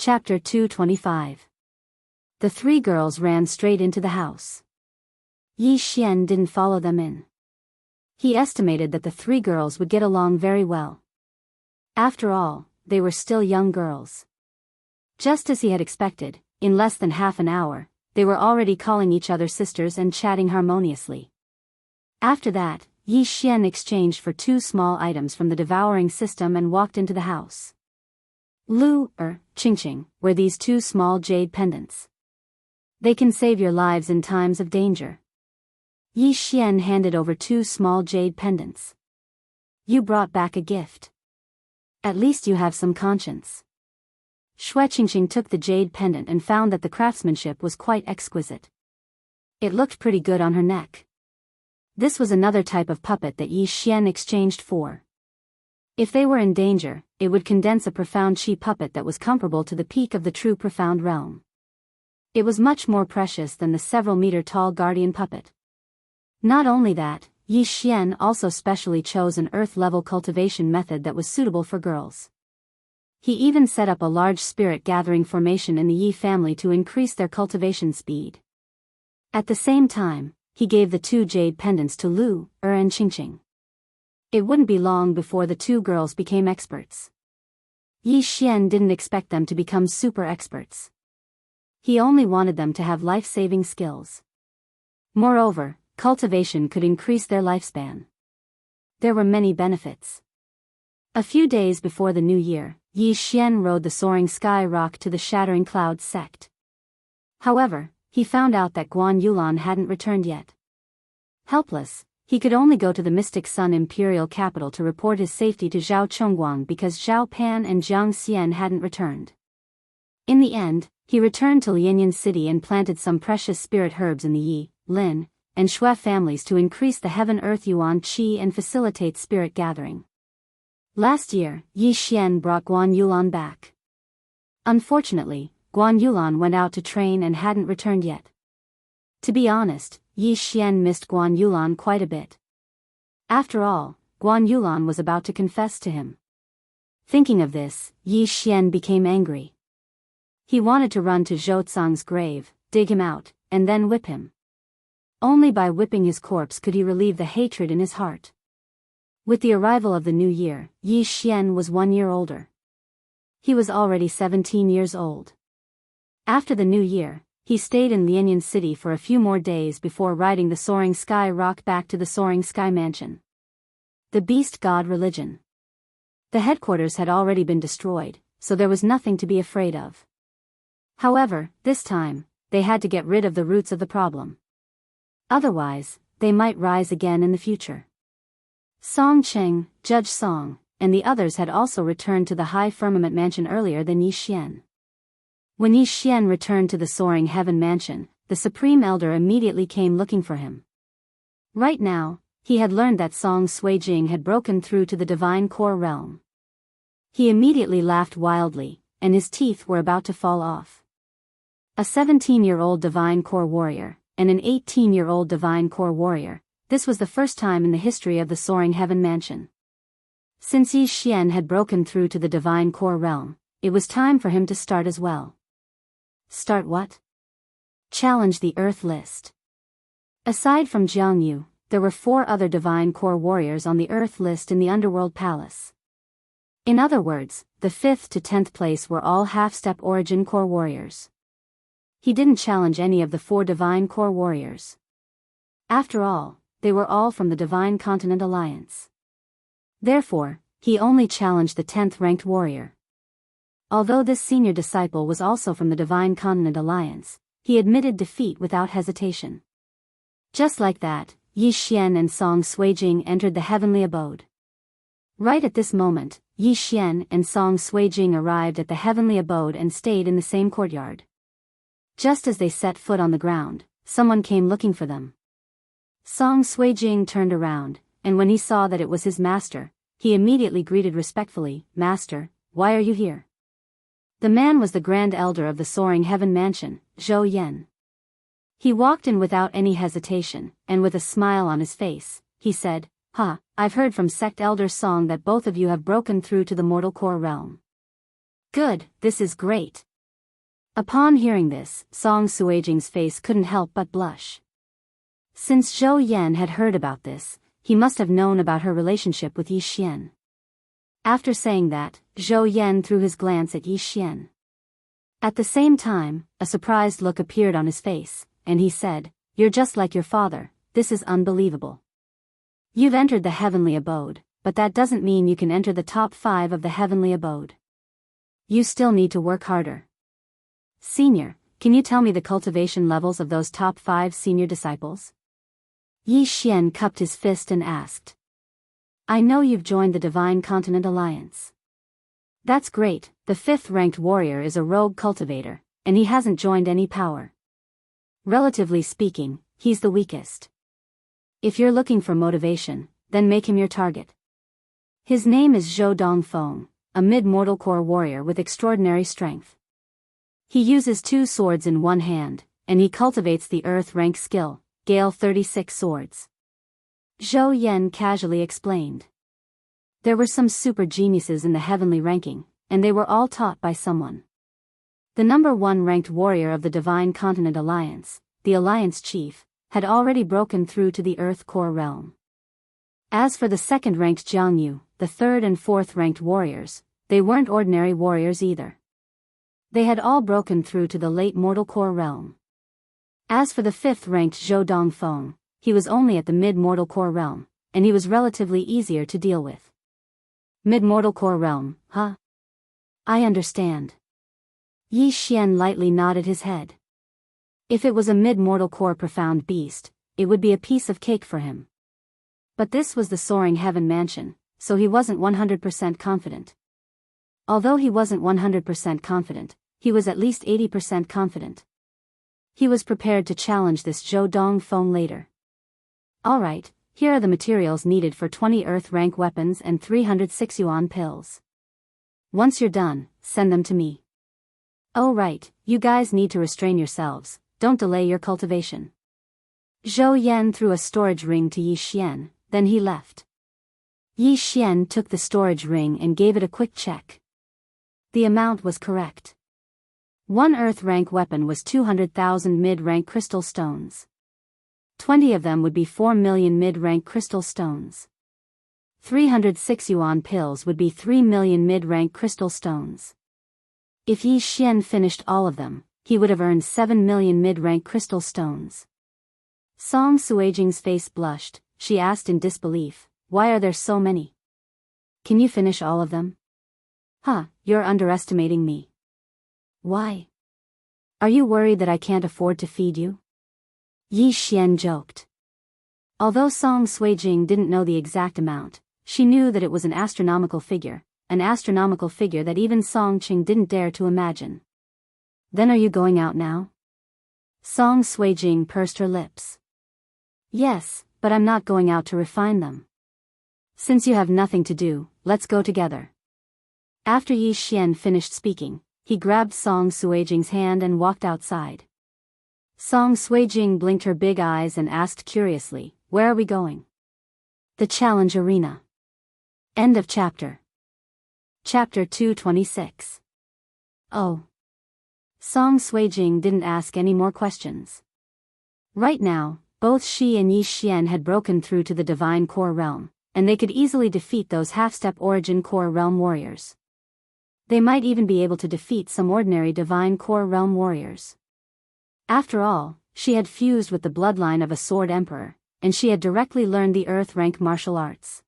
Chapter 225. The three girls ran straight into the house. Yi Xian didn't follow them in. He estimated that the three girls would get along very well. After all, they were still young girls. Just as he had expected, in less than half an hour, they were already calling each other sisters and chatting harmoniously. After that, Yi Xian exchanged for 2 small items from the devouring system and walked into the house. Qingqing, were these 2 small jade pendants. They can save your lives in times of danger. Yi Xian handed over 2 small jade pendants. You brought back a gift. At least you have some conscience. Qingqing took the jade pendant and found that the craftsmanship was quite exquisite. It looked pretty good on her neck. This was another type of puppet that Yi Xian exchanged for. If they were in danger, it would condense a profound chi puppet that was comparable to the peak of the true profound realm. It was much more precious than the several-meter-tall guardian puppet. Not only that, Yi Xian also specially chose an earth-level cultivation method that was suitable for girls. He even set up a large spirit-gathering formation in the Yi family to increase their cultivation speed. At the same time, he gave the 2 jade pendants to and Qingqing. It wouldn't be long before the 2 girls became experts. Yi Xian didn't expect them to become super experts. He only wanted them to have life-saving skills. Moreover, cultivation could increase their lifespan. There were many benefits. A few days before the new year, Yi Xian rode the soaring sky rock to the Shattering Clouds sect. However, he found out that Guan Yulan hadn't returned yet. Helpless, he could only go to the Mystic Sun Imperial capital to report his safety to Zhao Chongguang because Zhao Pan and Jiang Xian hadn't returned. In the end, he returned to Lianyan City and planted some precious spirit herbs in the Yi, Lin, and Shui families to increase the Heaven-Earth Yuan Qi and facilitate spirit gathering. Last year, Yi Xian brought Guan Yulan back. Unfortunately, Guan Yulan went out to train and hadn't returned yet. To be honest, Yi Xian missed Guan Yulan quite a bit. After all, Guan Yulan was about to confess to him. Thinking of this, Yi Xian became angry. He wanted to run to Zhou Tsang's grave, dig him out, and then whip him. Only by whipping his corpse could he relieve the hatred in his heart. With the arrival of the new year, Yi Xian was 1 year older. He was already 17 years old. After the new year, he stayed in Lianyan City for a few more days before riding the Soaring Sky Rock back to the Soaring Sky Mansion. The Beast God Religion. The headquarters had already been destroyed, so there was nothing to be afraid of. However, this time, they had to get rid of the roots of the problem. Otherwise, they might rise again in the future. Song Cheng, Judge Song, and the others had also returned to the High Firmament Mansion earlier than Yi Xian. When Yi Xian returned to the Soaring Heaven Mansion, the Supreme Elder immediately came looking for him. Right now, he had learned that Song Suijing had broken through to the Divine Core realm. He immediately laughed wildly, and his teeth were about to fall off. A 17-year-old Divine Core warrior, and an 18-year-old Divine Core warrior, this was the first time in the history of the Soaring Heaven Mansion. Since Yi Xian had broken through to the Divine Core realm, it was time for him to start as well. Start what? Challenge the Earth list. Aside from Jianghu, there were 4 other Divine Core warriors on the Earth list in the Underworld Palace. In other words, the 5th to 10th place were all half-step origin core warriors. He didn't challenge any of the 4 Divine Core warriors. After all, they were all from the Divine Continent Alliance. Therefore, he only challenged the 10th ranked warrior. Although this senior disciple was also from the Divine Continent Alliance, he admitted defeat without hesitation. Just like that, Yi Xian and Song Suijing entered the heavenly abode. Right at this moment, Yi Xian and Song Suijing arrived at the heavenly abode and stayed in the same courtyard. Just as they set foot on the ground, someone came looking for them. Song Suijing turned around, and when he saw that it was his master, he immediately greeted respectfully, "Master, why are you here?" The man was the Grand Elder of the Soaring Heaven Mansion, Zhou Yan. He walked in without any hesitation, and with a smile on his face, he said, I've heard from Sect Elder Song that both of you have broken through to the mortal core realm. Good, this is great, Upon hearing this, Song Suijing's face couldn't help but blush. Since Zhou Yan had heard about this, he must have known about her relationship with Yi Xian. After saying that, Zhou Yan threw his glance at Yi Xian. At the same time, a surprised look appeared on his face, and he said, "You're just like your father, this is unbelievable. You've entered the heavenly abode, but that doesn't mean you can enter the top 5 of the heavenly abode. You still need to work harder. Senior, can you tell me the cultivation levels of those top 5 senior disciples?" Yi Xian cupped his fist and asked. "I know you've joined the Divine Continent Alliance. That's great, the 5th-ranked warrior is a rogue cultivator, and he hasn't joined any power. Relatively speaking, he's the weakest. If you're looking for motivation, then make him your target. His name is Zhou Dongfeng, a mid-mortal core warrior with extraordinary strength. He uses 2 swords in one hand, and he cultivates the Earth-rank skill, Gale 36 swords." Zhou Yan casually explained. There were some super geniuses in the heavenly ranking, and they were all taught by someone. The number 1 ranked warrior of the Divine Continent Alliance, the Alliance Chief, had already broken through to the Earth Core realm. As for the 2nd-ranked Jianghu, the 3rd and 4th-ranked warriors, they weren't ordinary warriors either. They had all broken through to the late mortal core realm. As for the 5th-ranked Zhou Dongfeng, he was only at the mid-mortal core realm, and he was relatively easier to deal with. Mid-mortal core realm, huh? I understand. Yi Xian lightly nodded his head. If it was a mid-mortal core profound beast, it would be a piece of cake for him. But this was the Soaring Heaven Mansion, so he wasn't 100% confident. Although he wasn't 100% confident, he was at least 80% confident. He was prepared to challenge this Zhou Dongfeng later. Alright, here are the materials needed for 20 Earth-rank weapons and 306 yuan pills. Once you're done, send them to me. Oh right, you guys need to restrain yourselves, don't delay your cultivation. Zhou Yan threw a storage ring to Yi Xian, then he left. Yi Xian took the storage ring and gave it a quick check. The amount was correct. 1 Earth-rank weapon was 200,000 mid-rank crystal stones. 20 of them would be 4 million mid-rank crystal stones. 306 yuan pills would be 3 million mid-rank crystal stones. If Yi Xian finished all of them, he would have earned 7 million mid-rank crystal stones. Song Suijing's face blushed. She asked in disbelief, "Why are there so many? Can you finish all of them?" "Huh, you're underestimating me." "Why? Are you worried that I can't afford to feed you?" Yi Xian joked. Although Song Suijing didn't know the exact amount, she knew that it was an astronomical figure that even Song Qing didn't dare to imagine. "Then are you going out now?" Song Suijing pursed her lips. "Yes, but I'm not going out to refine them. Since you have nothing to do, let's go together." After Yi Xian finished speaking, he grabbed Song Suijing's hand and walked outside. Song Suijing blinked her big eyes and asked curiously, "Where are we going?" "The challenge arena." End of chapter. Chapter 226. Oh. Song Suijing didn't ask any more questions. Right now, both she and Yi Xian had broken through to the Divine Core Realm, and they could easily defeat those half-step Origin Core Realm warriors. They might even be able to defeat some ordinary Divine Core Realm warriors. After all, she had fused with the bloodline of a Sword Emperor, and she had directly learned the Earth-rank martial arts.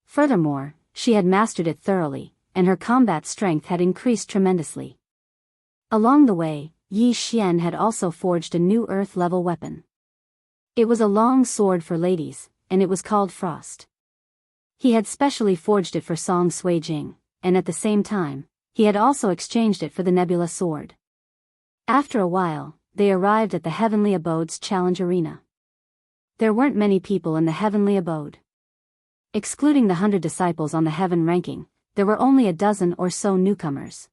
Furthermore, she had mastered it thoroughly, and her combat strength had increased tremendously. Along the way, Yi Xian had also forged a new Earth-level weapon. It was a long sword for ladies, and it was called Frost. He had specially forged it for Song Suijing, and at the same time, he had also exchanged it for the Nebula sword. After a while, they arrived at the Heavenly Abode's challenge arena. There weren't many people in the Heavenly Abode. Excluding the 100 disciples on the Heaven ranking, there were only a dozen or so newcomers.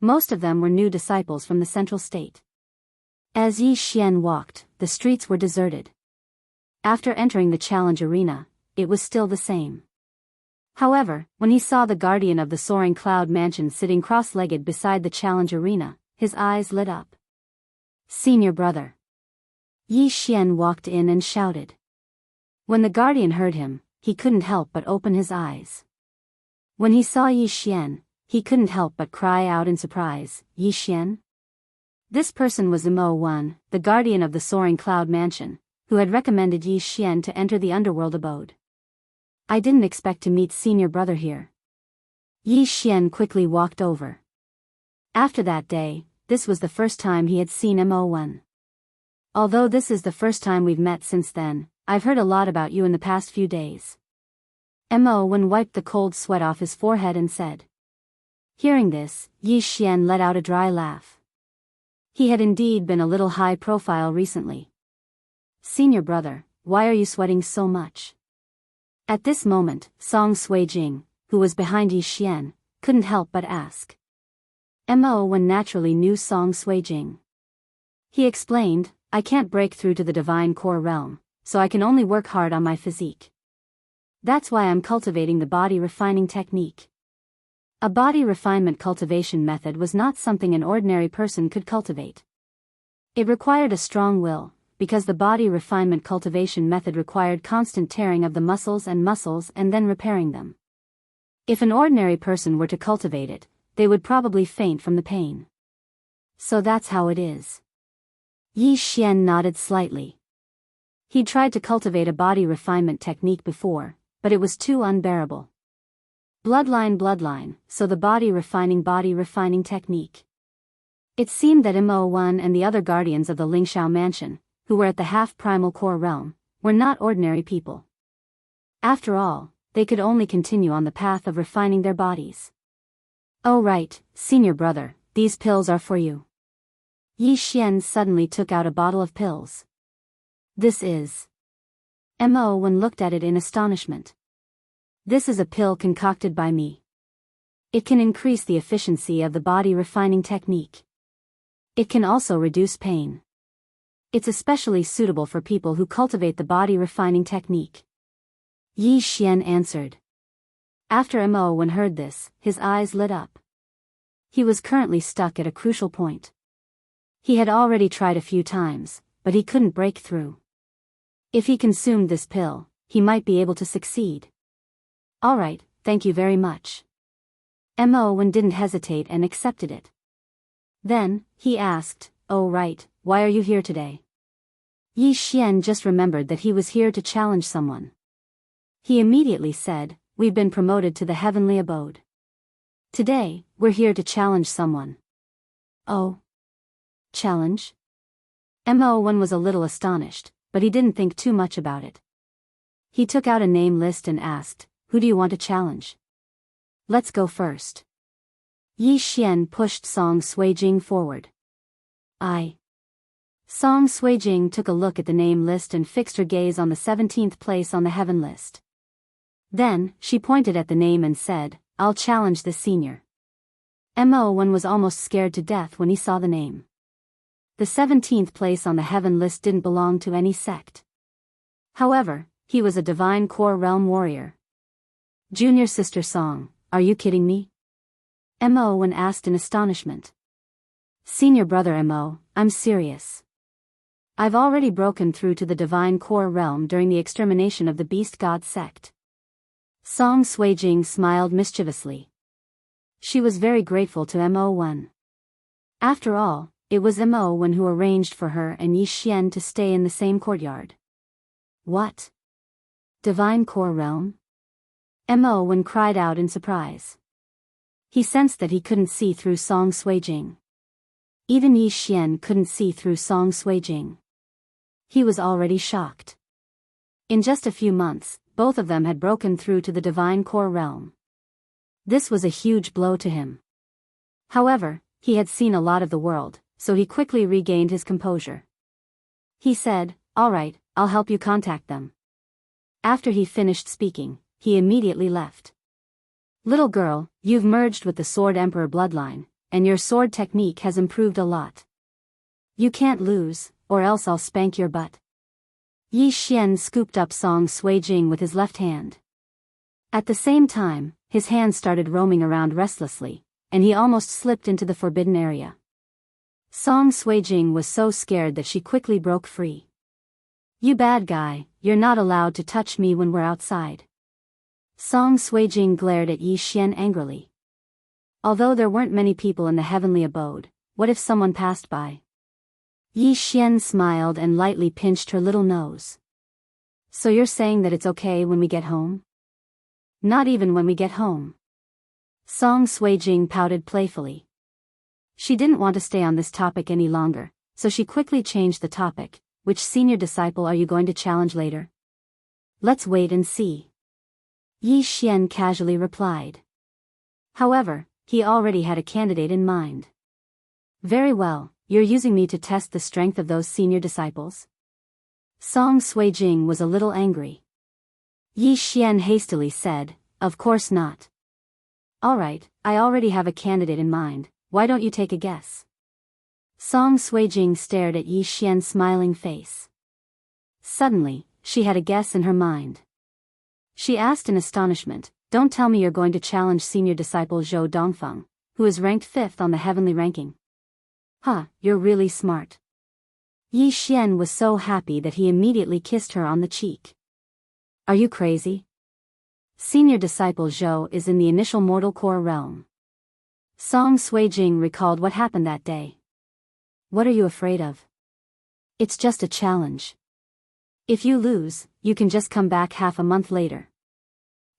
Most of them were new disciples from the Central State. As Yi Xian walked, the streets were deserted. After entering the challenge arena, it was still the same. However, when he saw the guardian of the Soaring Cloud Mansion sitting cross-legged beside the challenge arena, his eyes lit up. Senior brother. Yi Xian walked in and shouted. When the guardian heard him, he couldn't help but open his eyes. When he saw Yi Xian, he couldn't help but cry out in surprise, Yi Xian? This person was Mo1, the guardian of the soaring cloud mansion, who had recommended Yi Xian to enter the underworld abode. I didn't expect to meet senior brother here. Yi Xian quickly walked over. After that day, this was the first time he had seen Mo1. Although this is the first time we've met since then, I've heard a lot about you in the past few days. Mo1 wiped the cold sweat off his forehead and said. Hearing this, Yi Xian let out a dry laugh. He had indeed been a little high profile recently. Senior brother, why are you sweating so much? At this moment, Song Suijing, who was behind Yi Xian, couldn't help but ask. Mo1 naturally knew Song Suijing. He explained, I can't break through to the divine core realm, so I can only work hard on my physique. That's why I'm cultivating the body refining technique. A body refinement cultivation method was not something an ordinary person could cultivate. It required a strong will, because the body refinement cultivation method required constant tearing of the muscles and then repairing them. If an ordinary person were to cultivate it, they would probably faint from the pain. So that's how it is. Yi Xian nodded slightly. He'd tried to cultivate a body refinement technique before, but it was too unbearable. Bloodline, so the body refining technique. It seemed that Mo1 and the other guardians of the Lingxiao mansion, who were at the half-primal core realm, were not ordinary people. After all, they could only continue on the path of refining their bodies. Oh right, senior brother, these pills are for you. Yi Xian suddenly took out a bottle of pills. This is. Mo1 looked at it in astonishment. This is a pill concocted by me. It can increase the efficiency of the body refining technique. It can also reduce pain. It's especially suitable for people who cultivate the body refining technique. Yi Xian answered. After Mo1 heard this, his eyes lit up. He was currently stuck at a crucial point. He had already tried a few times, but he couldn't break through. If he consumed this pill, he might be able to succeed. Alright, thank you very much. Mo1 didn't hesitate and accepted it. Then, he asked, oh right, why are you here today? Yi Xian just remembered that he was here to challenge someone. He immediately said, we've been promoted to the heavenly abode. Today, we're here to challenge someone. Oh. Challenge? Mo1 was a little astonished, but he didn't think too much about it. He took out a name list and asked, who do you want to challenge? Let's go first. Yi Xian pushed Song Suijing forward. Song Suijing took a look at the name list and fixed her gaze on the 17th place on the heaven list. Then, she pointed at the name and said, I'll challenge this senior. Mo1 was almost scared to death when he saw the name. The 17th place on the heaven list didn't belong to any sect. However, he was a divine core realm warrior. Junior sister Song, are you kidding me? Mo1 asked in astonishment. Senior brother Mo, I'm serious. I've already broken through to the divine core realm during the extermination of the beast god sect. Song Suijing smiled mischievously. She was very grateful to Mo1. After all, it was Mo1 who arranged for her and Yi Xian to stay in the same courtyard. What? Divine core realm? Mo1 cried out in surprise. He sensed that he couldn't see through Song Suijing. Even Yi Xian couldn't see through Song Suijing. He was already shocked. In just a few months, both of them had broken through to the divine core realm. This was a huge blow to him. However, he had seen a lot of the world, so he quickly regained his composure. He said, alright, I'll help you contact them. After he finished speaking, he immediately left. Little girl, you've merged with the Sword Emperor bloodline, and your sword technique has improved a lot. You can't lose, or else I'll spank your butt. Yi Xian scooped up Song Suijing with his left hand. At the same time, his hand started roaming around restlessly, and he almost slipped into the forbidden area. Song Suijing was so scared that she quickly broke free. You bad guy, you're not allowed to touch me when we're outside. Song Suijing glared at Yi Xian angrily. Although there weren't many people in the heavenly abode, what if someone passed by? Yi Xian smiled and lightly pinched her little nose. So you're saying that it's okay when we get home? Not even when we get home. Song Suijing pouted playfully. She didn't want to stay on this topic any longer, so she quickly changed the topic. Which senior disciple are you going to challenge later? Let's wait and see. Yi Xian casually replied. However, he already had a candidate in mind. Very well, you're using me to test the strength of those senior disciples? Song Suijing was a little angry. Yi Xian hastily said, of course not. Alright, I already have a candidate in mind, why don't you take a guess? Song Suijing stared at Yi Xian's smiling face. Suddenly, she had a guess in her mind. She asked in astonishment, don't tell me you're going to challenge senior disciple Zhou Dongfeng, who is ranked 5th on the heavenly ranking. Huh, you're really smart. Yi Xian was so happy that he immediately kissed her on the cheek. Are you crazy? Senior disciple Zhou is in the initial mortal core realm. Song Suijing recalled what happened that day. What are you afraid of? It's just a challenge. If you lose, you can just come back half a month later.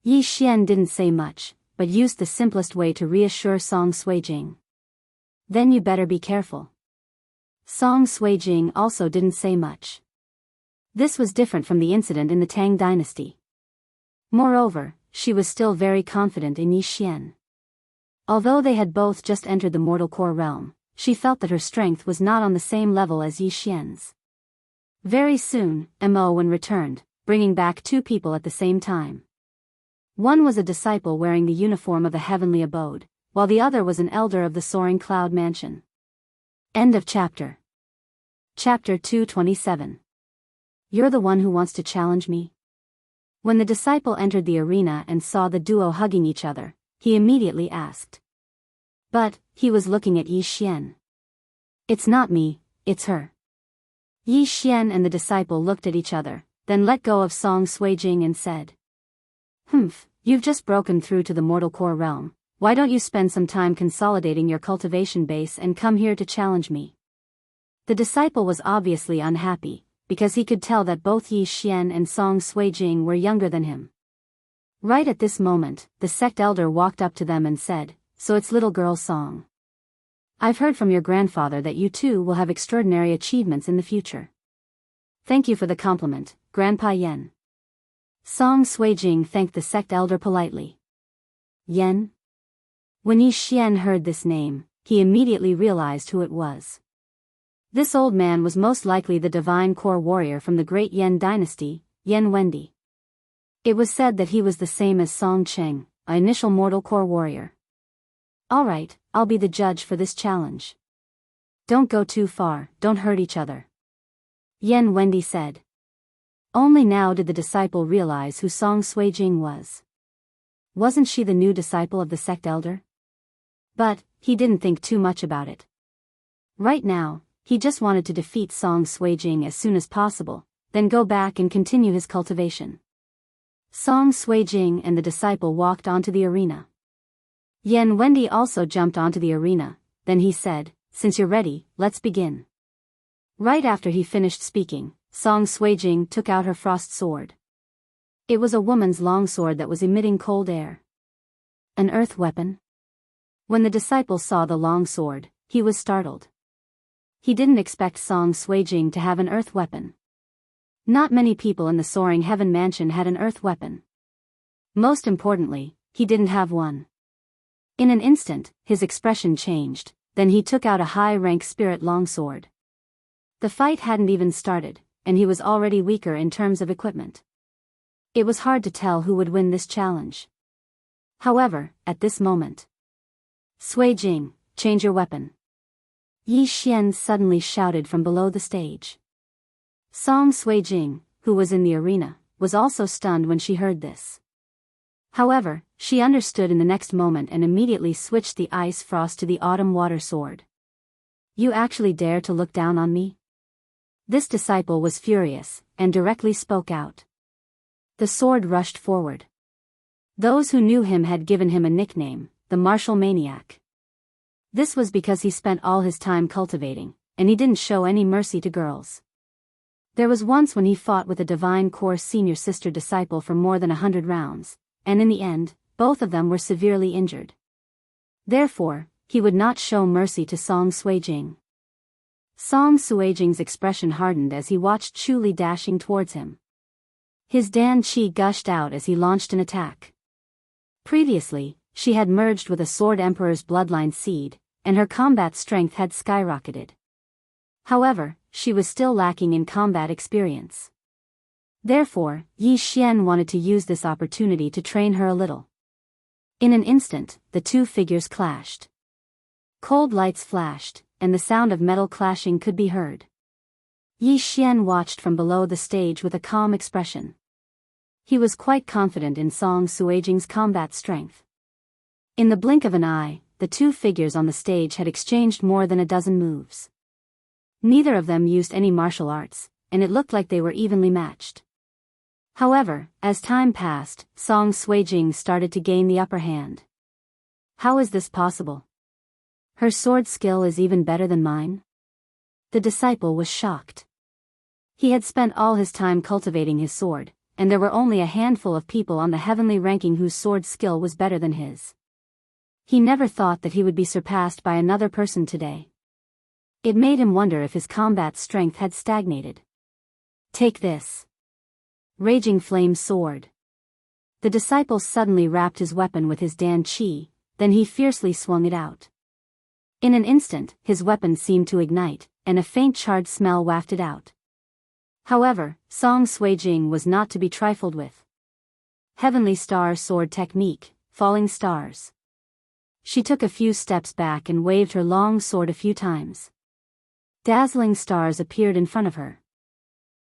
Yi Xian didn't say much, but used the simplest way to reassure Song Suijing. Then you better be careful. Song Suijing also didn't say much. This was different from the incident in the Tang dynasty. Moreover, she was still very confident in Yi Xian. Although they had both just entered the mortal core realm, she felt that her strength was not on the same level as Yi Xian's. Very soon, Mo returned, bringing back 2 people at the same time. One was a disciple wearing the uniform of the heavenly abode, while the other was an elder of the soaring cloud mansion. End of chapter. Chapter 227. You're the one who wants to challenge me? When the disciple entered the arena and saw the duo hugging each other, he immediately asked. But, he was looking at Yi Xian. It's not me, it's her. Yi Xian and the disciple looked at each other, then let go of Song Suijing and said. Humph, you've just broken through to the mortal core realm, why don't you spend some time consolidating your cultivation base and come here to challenge me? The disciple was obviously unhappy, because he could tell that both Yi Xian and Song Suijing were younger than him. Right at this moment, the sect elder walked up to them and said, so it's little girl Song. I've heard from your grandfather that you two will have extraordinary achievements in the future. Thank you for the compliment, Grandpa Yen. Song Suijing thanked the sect elder politely. Yen? When Yi Xian heard this name, he immediately realized who it was. This old man was most likely the divine core warrior from the great Yen dynasty, Yen Wendi. It was said that he was the same as Song Cheng, an initial mortal core warrior. Alright, I'll be the judge for this challenge. Don't go too far, don't hurt each other. Yen Wendi said. Only now did the disciple realize who Song Suijing was. Wasn't she the new disciple of the sect elder? But, he didn't think too much about it. Right now, he just wanted to defeat Song Suijing as soon as possible, then go back and continue his cultivation. Song Suijing and the disciple walked onto the arena. Yen Wendi also jumped onto the arena, then he said, since you're ready, let's begin. Right after he finished speaking, Song Suijing took out her frost sword. It was a woman's longsword that was emitting cold air. An earth weapon? When the disciple saw the longsword, he was startled. He didn't expect Song Suijing to have an earth weapon. Not many people in the soaring heaven mansion had an earth weapon. Most importantly, he didn't have one. In an instant, his expression changed, then he took out a high-rank spirit longsword. The fight hadn't even started, and he was already weaker in terms of equipment. It was hard to tell who would win this challenge. However, at this moment, Suijing, change your weapon. Yi Xian suddenly shouted from below the stage. Song Suijing, who was in the arena, was also stunned when she heard this. However, she understood in the next moment and immediately switched the ice frost to the autumn water sword. You actually dare to look down on me? This disciple was furious, and directly spoke out. The sword rushed forward. Those who knew him had given him a nickname, the martial maniac. This was because he spent all his time cultivating, and he didn't show any mercy to girls. There was once when he fought with a divine course senior sister disciple for more than 100 rounds, and in the end, both of them were severely injured. Therefore, he would not show mercy to Song Suijing. Song Suijing's expression hardened as he watched Chu Li dashing towards him. His Dan Qi gushed out as he launched an attack. Previously, she had merged with a Sword Emperor's bloodline seed, and her combat strength had skyrocketed. However, she was still lacking in combat experience. Therefore, Yi Xian wanted to use this opportunity to train her a little. In an instant, the two figures clashed. Cold lights flashed, and the sound of metal clashing could be heard. Yi Xian watched from below the stage with a calm expression. He was quite confident in Song Suijing's combat strength. In the blink of an eye, the two figures on the stage had exchanged more than a dozen moves. Neither of them used any martial arts, and it looked like they were evenly matched. However, as time passed, Song Suijing started to gain the upper hand. How is this possible? Her sword skill is even better than mine? The disciple was shocked. He had spent all his time cultivating his sword, and there were only a handful of people on the heavenly ranking whose sword skill was better than his. He never thought that he would be surpassed by another person today. It made him wonder if his combat strength had stagnated. Take this. Raging flame sword. The disciple suddenly wrapped his weapon with his Dan Qi, then he fiercely swung it out. In an instant, his weapon seemed to ignite, and a faint charred smell wafted out. However, Song Suijing was not to be trifled with. Heavenly Star Sword Technique, Falling Stars. She took a few steps back and waved her long sword a few times. Dazzling stars appeared in front of her.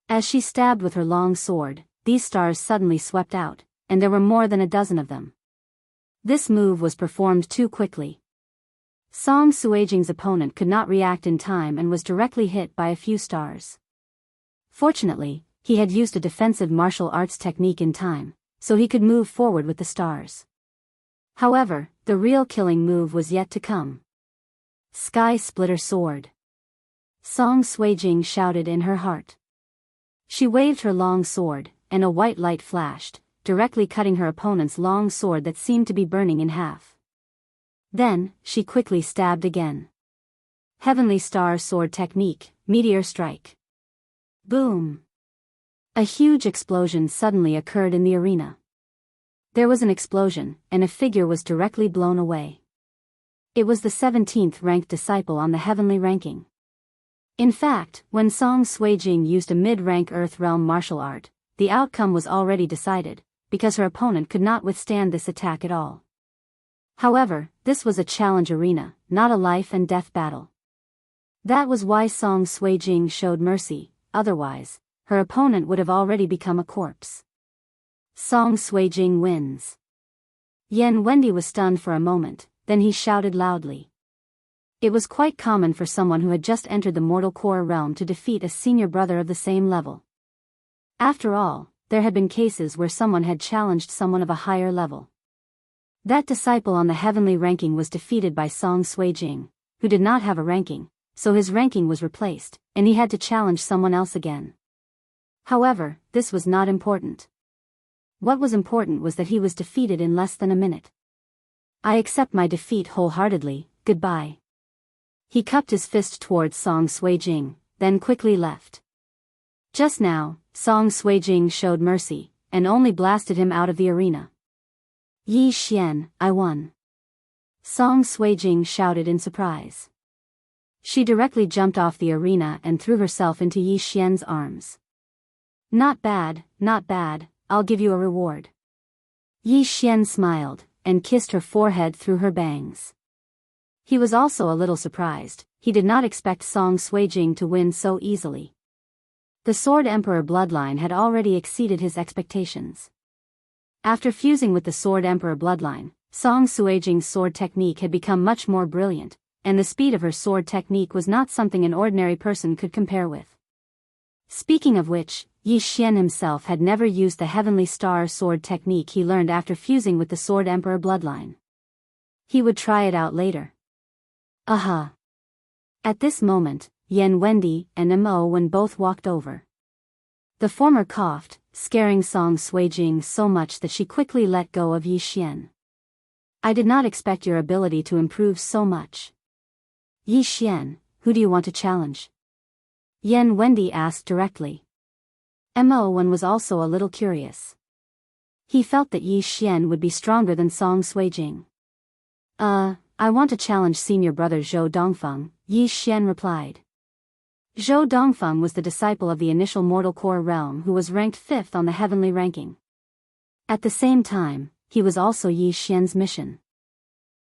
As she stabbed with her long sword, these stars suddenly swept out, and there were more than a dozen of them. This move was performed too quickly. Song Suijing's opponent could not react in time and was directly hit by a few stars. Fortunately, he had used a defensive martial arts technique in time, so he could move forward with the stars. However, the real killing move was yet to come. Sky Splitter Sword. Song Suijing shouted in her heart. She waved her long sword, and a white light flashed, directly cutting her opponent's long sword that seemed to be burning in half. Then, she quickly stabbed again. Heavenly Star Sword Technique, Meteor Strike. Boom! A huge explosion suddenly occurred in the arena. There was an explosion, and a figure was directly blown away. It was the 17th ranked disciple on the heavenly ranking. In fact, when Song Suijing used a mid-rank Earth Realm martial art, the outcome was already decided, because her opponent could not withstand this attack at all. However, this was a challenge arena, not a life and death battle. That was why Song Suijing showed mercy, otherwise, her opponent would have already become a corpse. Song Suijing wins. Yan Wendi was stunned for a moment, then he shouted loudly. It was quite common for someone who had just entered the mortal core realm to defeat a senior brother of the same level. After all, there had been cases where someone had challenged someone of a higher level. That disciple on the heavenly ranking was defeated by Song Suijing, who did not have a ranking, so his ranking was replaced, and he had to challenge someone else again. However, this was not important. What was important was that he was defeated in less than a minute. I accept my defeat wholeheartedly, goodbye. He cupped his fist towards Song Suijing, then quickly left. Just now, Song Suijing showed mercy, and only blasted him out of the arena. Yi Xian, I won. Song Suijing shouted in surprise. She directly jumped off the arena and threw herself into Yi Xian's arms. Not bad, I'll give you a reward. Yi Xian smiled, and kissed her forehead through her bangs. He was also a little surprised, he did not expect Song Suijing to win so easily. The Sword Emperor bloodline had already exceeded his expectations. After fusing with the Sword Emperor bloodline, Song Suijing's sword technique had become much more brilliant, and the speed of her sword technique was not something an ordinary person could compare with. Speaking of which, Yi Xian himself had never used the Heavenly Star sword technique he learned after fusing with the Sword Emperor bloodline. He would try it out later. Aha! At this moment, Yan Wendy and Mo Wen both walked over. The former coughed, scaring Song Suijing so much that she quickly let go of Yi Xian. I did not expect your ability to improve so much. Yi Xian, who do you want to challenge? Yan Wendy asked directly. Mo Wen was also a little curious. He felt that Yi Xian would be stronger than Song Suijing. I want to challenge senior brother Zhou Dongfeng, Yi Xian replied. Zhou Dongfeng was the disciple of the initial mortal core realm who was ranked 5th on the heavenly ranking. At the same time, he was also Yi Xian's mission.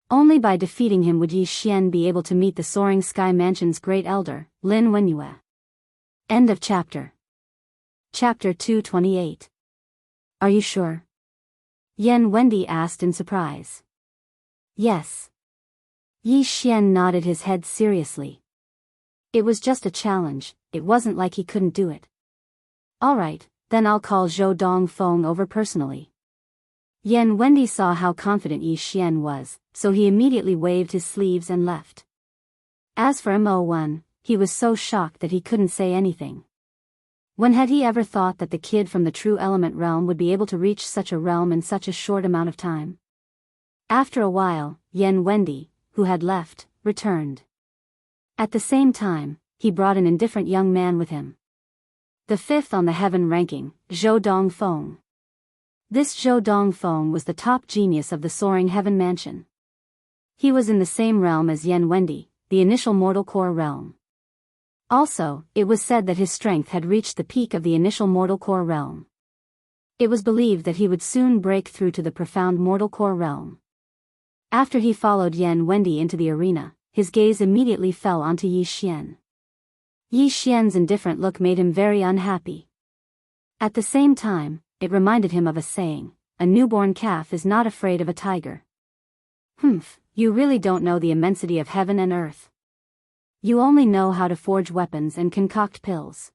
Only by defeating him would Yi Xian be able to meet the Soaring Sky Mansion's great elder, Lin Wenyue. End of chapter. Chapter 228. Are you sure? Yan Wendy asked in surprise. Yes. Yi Xian nodded his head seriously. It was just a challenge, it wasn't like he couldn't do it. Alright, then I'll call Zhou Dongfeng over personally. Yan Wendy saw how confident Yi Xian was, so he immediately waved his sleeves and left. As for Mo Wen, he was so shocked that he couldn't say anything. When had he ever thought that the kid from the True Element realm would be able to reach such a realm in such a short amount of time? After a while, Yan Wendy, who had left, returned. At the same time, he brought an indifferent young man with him. The 5th on the heaven ranking, Zhou Dongfeng. This Zhou Dongfeng was the top genius of the Soaring Heaven Mansion. He was in the same realm as Yan Wendy, the initial mortal core realm. Also, it was said that his strength had reached the peak of the initial mortal core realm. It was believed that he would soon break through to the profound mortal core realm. After he followed Yan Wendy into the arena, his gaze immediately fell onto Yi Xian. Yi Xian's indifferent look made him very unhappy. At the same time, it reminded him of a saying, a newborn calf is not afraid of a tiger. Humph, you really don't know the immensity of heaven and earth. You only know how to forge weapons and concoct pills.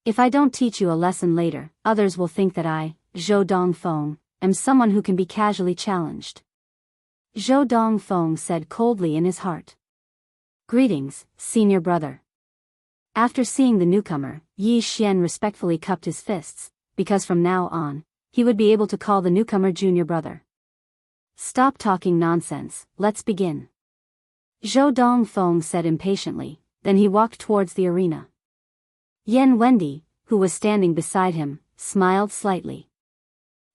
If I don't teach you a lesson later, others will think that I, Zhou Dongfeng, am someone who can be casually challenged. Zhou Dongfeng said coldly in his heart. Greetings, senior brother. After seeing the newcomer, Yi Xian respectfully cupped his fists, because from now on, he would be able to call the newcomer junior brother. Stop talking nonsense, let's begin. Zhou Dongfeng said impatiently, then he walked towards the arena. Yan Wendy, who was standing beside him, smiled slightly.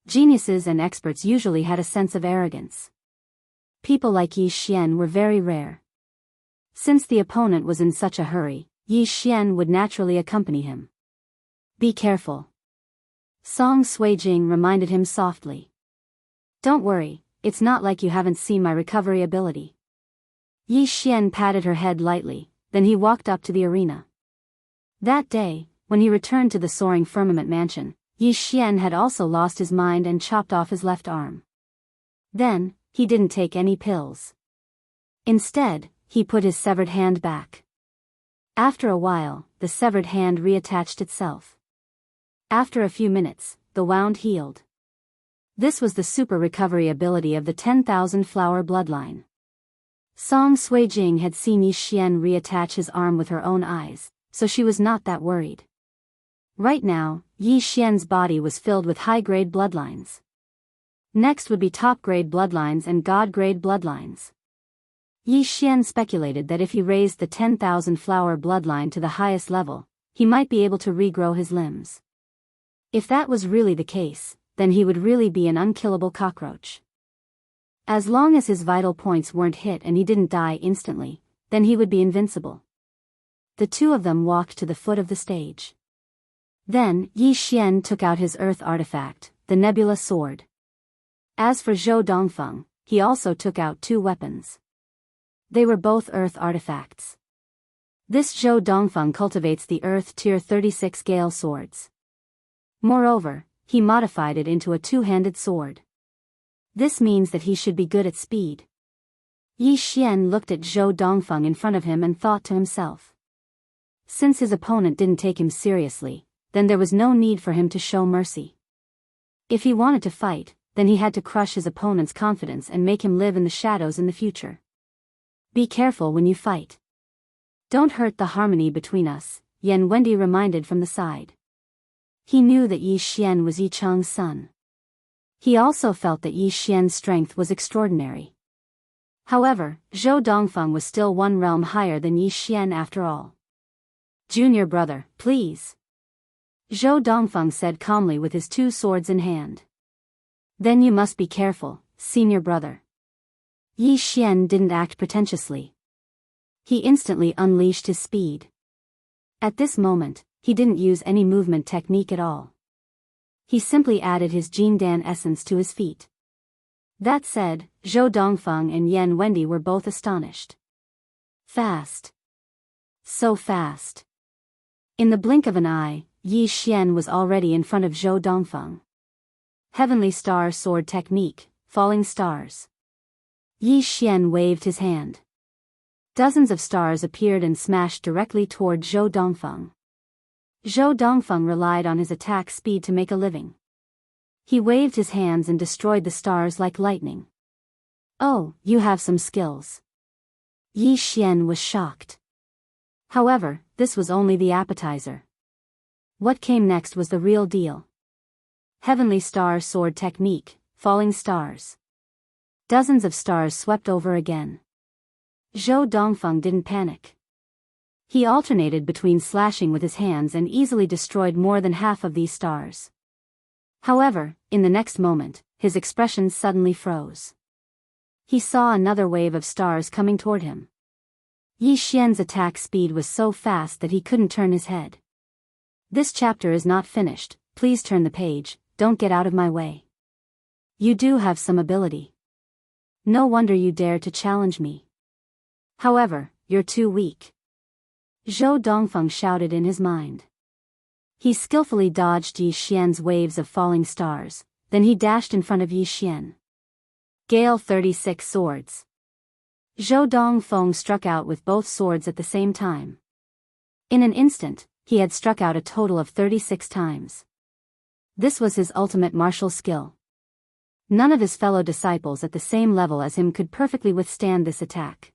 Geniuses and experts usually had a sense of arrogance. People like Yi Xian were very rare. Since the opponent was in such a hurry, Yi Xian would naturally accompany him. Be careful. Song Suijing reminded him softly. Don't worry, it's not like you haven't seen my recovery ability. Yi Xian patted her head lightly, then he walked up to the arena. That day, when he returned to the Soaring Firmament Mansion, Yi Xian had also lost his mind and chopped off his left arm. Then, he didn't take any pills. Instead, he put his severed hand back. After a while, the severed hand reattached itself. After a few minutes, the wound healed. This was the super recovery ability of the 10,000 flower bloodline. Song Suijing had seen Yi Xian reattach his arm with her own eyes, so she was not that worried. Right now, Yi Xian's body was filled with high-grade bloodlines. Next would be top-grade bloodlines and god-grade bloodlines. Yi Xian speculated that if he raised the 10,000 flower bloodline to the highest level, he might be able to regrow his limbs. If that was really the case, then he would really be an unkillable cockroach. As long as his vital points weren't hit and he didn't die instantly, then he would be invincible. The two of them walked to the foot of the stage. Then, Yi Xian took out his earth artifact, the Nebula Sword. As for Zhou Dongfeng, he also took out 2 weapons. They were both earth artifacts. This Zhou Dongfeng cultivates the Earth Tier 36 Gale swords. Moreover, he modified it into a 2-handed sword. This means that he should be good at speed. Yi Xian looked at Zhou Dongfeng in front of him and thought to himself. Since his opponent didn't take him seriously, then there was no need for him to show mercy. If he wanted to fight, then he had to crush his opponent's confidence and make him live in the shadows in the future. Be careful when you fight. Don't hurt the harmony between us, Yan Wendy reminded from the side. He knew that Yi Xian was Yi Cheng's son. He also felt that Yi Xian's strength was extraordinary. However, Zhou Dongfeng was still one realm higher than Yi Xian after all. Junior brother, please. Zhou Dongfeng said calmly with his two swords in hand. Then you must be careful, senior brother. Yi Xian didn't act pretentiously. He instantly unleashed his speed. At this moment, he didn't use any movement technique at all. He simply added his Jindan essence to his feet. That said, Zhou Dongfeng and Yan Wendy were both astonished. Fast. So fast. In the blink of an eye, Yi Xian was already in front of Zhou Dongfeng. Heavenly Star Sword Technique, Falling Stars. Yi Xian waved his hand. Dozens of stars appeared and smashed directly toward Zhou Dongfeng. Zhou Dongfeng relied on his attack speed to make a living. He waved his hands and destroyed the stars like lightning. Oh, you have some skills. Yi Xian was shocked. However, this was only the appetizer. What came next was the real deal. Heavenly Star Sword Technique, Falling Stars. Dozens of stars swept over again. Zhou Dongfeng didn't panic. He alternated between slashing with his hands and easily destroyed more than half of these stars. However, in the next moment, his expression suddenly froze. He saw another wave of stars coming toward him. Yi Xian's attack speed was so fast that he couldn't turn his head. This chapter is not finished, please turn the page, don't get out of my way. You do have some ability. No wonder you dare to challenge me. However, you're too weak. Zhou Dongfeng shouted in his mind. He skillfully dodged Yi Xian's waves of falling stars, then he dashed in front of Yi Xian. Gale 36 Swords. Zhou Dongfeng struck out with both swords at the same time. In an instant, he had struck out a total of 36 times. This was his ultimate martial skill. None of his fellow disciples at the same level as him could perfectly withstand this attack.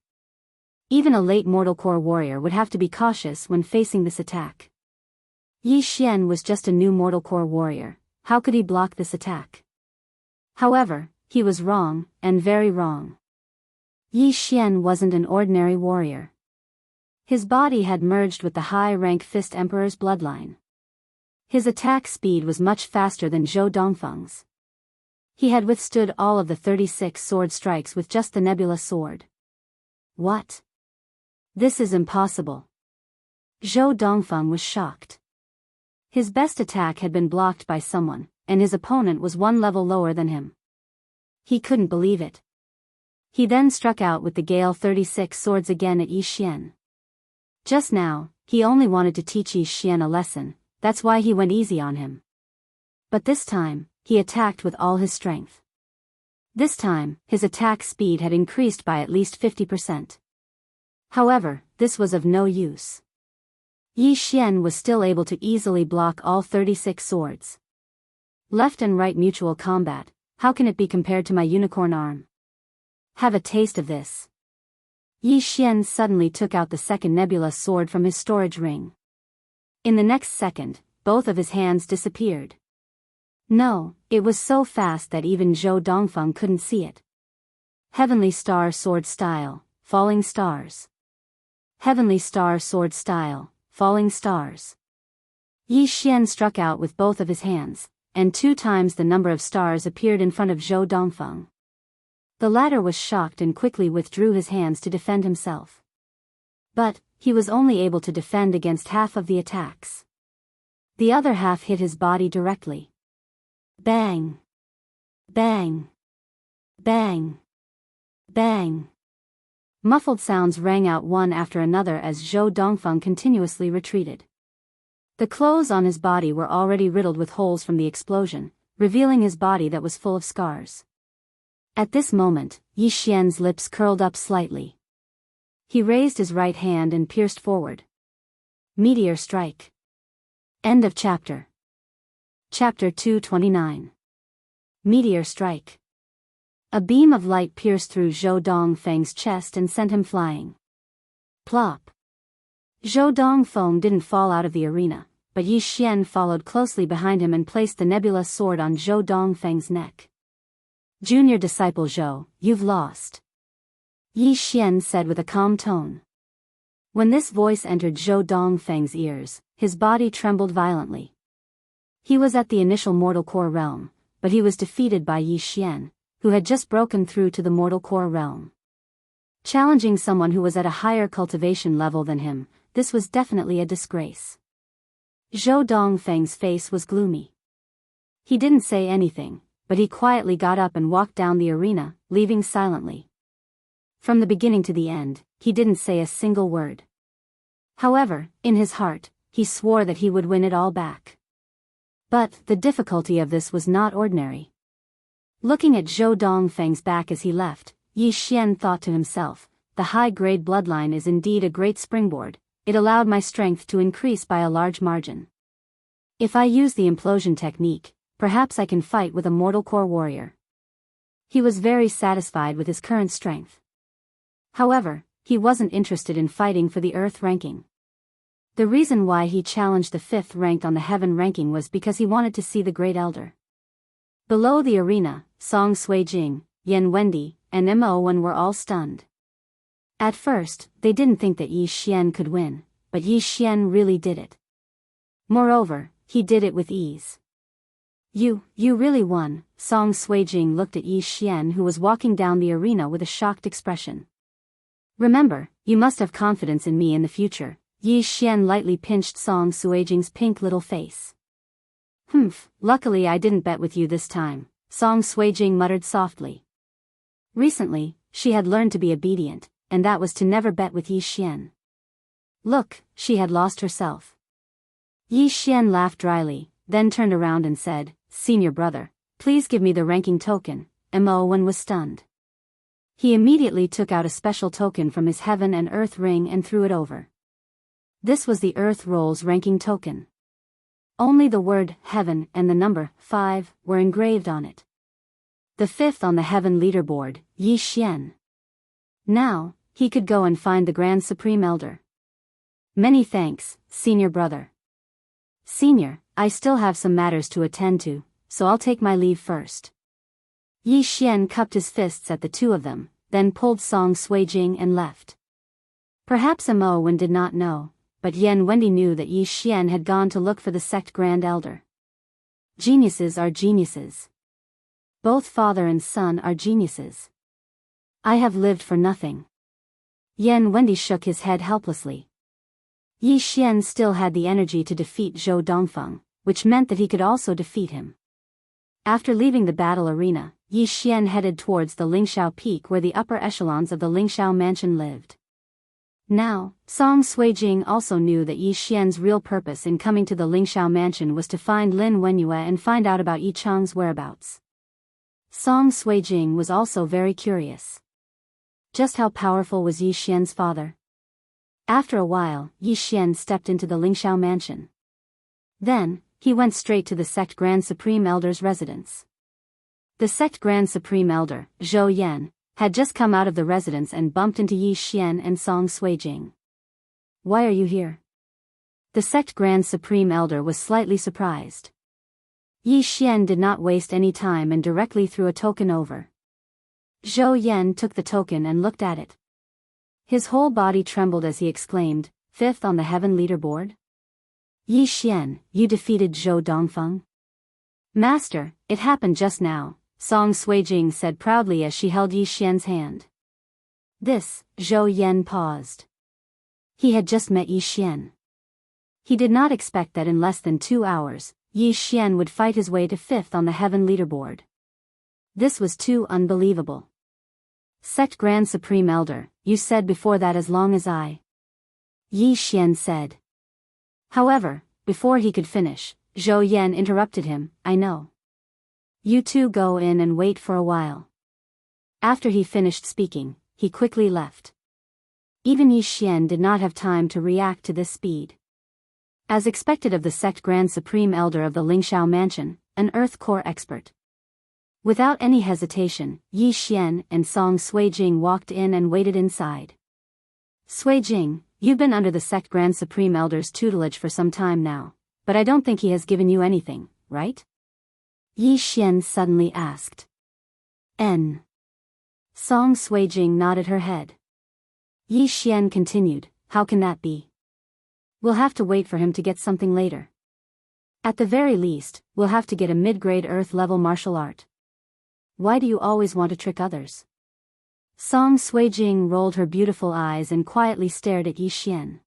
Even a late mortal core warrior would have to be cautious when facing this attack. Yi Xian was just a new mortal core warrior, how could he block this attack? However, he was wrong, and very wrong. Yi Xian wasn't an ordinary warrior. His body had merged with the high-rank Fist Emperor's bloodline. His attack speed was much faster than Zhou Dongfeng's. He had withstood all of the 36 sword strikes with just the Nebula sword. What? This is impossible. Zhou Dongfeng was shocked. His best attack had been blocked by someone, and his opponent was one level lower than him. He couldn't believe it. He then struck out with the Gale 36 swords again at Yi Xian. Just now, he only wanted to teach Yi Xian a lesson, that's why he went easy on him. But this time, he attacked with all his strength. This time, his attack speed had increased by at least 50%. However, this was of no use. Yi Xian was still able to easily block all 36 swords. Left and right mutual combat, how can it be compared to my unicorn arm? Have a taste of this. Yi Xian suddenly took out the second Nebula sword from his storage ring. In the next second, both of his hands disappeared. No, it was so fast that even Zhou Dongfeng couldn't see it. Heavenly Star Sword Style, Falling Stars. Heavenly Star Sword Style, Falling Stars. Yi Xian struck out with both of his hands, and 2 times the number of stars appeared in front of Zhou Dongfeng. The latter was shocked and quickly withdrew his hands to defend himself. But, he was only able to defend against half of the attacks. The other half hit his body directly. Bang! Bang! Bang! Bang! Muffled sounds rang out one after another as Zhou Dongfeng continuously retreated. The clothes on his body were already riddled with holes from the explosion, revealing his body that was full of scars. At this moment, Yi Xian's lips curled up slightly. He raised his right hand and pierced forward. Meteor strike. End of chapter. Chapter 229. Meteor strike. A beam of light pierced through Zhou Dongfeng's chest and sent him flying. Plop. Zhou Dongfeng didn't fall out of the arena, but Yi Xian followed closely behind him and placed the nebulous sword on Zhou Dongfeng's neck. Junior disciple Zhou, you've lost. Yi Xian said with a calm tone. When this voice entered Zhou Dongfeng's ears, his body trembled violently. He was at the initial mortal core realm, but he was defeated by Yi Xian, who had just broken through to the mortal core realm. Challenging someone who was at a higher cultivation level than him, this was definitely a disgrace. Zhou Dongfeng's face was gloomy. He didn't say anything, but he quietly got up and walked down the arena, leaving silently. From the beginning to the end, he didn't say a single word. However, in his heart, he swore that he would win it all back. But the difficulty of this was not ordinary. Looking at Zhou Dongfeng's back as he left, Yi Xian thought to himself, the high-grade bloodline is indeed a great springboard. It allowed my strength to increase by a large margin. If I use the implosion technique, perhaps I can fight with a mortal core warrior. He was very satisfied with his current strength. However, he wasn't interested in fighting for the Earth ranking. The reason why he challenged the 5th ranked on the Heaven ranking was because he wanted to see the Great Elder. Below the arena, Song Suijing, Yan Wendy, and Mo Wen were all stunned. At first, they didn't think that Yi Xian could win, but Yi Xian really did it. Moreover, he did it with ease. You really won." Song Suijing looked at Yi Xian, who was walking down the arena with a shocked expression. "Remember, you must have confidence in me in the future." Yi Xian lightly pinched Song Suijing's pink little face. "Humph, luckily I didn't bet with you this time," Song Suijing muttered softly. Recently, she had learned to be obedient, and that was to never bet with Yi Xian. Look, she had lost herself. Yi Xian laughed dryly, then turned around and said, "Senior brother, please give me the ranking token." Mo Wen was stunned. He immediately took out a special token from his Heaven and Earth ring and threw it over. This was the Earth Rolls ranking token. Only the word Heaven and the number 5 were engraved on it. The 5th on the Heaven leaderboard, Yi Xian. Now, he could go and find the Grand Supreme Elder. "Many thanks, senior brother." "Senior, I still have some matters to attend to, so I'll take my leave first." Yi Xian cupped his fists at the two of them, then pulled Song Suijing and left. Perhaps Mo Wen did not know, but Yan Wendy knew that Yi Xian had gone to look for the sect Grand Elder. Geniuses are geniuses. Both father and son are geniuses. I have lived for nothing. Yan Wendy shook his head helplessly. Yi Xian still had the energy to defeat Zhou Dongfeng, which meant that he could also defeat him. After leaving the battle arena, Yi Xian headed towards the Lingxiao Peak where the upper echelons of the Lingxiao mansion lived. Now, Song Suijing also knew that Yi Xian's real purpose in coming to the Lingxiao mansion was to find Lin Wenyue and find out about Yi Chang's whereabouts. Song Suijing was also very curious. Just how powerful was Yi Xian's father? After a while, Yi Xian stepped into the Lingxiao mansion. Then, he went straight to the sect Grand Supreme Elder's residence. The sect Grand Supreme Elder, Zhou Yan, had just come out of the residence and bumped into Yi Xian and Song Suijing. "Why are you here?" The sect Grand Supreme Elder was slightly surprised. Yi Xian did not waste any time and directly threw a token over. Zhou Yan took the token and looked at it. His whole body trembled as he exclaimed, "5th on the Heaven leaderboard? Yi Xian, you defeated Zhou Dongfeng?" "Master, it happened just now," Song Suijing said proudly as she held Yi Xian's hand. This, Zhou Yan paused. He had just met Yi Xian. He did not expect that in less than 2 hours, Yi Xian would fight his way to 5th on the Heaven leaderboard. This was too unbelievable. "Sect Grand Supreme Elder, you said before that as long as I..." Yi Xian said. However, before he could finish, Zhou Yan interrupted him, "I know. You two go in and wait for a while." After he finished speaking, he quickly left. Even Yi Xian did not have time to react to this speed. As expected of the sect Grand Supreme Elder of the Lingxiao Mansion, an Earth Core expert. Without any hesitation, Yi Xian and Song Suijing walked in and waited inside. Suijing, you've been under the sect Grand Supreme Elder's tutelage for some time now, but I don't think he has given you anything, right? Yi Xian suddenly asked. N. Song Suijing nodded her head. Yi Xian continued, how can that be? We'll have to wait for him to get something later. At the very least, we'll have to get a mid-grade Earth-level martial art. Why do you always want to trick others? Song Suijing rolled her beautiful eyes and quietly stared at Yi Xian.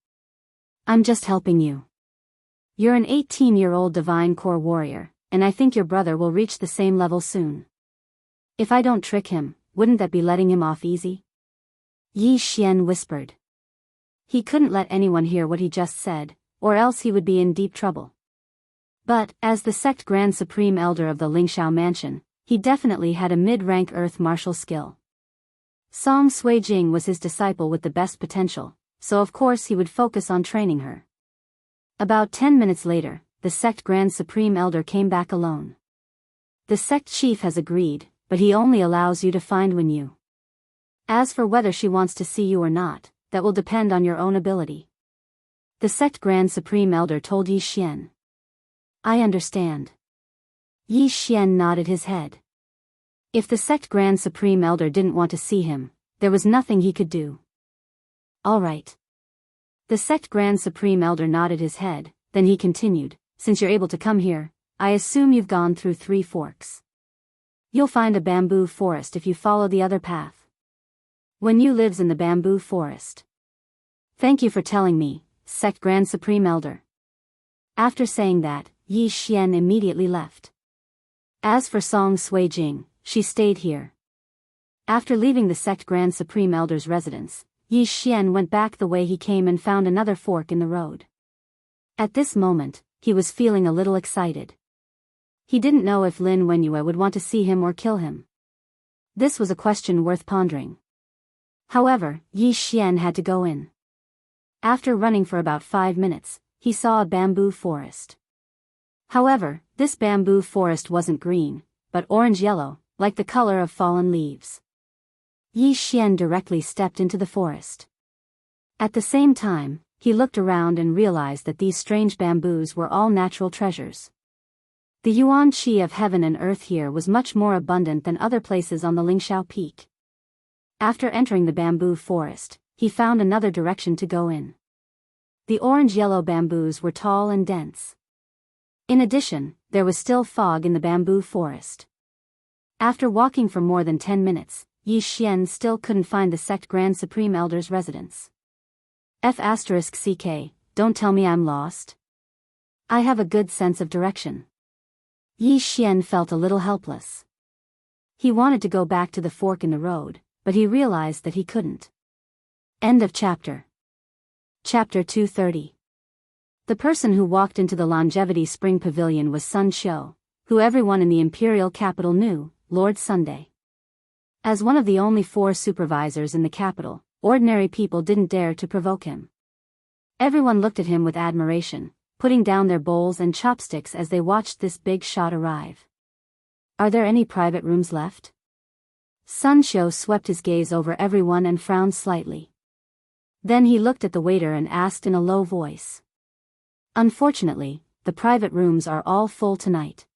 I'm just helping you. You're an 18-year-old divine core warrior, and I think your brother will reach the same level soon. If I don't trick him, wouldn't that be letting him off easy? Yi Xian whispered. He couldn't let anyone hear what he just said, or else he would be in deep trouble. But, as the sect Grand Supreme Elder of the Lingxiao Mansion, he definitely had a mid-rank earth martial skill. Song Suijing was his disciple with the best potential, so of course he would focus on training her. About 10 minutes later, the sect Grand Supreme Elder came back alone. The sect chief has agreed, but he only allows you to find when you. As for whether she wants to see you or not, that will depend on your own ability. The sect Grand Supreme Elder told Yi Xian. I understand. Yi Xian nodded his head. If the sect Grand Supreme Elder didn't want to see him, there was nothing he could do. All right. The sect Grand Supreme Elder nodded his head, then he continued, since you're able to come here, I assume you've gone through 3 forks. You'll find a bamboo forest if you follow the other path. When you lives in the bamboo forest. Thank you for telling me, sect Grand Supreme Elder. After saying that, Yi Xian immediately left. As for Song Suijing, she stayed here. After leaving the sect Grand Supreme Elder's residence, Yi Xian went back the way he came and found another fork in the road. At this moment, he was feeling a little excited. He didn't know if Lin Wenyue would want to see him or kill him. This was a question worth pondering. However, Yi Xian had to go in. After running for about 5 minutes, he saw a bamboo forest. However, this bamboo forest wasn't green, but orange-yellow, like the color of fallen leaves. Yi Xian directly stepped into the forest. At the same time, he looked around and realized that these strange bamboos were all natural treasures. The yuan qi of heaven and earth here was much more abundant than other places on the Lingxiao Peak. After entering the bamboo forest, he found another direction to go in. The orange-yellow bamboos were tall and dense. In addition, there was still fog in the bamboo forest. After walking for more than 10 minutes, Yi Xian still couldn't find the sect Grand Supreme Elder's residence. F***CK, don't tell me I'm lost. I have a good sense of direction. Yi Xian felt a little helpless. He wanted to go back to the fork in the road, but he realized that he couldn't. End of chapter. Chapter 230. The person who walked into the Longevity Spring Pavilion was Sun Xiu, who everyone in the imperial capital knew, Lord Sunday. As one of the only 4 supervisors in the capital, ordinary people didn't dare to provoke him. Everyone looked at him with admiration, putting down their bowls and chopsticks as they watched this big shot arrive. Are there any private rooms left? Sun Xiu swept his gaze over everyone and frowned slightly. Then he looked at the waiter and asked in a low voice. Unfortunately, the private rooms are all full tonight.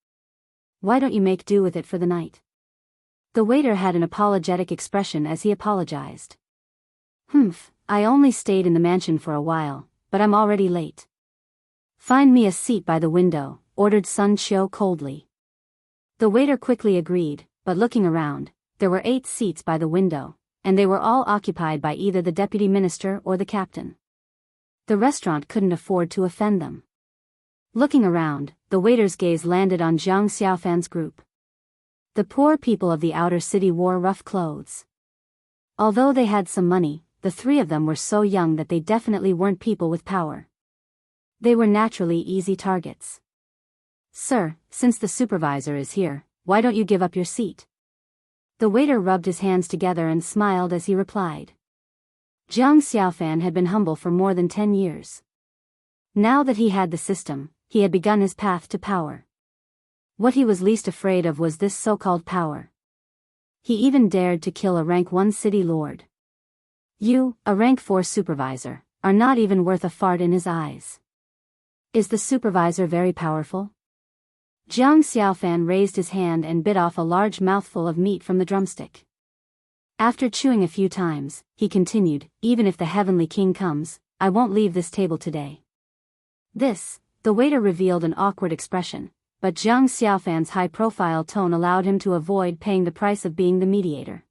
Why don't you make do with it for the night? The waiter had an apologetic expression as he apologized. I only stayed in the mansion for a while, but I'm already late. Find me a seat by the window, ordered Sun Xiu coldly. The waiter quickly agreed, but looking around, there were 8 seats by the window, and they were all occupied by either the deputy minister or the captain. The restaurant couldn't afford to offend them. Looking around, the waiter's gaze landed on Jiang Xiaofan's group. The poor people of the outer city wore rough clothes. Although they had some money, the 3 of them were so young that they definitely weren't people with power. They were naturally easy targets. Sir, since the supervisor is here, why don't you give up your seat? The waiter rubbed his hands together and smiled as he replied. Jiang Xiaofan had been humble for more than 10 years. Now that he had the system, he had begun his path to power. What he was least afraid of was this so-called power. He even dared to kill a rank 1 city lord. You, a rank 4 supervisor, are not even worth a fart in his eyes. Is the supervisor very powerful? Jiang Xiaofan raised his hand and bit off a large mouthful of meat from the drumstick. After chewing a few times, he continued, even if the heavenly king comes, I won't leave this table today. The waiter revealed an awkward expression, but Jiang Xiaofan's high-profile tone allowed him to avoid paying the price of being the mediator.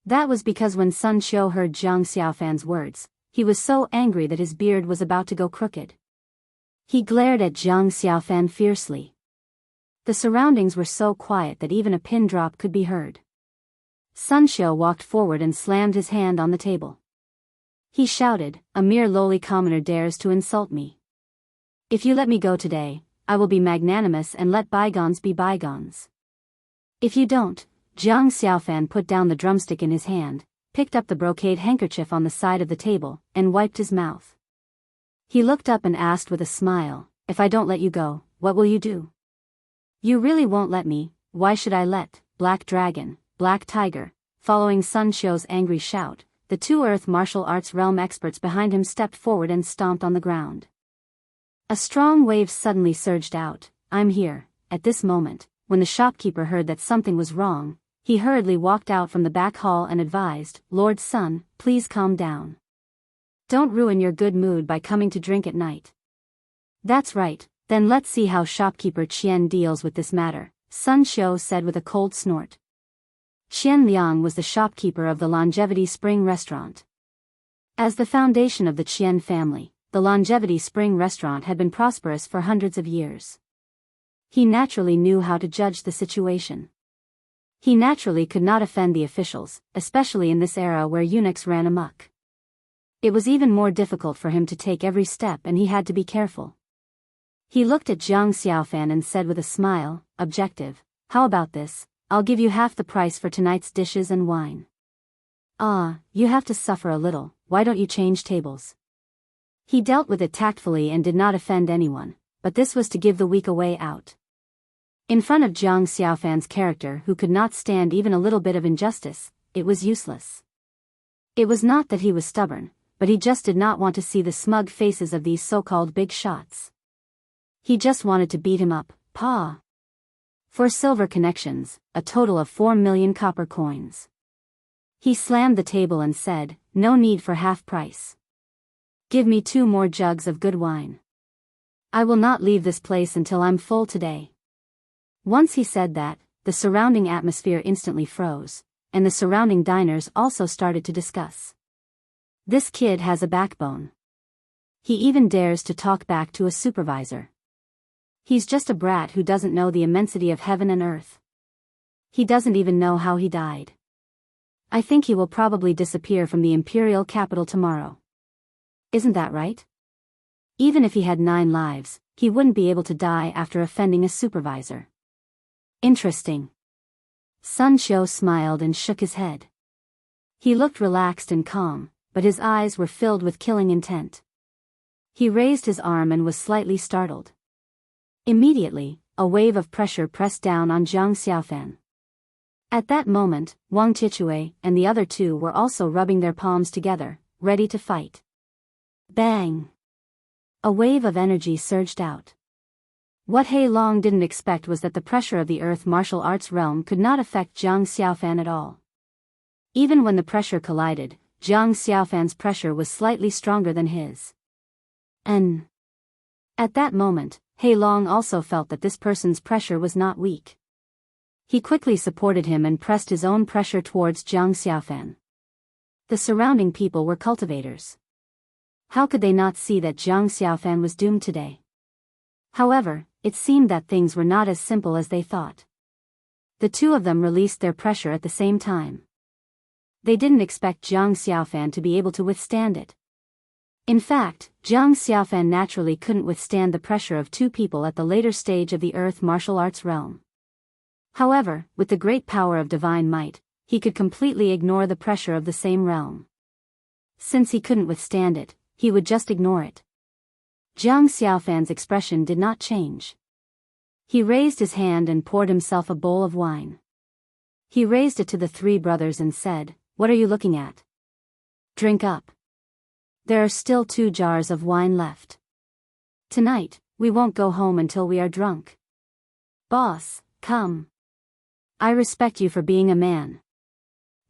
That was because when Sun Xiu heard Jiang Xiaofan's words, he was so angry that his beard was about to go crooked. He glared at Jiang Xiaofan fiercely. The surroundings were so quiet that even a pin drop could be heard. Sun Xiu walked forward and slammed his hand on the table. He shouted, a mere lowly commoner dares to insult me. If you let me go today, I will be magnanimous and let bygones be bygones. If you don't, Jiang Xiaofan put down the drumstick in his hand, picked up the brocade handkerchief on the side of the table, and wiped his mouth. He looked up and asked with a smile, if I don't let you go, what will you do? You really won't let me, why should I let, Black Dragon, Black Tiger? Following Sun Xiu's angry shout, the 2 Earth martial arts realm experts behind him stepped forward and stomped on the ground. A strong wave suddenly surged out, I'm here. At this moment, when the shopkeeper heard that something was wrong, he hurriedly walked out from the back hall and advised, Lord Sun, please calm down. Don't ruin your good mood by coming to drink at night. That's right, then let's see how shopkeeper Qian deals with this matter, Sun Xiu said with a cold snort. Qian Liang was the shopkeeper of the Longevity Spring restaurant. As the foundation of the Qian family, the Longevity Spring restaurant had been prosperous for hundreds of years. He naturally knew how to judge the situation. He naturally could not offend the officials, especially in this era where eunuchs ran amok. It was even more difficult for him to take every step and he had to be careful. He looked at Jiang Xiaofan and said with a smile, objective, how about this, I'll give you half the price for tonight's dishes and wine. Ah, you have to suffer a little, why don't you change tables? He dealt with it tactfully and did not offend anyone, but this was to give the weak a way out. In front of Jiang Xiaofan's character who could not stand even a little bit of injustice, it was useless. It was not that he was stubborn, but he just did not want to see the smug faces of these so-called big shots. He just wanted to beat him up, pa. 4 silver connections, a total of 4 million copper coins. He slammed the table and said, no need for half price. Give me 2 more jugs of good wine. I will not leave this place until I'm full today. Once he said that, the surrounding atmosphere instantly froze, and the surrounding diners also started to discuss. This kid has a backbone. He even dares to talk back to a supervisor. He's just a brat who doesn't know the immensity of heaven and earth. He doesn't even know how he died. I think he will probably disappear from the imperial capital tomorrow. Isn't that right? Even if he had 9 lives, he wouldn't be able to die after offending a supervisor. Interesting. Sun Xiu smiled and shook his head. He looked relaxed and calm, but his eyes were filled with killing intent. He raised his arm and was slightly startled. Immediately, a wave of pressure pressed down on Jiang Xiaofan. At that moment, Wang Qique and the other 2 were also rubbing their palms together, ready to fight. Bang! A wave of energy surged out. What He Long didn't expect was that the pressure of the Earth martial arts realm could not affect Jiang Xiaofan at all. Even when the pressure collided, Jiang Xiaofan's pressure was slightly stronger than his. At that moment, He Long also felt that this person's pressure was not weak. He quickly supported him and pressed his own pressure towards Jiang Xiaofan. The surrounding people were cultivators. How could they not see that Jiang Xiaofan was doomed today? However, it seemed that things were not as simple as they thought. The 2 of them released their pressure at the same time. They didn't expect Jiang Xiaofan to be able to withstand it. In fact, Jiang Xiaofan naturally couldn't withstand the pressure of 2 people at the later stage of the Earth martial arts realm. However, with the great power of divine might, he could completely ignore the pressure of the same realm. Since he couldn't withstand it, he would just ignore it. Jiang Xiaofan's expression did not change. He raised his hand and poured himself a bowl of wine. He raised it to the three brothers and said, "What are you looking at? Drink up. There are still 2 jars of wine left. Tonight, we won't go home until we are drunk. Boss, come. I respect you for being a man."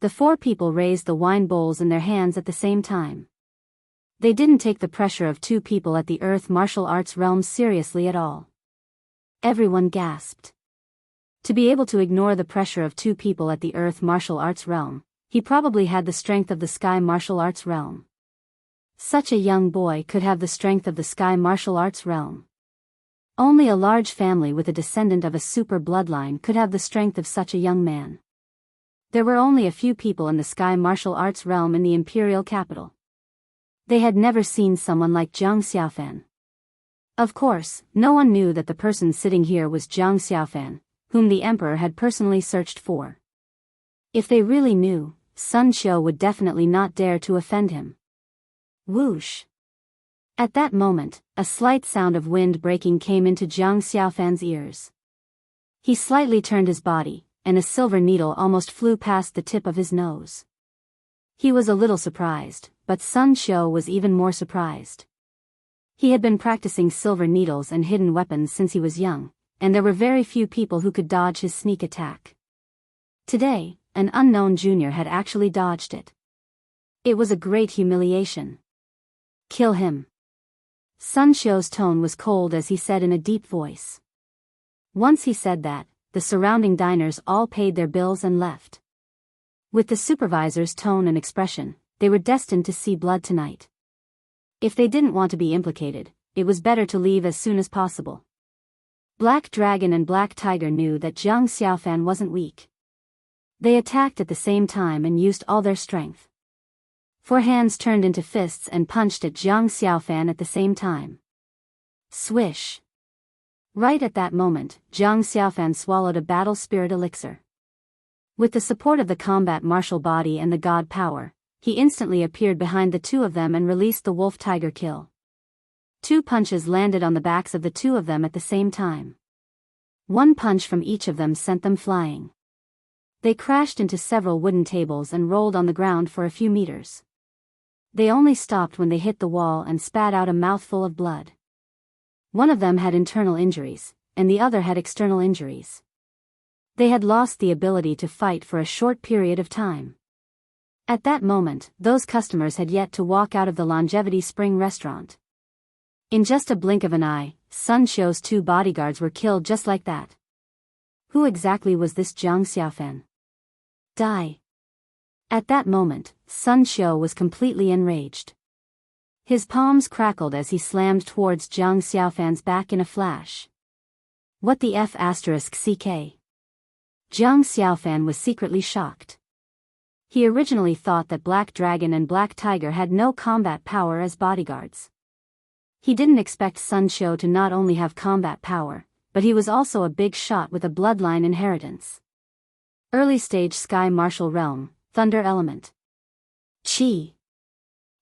The 4 people raised the wine bowls in their hands at the same time. They didn't take the pressure of 2 people at the earth martial arts realm seriously at all. Everyone gasped. To be able to ignore the pressure of 2 people at the earth martial arts realm, he probably had the strength of the sky martial arts realm. Such a young boy could have the strength of the sky martial arts realm. Only a large family with a descendant of a super bloodline could have the strength of such a young man. There were only a few people in the sky martial arts realm in the imperial capital. They had never seen someone like Jiang Xiaofan. Of course, no one knew that the person sitting here was Jiang Xiaofan, whom the emperor had personally searched for. If they really knew, Sun Xiu would definitely not dare to offend him. Whoosh! At that moment, a slight sound of wind breaking came into Jiang Xiaofan's ears. He slightly turned his body, and a silver needle almost flew past the tip of his nose. He was a little surprised, but Sun Xiu was even more surprised. He had been practicing silver needles and hidden weapons since he was young, and there were very few people who could dodge his sneak attack. Today, an unknown junior had actually dodged it. It was a great humiliation. "Kill him." Sun Xiu's tone was cold as he said in a deep voice. Once he said that, the surrounding diners all paid their bills and left. With the supervisor's tone and expression, they were destined to see blood tonight. If they didn't want to be implicated, it was better to leave as soon as possible. Black Dragon and Black Tiger knew that Jiang Xiaofan wasn't weak. They attacked at the same time and used all their strength. 4 hands turned into fists and punched at Jiang Xiaofan at the same time. Swish! Right at that moment, Jiang Xiaofan swallowed a battle spirit elixir. With the support of the combat martial body and the god power, he instantly appeared behind the 2 of them and released the wolf tiger kill. 2 punches landed on the backs of the 2 of them at the same time. 1 punch from each of them sent them flying. They crashed into several wooden tables and rolled on the ground for a few meters. They only stopped when they hit the wall and spat out a mouthful of blood. One of them had internal injuries, and the other had external injuries. They had lost the ability to fight for a short period of time. At that moment, those customers had yet to walk out of the Longevity Spring restaurant. In just a blink of an eye, Sun Xiu's 2 bodyguards were killed just like that. Who exactly was this Jiang Xiaofan? Die! At that moment, Sun Xiu was completely enraged. His palms crackled as he slammed towards Jiang Xiaofan's back in a flash. What the F***? Jiang Xiaofan was secretly shocked. He originally thought that Black Dragon and Black Tiger had no combat power as bodyguards. He didn't expect Sun Xiu to not only have combat power, but he was also a big shot with a bloodline inheritance. Early stage Sky Martial Realm, Thunder Element. Chi.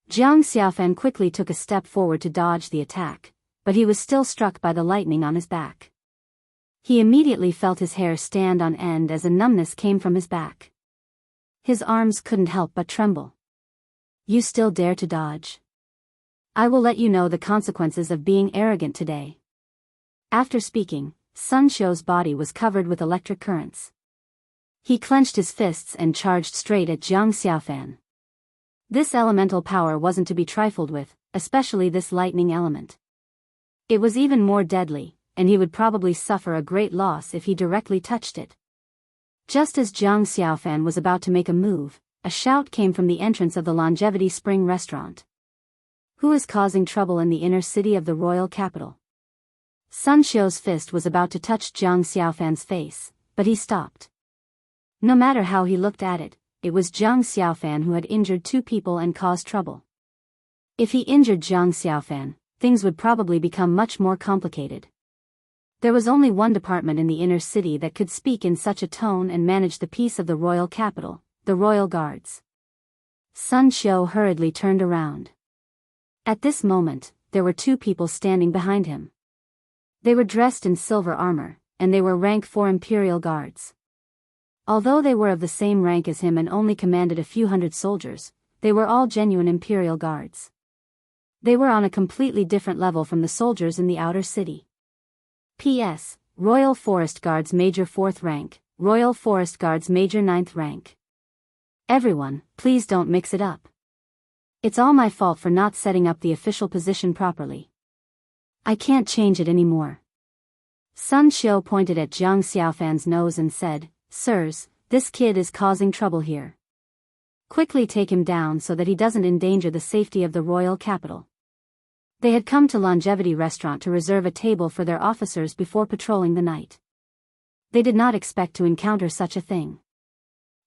Jiang Xiaofan quickly took a step forward to dodge the attack, but he was still struck by the lightning on his back. He immediately felt his hair stand on end as a numbness came from his back. His arms couldn't help but tremble. "You still dare to dodge? I will let you know the consequences of being arrogant today." After speaking, Sun Xiu's body was covered with electric currents. He clenched his fists and charged straight at Jiang Xiaofan. This elemental power wasn't to be trifled with, especially this lightning element. It was even more deadly, and he would probably suffer a great loss if he directly touched it. Just as Jiang Xiaofan was about to make a move, a shout came from the entrance of the Longevity Spring restaurant. Who is causing trouble in the inner city of the royal capital? Sun Xiu's fist was about to touch Jiang Xiaofan's face, but he stopped. No matter how he looked at it, it was Jiang Xiaofan who had injured 2 people and caused trouble. If he injured Jiang Xiaofan, things would probably become much more complicated. There was only one department in the inner city that could speak in such a tone and manage the peace of the royal capital, the royal guards. Sun Xiu hurriedly turned around. At this moment, there were two people standing behind him. They were dressed in silver armor, and they were rank 4 imperial guards. Although they were of the same rank as him and only commanded a few hundred soldiers, they were all genuine imperial guards. They were on a completely different level from the soldiers in the outer city. P.S. Royal Forest Guards Major 4th rank, Royal Forest Guards Major 9th rank. Everyone, please don't mix it up. It's all my fault for not setting up the official position properly. I can't change it anymore. Sun Xiu pointed at Zhang Xiaofan's nose and said, "Sirs, this kid is causing trouble here. Quickly take him down so that he doesn't endanger the safety of the royal capital." They had come to Longevity Restaurant to reserve a table for their officers before patrolling the night. They did not expect to encounter such a thing.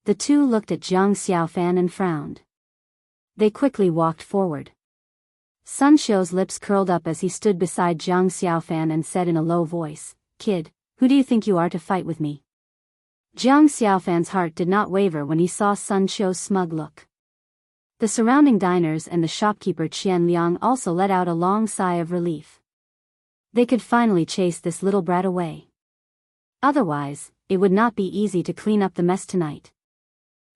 The two looked at Zhang Xiaofan and frowned. They quickly walked forward. Sun Xiu's lips curled up as he stood beside Zhang Xiaofan and said in a low voice, "Kid, who do you think you are to fight with me?" Zhang Xiaofan's heart did not waver when he saw Sun Xiu's smug look. The surrounding diners and the shopkeeper Qian Liang also let out a long sigh of relief. They could finally chase this little brat away. Otherwise, it would not be easy to clean up the mess tonight.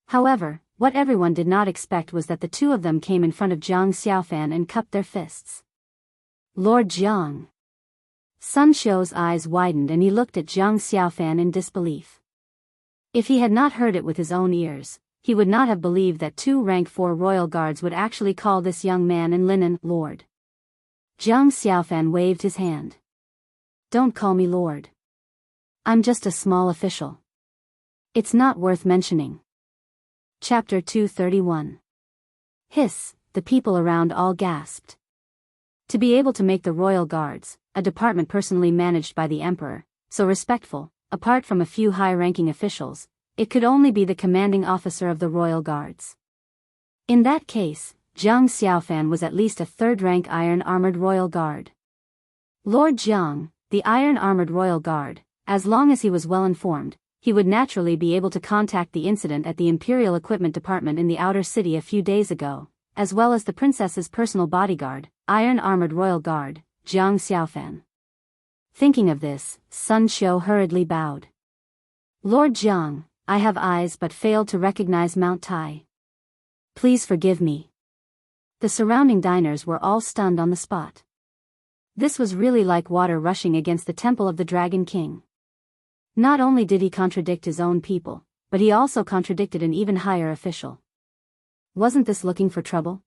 However, what everyone did not expect was that the two of them came in front of Zhang Xiaofan and cupped their fists. "Lord Jiang." Sun Xiu's eyes widened and he looked at Zhang Xiaofan in disbelief. If he had not heard it with his own ears, he would not have believed that 2 rank 4 royal guards would actually call this young man in linen Lord. Zhang Xiaofan waved his hand. "Don't call me Lord. I'm just a small official. It's not worth mentioning." Chapter 231. Hiss, the people around all gasped. To be able to make the royal guards, a department personally managed by the emperor, so respectful, apart from a few high-ranking officials, it could only be the commanding officer of the royal guards. In that case, Zhang Xiaofan was at least a 3rd-rank iron-armored royal guard. Lord Jiang, the iron-armored royal guard, as long as he was well-informed, he would naturally be able to contact the incident at the Imperial Equipment Department in the outer city a few days ago, as well as the princess's personal bodyguard, iron-armored royal guard, Zhang Xiaofan. Thinking of this, Sun Xiu hurriedly bowed. "Lord Jiang, I have eyes but failed to recognize Mount Tai. Please forgive me." The surrounding diners were all stunned on the spot. This was really like water rushing against the temple of the Dragon King. Not only did he contradict his own people, but he also contradicted an even higher official. Wasn't this looking for trouble?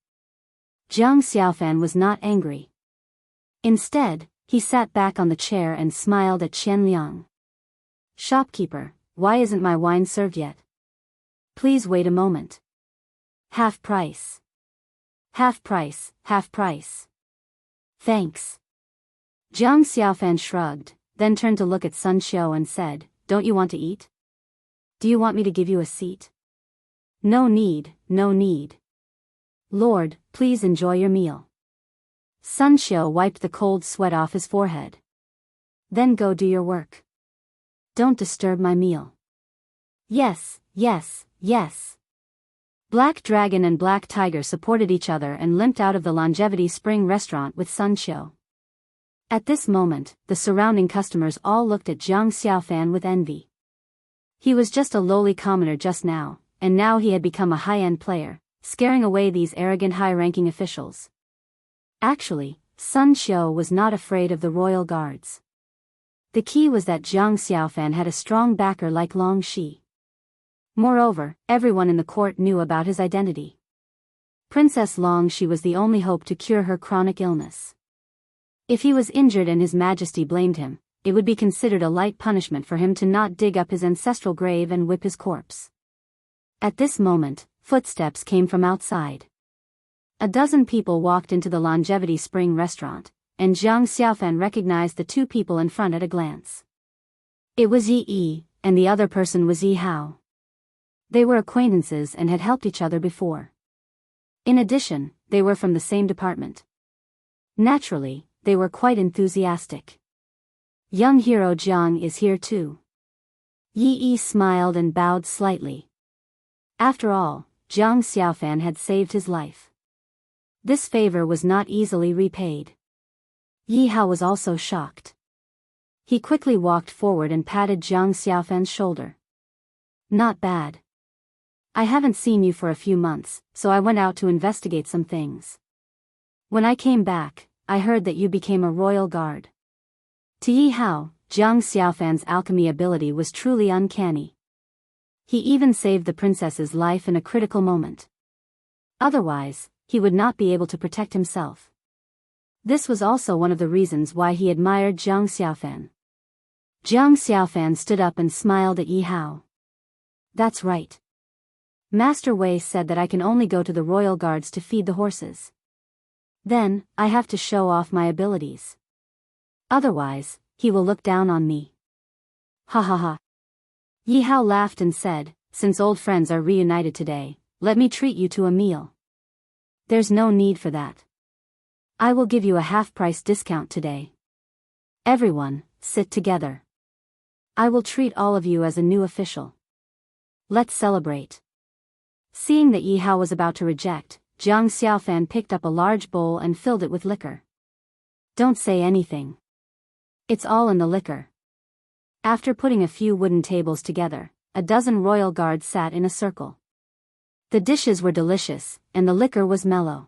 Zhang Xiaofan was not angry. Instead, he sat back on the chair and smiled at Qian Liang. "Shopkeeper, why isn't my wine served yet? Please wait a moment. Half price. Half price, half price. Thanks." Zhang Xiaofan shrugged, then turned to look at Sun Xiu and said, "Don't you want to eat? Do you want me to give you a seat?" "No need, no need. Lord, please enjoy your meal." Sun Xiu wiped the cold sweat off his forehead. "Then go do your work. Don't disturb my meal." "Yes, yes, yes." Black Dragon and Black Tiger supported each other and limped out of the Longevity Spring restaurant with Sun Xiu. At this moment, the surrounding customers all looked at Zhang Xiaofan with envy. He was just a lowly commoner just now, and now he had become a high-end player, scaring away these arrogant high-ranking officials. Actually, Sun Xiu was not afraid of the royal guards. The key was that Zhang Xiaofan had a strong backer like Long Shi. Moreover, everyone in the court knew about his identity. Princess Long Shi was the only hope to cure her chronic illness. If he was injured and His Majesty blamed him, it would be considered a light punishment for him to not dig up his ancestral grave and whip his corpse. At this moment, footsteps came from outside. A dozen people walked into the Longevity Spring restaurant, and Zhang Xiaofan recognized the two people in front at a glance. It was Yi, and the other person was Yi Hao. They were acquaintances and had helped each other before. In addition, they were from the same department. Naturally, they were quite enthusiastic. Young hero Jiang is here too. Yi Yi smiled and bowed slightly. After all, Jiang Xiaofan had saved his life. This favor was not easily repaid. Yi Hao was also shocked. He quickly walked forward and patted Jiang Xiaofan's shoulder. Not bad. I haven't seen you for a few months, so I went out to investigate some things. When I came back, I heard that you became a royal guard. To Yi Hao, Jiang Xiaofan's alchemy ability was truly uncanny. He even saved the princess's life in a critical moment. Otherwise, he would not be able to protect himself. This was also one of the reasons why he admired Jiang Xiaofan. Jiang Xiaofan stood up and smiled at Yi Hao. That's right. Master Wei said that I can only go to the royal guards to feed the horses. Then, I have to show off my abilities. Otherwise, he will look down on me. Ha ha ha. Yi Hao laughed and said, since old friends are reunited today, let me treat you to a meal. There's no need for that. I will give you a half-price discount today. Everyone, sit together. I will treat all of you as a new official. Let's celebrate. Seeing that Yi Hao was about to reject, Jiang Xiaofan picked up a large bowl and filled it with liquor. Don't say anything. It's all in the liquor. After putting a few wooden tables together, a dozen royal guards sat in a circle. The dishes were delicious, and the liquor was mellow.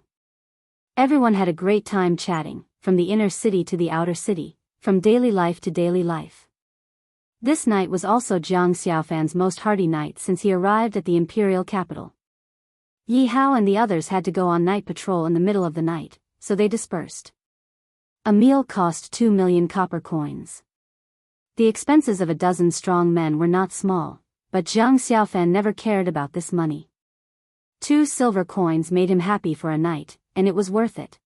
Everyone had a great time chatting, from the inner city to the outer city, from daily life to daily life. This night was also Jiang Xiaofan's most hearty night since he arrived at the imperial capital. Yi Hao and the others had to go on night patrol in the middle of the night, so they dispersed. A meal cost 2 million copper coins. The expenses of a dozen strong men were not small, but Jiang Xiaofan never cared about this money. 2 silver coins made him happy for a night, and it was worth it.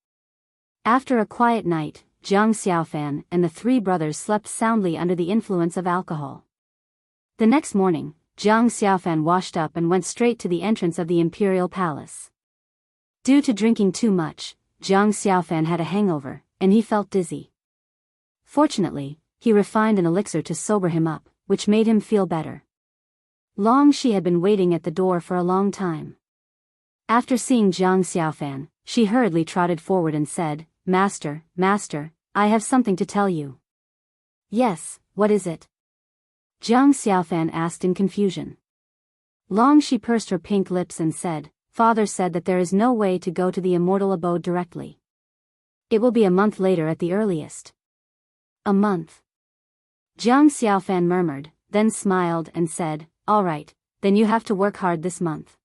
After a quiet night, Jiang Xiaofan and the 3 brothers slept soundly under the influence of alcohol. The next morning, Jiang Xiaofan washed up and went straight to the entrance of the imperial palace. Due to drinking too much, Jiang Xiaofan had a hangover, and he felt dizzy. Fortunately, he refined an elixir to sober him up, which made him feel better. Long Shi had been waiting at the door for a long time. After seeing Jiang Xiaofan, she hurriedly trotted forward and said, Master, Master, I have something to tell you. Yes, what is it? Jiang Xiaofan asked in confusion. Long Shi pursed her pink lips and said, Father said that there is no way to go to the immortal abode directly. It will be a month later at the earliest. A month. Jiang Xiaofan murmured, then smiled and said, All right, then you have to work hard this month.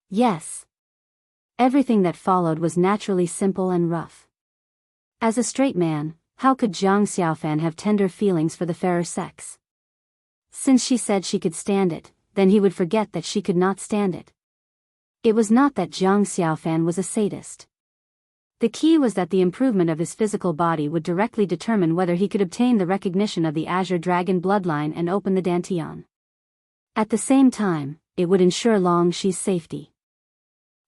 Yes. Everything that followed was naturally simple and rough. As a straight man, how could Jiang Xiaofan have tender feelings for the fairer sex? Since she said she could stand it, then he would forget that she could not stand it. It was not that Jiang Xiaofan was a sadist. The key was that the improvement of his physical body would directly determine whether he could obtain the recognition of the Azure Dragon bloodline and open the Dantian. At the same time, it would ensure Long Shi's safety.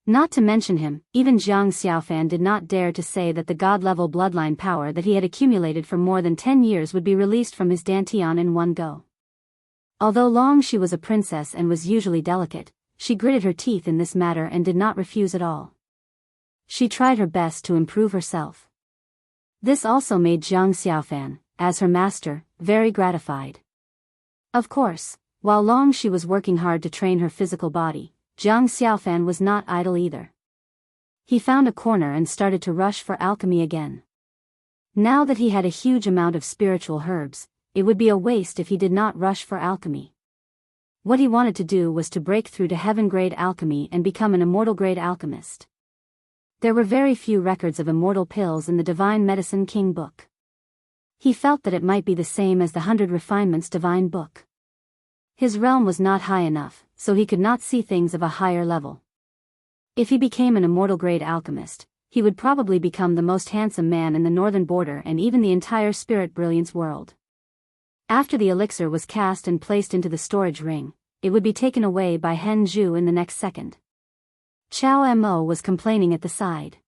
Not to mention him, even Jiang Xiaofan did not dare to say that the god-level bloodline power that he had accumulated for more than 10 years would be released from his Dantian in one go. Although Long Shi was a princess and was usually delicate, she gritted her teeth in this matter and did not refuse at all. She tried her best to improve herself. This also made Jiang Xiaofan, as her master, very gratified. Of course, while Long Shi was working hard to train her physical body, Jiang Xiaofan was not idle either. He found a corner and started to rush for alchemy again. Now that he had a huge amount of spiritual herbs, it would be a waste if he did not rush for alchemy. What he wanted to do was to break through to heaven-grade alchemy and become an immortal-grade alchemist. There were very few records of immortal pills in the Divine Medicine King book. He felt that it might be the same as the 100 Refinements Divine book. His realm was not high enough, so he could not see things of a higher level. If he became an immortal-grade alchemist, he would probably become the most handsome man in the northern border and even the entire Spirit Brilliance world. After the elixir was cast and placed into the storage ring, it would be taken away by Hen Zhu in the next second. Chao Mo was complaining at the side.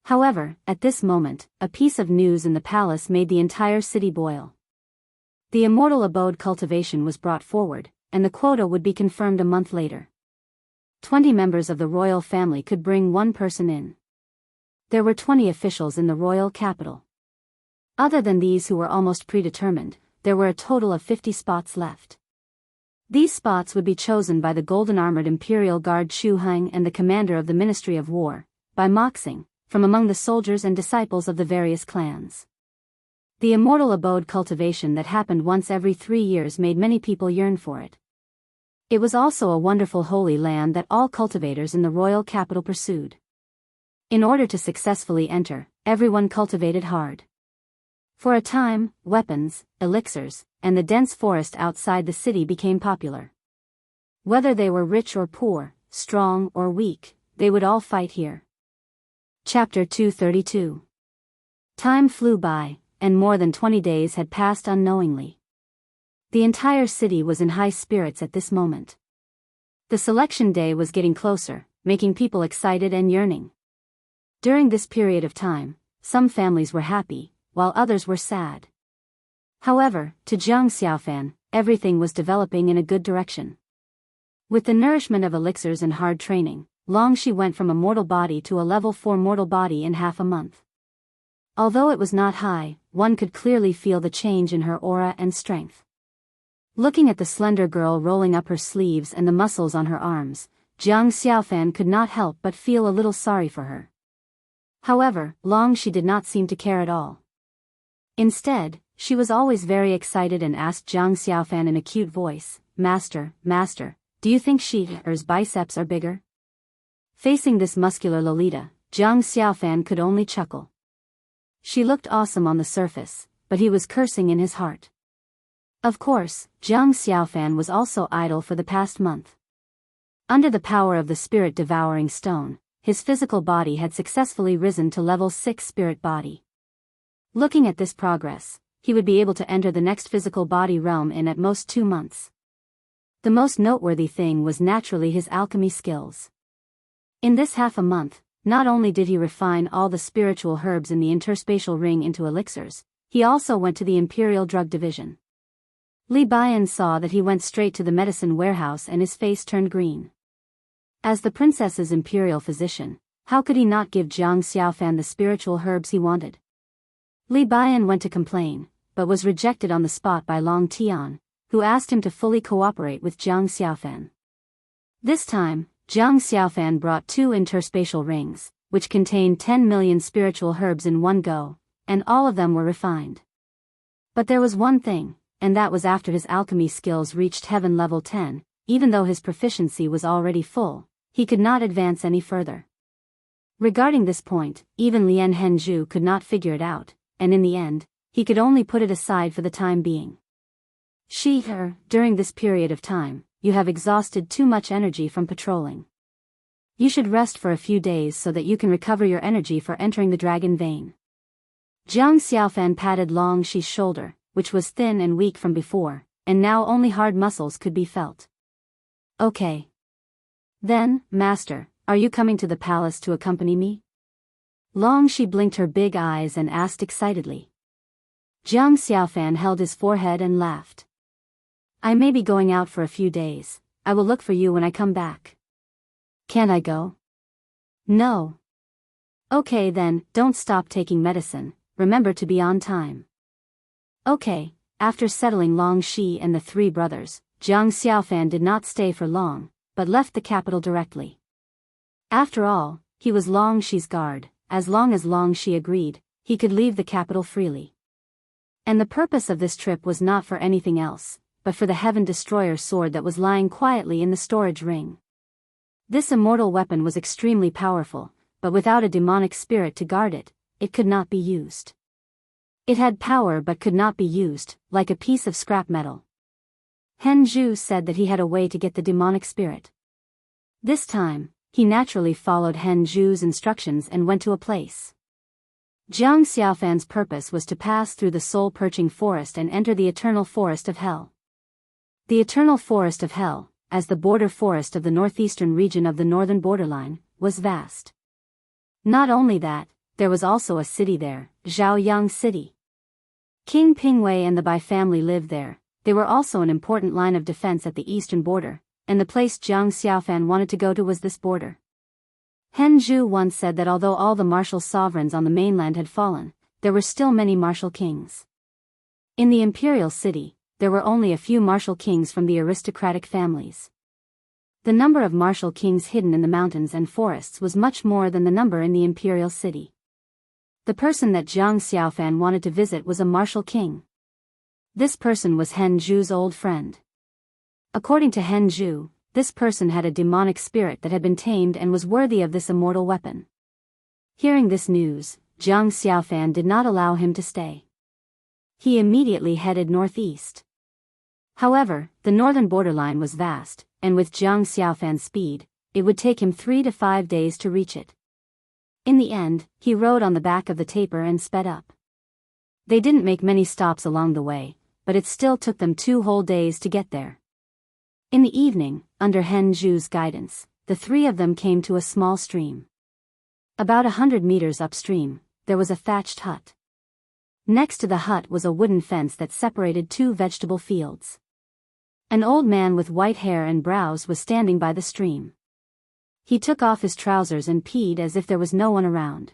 However, at this moment, a piece of news in the palace made the entire city boil. The immortal abode cultivation was brought forward, and the quota would be confirmed a month later. 20 members of the royal family could bring one person in. There were 20 officials in the royal capital. Other than these who were almost predetermined, there were a total of 50 spots left. These spots would be chosen by the golden-armored Imperial Guard Chu Heng and the commander of the Ministry of War, by moxing, from among the soldiers and disciples of the various clans. The immortal abode cultivation that happened once every 3 years made many people yearn for it. It was also a wonderful holy land that all cultivators in the royal capital pursued. In order to successfully enter, everyone cultivated hard. For a time, weapons, elixirs, and the dense forest outside the city became popular. Whether they were rich or poor, strong or weak, they would all fight here. Chapter 232. Time flew by, and more than 20 days had passed unknowingly. The entire city was in high spirits at this moment. The selection day was getting closer, making people excited and yearning. During this period of time, some families were happy, while others were sad. However, to Jiang Xiaofan, everything was developing in a good direction. With the nourishment of elixirs and hard training, Long Shi went from a mortal body to a level 4 mortal body in half a month. Although it was not high, one could clearly feel the change in her aura and strength. Looking at the slender girl rolling up her sleeves and the muscles on her arms, Jiang Xiaofan could not help but feel a little sorry for her. However, Long Shi did not seem to care at all. Instead, she was always very excited and asked Jiang Xiaofan in a cute voice, Master, do you think Shi'er's biceps are bigger? Facing this muscular Lolita, Jiang Xiaofan could only chuckle. She looked awesome on the surface, but he was cursing in his heart. Of course, Jiang Xiaofan was also idle for the past month. Under the power of the spirit-devouring stone, his physical body had successfully risen to level 6 spirit body. Looking at this progress, he would be able to enter the next physical body realm in at most 2 months. The most noteworthy thing was naturally his alchemy skills. In this half a month, not only did he refine all the spiritual herbs in the interspatial ring into elixirs, he also went to the Imperial Drug Division. Li Bian saw that he went straight to the medicine warehouse and his face turned green. As the princess's imperial physician, how could he not give Jiang Xiaofan the spiritual herbs he wanted? Li Bian went to complain, but was rejected on the spot by Long Tian, who asked him to fully cooperate with Jiang Xiaofan. This time, Jiang Xiaofan brought 2 interspatial rings, which contained 10 million spiritual herbs in one go, and all of them were refined. But there was one thing, and that was after his alchemy skills reached heaven level 10, even though his proficiency was already full, he could not advance any further. Regarding this point, even Lian Henzhu could not figure it out, and in the end, he could only put it aside for the time being. During this period of time, you have exhausted too much energy from patrolling. You should rest for a few days so that you can recover your energy for entering the dragon vein. Jiang Xiaofan patted Long Shi's shoulder, which was thin and weak from before, and now only hard muscles could be felt. Okay. Then, Master, are you coming to the palace to accompany me? Long Shi blinked her big eyes and asked excitedly. Jiang Xiaofan held his forehead and laughed. I may be going out for a few days. I will look for you when I come back. Can't I go? No. Okay then, don't stop taking medicine, remember to be on time. Okay. After settling Long Shi and the 3 brothers, Jiang Xiaofan did not stay for long, but left the capital directly. After all, he was Long Shi's guard. As long as Long Shi agreed, he could leave the capital freely. And the purpose of this trip was not for anything else, but for the Heaven Destroyer sword that was lying quietly in the storage ring. This immortal weapon was extremely powerful, but without a demonic spirit to guard it, it could not be used. It had power but could not be used, like a piece of scrap metal. Henzhu said that he had a way to get the demonic spirit. This time, he naturally followed Henzhu's instructions and went to a place. Jiang Xiaofan's purpose was to pass through the soul-perching forest and enter the eternal forest of hell. The eternal forest of hell, as the border forest of the northeastern region of the northern borderline, was vast. Not only that, there was also a city there, Zhaoyang City. King Pingwei and the Bai family lived there. They were also an important line of defense at the eastern border, and the place Jiang Xiaofan wanted to go to was this border. Hen Zhu once said that although all the martial sovereigns on the mainland had fallen, there were still many martial kings. In the imperial city, there were only a few martial kings from the aristocratic families. The number of martial kings hidden in the mountains and forests was much more than the number in the imperial city. The person that Jiang Xiaofan wanted to visit was a martial king. This person was Hen Zhu's old friend. According to Hen Zhu, this person had a demonic spirit that had been tamed and was worthy of this immortal weapon. Hearing this news, Jiang Xiaofan did not allow him to stay. He immediately headed northeast. However, the northern borderline was vast, and with Jiang Xiaofan's speed, it would take him 3 to 5 days to reach it. In the end, he rode on the back of the tapir and sped up. They didn't make many stops along the way, but it still took them 2 whole days to get there. In the evening, under Hen Zhu's guidance, the 3 of them came to a small stream. About 100 meters upstream, there was a thatched hut. Next to the hut was a wooden fence that separated 2 vegetable fields. An old man with white hair and brows was standing by the stream. He took off his trousers and peed as if there was no one around.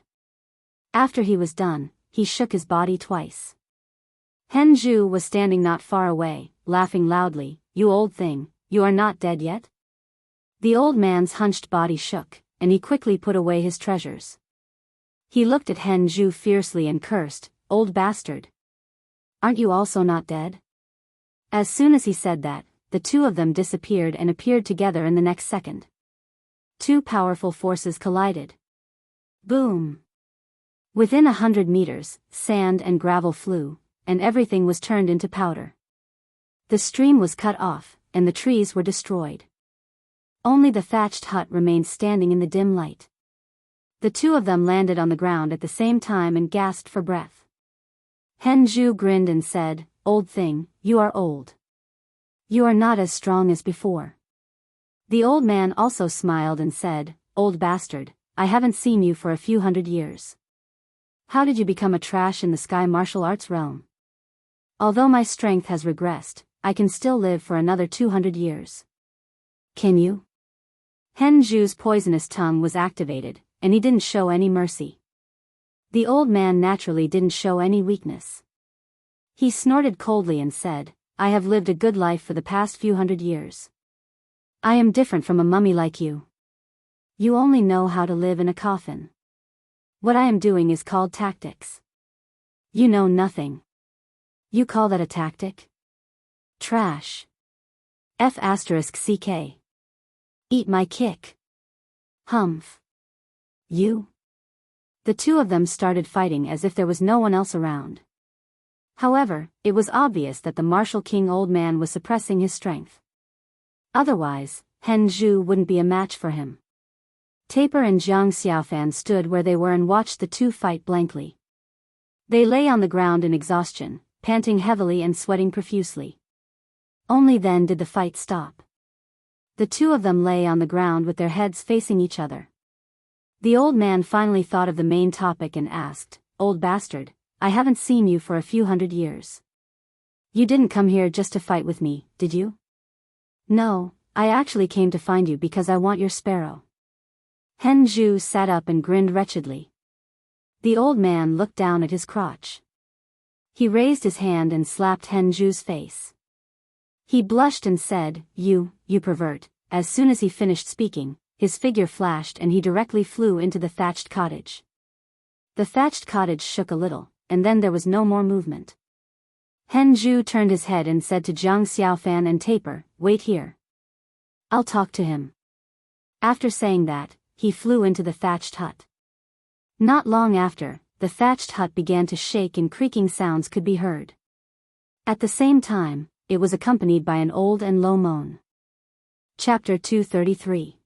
After he was done, he shook his body twice. Hen Zhu was standing not far away, laughing loudly. "You old thing, you are not dead yet?" The old man's hunched body shook, and he quickly put away his treasures. He looked at Hen Zhu fiercely and cursed, "Old bastard! Aren't you also not dead?" As soon as he said that, the 2 of them disappeared and appeared together in the next second. 2 powerful forces collided. Boom! Within 100 meters, sand and gravel flew, and everything was turned into powder. The stream was cut off, and the trees were destroyed. Only the thatched hut remained standing in the dim light. The 2 of them landed on the ground at the same time and gasped for breath. Hen Zhu grinned and said, "Old thing, you are old. You are not as strong as before." The old man also smiled and said, "Old bastard, I haven't seen you for a few 100 years. How did you become a trash in the sky martial arts realm? Although my strength has regressed, I can still live for another 200 years. Can you?" Hen Zhu's poisonous tongue was activated, and he didn't show any mercy. The old man naturally didn't show any weakness. He snorted coldly and said, "I have lived a good life for the past few 100 years. I am different from a mummy like you. You only know how to live in a coffin. What I am doing is called tactics. You know nothing. You call that a tactic? Trash. F***ck. Eat my kick. Humph. You?" The 2 of them started fighting as if there was no one else around. However, it was obvious that the martial king old man was suppressing his strength. Otherwise, Hen Zhu wouldn't be a match for him. Tapir and Jiang Xiaofan stood where they were and watched the 2 fight blankly. They lay on the ground in exhaustion, panting heavily and sweating profusely. Only then did the fight stop. The 2 of them lay on the ground with their heads facing each other. The old man finally thought of the main topic and asked, "Old bastard, I haven't seen you for a few 100 years. You didn't come here just to fight with me, did you?" "No, I actually came to find you because I want your sparrow." Hen Zhu sat up and grinned wretchedly. The old man looked down at his crotch. He raised his hand and slapped Hen Zhu's face. He blushed and said, You pervert." As soon as he finished speaking, his figure flashed and he directly flew into the thatched cottage. The thatched cottage shook a little, and then there was no more movement. Hen Zhu turned his head and said to Jiang Xiaofan and Tapir, "Wait here. I'll talk to him." After saying that, he flew into the thatched hut. Not long after, the thatched hut began to shake and creaking sounds could be heard. At the same time, it was accompanied by an old and low moan. Chapter 233.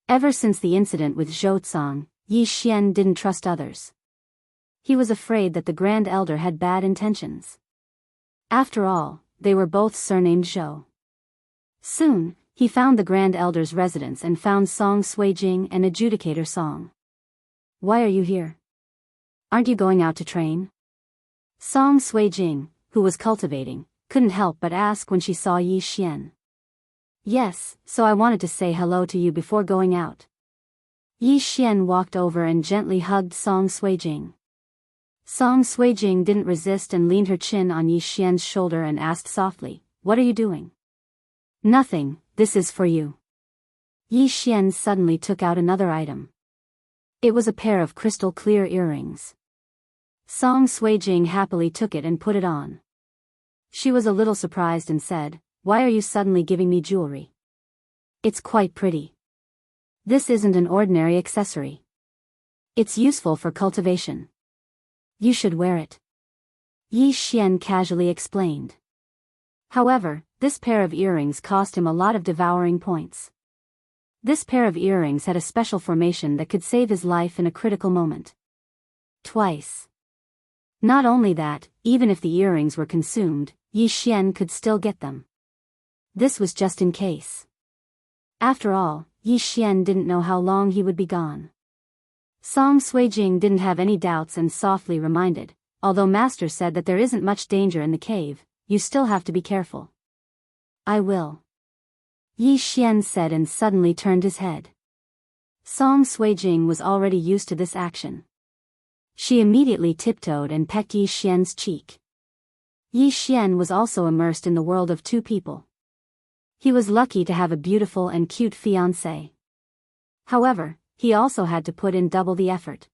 Ever since the incident with Zhou Tsang, Yi Xian didn't trust others. He was afraid that the Grand Elder had bad intentions. After all, they were both surnamed Zhou. Soon, he found the Grand Elder's residence and found Song Suijing and Adjudicator Song. "Why are you here? Aren't you going out to train?" Song Suijing, who was cultivating, couldn't help but ask when she saw Yi Xian. Yes, so I wanted to say hello to you before going out. Yi Xian walked over and gently hugged Song Suijing. Song Suijing didn't resist and leaned her chin on Yi Xian's shoulder and asked softly, "What are you doing?" "Nothing, this is for you." Yi Xian suddenly took out another item. It was a pair of crystal clear earrings. Song Suijing happily took it and put it on. She was a little surprised and said, "Why are you suddenly giving me jewelry? It's quite pretty. This isn't an ordinary accessory. It's useful for cultivation. You should wear it." Yi Xian casually explained. However, this pair of earrings cost him a lot of devouring points. This pair of earrings had a special formation that could save his life in a critical moment. Twice. Not only that, even if the earrings were consumed, Yi Xian could still get them. This was just in case. After all, Yi Xian didn't know how long he would be gone. Song Suijing didn't have any doubts and softly reminded, "Although Master said that there isn't much danger in the cave, you still have to be careful." "I will," Yi Xian said and suddenly turned his head. Song Suijing was already used to this action. She immediately tiptoed and pecked Yi Xian's cheek. Yi Xian was also immersed in the world of two people. He was lucky to have a beautiful and cute fiancée. However, he also had to put in double the effort.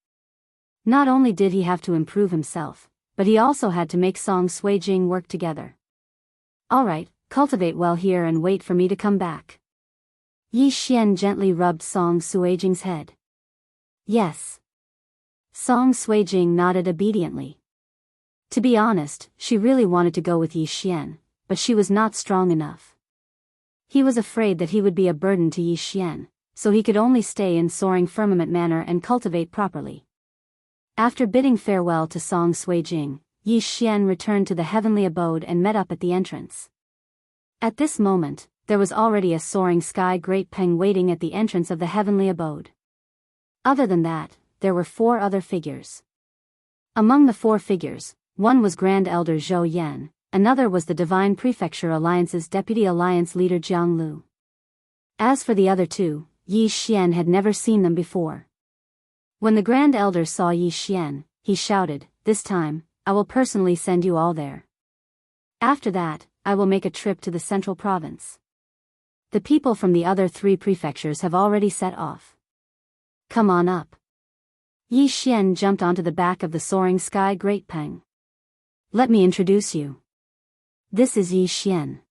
Not only did he have to improve himself, but he also had to make Song Suijing work together. "Alright, cultivate well here and wait for me to come back." Yi Xian gently rubbed Song Suijing's head. "Yes." Song Suijing nodded obediently. To be honest, she really wanted to go with Yi Xian, but she was not strong enough. He was afraid that he would be a burden to Yi Xian, so he could only stay in Soaring Firmament Manor and cultivate properly. After bidding farewell to Song Suijing, Yi Xian returned to the heavenly abode and met up at the entrance. At this moment, there was already a soaring sky great peng waiting at the entrance of the heavenly abode. Other than that, there were 4 other figures. Among the 4 figures, one was Grand Elder Zhou Yan, another was the Divine Prefecture Alliance's Deputy Alliance Leader Jianghu. As for the other 2, Yi Xian had never seen them before. When the Grand Elder saw Yi Xian, he shouted, "This time, I will personally send you all there. After that, I will make a trip to the central province. The people from the other 3 prefectures have already set off. Come on up." Yi Xian jumped onto the back of the soaring sky great peng. "Let me introduce you. This is Yi Xian."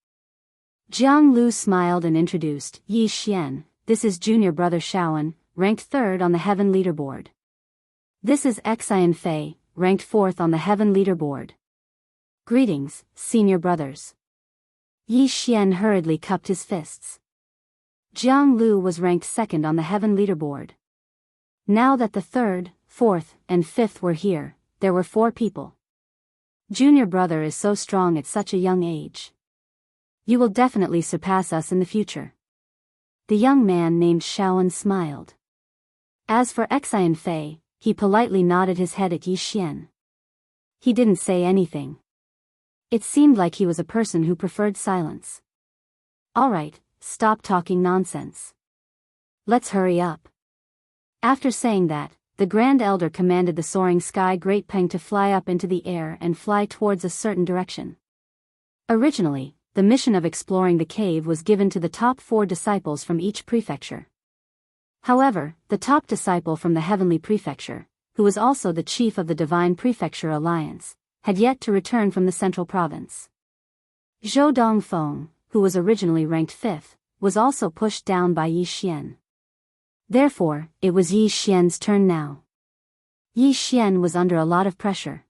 Jianghu smiled and introduced, "Yi Xian, this is junior brother Shaoan, ranked 3rd on the heaven leaderboard. This is Xian Fei, ranked 4th on the heaven leaderboard. Greetings, senior brothers." Yi Xian hurriedly cupped his fists. Jianghu was ranked 2nd on the heaven leaderboard. Now that the 3rd, 4th, and 5th were here, there were 4 people. Junior brother is so strong at such a young age. You will definitely surpass us in the future. The young man named Shaoan smiled. As for Xian Fei, he politely nodded his head at Yi Xian. He didn't say anything. It seemed like he was a person who preferred silence. "Alright, stop talking nonsense. Let's hurry up." After saying that, the Grand Elder commanded the soaring sky great peng to fly up into the air and fly towards a certain direction. Originally, the mission of exploring the cave was given to the top 4 disciples from each prefecture. However, the top disciple from the heavenly prefecture, who was also the chief of the Divine Prefecture Alliance, had yet to return from the central province. Zhou Dongfeng, who was originally ranked 5th, was also pushed down by Yi Xian. Therefore, it was Yi Xian's turn now. Yi Xian was under a lot of pressure.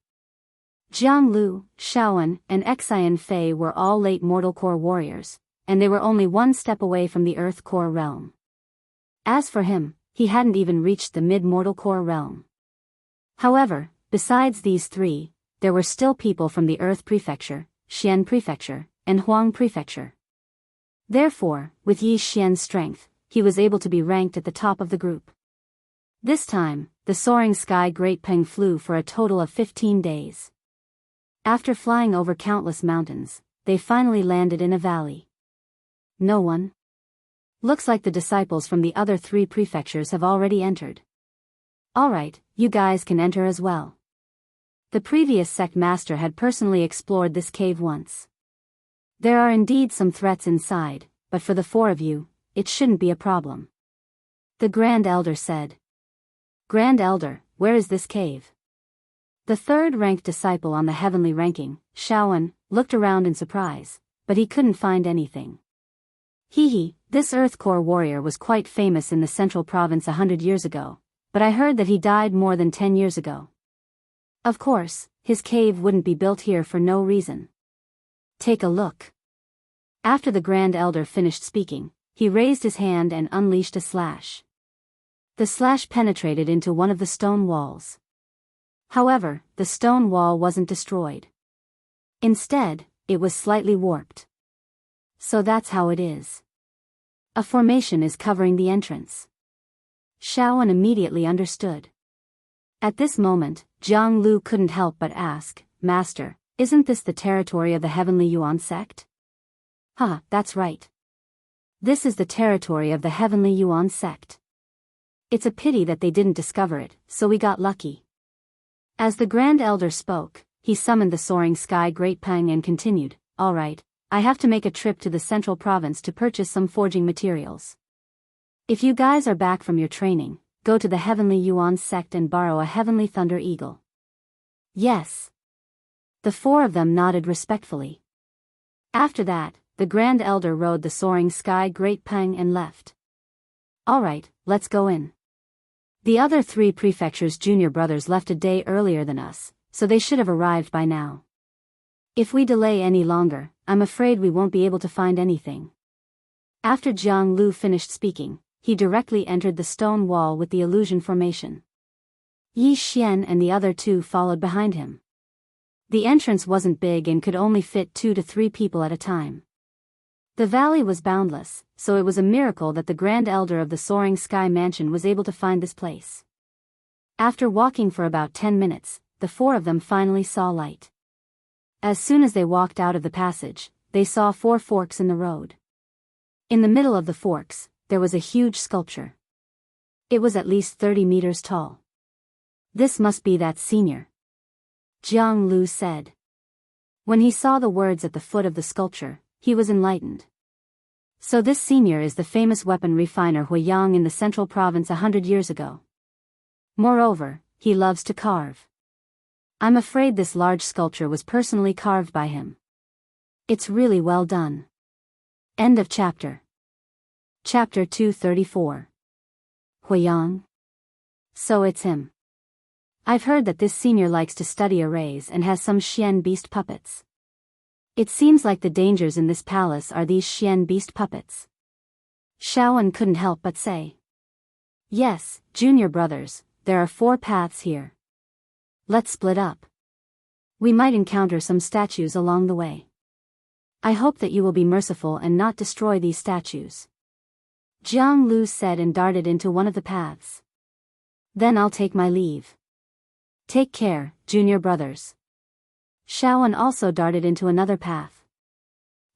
Jianghu, Shaoan, and Xian Fei were all late mortal core warriors, and they were only 1 step away from the earth core realm. As for him, he hadn't even reached the mid-mortal core realm. However, besides these 3, there were still people from the Earth Prefecture, Xian Prefecture, and Huang Prefecture. Therefore, with Yi Xian's strength, he was able to be ranked at the top of the group. This time, the soaring sky great peng flew for a total of 15 days. After flying over countless mountains, they finally landed in a valley. No one? Looks like the disciples from the other 3 prefectures have already entered. Alright, you guys can enter as well. The previous sect master had personally explored this cave once. There are indeed some threats inside, but for the 4 of you, it shouldn't be a problem. The Grand Elder said. Grand Elder, where is this cave? The 3rd-ranked disciple on the heavenly ranking, Shaoan, looked around in surprise, but he couldn't find anything. This Earthcore warrior was quite famous in the central province 100 years ago, but I heard that he died more than 10 years ago. Of course, his cave wouldn't be built here for no reason. Take a look. After the Grand Elder finished speaking, he raised his hand and unleashed a slash. The slash penetrated into one of the stone walls. However, the stone wall wasn't destroyed. Instead, it was slightly warped. So that's how it is. A formation is covering the entrance. Shaoan immediately understood. At this moment, Jianghu couldn't help but ask, Master, isn't this the territory of the Heavenly Yuan sect? That's right. This is the territory of the Heavenly Yuan sect. It's a pity that they didn't discover it, so we got lucky. As the Grand Elder spoke, he summoned the soaring sky Great Pang and continued, Alright, I have to make a trip to the central province to purchase some forging materials. If you guys are back from your training, go to the Heavenly Yuan sect and borrow a Heavenly Thunder Eagle. Yes. The 4 of them nodded respectfully. After that, the Grand Elder rode the soaring sky Great Pang and left. Alright, let's go in. The other 3 prefectures' junior brothers left a day earlier than us, so they should have arrived by now. If we delay any longer, I'm afraid we won't be able to find anything. After Jianghu finished speaking, he directly entered the stone wall with the illusion formation. Yi Xian and the other 2 followed behind him. The entrance wasn't big and could only fit 2 to 3 people at a time. The valley was boundless, so it was a miracle that the Grand Elder of the Soaring Sky Mansion was able to find this place. After walking for about 10 minutes, the 4 of them finally saw light. As soon as they walked out of the passage, they saw 4 forks in the road. In the middle of the forks, there was a huge sculpture. It was at least 30 meters tall. This must be that senior. Jianghu said. When he saw the words at the foot of the sculpture, he was enlightened. So this senior is the famous weapon refiner Huiyang in the central province 100 years ago. Moreover, he loves to carve. I'm afraid this large sculpture was personally carved by him. It's really well done. End of chapter. Chapter 234. Huiyang? So it's him. I've heard that this senior likes to study arrays and has some Xian beast puppets. It seems like the dangers in this palace are these Xian beast puppets. Shaoan couldn't help but say. Yes, junior brothers, there are 4 paths here. Let's split up. We might encounter some statues along the way. I hope that you will be merciful and not destroy these statues. Jianghu said and darted into one of the paths. Then I'll take my leave. Take care, junior brothers. Shaoan also darted into another path.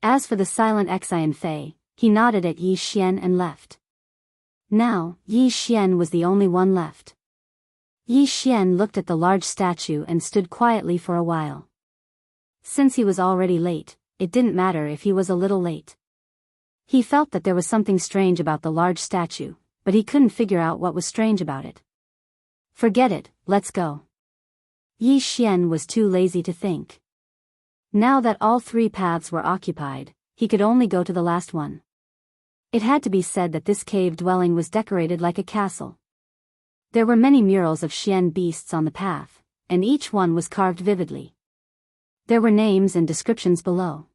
As for the silent Xian Fei, he nodded at Yi Xian and left. Now, Yi Xian was the only one left. Yi Xian looked at the large statue and stood quietly for a while. Since he was already late, it didn't matter if he was a little late. He felt that there was something strange about the large statue, but he couldn't figure out what was strange about it. Forget it, let's go. Yi Xian was too lazy to think. Now that all 3 paths were occupied, he could only go to the last one. It had to be said that this cave dwelling was decorated like a castle. There were many murals of Xian beasts on the path, and each one was carved vividly. There were names and descriptions below.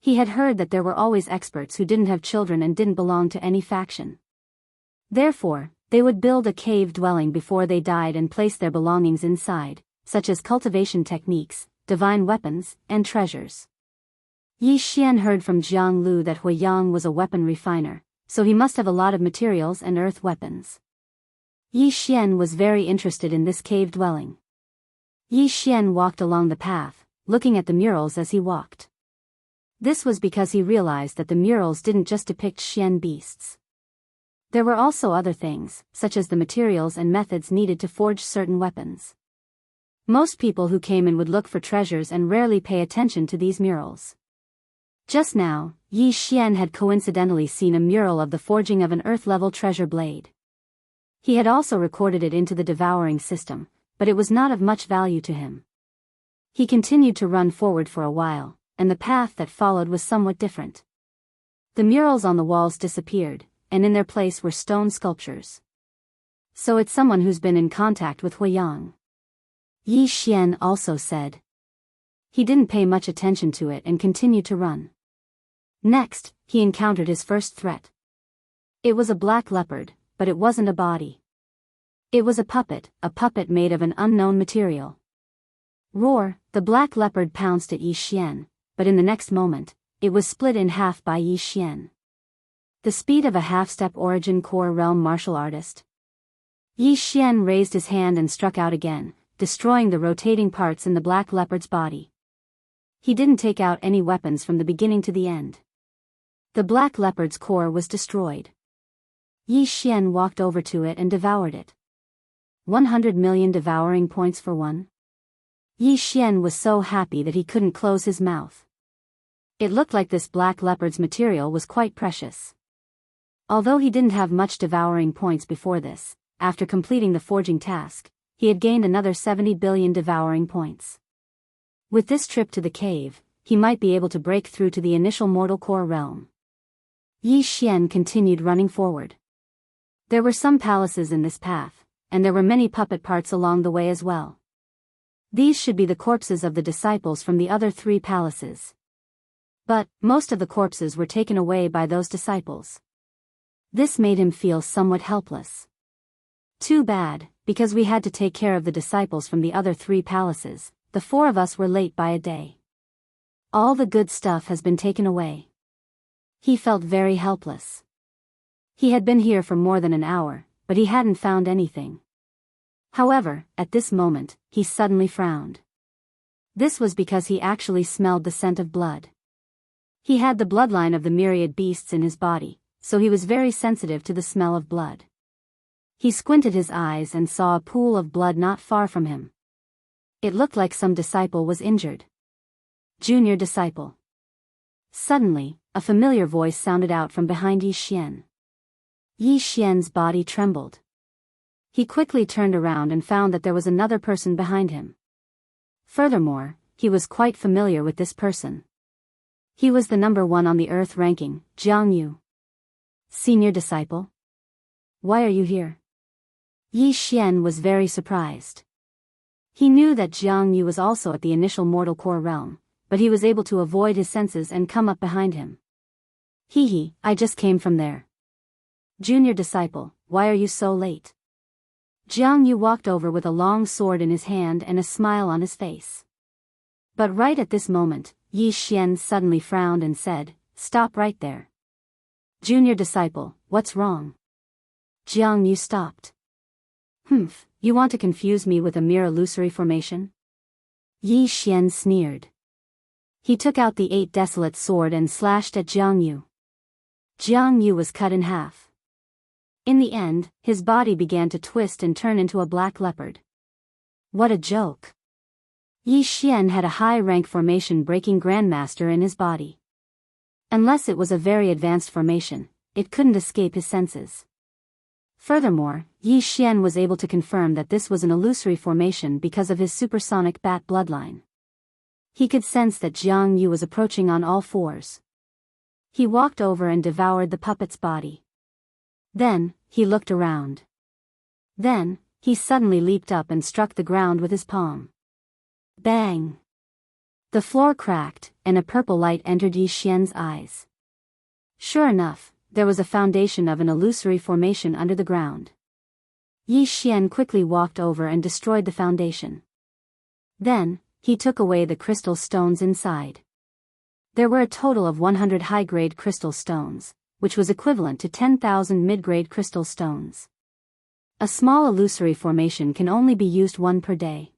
He had heard that there were always experts who didn't have children and didn't belong to any faction. Therefore, they would build a cave dwelling before they died and place their belongings inside, such as cultivation techniques, divine weapons, and treasures. Yi Xian heard from Jianghu that Huiyang was a weapon refiner, so he must have a lot of materials and earth weapons. Yi Xian was very interested in this cave dwelling. Yi Xian walked along the path, looking at the murals as he walked. This was because he realized that the murals didn't just depict Xian beasts. There were also other things, such as the materials and methods needed to forge certain weapons. Most people who came in would look for treasures and rarely pay attention to these murals. Just now, Yi Xian had coincidentally seen a mural of the forging of an earth-level treasure blade. He had also recorded it into the devouring system, but it was not of much value to him. He continued to run forward for a while, and the path that followed was somewhat different. The murals on the walls disappeared, and in their place were stone sculptures. So it's someone who's been in contact with Huiyang. Yi Xian also said. He didn't pay much attention to it and continued to run. Next, he encountered his first threat. It was a black leopard, but it wasn't a body. It was a puppet made of an unknown material. Roar, the black leopard pounced at Yi Xian, but in the next moment, it was split in half by Yi Xian. The speed of a half-step origin core realm martial artist. Yi Xian raised his hand and struck out again, destroying the rotating parts in the black leopard's body. He didn't take out any weapons from the beginning to the end. The black leopard's core was destroyed. Yi Xian walked over to it and devoured it. 100 million devouring points for one. Yi Xian was so happy that he couldn't close his mouth. It looked like this black leopard's material was quite precious. Although he didn't have much devouring points before this, after completing the forging task, he had gained another 70 billion devouring points. With this trip to the cave, he might be able to break through to the initial mortal core realm. Yi Xian continued running forward. There were some palaces in this path, and there were many puppet parts along the way as well. These should be the corpses of the disciples from the other 3 palaces. But, most of the corpses were taken away by those disciples. This made him feel somewhat helpless. Too bad, because we had to take care of the disciples from the other 3 palaces, the 4 of us were late by a day. All the good stuff has been taken away. He felt very helpless. He had been here for more than an hour, but he hadn't found anything. However, at this moment, he suddenly frowned. This was because he actually smelled the scent of blood. He had the bloodline of the myriad beasts in his body, so he was very sensitive to the smell of blood. He squinted his eyes and saw a pool of blood not far from him. It looked like some disciple was injured. Junior disciple. Suddenly, a familiar voice sounded out from behind Yi Xian. Yi Xian's body trembled. He quickly turned around and found that there was another person behind him. Furthermore, he was quite familiar with this person. He was the number 1 on the Earth ranking, Jianghu. Senior disciple? Why are you here? Yi Xian was very surprised. He knew that Jianghu was also at the initial mortal core realm, but he was able to avoid his senses and come up behind him. Hee, I just came from there. Junior disciple, why are you so late? Jianghu walked over with a long sword in his hand and a smile on his face. But right at this moment, Yi Xian suddenly frowned and said, "Stop right there." Junior disciple, what's wrong? Jianghu stopped. You want to confuse me with a mere illusory formation? Yi Xian sneered. He took out the 8 desolate sword and slashed at Jianghu. Jianghu was cut in half. In the end, his body began to twist and turn into a black leopard. What a joke. Yi Xian had a high-rank formation-breaking grandmaster in his body. Unless it was a very advanced formation, it couldn't escape his senses. Furthermore, Yi Xian was able to confirm that this was an illusory formation because of his supersonic bat bloodline. He could sense that Jianghu was approaching on all 4s. He walked over and devoured the puppet's body. Then, he looked around. Then, he suddenly leaped up and struck the ground with his palm. Bang! The floor cracked, and a purple light entered Yi Xian's eyes. Sure enough, there was a foundation of an illusory formation under the ground. Yi Xian quickly walked over and destroyed the foundation. Then, he took away the crystal stones inside. There were a total of 100 high-grade crystal stones, which was equivalent to 10,000 mid-grade crystal stones. A small illusory formation can only be used 1 per day.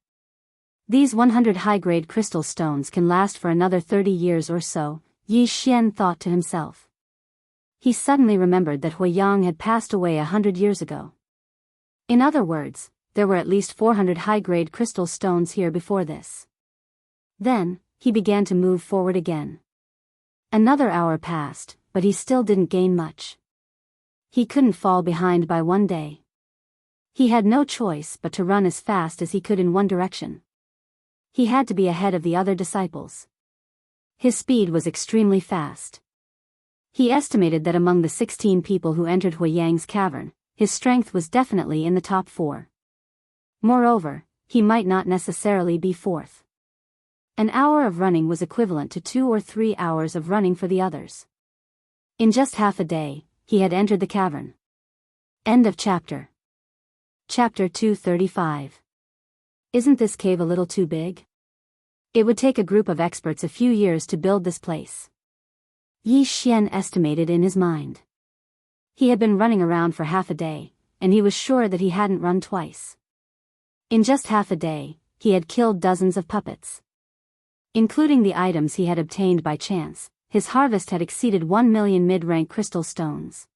These 100 high-grade crystal stones can last for another 30 years or so, Yi Xian thought to himself. He suddenly remembered that Huiyang had passed away 100 years ago. In other words, there were at least 400 high-grade crystal stones here before this. Then, he began to move forward again. Another hour passed, but he still didn't gain much. He couldn't fall behind by one day. He had no choice but to run as fast as he could in one direction. He had to be ahead of the other disciples. His speed was extremely fast. He estimated that among the 16 people who entered Huiyang's cavern, his strength was definitely in the top 4. Moreover, he might not necessarily be fourth. An hour of running was equivalent to 2 or 3 hours of running for the others. In just half a day, he had entered the cavern. End of chapter. Chapter 235. Isn't this cave a little too big? It would take a group of experts a few years to build this place. Yi Xian estimated in his mind. He had been running around for half a day, and he was sure that he hadn't run twice. In just half a day, he had killed dozens of puppets. Including the items he had obtained by chance, his harvest had exceeded 1 million mid-rank crystal stones.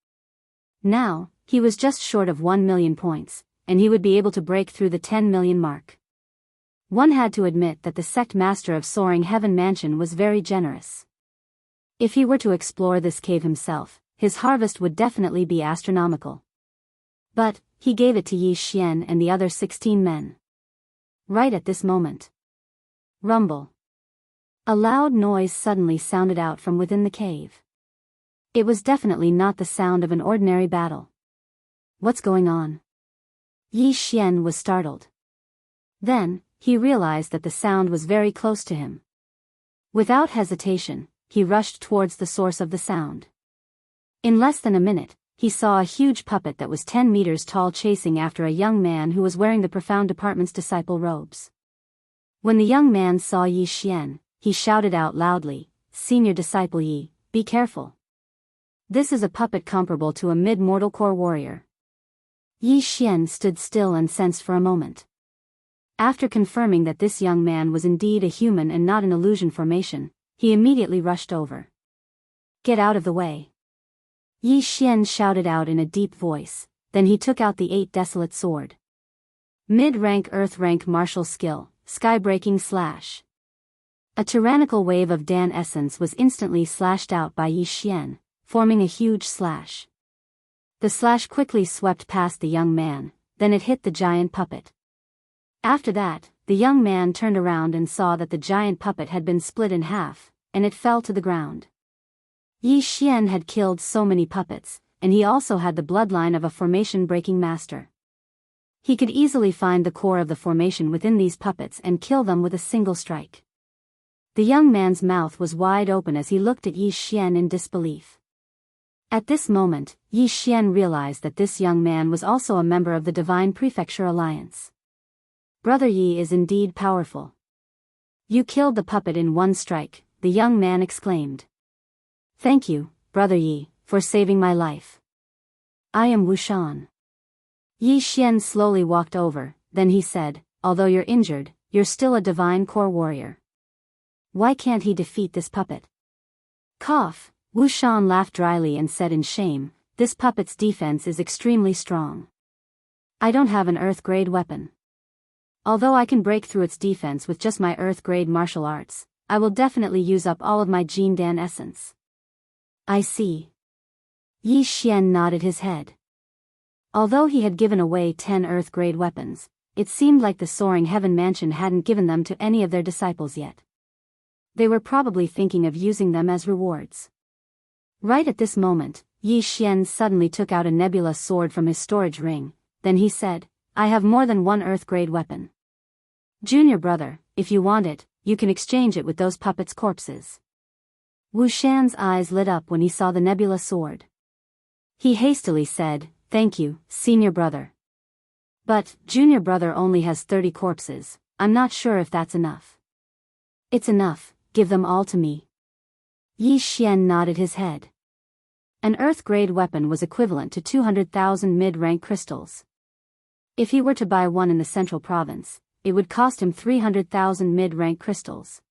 Now, he was just short of 1 million points, and he would be able to break through the 10 million mark. One had to admit that the sect master of Soaring Heaven Mansion was very generous. If he were to explore this cave himself, his harvest would definitely be astronomical. But, he gave it to Yi Xian and the other 16 men. Right at this moment. Rumble. A loud noise suddenly sounded out from within the cave. It was definitely not the sound of an ordinary battle. What's going on? Yi Xian was startled. Then, he realized that the sound was very close to him. Without hesitation, he rushed towards the source of the sound. In less than a minute, he saw a huge puppet that was 10 meters tall chasing after a young man who was wearing the Profound Department's disciple robes. When the young man saw Yi Xian, he shouted out loudly, "Senior disciple Yi, be careful. This is a puppet comparable to a mid-mortal core warrior." Yi Xian stood still and sensed for a moment. After confirming that this young man was indeed a human and not an illusion formation, he immediately rushed over. "Get out of the way!" Yi Xian shouted out in a deep voice, then he took out the 8 desolate sword. Mid-rank earth-rank martial skill, sky-breaking slash. A tyrannical wave of Dan essence was instantly slashed out by Yi Xian, forming a huge slash. The slash quickly swept past the young man, then it hit the giant puppet. After that, the young man turned around and saw that the giant puppet had been split in half, and it fell to the ground. Yi Xian had killed so many puppets, and he also had the bloodline of a formation-breaking master. He could easily find the core of the formation within these puppets and kill them with a single strike. The young man's mouth was wide open as he looked at Yi Xian in disbelief. At this moment, Yi Xian realized that this young man was also a member of the Divine Prefecture Alliance. Brother Yi is indeed powerful. You killed the puppet in one strike, the young man exclaimed. Thank you, Brother Yi, for saving my life. I am Wushan. Yi Xian slowly walked over, then he said, although you're injured, you're still a divine core warrior. Why can't he defeat this puppet? Cough, Wushan laughed dryly and said in shame, this puppet's defense is extremely strong. I don't have an earth-grade weapon. Although I can break through its defense with just my earth-grade martial arts, I will definitely use up all of my Jin Dan essence. I see. Yi Xian nodded his head. Although he had given away 10 earth-grade weapons, it seemed like the Soaring Heaven Mansion hadn't given them to any of their disciples yet. They were probably thinking of using them as rewards. Right at this moment, Yi Xian suddenly took out a nebula sword from his storage ring, then he said, I have more than one earth-grade weapon. Junior brother, if you want it, you can exchange it with those puppets' corpses. Wushan's eyes lit up when he saw the nebula sword. He hastily said, thank you, senior brother. But, junior brother only has 30 corpses, I'm not sure if that's enough. It's enough, give them all to me. Yi Xian nodded his head. An earth-grade weapon was equivalent to 200,000 mid-rank crystals. If he were to buy one in the central province, it would cost him 300,000 mid-rank crystals.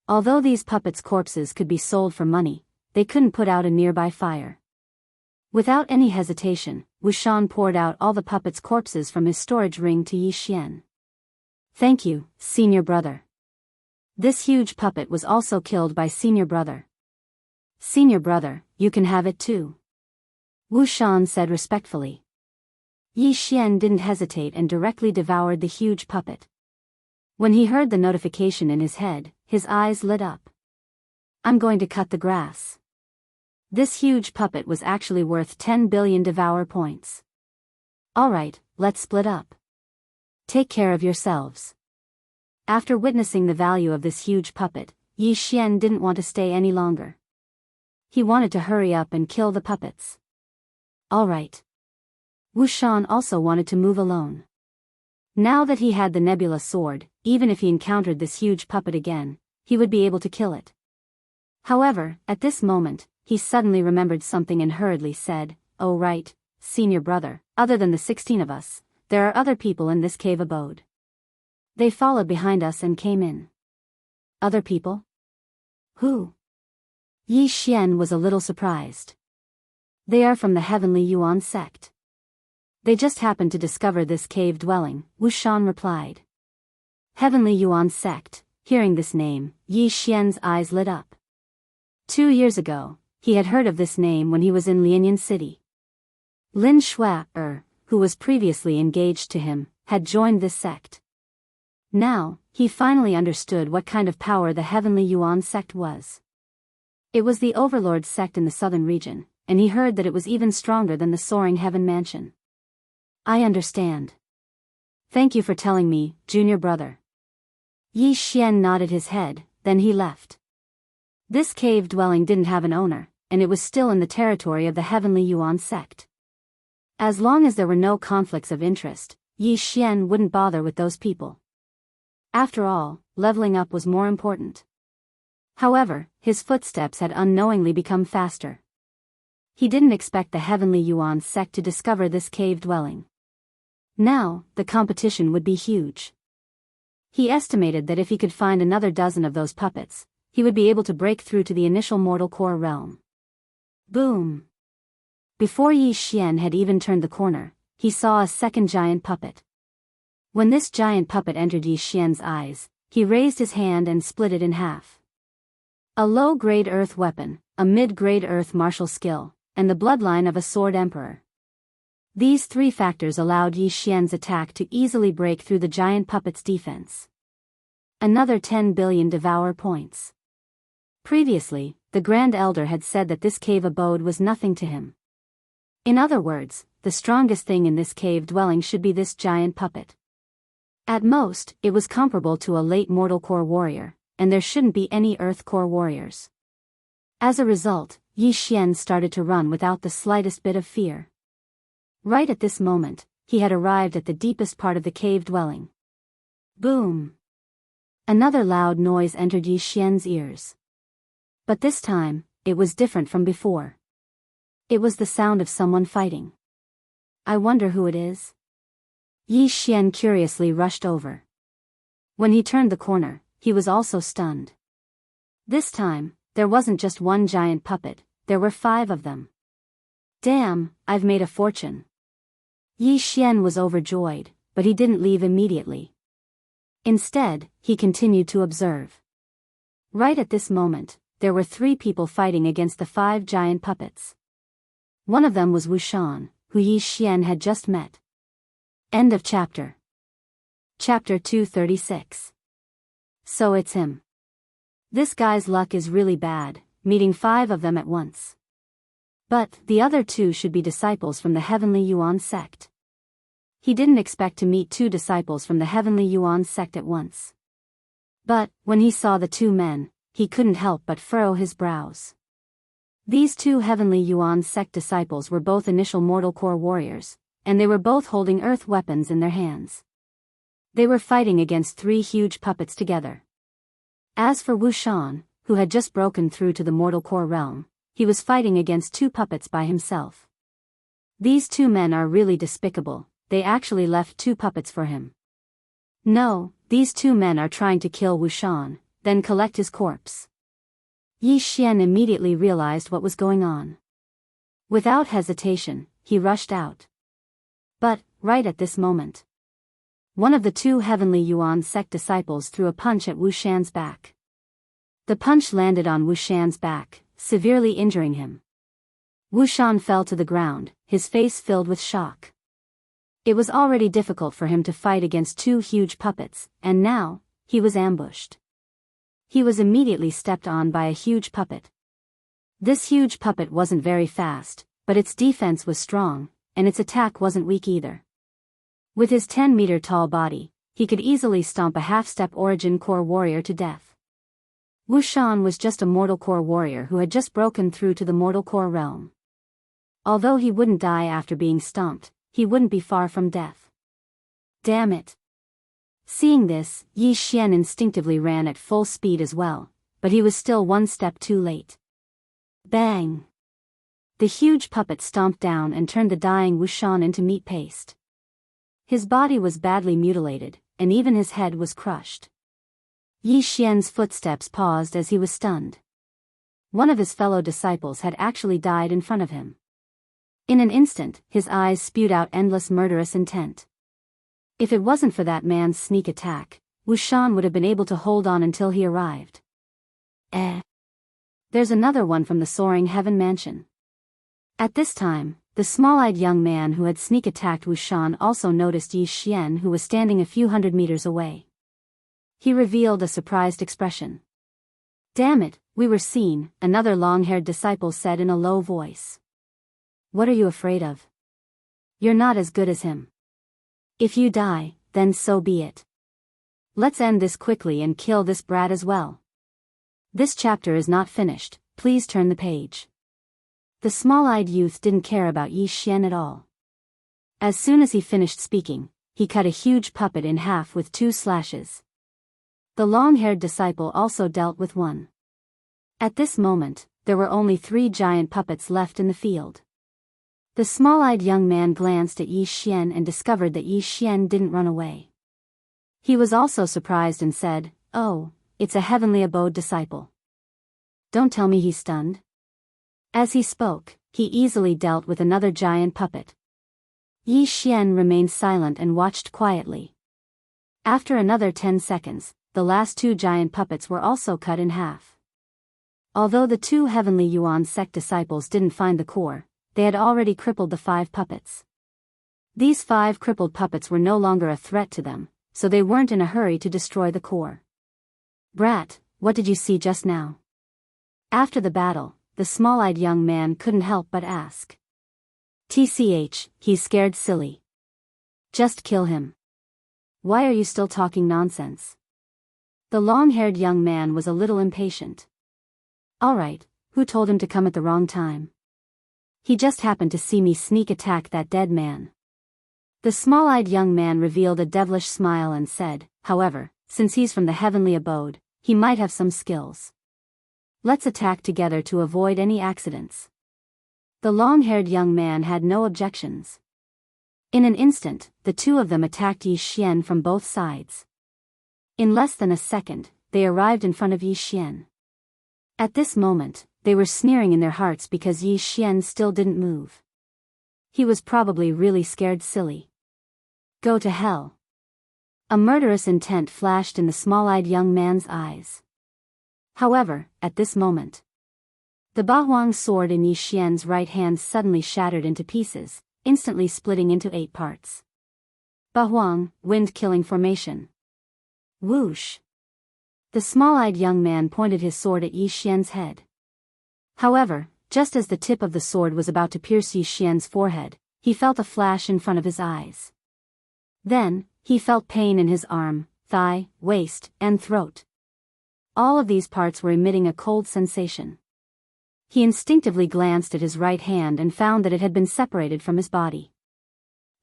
Although these puppets' corpses could be sold for money, they couldn't put out a nearby fire. Without any hesitation, Wuxian poured out all the puppets' corpses from his storage ring to Yi Xian. Thank you, senior brother. This huge puppet was also killed by senior brother. Senior brother, you can have it too. Wuxian said respectfully. Yi Xian didn't hesitate and directly devoured the huge puppet. When he heard the notification in his head, his eyes lit up. I'm going to cut the grass. This huge puppet was actually worth 10 billion devour points. Alright, let's split up. Take care of yourselves. After witnessing the value of this huge puppet, Yi Xian didn't want to stay any longer. He wanted to hurry up and kill the puppets. Alright. Wuxian also wanted to move alone. Now that he had the nebula sword, even if he encountered this huge puppet again, he would be able to kill it. However, at this moment, he suddenly remembered something and hurriedly said, "Oh right, senior brother, other than the 16 of us, there are other people in this cave abode. They followed behind us and came in." Other people? Who? Yi Xian was a little surprised. They are from the Heavenly Yuan sect. They just happened to discover this cave dwelling, Wuxian replied. Heavenly Yuan sect. Hearing this name, Yi Xian's eyes lit up. 2 years ago, he had heard of this name when he was in Lianyan City. Lin Shui, who was previously engaged to him, had joined this sect. Now, he finally understood what kind of power the Heavenly Yuan sect was. It was the overlord sect in the southern region, and he heard that it was even stronger than the Soaring Heaven Mansion. I understand. Thank you for telling me, junior brother. Yi Xian nodded his head, then he left. This cave dwelling didn't have an owner, and it was still in the territory of the Heavenly Yuan sect. As long as there were no conflicts of interest, Yi Xian wouldn't bother with those people. After all, leveling up was more important. However, his footsteps had unknowingly become faster. He didn't expect the Heavenly Yuan sect to discover this cave dwelling. Now, the competition would be huge. He estimated that if he could find another dozen of those puppets, he would be able to break through to the initial mortal core realm. Boom! Before Yi Xian had even turned the corner, he saw a second giant puppet. When this giant puppet entered Yi Xian's eyes, he raised his hand and split it in half. A low-grade earth weapon, a mid-grade earth martial skill, and the bloodline of a sword emperor. These 3 factors allowed Yi Xian's attack to easily break through the giant puppet's defense. Another 10 billion devour points. Previously, the Grand Elder had said that this cave abode was nothing to him. In other words, the strongest thing in this cave dwelling should be this giant puppet. At most, it was comparable to a late mortal core warrior, and there shouldn't be any earth core warriors. As a result, Yi Xian started to run without the slightest bit of fear. Right at this moment, he had arrived at the deepest part of the cave dwelling. Boom! Another loud noise entered Yi Xian's ears. But this time, it was different from before. It was the sound of someone fighting. I wonder who it is? Yi Xian curiously rushed over. When he turned the corner, he was also stunned. This time, there wasn't just one giant puppet, there were 5 of them. Damn, I've made a fortune. Yi Xian was overjoyed, but he didn't leave immediately. Instead, he continued to observe. Right at this moment, there were 3 people fighting against the 5 giant puppets. One of them was Wuxian, who Yi Xian had just met. End of chapter. Chapter 236. So it's him. This guy's luck is really bad, meeting 5 of them at once. But the other 2 should be disciples from the Heavenly Yuan sect. He didn't expect to meet 2 disciples from the Heavenly Yuan sect at once. But, when he saw the 2 men, he couldn't help but furrow his brows. These 2 Heavenly Yuan sect disciples were both initial mortal core warriors, and they were both holding earth weapons in their hands. They were fighting against 3 huge puppets together. As for Wuxian, who had just broken through to the mortal core realm, he was fighting against 2 puppets by himself. These 2 men are really despicable, they actually left 2 puppets for him. No, these two men are trying to kill Wuxian, then collect his corpse. Yi Xian immediately realized what was going on. Without hesitation, he rushed out. But, right at this moment, one of the two Heavenly Yuan sect disciples threw a punch at Wuxian's back. The punch landed on Wuxian's back, severely injuring him. Wuxian fell to the ground, his face filled with shock. It was already difficult for him to fight against two huge puppets, and now, he was ambushed. He was immediately stepped on by a huge puppet. This huge puppet wasn't very fast, but its defense was strong, and its attack wasn't weak either. With his 10-meter tall body, he could easily stomp a half-step Origin Core warrior to death. Wuxian was just a Mortal Core warrior who had just broken through to the Mortal Core realm. Although he wouldn't die after being stomped, he wouldn't be far from death. Damn it! Seeing this, Yi Xian instinctively ran at full speed as well, but he was still one step too late. Bang! The huge puppet stomped down and turned the dying Wuxian into meat paste. His body was badly mutilated, and even his head was crushed. Yi Xian's footsteps paused as he was stunned. One of his fellow disciples had actually died in front of him. In an instant, his eyes spewed out endless murderous intent. If it wasn't for that man's sneak attack, Wuxian would have been able to hold on until he arrived. There's another one from the Soaring Heaven Mansion. At this time, the small-eyed young man who had sneak attacked Wuxian also noticed Yi Xian, who was standing a few hundred meters away. He revealed a surprised expression. Damn it, we were seen, another long-haired disciple said in a low voice. What are you afraid of? You're not as good as him. If you die, then so be it. Let's end this quickly and kill this brat as well. This chapter is not finished, please turn the page. The small-eyed youth didn't care about Yi Xian at all. As soon as he finished speaking, he cut a huge puppet in half with 2 slashes. The long-haired disciple also dealt with one. At this moment, there were only 3 giant puppets left in the field. The small-eyed young man glanced at Yi Xian and discovered that Yi Xian didn't run away. He was also surprised and said, "Oh, it's a Heavenly Abode disciple. Don't tell me he's stunned." As he spoke, he easily dealt with another giant puppet. Yi Xian remained silent and watched quietly. After another 10 seconds, the last 2 giant puppets were also cut in half. Although the 2 Heavenly Yuan sect disciples didn't find the core, they had already crippled the 5 puppets. These 5 crippled puppets were no longer a threat to them, so they weren't in a hurry to destroy the core. Brat, what did you see just now? After the battle, the small-eyed young man couldn't help but ask. TCH, he's scared silly. Just kill him. Why are you still talking nonsense? The long-haired young man was a little impatient. Alright, who told him to come at the wrong time? He just happened to see me sneak attack that dead man. The small-eyed young man revealed a devilish smile and said, however, since he's from the Heavenly Abode, he might have some skills. Let's attack together to avoid any accidents. The long-haired young man had no objections. In an instant, the 2 of them attacked Yi Xian from both sides. In less than a second, they arrived in front of Yi Xian. At this moment, they were sneering in their hearts because Yi Xian still didn't move. He was probably really scared silly. Go to hell. A murderous intent flashed in the small-eyed young man's eyes. However, at this moment, the Bahuang sword in Yi Xian's right hand suddenly shattered into pieces, instantly splitting into 8 parts. Bahuang, wind-killing formation. Whoosh! The small-eyed young man pointed his sword at Yi Xian's head. However, just as the tip of the sword was about to pierce Yi Xian's forehead, he felt a flash in front of his eyes. Then, he felt pain in his arm, thigh, waist, and throat. All of these parts were emitting a cold sensation. He instinctively glanced at his right hand and found that it had been separated from his body.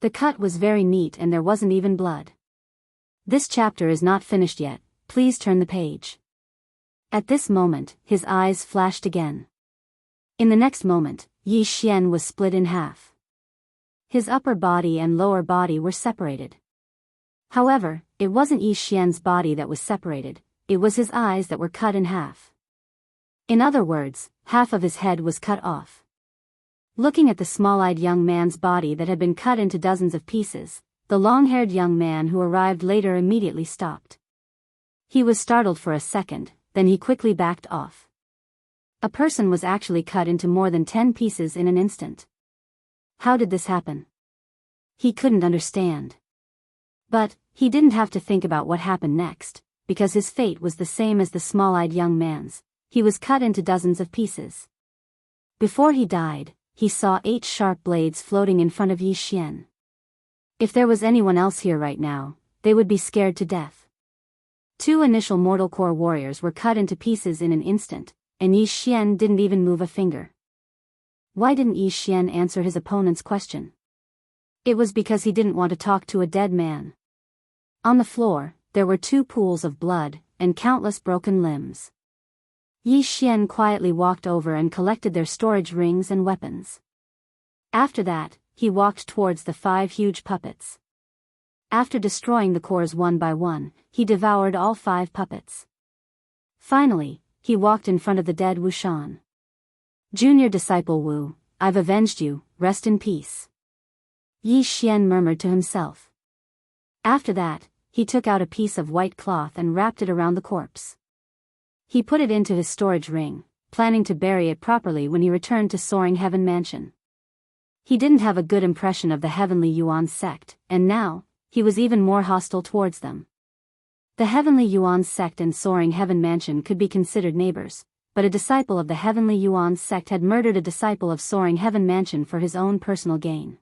The cut was very neat and there wasn't even blood. This chapter is not finished yet, please turn the page. At this moment, his eyes flashed again. In the next moment, Yi Xian was split in half. His upper body and lower body were separated. However, it wasn't Yi Xian's body that was separated, it was his eyes that were cut in half. In other words, half of his head was cut off. Looking at the small-eyed young man's body that had been cut into dozens of pieces, the long-haired young man who arrived later immediately stopped. He was startled for a second, then he quickly backed off. A person was actually cut into more than 10 pieces in an instant. How did this happen? He couldn't understand. But he didn't have to think about what happened next, because his fate was the same as the small-eyed young man's. He was cut into dozens of pieces. Before he died, he saw 8 sharp blades floating in front of Yi Xian. If there was anyone else here right now, they would be scared to death. 2 initial Mortal Core warriors were cut into pieces in an instant, and Yi Xian didn't even move a finger. Why didn't Yi Xian answer his opponent's question? It was because he didn't want to talk to a dead man. On the floor, there were 2 pools of blood, and countless broken limbs. Yi Xian quietly walked over and collected their storage rings and weapons. After that, he walked towards the 5 huge puppets. After destroying the cores one by one, he devoured all 5 puppets. Finally, he walked in front of the dead Wu Shan. Junior disciple Wu, I've avenged you, rest in peace. Yi Xian murmured to himself. After that, he took out a piece of white cloth and wrapped it around the corpse. He put it into his storage ring, planning to bury it properly when he returned to Soaring Heaven Mansion. He didn't have a good impression of the Heavenly Yuan sect, and now, he was even more hostile towards them. The Heavenly Yuan sect and Soaring Heaven Mansion could be considered neighbors, but a disciple of the Heavenly Yuan sect had murdered a disciple of Soaring Heaven Mansion for his own personal gain.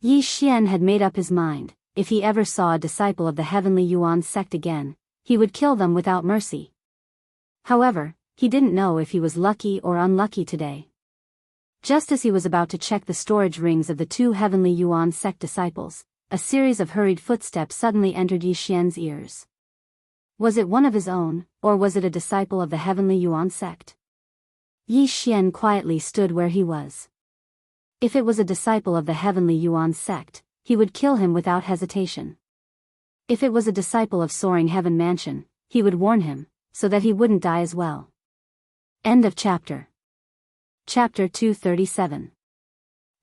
Yi Xian had made up his mind, if he ever saw a disciple of the Heavenly Yuan sect again, he would kill them without mercy. However, he didn't know if he was lucky or unlucky today. Just as he was about to check the storage rings of the 2 Heavenly Yuan sect disciples, a series of hurried footsteps suddenly entered Yi Xian's ears. Was it one of his own, or was it a disciple of the Heavenly Yuan sect? Yi Xian quietly stood where he was. If it was a disciple of the Heavenly Yuan sect, he would kill him without hesitation. If it was a disciple of Soaring Heaven Mansion, he would warn him, so that he wouldn't die as well. End of chapter. Chapter 237.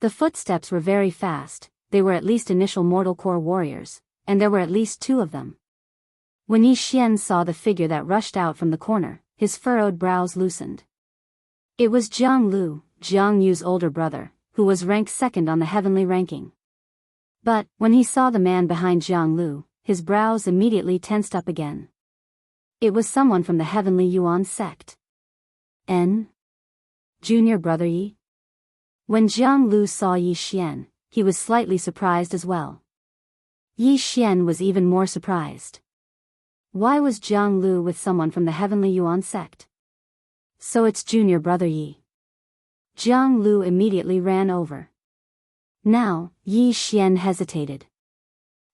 The footsteps were very fast, they were at least initial Mortal Core warriors, and there were at least 2 of them. When Yi Xian saw the figure that rushed out from the corner, his furrowed brows loosened. It was Jianghu, Jianghu's older brother, who was ranked 2nd on the heavenly ranking. But, when he saw the man behind Jianghu, his brows immediately tensed up again. It was someone from the Heavenly Yuan sect. Junior brother Yi? When Jianghu saw Yi Xian, he was slightly surprised as well. Yi Xian was even more surprised. Why was Jianghu with someone from the Heavenly Yuan sect? So it's junior brother Yi. Jianghu immediately ran over. Now, Yi Xian hesitated.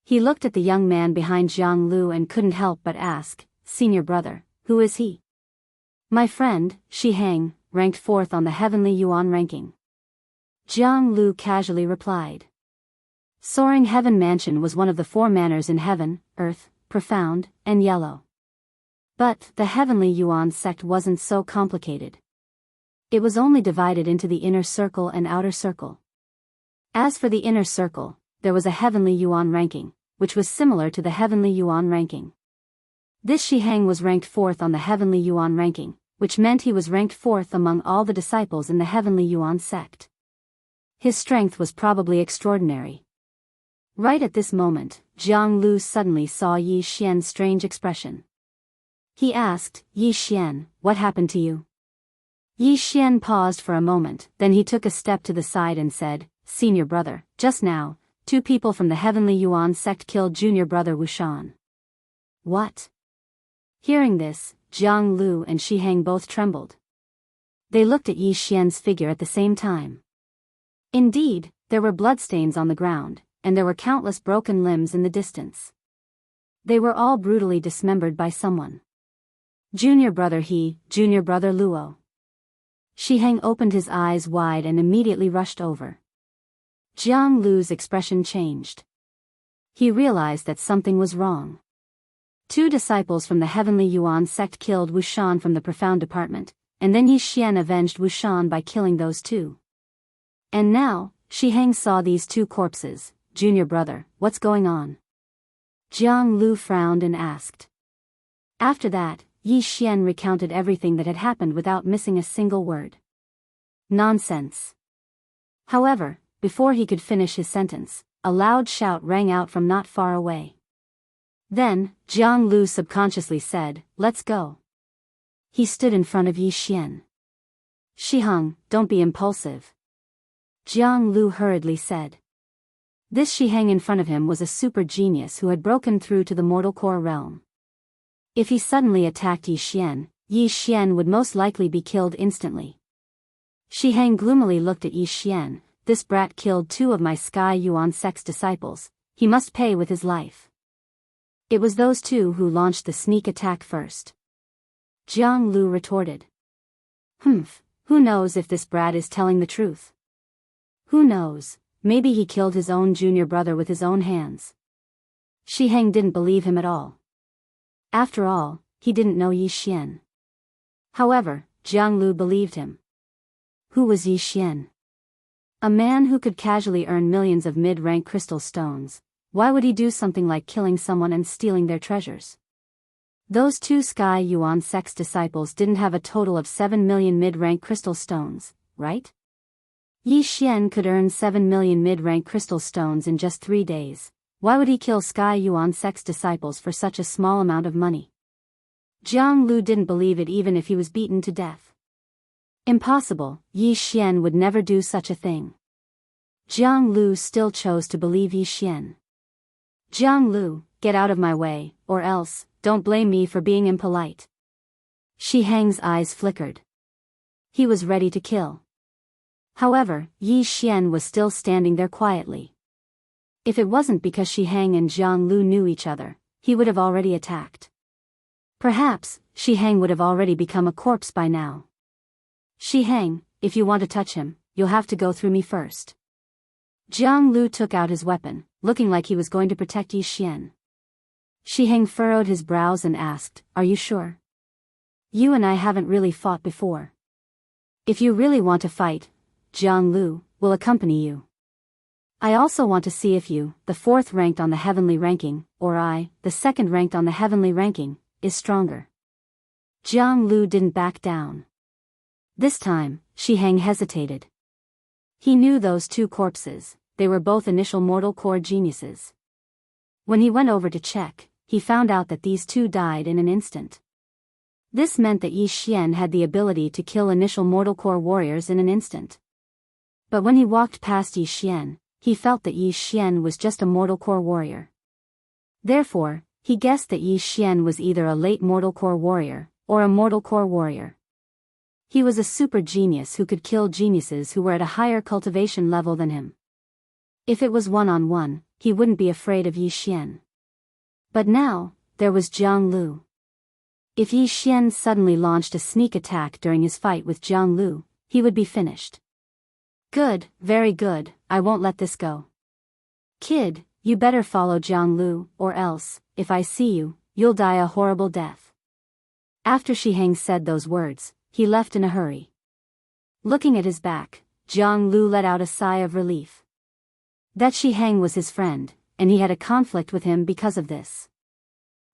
He looked at the young man behind Jianghu and couldn't help but ask, Senior brother, who is he? My friend, Shiheng, ranked 4th on the Heavenly Yuan ranking. Jianghu casually replied. Soaring Heaven Mansion was one of the 4 manors in heaven, earth, profound, and yellow. But the Heavenly Yuan sect wasn't so complicated. It was only divided into the inner circle and outer circle. As for the inner circle, there was a Heavenly Yuan ranking, which was similar to the Heavenly Yuan ranking. This Shiheng was ranked 4th on the Heavenly Yuan ranking, which meant he was ranked 4th among all the disciples in the Heavenly Yuan sect. His strength was probably extraordinary. Right at this moment, Jianghu suddenly saw Yi Xian's strange expression. He asked, Yi Xian, what happened to you? Yi Xian paused for a moment, then he took a step to the side and said, Senior brother, just now, 2 people from the Heavenly Yuan sect killed junior brother Wu Shan. What? Hearing this, Jianghu and Shiheng both trembled. They looked at Yi Xian's figure at the same time. Indeed, there were bloodstains on the ground, and there were countless broken limbs in the distance. They were all brutally dismembered by someone. Junior brother He, junior brother Luo. Shiheng opened his eyes wide and immediately rushed over. Jianghu's expression changed. he realized that something was wrong. 2 disciples from the Heavenly Yuan sect killed Wu Shan from the Profound Department, and then Yi Xian avenged Wu Shan by killing those 2. And now, Shi Heng saw these 2 corpses. Junior brother, what's going on? Jianghu frowned and asked. After that, Yi Xian recounted everything that had happened without missing a single word. Nonsense. However, before he could finish his sentence, a loud shout rang out from not far away. Then, Jianghu subconsciously said, let's go. He stood in front of Yi Xian. Shiheng, don't be impulsive. Jianghu hurriedly said. This Shiheng in front of him was a super genius who had broken through to the mortal core realm. If he suddenly attacked Yi Xian would most likely be killed instantly. Shiheng gloomily looked at Yi Xian. This brat killed 2 of my Sky Yuan sect's disciples, he must pay with his life. It was those 2 who launched the sneak attack first. Jianghu retorted. Who knows if this brat is telling the truth? Who knows, maybe he killed his own junior brother with his own hands. Shiheng didn't believe him at all. After all, he didn't know Yi Xian. However, Jianghu believed him. Who was Yi Xian? A man who could casually earn millions of mid-rank crystal stones. Why would he do something like killing someone and stealing their treasures? Those 2 Sky Yuan sect's disciples didn't have a total of 7 million mid-rank crystal stones, right? Yi Xian could earn 7 million mid-rank crystal stones in just 3 days. Why would he kill Sky Yuan sect's disciples for such a small amount of money? Jianghu didn't believe it even if he was beaten to death. Impossible, Yi Xian would never do such a thing. Jianghu still chose to believe Yi Xian. Jianghu, get out of my way, or else, don't blame me for being impolite. Shi Heng's eyes flickered. He was ready to kill. However, Yi Xian was still standing there quietly. If it wasn't because Shi Heng and Jianghu knew each other, he would have already attacked. Perhaps, Shi Heng would have already become a corpse by now. Shi Heng, if you want to touch him, you'll have to go through me first. Jianghu took out his weapon, looking like he was going to protect Yi Xian. Shi Heng furrowed his brows and asked, are you sure? You and I haven't really fought before. If you really want to fight, Jianghu will accompany you. I also want to see if you, the 4th ranked on the heavenly ranking, or I, the 2nd ranked on the heavenly ranking, is stronger. Jianghu didn't back down. This time, Shi Heng hesitated. He knew those 2 corpses, they were both initial mortal core geniuses. When he went over to check, he found out that these 2 died in an instant. This meant that Yi Xian had the ability to kill initial mortal core warriors in an instant. But when he walked past Yi Xian, he felt that Yi Xian was just a mortal core warrior. Therefore, he guessed that Yi Xian was either a late mortal core warrior, or a mortal core warrior. He was a super genius who could kill geniuses who were at a higher cultivation level than him. If it was one-on-one, he wouldn't be afraid of Yi Xian. But now, there was Jianghu. If Yi Xian suddenly launched a sneak attack during his fight with Jianghu, he would be finished. Good, very good, I won't let this go. Kid, you better follow Jianghu, or else, if I see you, you'll die a horrible death. After Shi Heng said those words, he left in a hurry. Looking at his back, Jianghu let out a sigh of relief. That Shi Heng was his friend, and he had a conflict with him because of this.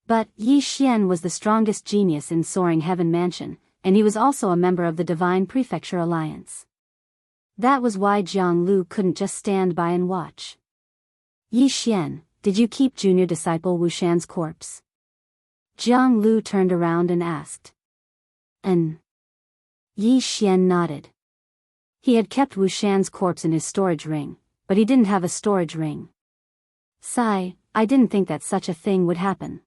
But Yi Xian was the strongest genius in Soaring Heaven Mansion, and he was also a member of the Divine Prefecture Alliance. That was why Jianghu couldn't just stand by and watch. Yi Xian, did you keep junior disciple Wu Shan's corpse? Jianghu turned around and asked. Yi Xian nodded. He had kept Wu Shan's corpse in his storage ring, but he didn't have a storage ring. Sigh, I didn't think that such a thing would happen.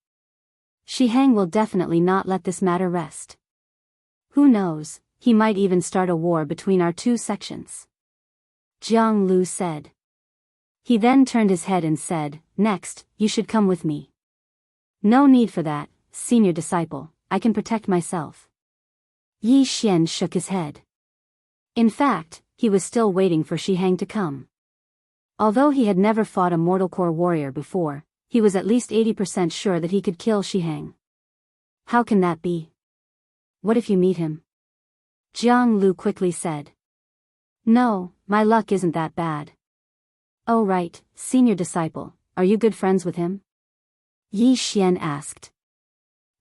Shi Heng will definitely not let this matter rest. Who knows, he might even start a war between our 2 sections. Jianghu said. He then turned his head and said, next, you should come with me. No need for that, senior disciple, I can protect myself. Yi Xian shook his head. In fact, he was still waiting for Shi Heng to come. Although he had never fought a mortal core warrior before, he was at least 80% sure that he could kill Shihang. How can that be? What if you meet him? Jianghu quickly said. No, my luck isn't that bad. Oh right, senior disciple, are you good friends with him? Yi Xian asked.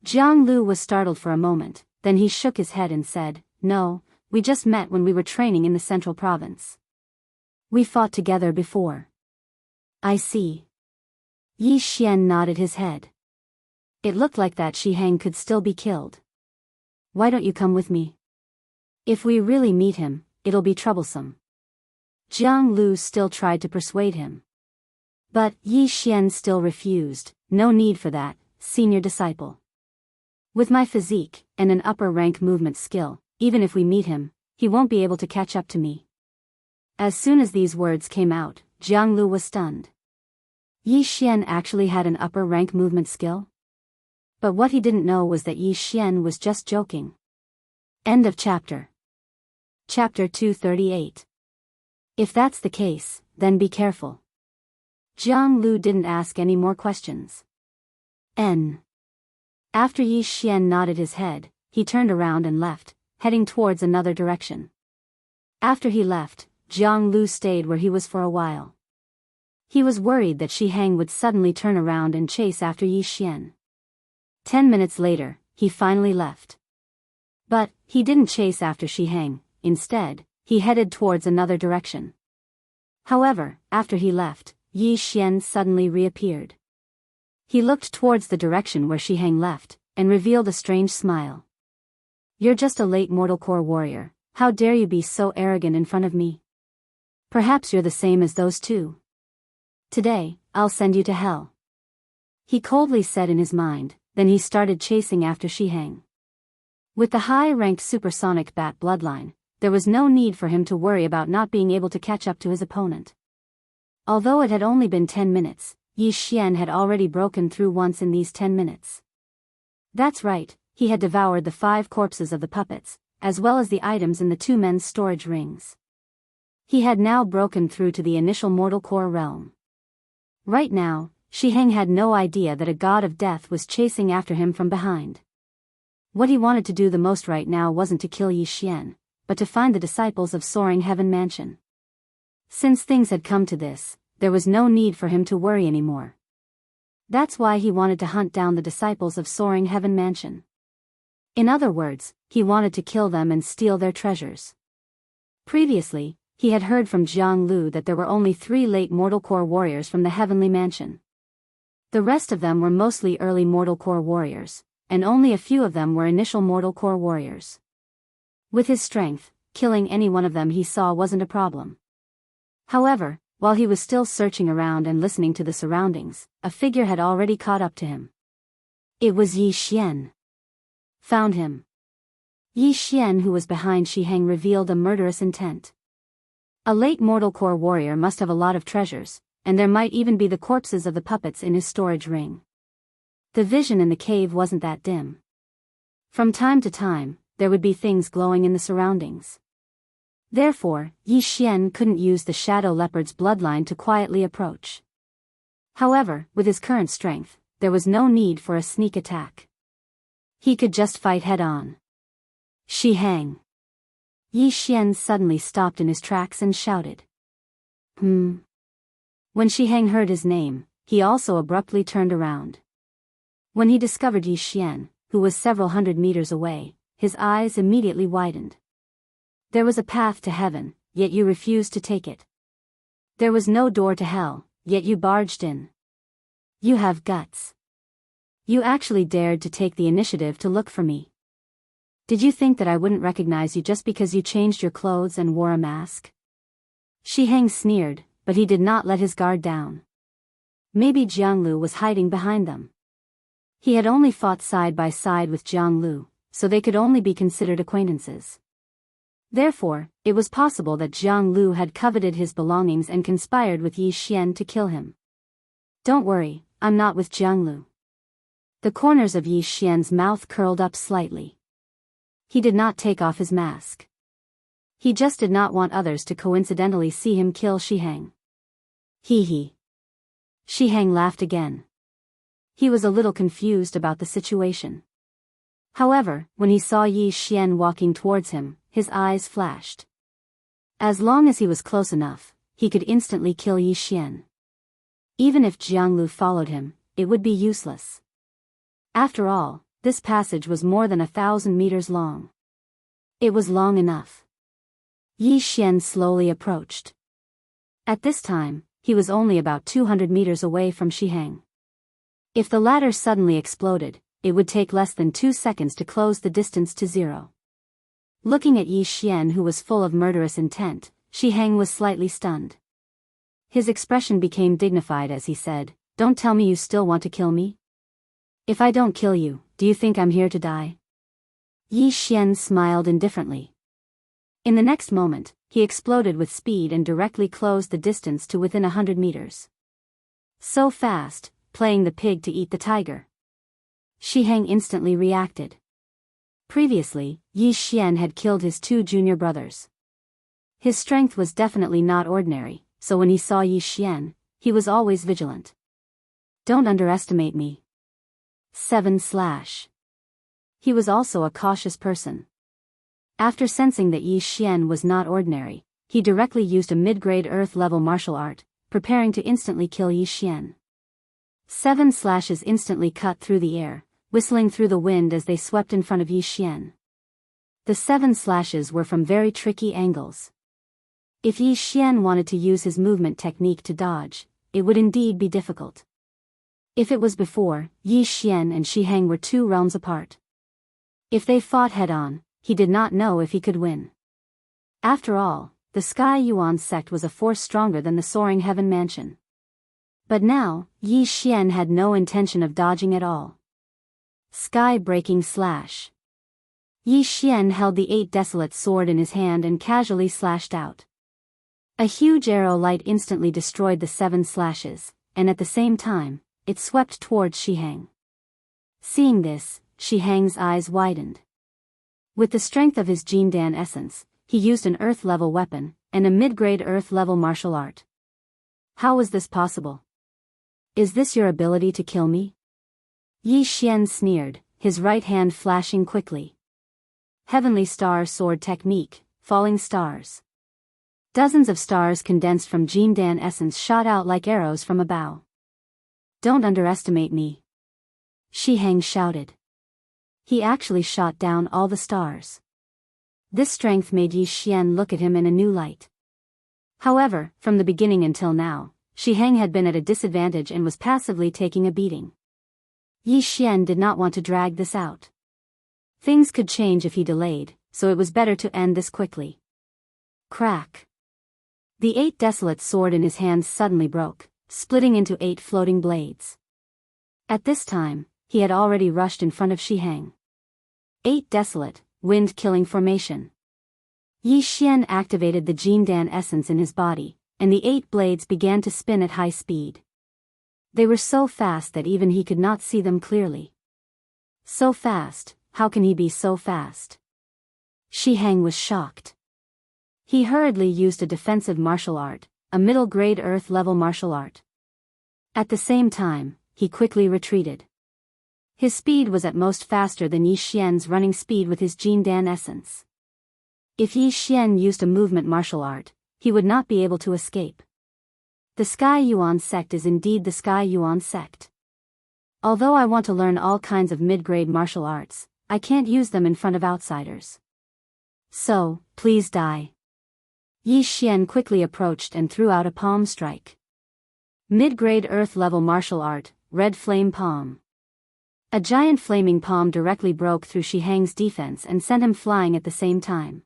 Jianghu was startled for a moment, then he shook his head and said, No, we just met when we were training in the central province. We fought together before. I see. Yi Xian nodded his head. It looked like that Shihang could still be killed. Why don't you come with me? If we really meet him, it'll be troublesome. Jianghu still tried to persuade him. But Yi Xian still refused. No need for that, senior disciple. With my physique, and an upper rank movement skill, even if we meet him, he won't be able to catch up to me. As soon as these words came out, Jianghu was stunned. Yi Xian actually had an upper rank movement skill? But what he didn't know was that Yi Xian was just joking. End of chapter. Chapter 238. If that's the case, then be careful. Jianghu didn't ask any more questions. After Yi Xian nodded his head, he turned around and left, heading towards another direction. After he left, Jianghu stayed where he was for a while. He was worried that Shihang would suddenly turn around and chase after Yi Xian. 10 minutes later, he finally left. But he didn't chase after Shihang. Instead, he headed towards another direction. However, after he left, Yi Xian suddenly reappeared. He looked towards the direction where Shihang left, and revealed a strange smile. You're just a late mortal core warrior, how dare you be so arrogant in front of me? Perhaps you're the same as those two. Today, I'll send you to hell. He coldly said in his mind, then he started chasing after Shihang. With the high-ranked supersonic bat bloodline, there was no need for him to worry about not being able to catch up to his opponent. Although it had only been 10 minutes, Yi Xian had already broken through once in these 10 minutes. That's right, he had devoured the 5 corpses of the puppets, as well as the items in the 2 men's storage rings. He had now broken through to the initial mortal core realm. Right now, Shihang had no idea that a god of death was chasing after him from behind. What he wanted to do the most right now wasn't to kill Yi Xian, but to find the disciples of Soaring Heaven Mansion. Since things had come to this, there was no need for him to worry anymore. That's why he wanted to hunt down the disciples of Soaring Heaven Mansion. In other words, he wanted to kill them and steal their treasures. Previously, he had heard from Jianghu that there were only 3 late mortal core warriors from the Heavenly Mansion. The rest of them were mostly early mortal core warriors, and only a few of them were initial mortal core warriors. With his strength, killing any one of them he saw wasn't a problem. However, while he was still searching around and listening to the surroundings, a figure had already caught up to him. It was Yi Xian. Found him. Yi Xian, who was behind Shihang, revealed a murderous intent. A late mortal core warrior must have a lot of treasures, and there might even be the corpses of the puppets in his storage ring. The vision in the cave wasn't that dim. From time to time, there would be things glowing in the surroundings. Therefore, Yi Xian couldn't use the shadow leopard's bloodline to quietly approach. However, with his current strength, there was no need for a sneak attack. He could just fight head-on. Shihang. Yi Xian suddenly stopped in his tracks and shouted. When Shihang heard his name, he also abruptly turned around. When he discovered Yi Xian, who was several hundred meters away, his eyes immediately widened. There was a path to heaven, yet you refused to take it. There was no door to hell, yet you barged in. You have guts. You actually dared to take the initiative to look for me. Did you think that I wouldn't recognize you just because you changed your clothes and wore a mask? Shihang sneered, but he did not let his guard down. Maybe Jianghu was hiding behind them. He had only fought side by side with Jianghu, so they could only be considered acquaintances. Therefore, it was possible that Jianghu had coveted his belongings and conspired with Yi Xian to kill him. Don't worry, I'm not with Jianghu. The corners of Yi Xian's mouth curled up slightly. He did not take off his mask. He just did not want others to coincidentally see him kill Shihang. Hee hee. Shihang laughed again. He was a little confused about the situation. However, when he saw Yi Xian walking towards him, his eyes flashed. As long as he was close enough, he could instantly kill Yi Xian. Even if Jianghu followed him, it would be useless. After all, this passage was more than 1,000 meters long. It was long enough. Yi Xian slowly approached. At this time, he was only about 200 meters away from Shihang. If the latter suddenly exploded, it would take less than 2 seconds to close the distance to zero. Looking at Yi Xian, who was full of murderous intent, Shihang was slightly stunned. His expression became dignified as he said, "Don't tell me you still want to kill me? If I don't kill you, do you think I'm here to die?" Yi Xian smiled indifferently. In the next moment, he exploded with speed and directly closed the distance to within 100 meters. So fast, playing the pig to eat the tiger. Shihang instantly reacted. Previously, Yi Xian had killed his 2 junior brothers. His strength was definitely not ordinary, so when he saw Yi Xian, he was always vigilant. "Don't underestimate me." 7/. He was also a cautious person. After sensing that Yi Xian was not ordinary, he directly used a mid-grade earth-level martial art, preparing to instantly kill Yi Xian. 7 slashes instantly cut through the air, whistling through the wind as they swept in front of Yi Xian. The 7 slashes were from very tricky angles. If Yi Xian wanted to use his movement technique to dodge, it would indeed be difficult. If it was before, Yi Xian and Shihang were 2 realms apart. If they fought head-on, he did not know if he could win. After all, the Sky Yuan sect was a force stronger than the Soaring Heaven Mansion. But now, Yi Xian had no intention of dodging at all. Sky-breaking slash. Yi Xian held the 8 desolate sword in his hand and casually slashed out. A huge arrow light instantly destroyed the 7 slashes, and at the same time, it swept towards Shihang. Seeing this, Shihang's eyes widened. With the strength of his Jindan essence, he used an earth-level weapon, and a mid-grade earth-level martial art. How was this possible? Is this your ability to kill me? Yi Xian sneered, his right hand flashing quickly. Heavenly Star Sword Technique, Falling Stars. Dozens of stars condensed from Jindan essence shot out like arrows from a bow. "Don't underestimate me," Shihang shouted. He actually shot down all the stars. This strength made Yi Xian look at him in a new light. However, from the beginning until now, Shihang had been at a disadvantage and was passively taking a beating. Yi Xian did not want to drag this out. Things could change if he delayed, so it was better to end this quickly. Crack. The 8 desolate sword in his hands suddenly broke, splitting into 8 floating blades. At this time, he had already rushed in front of Shihang. 8 desolate, wind-killing formation. Yi Xian activated the Jindan essence in his body, and the 8 blades began to spin at high speed. They were so fast that even he could not see them clearly. So fast, how can he be so fast? Shihang was shocked. He hurriedly used a defensive martial art, a middle-grade earth-level martial art. At the same time, he quickly retreated. His speed was at most faster than Yi Xian's running speed with his Jindan essence. If Yi Xian used a movement martial art, he would not be able to escape. The Sky Yuan sect is indeed the Sky Yuan sect. Although I want to learn all kinds of mid-grade martial arts, I can't use them in front of outsiders. So, please die. Yi Xian quickly approached and threw out a palm strike. Mid-grade earth-level martial art, Red Flame Palm. A giant flaming palm directly broke through Shihang's defense and sent him flying at the same time.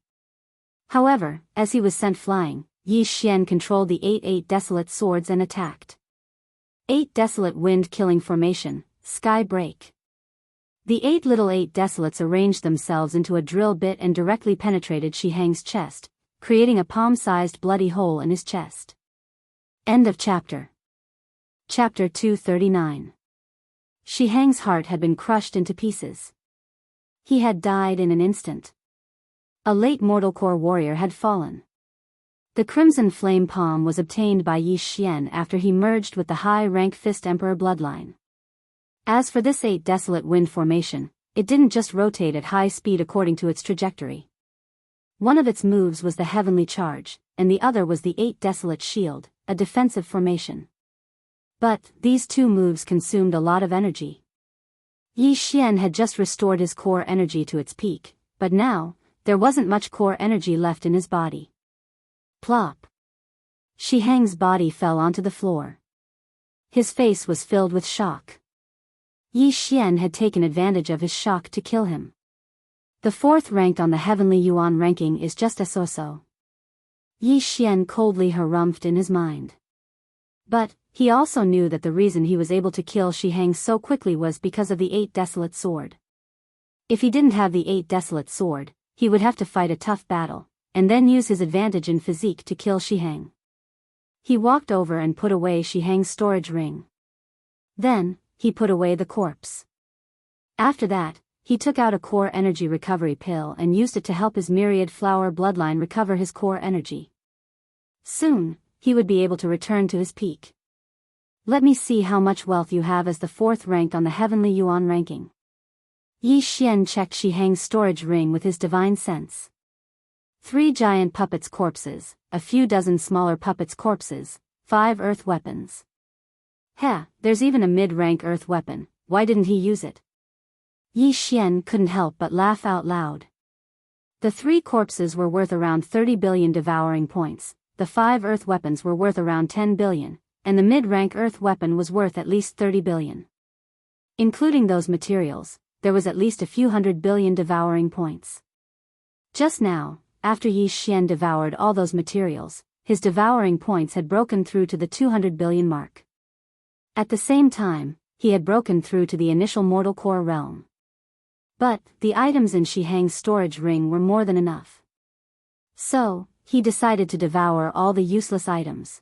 However, as he was sent flying, Yi Xian controlled the 8 desolate swords and attacked. 8 desolate wind-killing formation, Sky Break. The 8 desolates arranged themselves into a drill bit and directly penetrated Shihang's chest, creating a palm-sized bloody hole in his chest. End of chapter. Chapter 239. Shihang's heart had been crushed into pieces. He had died in an instant. A late mortal core warrior had fallen. The crimson flame palm was obtained by Yi Xian after he merged with the high-rank Fist Emperor bloodline. As for this 8 desolate wind formation, it didn't just rotate at high speed according to its trajectory. One of its moves was the heavenly charge, and the other was the 8 desolate shield, a defensive formation. But these 2 moves consumed a lot of energy. Yi Xian had just restored his core energy to its peak, but now, there wasn't much core energy left in his body. Plop. Shiheng's body fell onto the floor. His face was filled with shock. Yi Xian had taken advantage of his shock to kill him. The 4th ranked on the Heavenly Yuan ranking is just a so-so. Yi Xian coldly harumphed in his mind. But he also knew that the reason he was able to kill Shiheng so quickly was because of the 8 desolate sword. If he didn't have the 8 desolate sword, he would have to fight a tough battle, and then use his advantage in physique to kill Shiheng. He walked over and put away Shiheng's storage ring. Then, he put away the corpse. After that, he took out a core energy recovery pill and used it to help his myriad flower bloodline recover his core energy. Soon, he would be able to return to his peak. Let me see how much wealth you have as the 4th ranked on the Heavenly Yuan ranking. Yi Xian checked Shiheng's storage ring with his divine sense. 3 giant puppets' corpses, a few dozen smaller puppets' corpses, 5 earth weapons. Heh, there's even a mid-rank earth weapon, why didn't he use it? Yi Xian couldn't help but laugh out loud. The 3 corpses were worth around 30 billion devouring points, the 5 earth weapons were worth around 10 billion, and the mid-rank earth weapon was worth at least 30 billion. Including those materials, there was at least a few hundred billion devouring points. Just now, after Yi Xian devoured all those materials, his devouring points had broken through to the 200 billion mark. At the same time, he had broken through to the initial mortal core realm. But the items in Shiheng's storage ring were more than enough. So, he decided to devour all the useless items.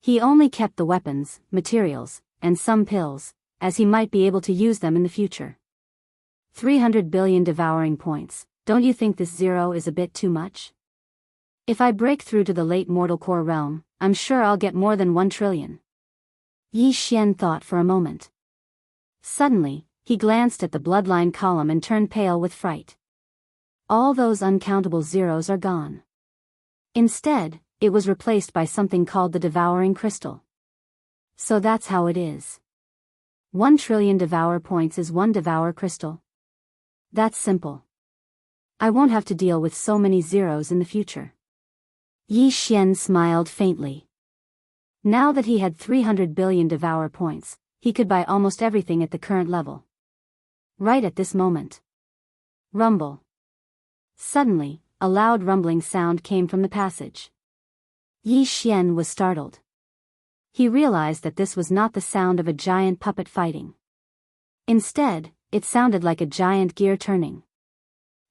He only kept the weapons, materials, and some pills, as he might be able to use them in the future. 300 billion devouring points, don't you think this 0 is a bit too much? If I break through to the late mortal core realm, I'm sure I'll get more than 1 trillion. Yi Xian thought for a moment. Suddenly, he glanced at the bloodline column and turned pale with fright. All those uncountable zeros are gone. Instead, it was replaced by something called the devouring crystal. So that's how it is. 1 trillion devour points is 1 devour crystal. That's simple. I won't have to deal with so many zeros in the future. Yi Xian smiled faintly. Now that he had 300 billion devour points, he could buy almost everything at the current level. Right at this moment. Rumble. Suddenly, a loud rumbling sound came from the passage. Yi Xian was startled. He realized that this was not the sound of a giant puppet fighting. Instead, it sounded like a giant gear turning.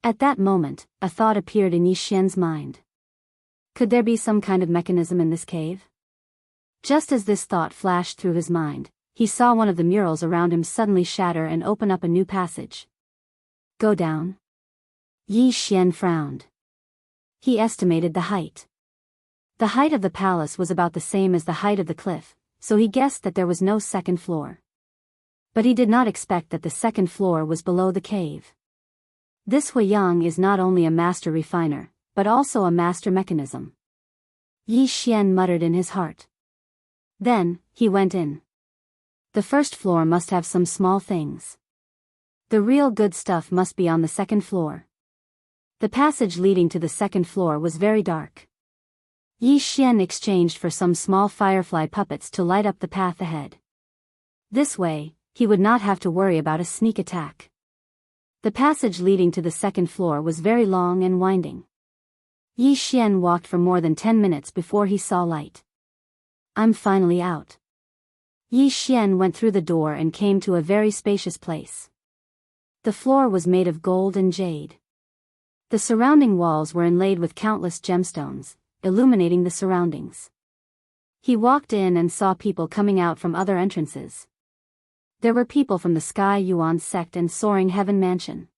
At that moment, a thought appeared in Yi Xian's mind. Could there be some kind of mechanism in this cave? Just as this thought flashed through his mind, he saw one of the murals around him suddenly shatter and open up a new passage. Go down. Yi Xian frowned. He estimated the height. The height of the palace was about the same as the height of the cliff, so he guessed that there was no second floor. But he did not expect that the second floor was below the cave. This Huiyang is not only a master refiner, but also a master mechanism. Yi Xian muttered in his heart. Then, he went in. The first floor must have some small things. The real good stuff must be on the second floor. The passage leading to the second floor was very dark. Yi Xian exchanged for some small firefly puppets to light up the path ahead. This way, he would not have to worry about a sneak attack. The passage leading to the second floor was very long and winding. Yi Xian walked for more than 10 minutes before he saw light. I'm finally out. Yi Xian went through the door and came to a very spacious place. The floor was made of gold and jade. The surrounding walls were inlaid with countless gemstones, illuminating the surroundings. He walked in and saw people coming out from other entrances. There were people from the Sky Yuan sect and Soaring Heaven Mansion.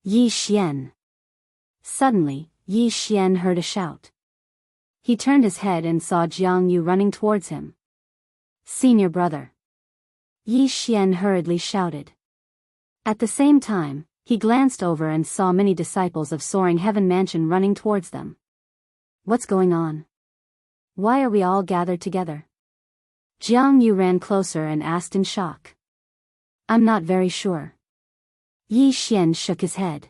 Yi Xian. Suddenly, Yi Xian heard a shout. He turned his head and saw Jianghu running towards him. "Senior brother!" Yi Xian hurriedly shouted. At the same time, he glanced over and saw many disciples of Soaring Heaven Mansion running towards them. "What's going on? Why are we all gathered together?" Jianghu ran closer and asked in shock. "I'm not very sure." Yi Xian shook his head.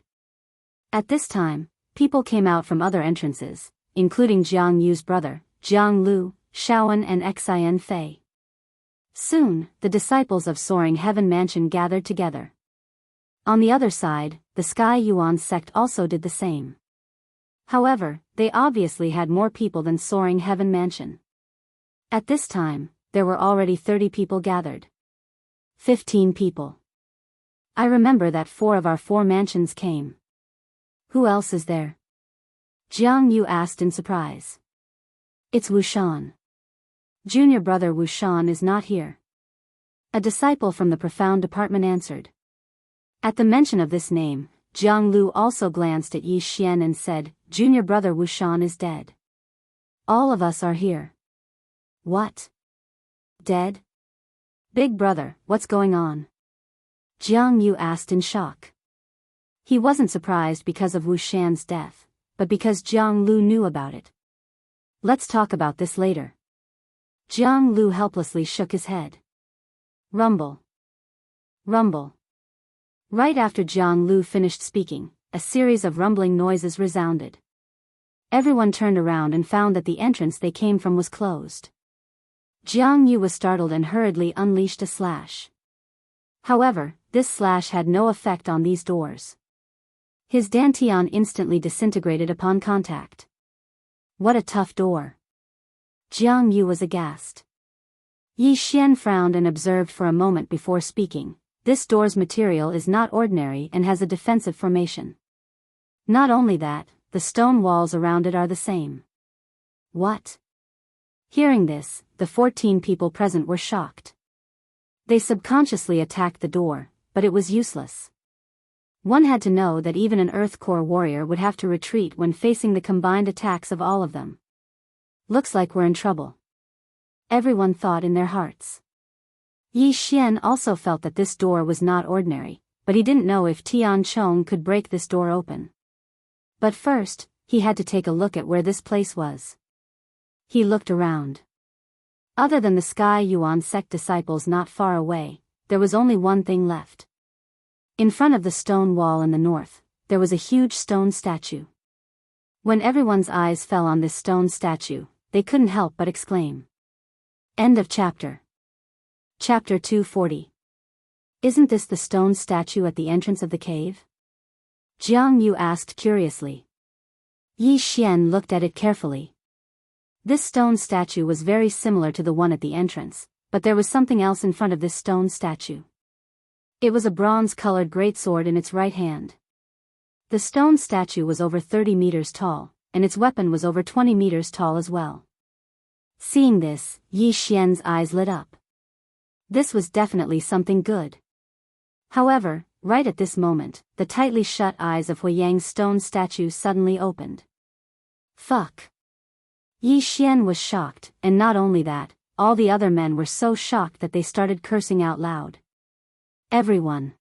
At this time, people came out from other entrances, including Jianghu's brother, Jiang Lu, Shaoan and Xian Fei. Soon, the disciples of Soaring Heaven Mansion gathered together. On the other side, the Sky Yuan sect also did the same. However, they obviously had more people than Soaring Heaven Mansion. At this time, there were already 30 people gathered. 15 people. I remember that 4 of our 4 mansions came. Who else is there? Jianghu asked in surprise. It's Wushan. Junior brother Wushan is not here. A disciple from the Profound Department answered. At the mention of this name, Jiang Lu also glanced at Yi Xian and said, "Junior brother Wushan is dead. All of us are here." "What? Dead? Big brother, what's going on?" Jiang Yu asked in shock. He wasn't surprised because of Wushan's death, but because Jiang Lu knew about it. "Let's talk about this later." Jiang Lu helplessly shook his head. Rumble. Rumble. Right after Jiang Lu finished speaking, a series of rumbling noises resounded. Everyone turned around and found that the entrance they came from was closed. Jiang Yu was startled and hurriedly unleashed a slash. However, this slash had no effect on these doors. His dantian instantly disintegrated upon contact. What a tough door. Jiang Yu was aghast. Yi Xian frowned and observed for a moment before speaking. This door's material is not ordinary and has a defensive formation. Not only that, the stone walls around it are the same. What? Hearing this, the 14 people present were shocked. They subconsciously attacked the door, but it was useless. One had to know that even an Earth Core warrior would have to retreat when facing the combined attacks of all of them. Looks like we're in trouble. Everyone thought in their hearts. Yi Xian also felt that this door was not ordinary, but he didn't know if Tian Chong could break this door open. But first, he had to take a look at where this place was. He looked around. Other than the Sky Yuan sect disciples not far away, there was only one thing left. In front of the stone wall in the north, there was a huge stone statue. When everyone's eyes fell on this stone statue, they couldn't help but exclaim. End of chapter. Chapter 240. Isn't this the stone statue at the entrance of the cave? Jiang Yu asked curiously. Yi Xian looked at it carefully. This stone statue was very similar to the one at the entrance, but there was something else in front of this stone statue. It was a bronze-colored greatsword in its right hand. The stone statue was over 30 meters tall, and its weapon was over 20 meters tall as well. Seeing this, Yi Xian's eyes lit up. This was definitely something good. However, right at this moment, the tightly shut eyes of Huiyang's stone statue suddenly opened. Fuck. Yi Xian was shocked, and not only that, all the other men were so shocked that they started cursing out loud. Everyone.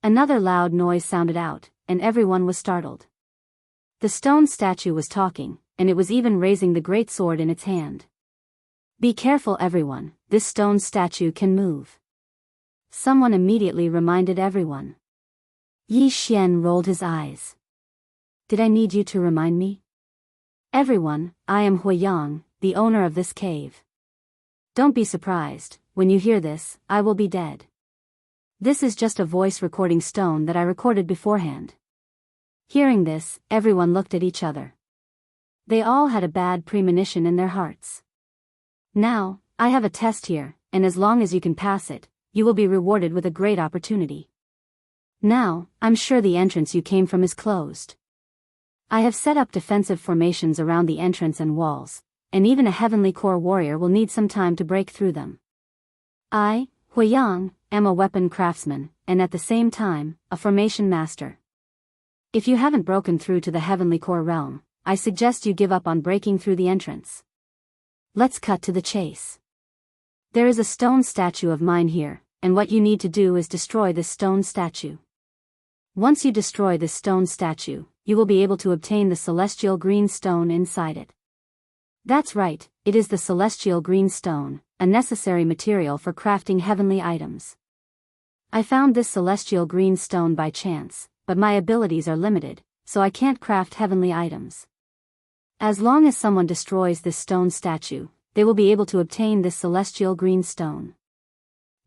Another loud noise sounded out, and everyone was startled. The stone statue was talking, and it was even raising the great sword in its hand. Be careful everyone, this stone statue can move. Someone immediately reminded everyone. Yi Xian rolled his eyes. Did I need you to remind me? Everyone, I am Huiyang, the owner of this cave. Don't be surprised, when you hear this, I will be dead. This is just a voice recording stone that I recorded beforehand. Hearing this, everyone looked at each other. They all had a bad premonition in their hearts. Now, I have a test here, and as long as you can pass it, you will be rewarded with a great opportunity. Now, I'm sure the entrance you came from is closed. I have set up defensive formations around the entrance and walls, and even a heavenly core warrior will need some time to break through them. I, Huiyang, am a weapon craftsman, and at the same time, a formation master. If you haven't broken through to the heavenly core realm, I suggest you give up on breaking through the entrance. Let's cut to the chase. There is a stone statue of mine here, and what you need to do is destroy this stone statue. Once you destroy this stone statue, you will be able to obtain the celestial green stone inside it. That's right, it is the celestial green stone, a necessary material for crafting heavenly items. I found this celestial green stone by chance, but my abilities are limited, so I can't craft heavenly items. As long as someone destroys this stone statue, they will be able to obtain this celestial green stone.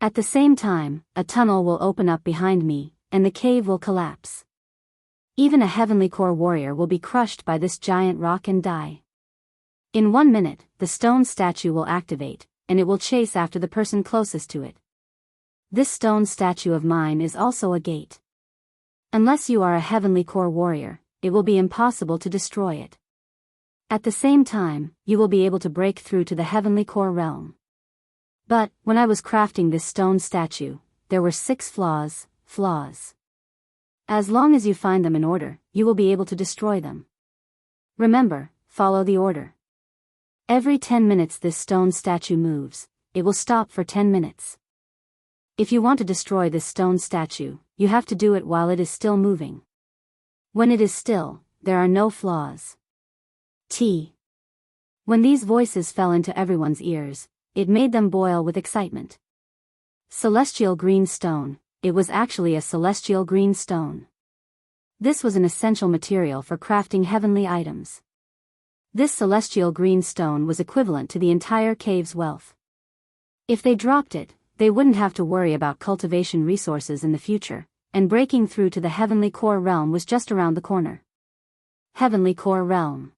At the same time, a tunnel will open up behind me, and the cave will collapse. Even a heavenly core warrior will be crushed by this giant rock and die. In 1 minute, the stone statue will activate, and it will chase after the person closest to it. This stone statue of mine is also a gate. Unless you are a heavenly core warrior, it will be impossible to destroy it. At the same time, you will be able to break through to the heavenly core realm. But, when I was crafting this stone statue, there were 6 flaws. As long as you find them in order, you will be able to destroy them. Remember, follow the order. Every 10 minutes this stone statue moves, it will stop for 10 minutes. If you want to destroy this stone statue, you have to do it while it is still moving. When it is still, there are no flaws. When these voices fell into everyone's ears, it made them boil with excitement. Celestial green stone, it was actually a celestial green stone. This was an essential material for crafting heavenly items. This celestial green stone was equivalent to the entire cave's wealth. If they dropped it, they wouldn't have to worry about cultivation resources in the future, and breaking through to the heavenly core realm was just around the corner. Heavenly core realm.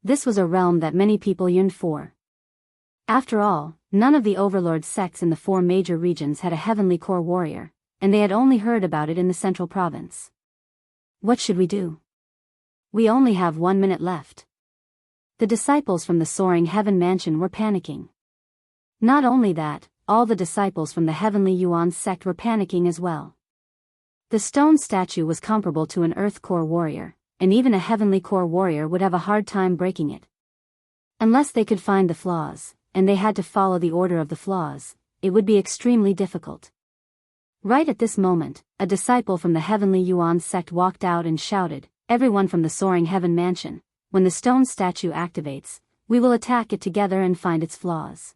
This was a realm that many people yearned for. After all, none of the overlord sects in the 4 major regions had a heavenly core warrior, and they had only heard about it in the central province. What should we do? We only have 1 minute left. The disciples from the soaring heaven mansion were panicking. Not only that, all the disciples from the heavenly Yuan sect were panicking as well. The stone statue was comparable to an earth core warrior, and even a heavenly core warrior would have a hard time breaking it. Unless they could find the flaws, and they had to follow the order of the flaws, it would be extremely difficult. Right at this moment, a disciple from the heavenly Yuan sect walked out and shouted, "Everyone from the soaring heaven mansion, when the stone statue activates, we will attack it together and find its flaws.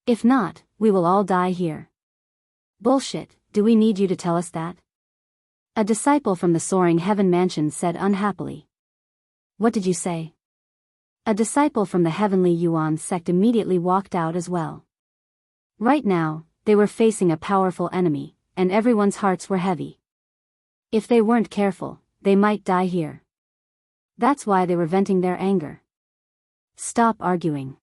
If not, we will all die here." Bullshit, do we need you to tell us that? A disciple from the soaring heaven mansion said unhappily. What did you say? A disciple from the heavenly Yuan sect immediately walked out as well. Right now, they were facing a powerful enemy, and everyone's hearts were heavy. If they weren't careful, they might die here. That's why they were venting their anger. Stop arguing.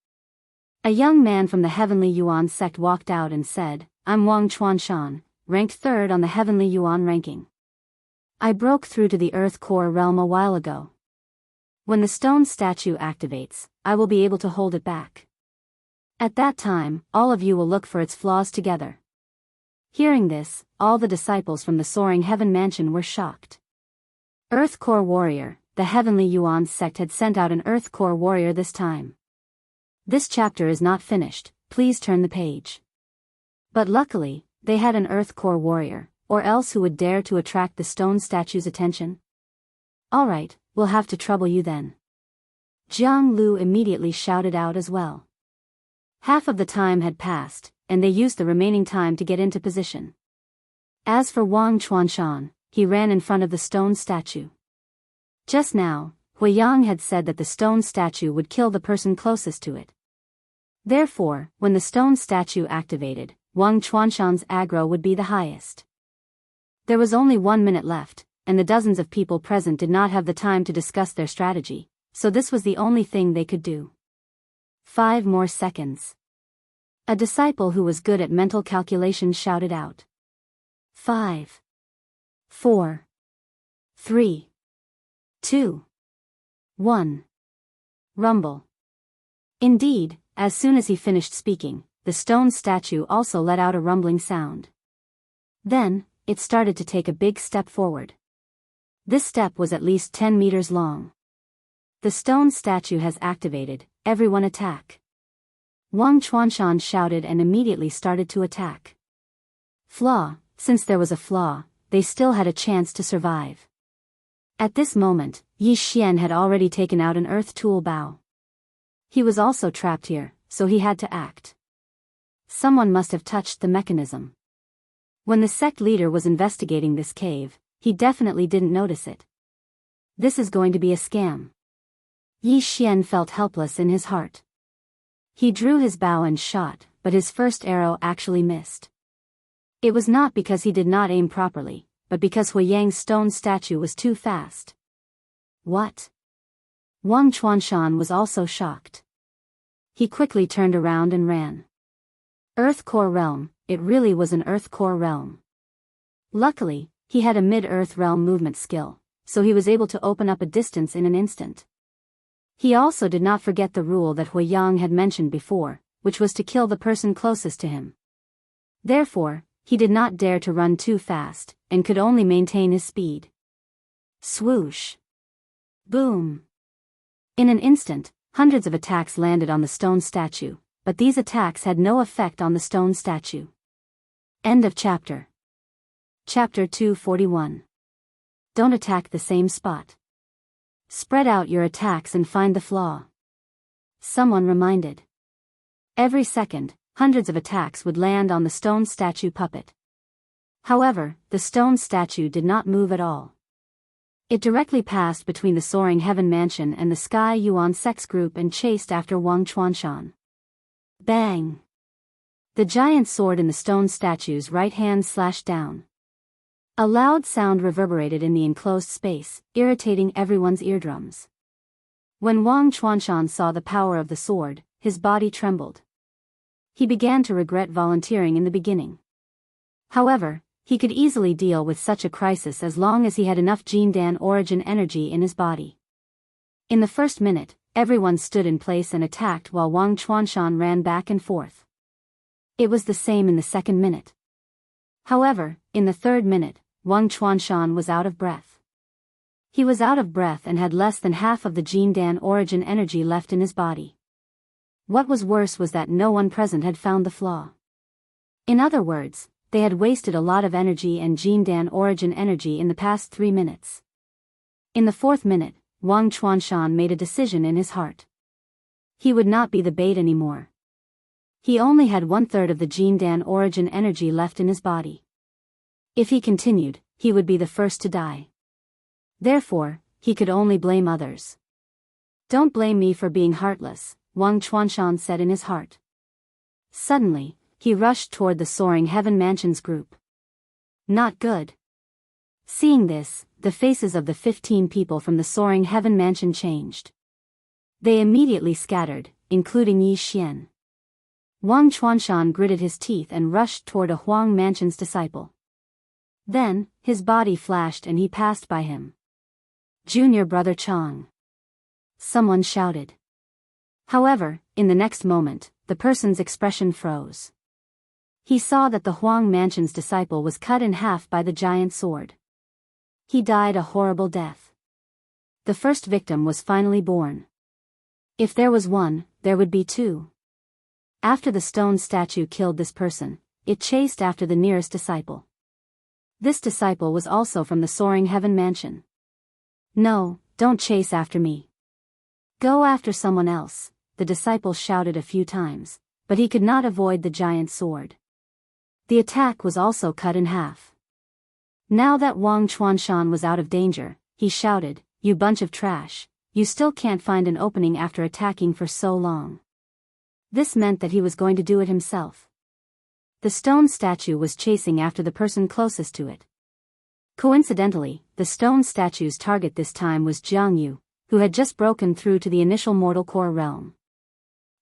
A young man from the heavenly Yuan sect walked out and said, "I'm Wang Chuanshan, ranked 3rd on the heavenly Yuan ranking. I broke through to the earth core realm a while ago. When the stone statue activates, I will be able to hold it back. At that time, all of you will look for its flaws together." Hearing this, all the disciples from the soaring heaven mansion were shocked. Earth core warrior, the heavenly Yuan sect had sent out an earth core warrior this time. This chapter is not finished, please turn the page. But luckily, they had an earth core warrior, or else who would dare to attract the stone statue's attention? Alright, we'll have to trouble you then. Jianghu immediately shouted out as well. Half of the time had passed, and they used the remaining time to get into position. As for Wang Chuanshan, he ran in front of the stone statue. Just now, Huiyang had said that the stone statue would kill the person closest to it. Therefore, when the stone statue activated, Wang Chuanshan's aggro would be the highest. There was only 1 minute left, and the dozens of people present did not have the time to discuss their strategy, so this was the only thing they could do. 5 more seconds. A disciple who was good at mental calculation shouted out. 5, 4, 3, 2, 1. Rumble. Indeed, as soon as he finished speaking, the stone statue also let out a rumbling sound. Then, it started to take a big step forward. This step was at least 10 meters long. The stone statue has activated, everyone attack. Wang Chuanshan shouted and immediately started to attack. Flaw, since there was a flaw, they still had a chance to survive. At this moment, Yi Xian had already taken out an earth tool bow. He was also trapped here, so he had to act. Someone must have touched the mechanism. When the sect leader was investigating this cave, he definitely didn't notice it. This is going to be a scam. Yi Xian felt helpless in his heart. He drew his bow and shot, but his first arrow actually missed. It was not because he did not aim properly, but because Huiyang's stone statue was too fast. What? Wang Chuanshan was also shocked. He quickly turned around and ran. Earth Core Realm, it really was an Earth Core Realm. Luckily, he had a mid-Earth Realm movement skill, so he was able to open up a distance in an instant. He also did not forget the rule that Huiyang had mentioned before, which was to kill the person closest to him. Therefore, he did not dare to run too fast, and could only maintain his speed. Swoosh! Boom! In an instant, hundreds of attacks landed on the stone statue, but these attacks had no effect on the stone statue. End of chapter. Chapter 241. Don't attack the same spot. Spread out your attacks and find the flaw. Someone reminded. Every second, hundreds of attacks would land on the stone statue puppet. However, the stone statue did not move at all. It directly passed between the soaring heaven mansion and the Sky Yuan sex group and chased after Wang Chuanshan. Bang! The giant sword in the stone statue's right hand slashed down. A loud sound reverberated in the enclosed space, irritating everyone's eardrums. When Wang Chuanshan saw the power of the sword, his body trembled. He began to regret volunteering in the beginning. However, he could easily deal with such a crisis as long as he had enough Jindan origin energy in his body. In the first minute, everyone stood in place and attacked while Wang Chuanshan ran back and forth. It was the same in the second minute. However, in the third minute, Wang Chuanshan was out of breath. He was out of breath and had less than half of the Jindan origin energy left in his body. What was worse was that no one present had found the flaw. In other words, they had wasted a lot of energy and Jindan origin energy in the past 3 minutes. In the fourth minute, Wang Chuanshan made a decision in his heart. He would not be the bait anymore. He only had 1/3 of the Jindan origin energy left in his body. If he continued, he would be the first to die. Therefore, he could only blame others. Don't blame me for being heartless, Wang Chuanshan said in his heart. Suddenly, he rushed toward the soaring heaven mansion's group. Not good. Seeing this, the faces of the 15 people from the soaring heaven mansion changed. They immediately scattered, including Yi Xian. Wang Chuanshan gritted his teeth and rushed toward a Huang mansion's disciple. Then, his body flashed and he passed by him. Junior brother Chang. Someone shouted. However, in the next moment, the person's expression froze. He saw that the Huang mansion's disciple was cut in half by the giant sword. He died a horrible death. The first victim was finally born. If there was one, there would be two. After the stone statue killed this person, it chased after the nearest disciple. This disciple was also from the soaring heaven mansion. No, don't chase after me. Go after someone else, the disciple shouted a few times, but he could not avoid the giant sword. The attack was also cut in half. Now that Wang Chuanshan was out of danger, he shouted, "You bunch of trash, you still can't find an opening after attacking for so long." This meant that he was going to do it himself. The stone statue was chasing after the person closest to it. Coincidentally, the stone statue's target this time was Jianghu, who had just broken through to the initial mortal core realm.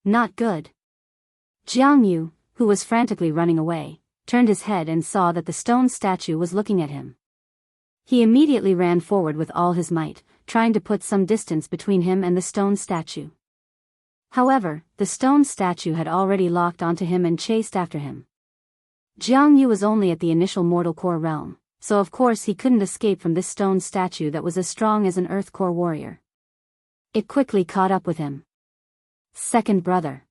Not good. Jianghu, who was frantically running away, turned his head and saw that the stone statue was looking at him. He immediately ran forward with all his might, trying to put some distance between him and the stone statue. However, the stone statue had already locked onto him and chased after him. Jianghu was only at the initial mortal core realm, so of course he couldn't escape from this stone statue that was as strong as an earth core warrior. It quickly caught up with him. Second brother.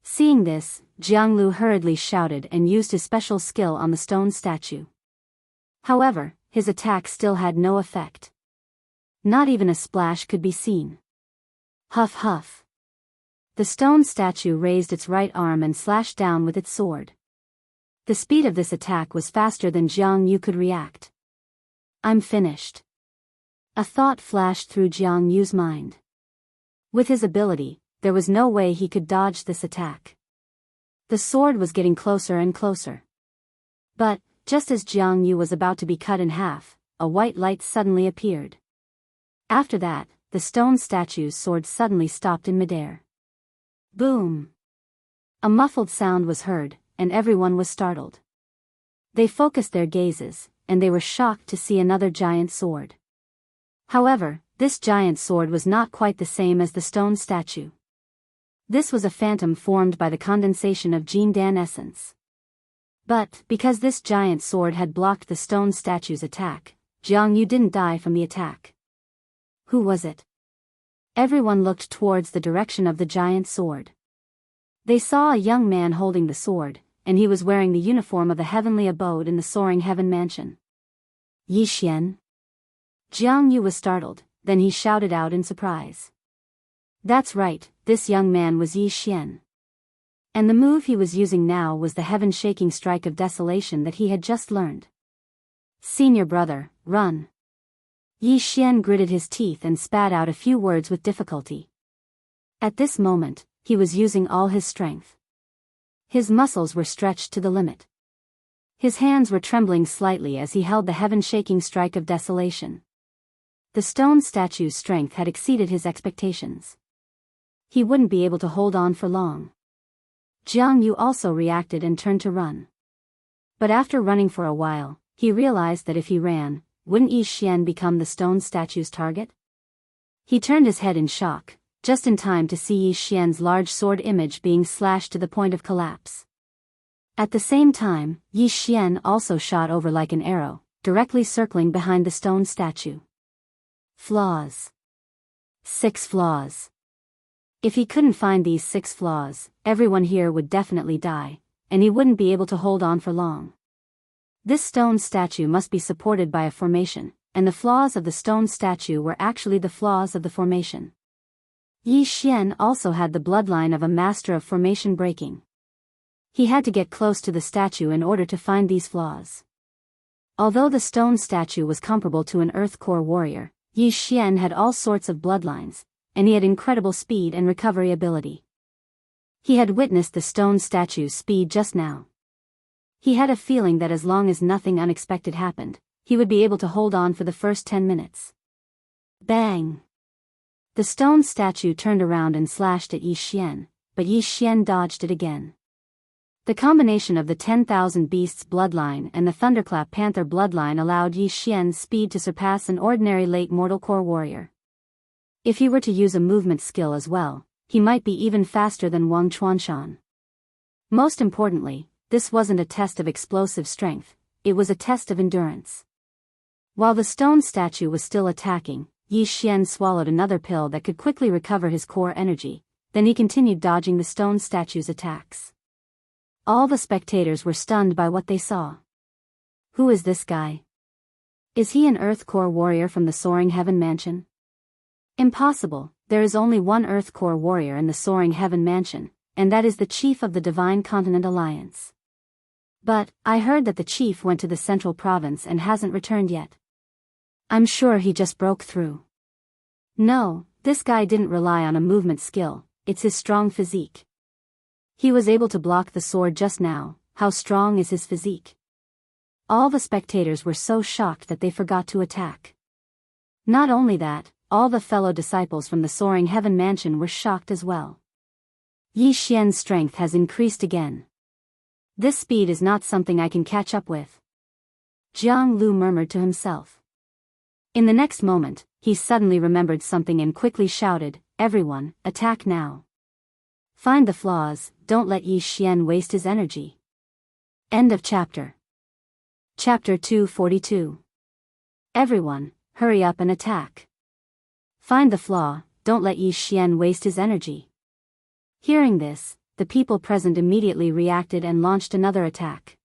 Seeing this, Jianghu hurriedly shouted and used his special skill on the stone statue. However, his attack still had no effect. Not even a splash could be seen. Huff huff. The stone statue raised its right arm and slashed down with its sword. The speed of this attack was faster than Jianghu could react. I'm finished. A thought flashed through Jianghu's mind. With his ability, there was no way he could dodge this attack. The sword was getting closer and closer. But, just as Jianghu was about to be cut in half, a white light suddenly appeared. After that, the stone statue's sword suddenly stopped in midair. Boom! A muffled sound was heard, and everyone was startled. They focused their gazes, and they were shocked to see another giant sword. However, this giant sword was not quite the same as the stone statue. This was a phantom formed by the condensation of Jindan essence. But, because this giant sword had blocked the stone statue's attack, Jianghu didn't die from the attack. Who was it? Everyone looked towards the direction of the giant sword. They saw a young man holding the sword, and he was wearing the uniform of the heavenly abode in the soaring heaven mansion. Yi Xian? Jianghu was startled, then he shouted out in surprise. That's right, this young man was Yi Xian. And the move he was using now was the heaven-shaking strike of desolation that he had just learned. Senior brother, run. Yi Xian gritted his teeth and spat out a few words with difficulty. At this moment, he was using all his strength. His muscles were stretched to the limit. His hands were trembling slightly as he held the heaven-shaking strike of desolation. The stone statue's strength had exceeded his expectations. He wouldn't be able to hold on for long. Jianghu also reacted and turned to run. But after running for a while, he realized that if he ran, wouldn't Yi Xian become the stone statue's target? He turned his head in shock, just in time to see Yi Xian's large sword image being slashed to the point of collapse. At the same time, Yi Xian also shot over like an arrow, directly circling behind the stone statue. Flaws. 6 flaws. If he couldn't find these 6 flaws, everyone here would definitely die, and he wouldn't be able to hold on for long. This stone statue must be supported by a formation, and the flaws of the stone statue were actually the flaws of the formation. Yi Xian also had the bloodline of a master of formation breaking. He had to get close to the statue in order to find these flaws. Although the stone statue was comparable to an earth core warrior, Yi Xian had all sorts of bloodlines, and he had incredible speed and recovery ability. He had witnessed the stone statue's speed just now. He had a feeling that as long as nothing unexpected happened, he would be able to hold on for the first 10 minutes. Bang! The stone statue turned around and slashed at Yi Xian, but Yi Xian dodged it again. The combination of the 10,000 Beasts bloodline and the Thunderclap Panther bloodline allowed Yi Xian's speed to surpass an ordinary late mortal core warrior. If he were to use a movement skill as well, he might be even faster than Wang Chuanshan. Most importantly, this wasn't a test of explosive strength, it was a test of endurance. While the stone statue was still attacking, Yi Xian swallowed another pill that could quickly recover his core energy, then he continued dodging the stone statue's attacks. All the spectators were stunned by what they saw. Who is this guy? Is he an Earth Core warrior from the Soaring Heaven Mansion? Impossible, there is only one Earth Core warrior in the Soaring Heaven Mansion, and that is the chief of the Divine Continent Alliance. But, I heard that the chief went to the Central Province and hasn't returned yet. I'm sure he just broke through. No, this guy didn't rely on a movement skill, it's his strong physique. He was able to block the sword just now, how strong is his physique? All the spectators were so shocked that they forgot to attack. Not only that, all the fellow disciples from the Soaring Heaven Mansion were shocked as well. Yi Xian's strength has increased again. This speed is not something I can catch up with. Jianghu murmured to himself. In the next moment, he suddenly remembered something and quickly shouted, "Everyone, attack now. Find the flaws, don't let Yi Xian waste his energy." End of chapter. Chapter 242. Everyone, hurry up and attack. Find the flaw, don't let Yi Xian waste his energy. Hearing this, the people present immediately reacted and launched another attack.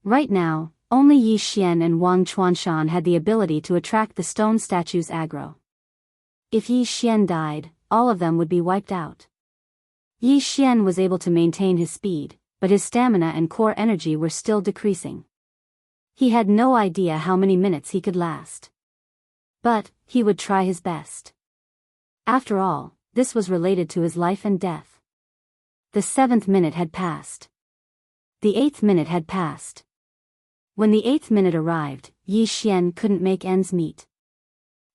Right now, only Yi Xian and Wang Chuanshan had the ability to attract the stone statue's aggro. If Yi Xian died, all of them would be wiped out. Yi Xian was able to maintain his speed, but his stamina and core energy were still decreasing. He had no idea how many minutes he could last. But he would try his best. After all, this was related to his life and death. The 7th minute had passed. The 8th minute had passed. When the 8th minute arrived, Yi Xian couldn't make ends meet.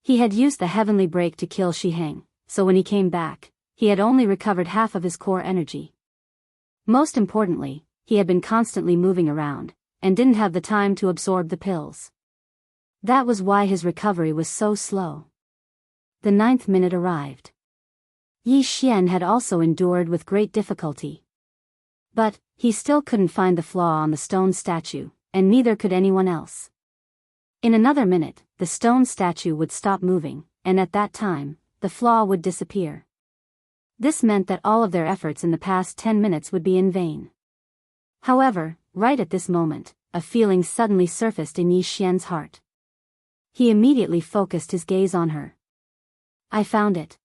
He had used the heavenly break to kill Shiheng, so when he came back, he had only recovered half of his core energy. Most importantly, he had been constantly moving around, and didn't have the time to absorb the pills. That was why his recovery was so slow. The 9th minute arrived. Yi Xian had also endured with great difficulty. But he still couldn't find the flaw on the stone statue, and neither could anyone else. In another minute, the stone statue would stop moving, and at that time, the flaw would disappear. This meant that all of their efforts in the past 10 minutes would be in vain. However, right at this moment, a feeling suddenly surfaced in Yi Xian's heart. He immediately focused his gaze on her. I found it.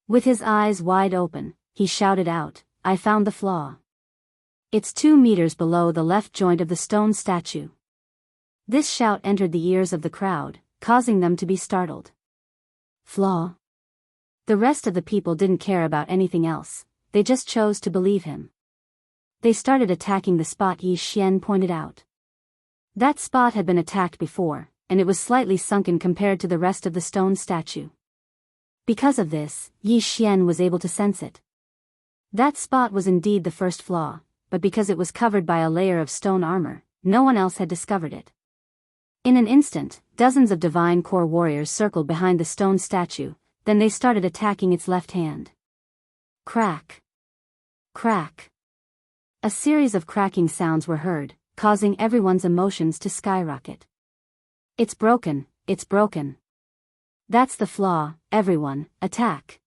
With his eyes wide open, he shouted out, I found the flaw. It's 2 meters below the left joint of the stone statue. This shout entered the ears of the crowd, causing them to be startled. Flaw? The rest of the people didn't care about anything else, they just chose to believe him. They started attacking the spot Yi Xian pointed out. That spot had been attacked before, and it was slightly sunken compared to the rest of the stone statue. Because of this, Yi Xian was able to sense it. That spot was indeed the first flaw, but because it was covered by a layer of stone armor, no one else had discovered it. In an instant, dozens of divine core warriors circled behind the stone statue, then they started attacking its left hand. Crack. Crack. A series of cracking sounds were heard, causing everyone's emotions to skyrocket. It's broken, it's broken. That's the flaw, everyone, attack.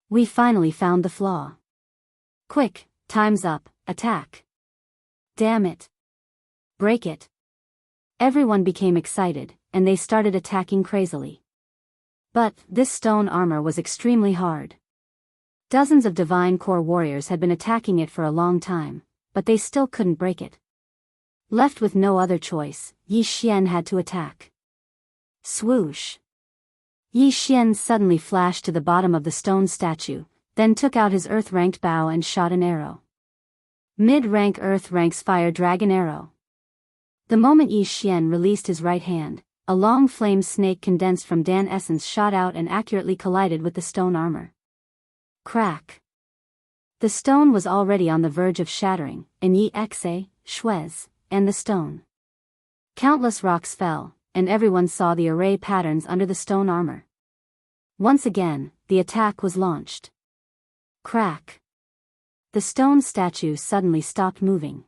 We finally found the flaw. Quick, time's up, attack. Damn it. Break it. Everyone became excited, and they started attacking crazily. But this stone armor was extremely hard. Dozens of divine core warriors had been attacking it for a long time, but they still couldn't break it. Left with no other choice, Yi Xian had to attack. Swoosh. Yi Xian suddenly flashed to the bottom of the stone statue, then took out his earth-ranked bow and shot an arrow. Mid-rank earth-rank's fire dragon arrow. The moment Yi Xian released his right hand, a long flame snake condensed from Dan essence shot out and accurately collided with the stone armor. Crack. The stone was already on the verge of shattering, and Yi Xe, Shuez, and the stone. Countless rocks fell, and everyone saw the array patterns under the stone armor. Once again, the attack was launched. Crack. The stone statue suddenly stopped moving.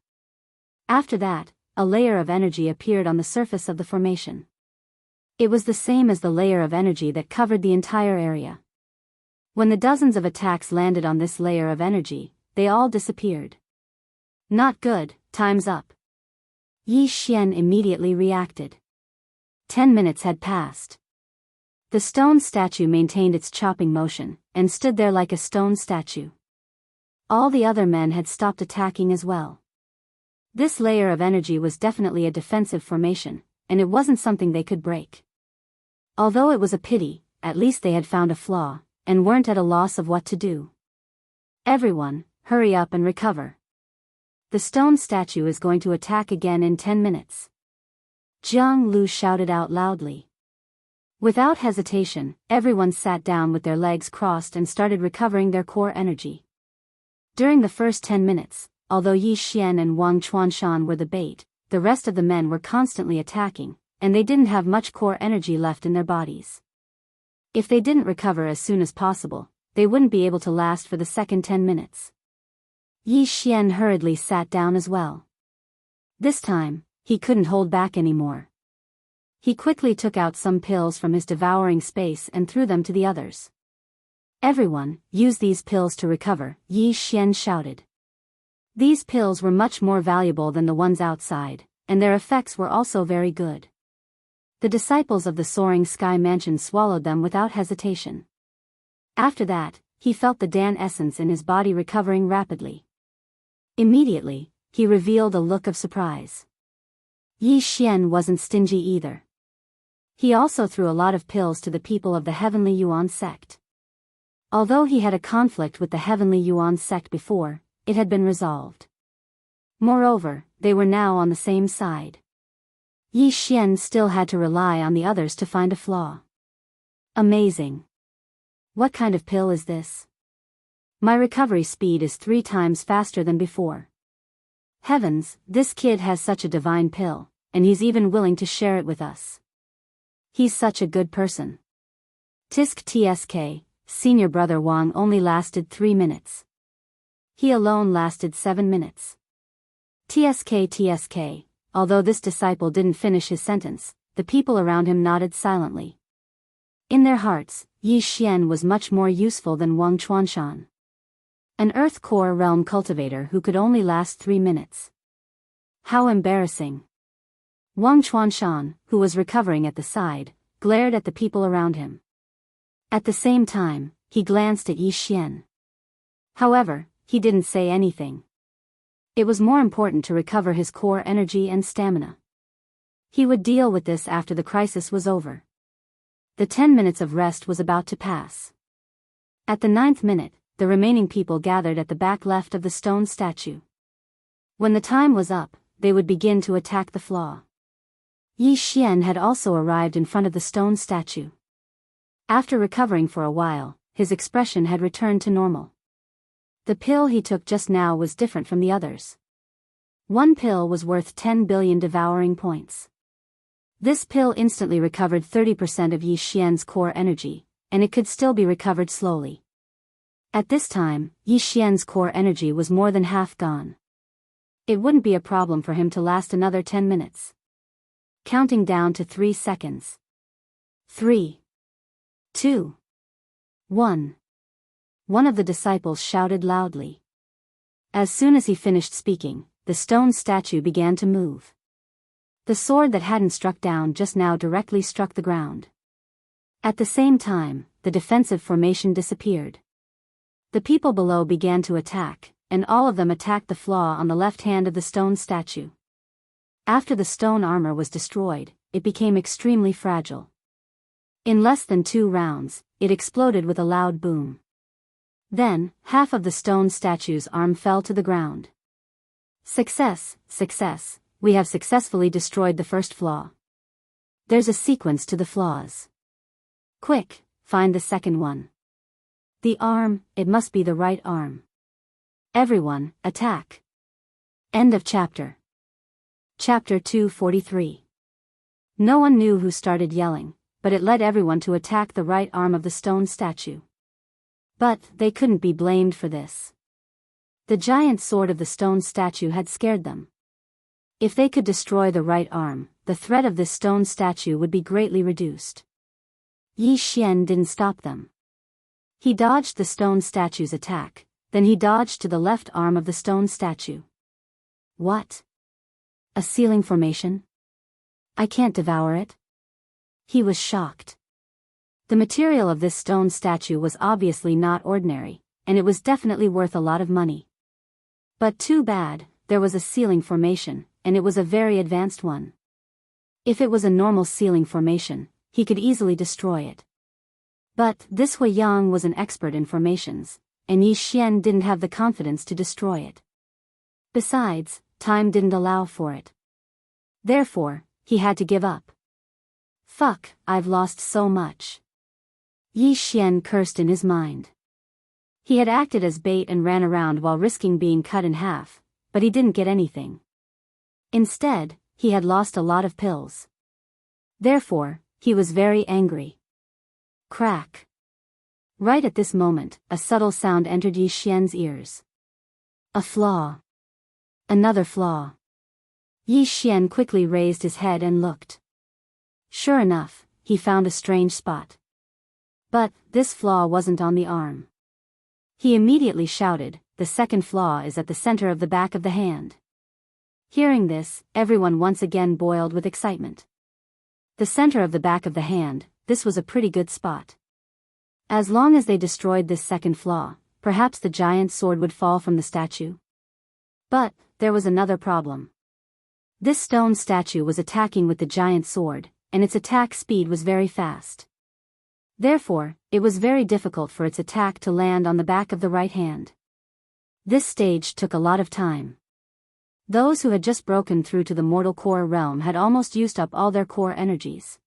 After that, a layer of energy appeared on the surface of the formation. It was the same as the layer of energy that covered the entire area. When the dozens of attacks landed on this layer of energy, they all disappeared. Not good, time's up. Yi Xian immediately reacted. 10 minutes had passed. The stone statue maintained its chopping motion, and stood there like a stone statue. All the other men had stopped attacking as well. This layer of energy was definitely a defensive formation, and it wasn't something they could break. Although it was a pity, at least they had found a flaw, and weren't at a loss of what to do. Everyone, hurry up and recover. The stone statue is going to attack again in 10 minutes. Jianghu shouted out loudly. Without hesitation, everyone sat down with their legs crossed and started recovering their core energy. During the first 10 minutes, although Yi Xian and Wang Chuanshan were the bait, the rest of the men were constantly attacking, and they didn't have much core energy left in their bodies. If they didn't recover as soon as possible, they wouldn't be able to last for the second 10 minutes. Yi Xian hurriedly sat down as well. This time, he couldn't hold back anymore. He quickly took out some pills from his devouring space and threw them to the others. Everyone, use these pills to recover, Yi Xian shouted. These pills were much more valuable than the ones outside, and their effects were also very good. The disciples of the Soaring Sky Mansion swallowed them without hesitation. After that, he felt the Dan essence in his body recovering rapidly. Immediately, he revealed a look of surprise. Yi Xian wasn't stingy either. He also threw a lot of pills to the people of the Heavenly Yuan sect. Although he had a conflict with the Heavenly Yuan sect before, it had been resolved. Moreover, they were now on the same side. Yi Xian still had to rely on the others to find a flaw. Amazing. What kind of pill is this? My recovery speed is 3 times faster than before. Heavens, this kid has such a divine pill, and he's even willing to share it with us. He's such a good person. Tisk Tsk, senior brother Wang only lasted 3 minutes. He alone lasted 7 minutes. Tsk, although this disciple didn't finish his sentence, the people around him nodded silently. In their hearts, Yi Xian was much more useful than Wang Chuanshan. An Earth Core Realm cultivator who could only last 3 minutes. How embarrassing. Wang Chuanshan, who was recovering at the side, glared at the people around him. At the same time, he glanced at Yi Xian. However, he didn't say anything. It was more important to recover his core energy and stamina. He would deal with this after the crisis was over. The 10 minutes of rest was about to pass. At the 9th minute, the remaining people gathered at the back left of the stone statue. When the time was up, they would begin to attack the flaw. Yi Xian had also arrived in front of the stone statue. After recovering for a while, his expression had returned to normal. The pill he took just now was different from the others. One pill was worth 10 billion devouring points. This pill instantly recovered 30% of Yi Xian's core energy, and it could still be recovered slowly. At this time, Yi Xian's core energy was more than half gone. It wouldn't be a problem for him to last another 10 minutes. Counting down to 3 seconds. 3, 2, 1. One of the disciples shouted loudly. As soon as he finished speaking, the stone statue began to move. The sword that hadn't struck down just now directly struck the ground. At the same time, the defensive formation disappeared. The people below began to attack, and all of them attacked the flaw on the left hand of the stone statue. After the stone armor was destroyed, it became extremely fragile. In less than 2 rounds, it exploded with a loud boom. Then, half of the stone statue's arm fell to the ground. Success, success, we have successfully destroyed the first flaw. There's a sequence to the flaws. Quick, find the second one. The arm, it must be the right arm. Everyone, attack. End of chapter. Chapter 243. No one knew who started yelling, but it led everyone to attack the right arm of the stone statue. But they couldn't be blamed for this. The giant sword of the stone statue had scared them. If they could destroy the right arm, the threat of this stone statue would be greatly reduced. Yi Xian didn't stop them. He dodged the stone statue's attack, then he dodged to the left arm of the stone statue. What? A ceiling formation? I can't devour it? He was shocked. The material of this stone statue was obviously not ordinary, and it was definitely worth a lot of money. But too bad, there was a ceiling formation, and it was a very advanced one. If it was a normal ceiling formation, he could easily destroy it. But this Hui Yang was an expert in formations, and Yi Xian didn't have the confidence to destroy it. Besides, time didn't allow for it. Therefore, he had to give up. Fuck, I've lost so much. Yi Xian cursed in his mind. He had acted as bait and ran around while risking being cut in half, but he didn't get anything. Instead, he had lost a lot of pills. Therefore, he was very angry. Crack. Right at this moment, a subtle sound entered Yi Xian's ears. A flaw. Another flaw. Yi Xian quickly raised his head and looked. Sure enough, he found a strange spot. But this flaw wasn't on the arm. He immediately shouted, "The second flaw is at the center of the back of the hand." Hearing this, everyone once again boiled with excitement. The center of the back of the hand, this was a pretty good spot. As long as they destroyed this second flaw, perhaps the giant sword would fall from the statue. But there was another problem. This stone statue was attacking with the giant sword, and its attack speed was very fast. Therefore, it was very difficult for its attack to land on the back of the right hand. This stage took a lot of time. Those who had just broken through to the mortal core realm had almost used up all their core energies.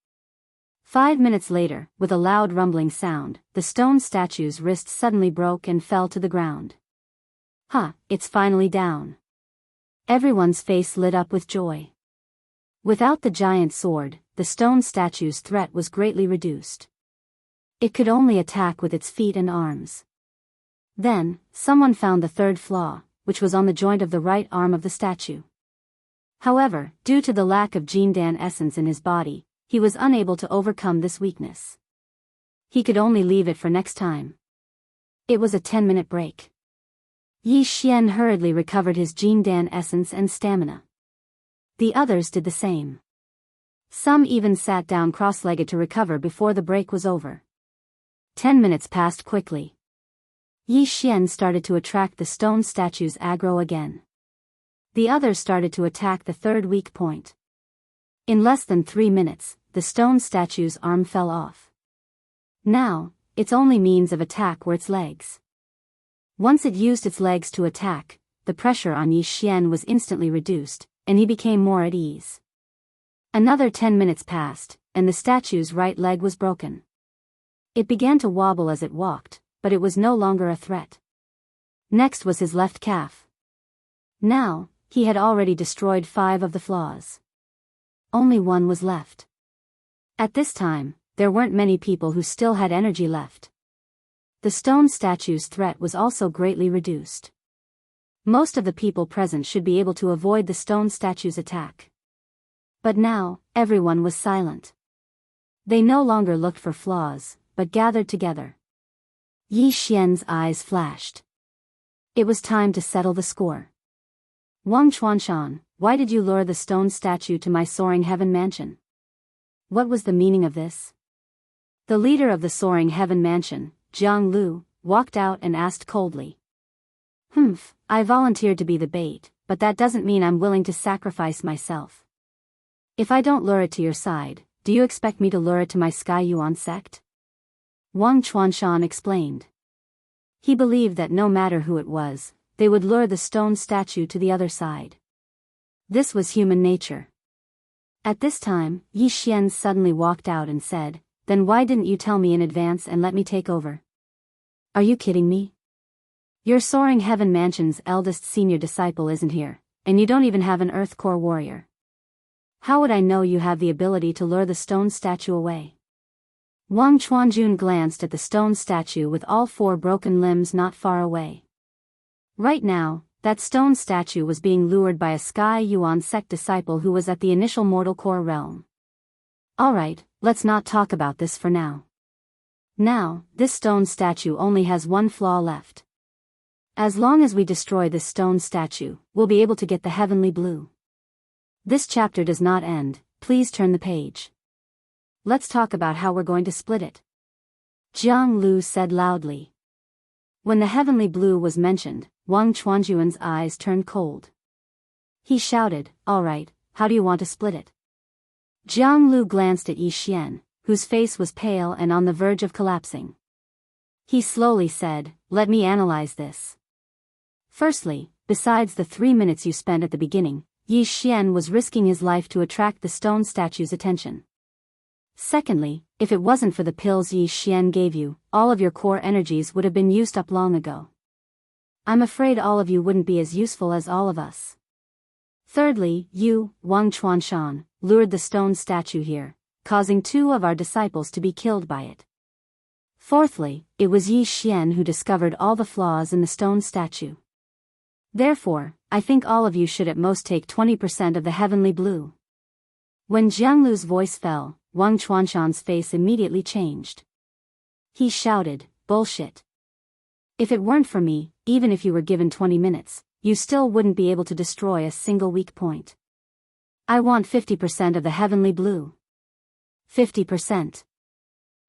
5 minutes later, with a loud rumbling sound, the stone statue's wrist suddenly broke and fell to the ground. It's finally down. Everyone's face lit up with joy. Without the giant sword, the stone statue's threat was greatly reduced. It could only attack with its feet and arms. Then, someone found the third flaw, which was on the joint of the right arm of the statue. However, due to the lack of Jindan essence in his body, he was unable to overcome this weakness. He could only leave it for next time. It was a 10-minute break. Yi Xian hurriedly recovered his Jindan essence and stamina. The others did the same. Some even sat down cross-legged to recover before the break was over. 10 minutes passed quickly. Yi Xian started to attract the stone statue's aggro again. The others started to attack the third weak point. In less than 3 minutes, the stone statue's arm fell off. Now, its only means of attack were its legs. Once it used its legs to attack, the pressure on Yi Xian was instantly reduced, and he became more at ease. Another 10 minutes passed, and the statue's right leg was broken. It began to wobble as it walked, but it was no longer a threat. Next was his left calf. Now, he had already destroyed 5 of the flaws. Only 1 was left. At this time, there weren't many people who still had energy left. The stone statue's threat was also greatly reduced. Most of the people present should be able to avoid the stone statue's attack. But now, everyone was silent. They no longer looked for flaws, but gathered together. Yi Xian's eyes flashed. It was time to settle the score. "Wang Chuanshan, why did you lure the stone statue to my soaring heaven mansion? What was the meaning of this?" The leader of the soaring heaven mansion, Jianghu, walked out and asked coldly. I volunteered to be the bait, but that doesn't mean I'm willing to sacrifice myself. If I don't lure it to your side, do you expect me to lure it to my Sky Yuan sect? Wang Chuanshan explained. He believed that no matter who it was, they would lure the stone statue to the other side. This was human nature. At this time, Yi Xian suddenly walked out and said, "Then why didn't you tell me in advance and let me take over? Are you kidding me? Your soaring heaven mansion's eldest senior disciple isn't here, and you don't even have an earth core warrior. How would I know you have the ability to lure the stone statue away?" Wang Chuanjun glanced at the stone statue with all 4 broken limbs not far away. Right now, that stone statue was being lured by a Sky Yuan sect disciple who was at the initial mortal core realm. Alright, let's not talk about this for now. Now, this stone statue only has 1 flaw left. As long as we destroy this stone statue, we'll be able to get the heavenly blue. This chapter does not end, please turn the page. Let's talk about how we're going to split it. Jianghu said loudly. When the heavenly blue was mentioned, Wang Chuanjuan's eyes turned cold. He shouted, "Alright, how do you want to split it?" Jianghu glanced at Yi Xian, whose face was pale and on the verge of collapsing. He slowly said, "Let me analyze this. Firstly, besides the 3 minutes you spent at the beginning, Yi Xian was risking his life to attract the stone statue's attention. Secondly, if it wasn't for the pills Yi Xian gave you, all of your core energies would have been used up long ago. I'm afraid all of you wouldn't be as useful as all of us. Thirdly, you, Wang Chuanshan, lured the stone statue here, causing 2 of our disciples to be killed by it. Fourthly, it was Yi Xian who discovered all the flaws in the stone statue. Therefore, I think all of you should at most take 20% of the heavenly blue." When Jianglu's voice fell, Wang Chuanshan's face immediately changed. He shouted, "Bullshit. If it weren't for me, even if you were given 20 minutes, you still wouldn't be able to destroy a single weak point. I want 50% of the heavenly blue." 50%.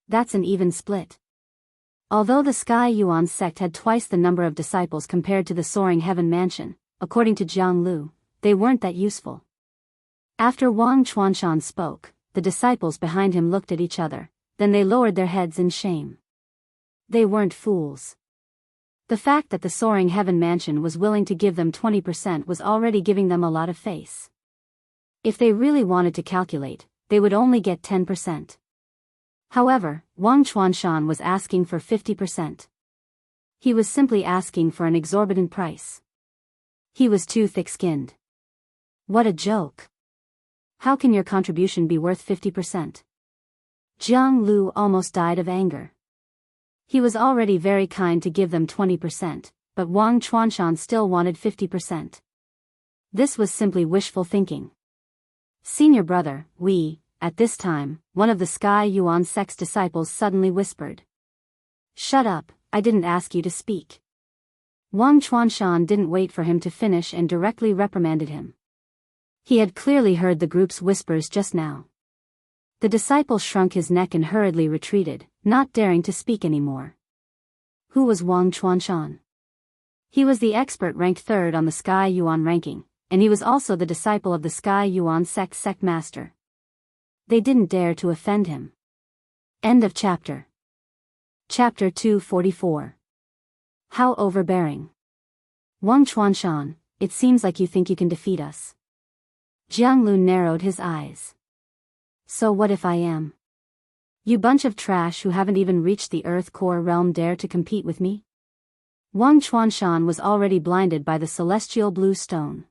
That's an even split. Although the Sky Yuan sect had twice the number of disciples compared to the Soaring Heaven Mansion, according to Jianghu, they weren't that useful. After Wang Chuanshan spoke, the disciples behind him looked at each other, then they lowered their heads in shame. They weren't fools. The fact that the Soaring Heaven Mansion was willing to give them 20% was already giving them a lot of face. If they really wanted to calculate, they would only get 10%. However, Wang Chuanshan was asking for 50%. He was simply asking for an exorbitant price. He was too thick-skinned. What a joke. How can your contribution be worth 50%? Jiang Lu almost died of anger. He was already very kind to give them 20%, but Wang Chuanshan still wanted 50%. This was simply wishful thinking. Senior brother, at this time, one of the Sky Yuan sect's disciples suddenly whispered. "Shut up, I didn't ask you to speak." Wang Chuanshan didn't wait for him to finish and directly reprimanded him. He had clearly heard the group's whispers just now. The disciple shrunk his neck and hurriedly retreated, not daring to speak anymore. Who was Wang Chuanshan? He was the expert ranked third on the Sky Yuan ranking, and he was also the disciple of the Sky Yuan sect master. They didn't dare to offend him. End of chapter. Chapter 244. How overbearing. Wang Chuanshan, it seems like you think you can defeat us. Jianglu narrowed his eyes. So what if I am? You bunch of trash who haven't even reached the Earth core realm dare to compete with me? Wang Chuanshan was already blinded by the celestial blue stone.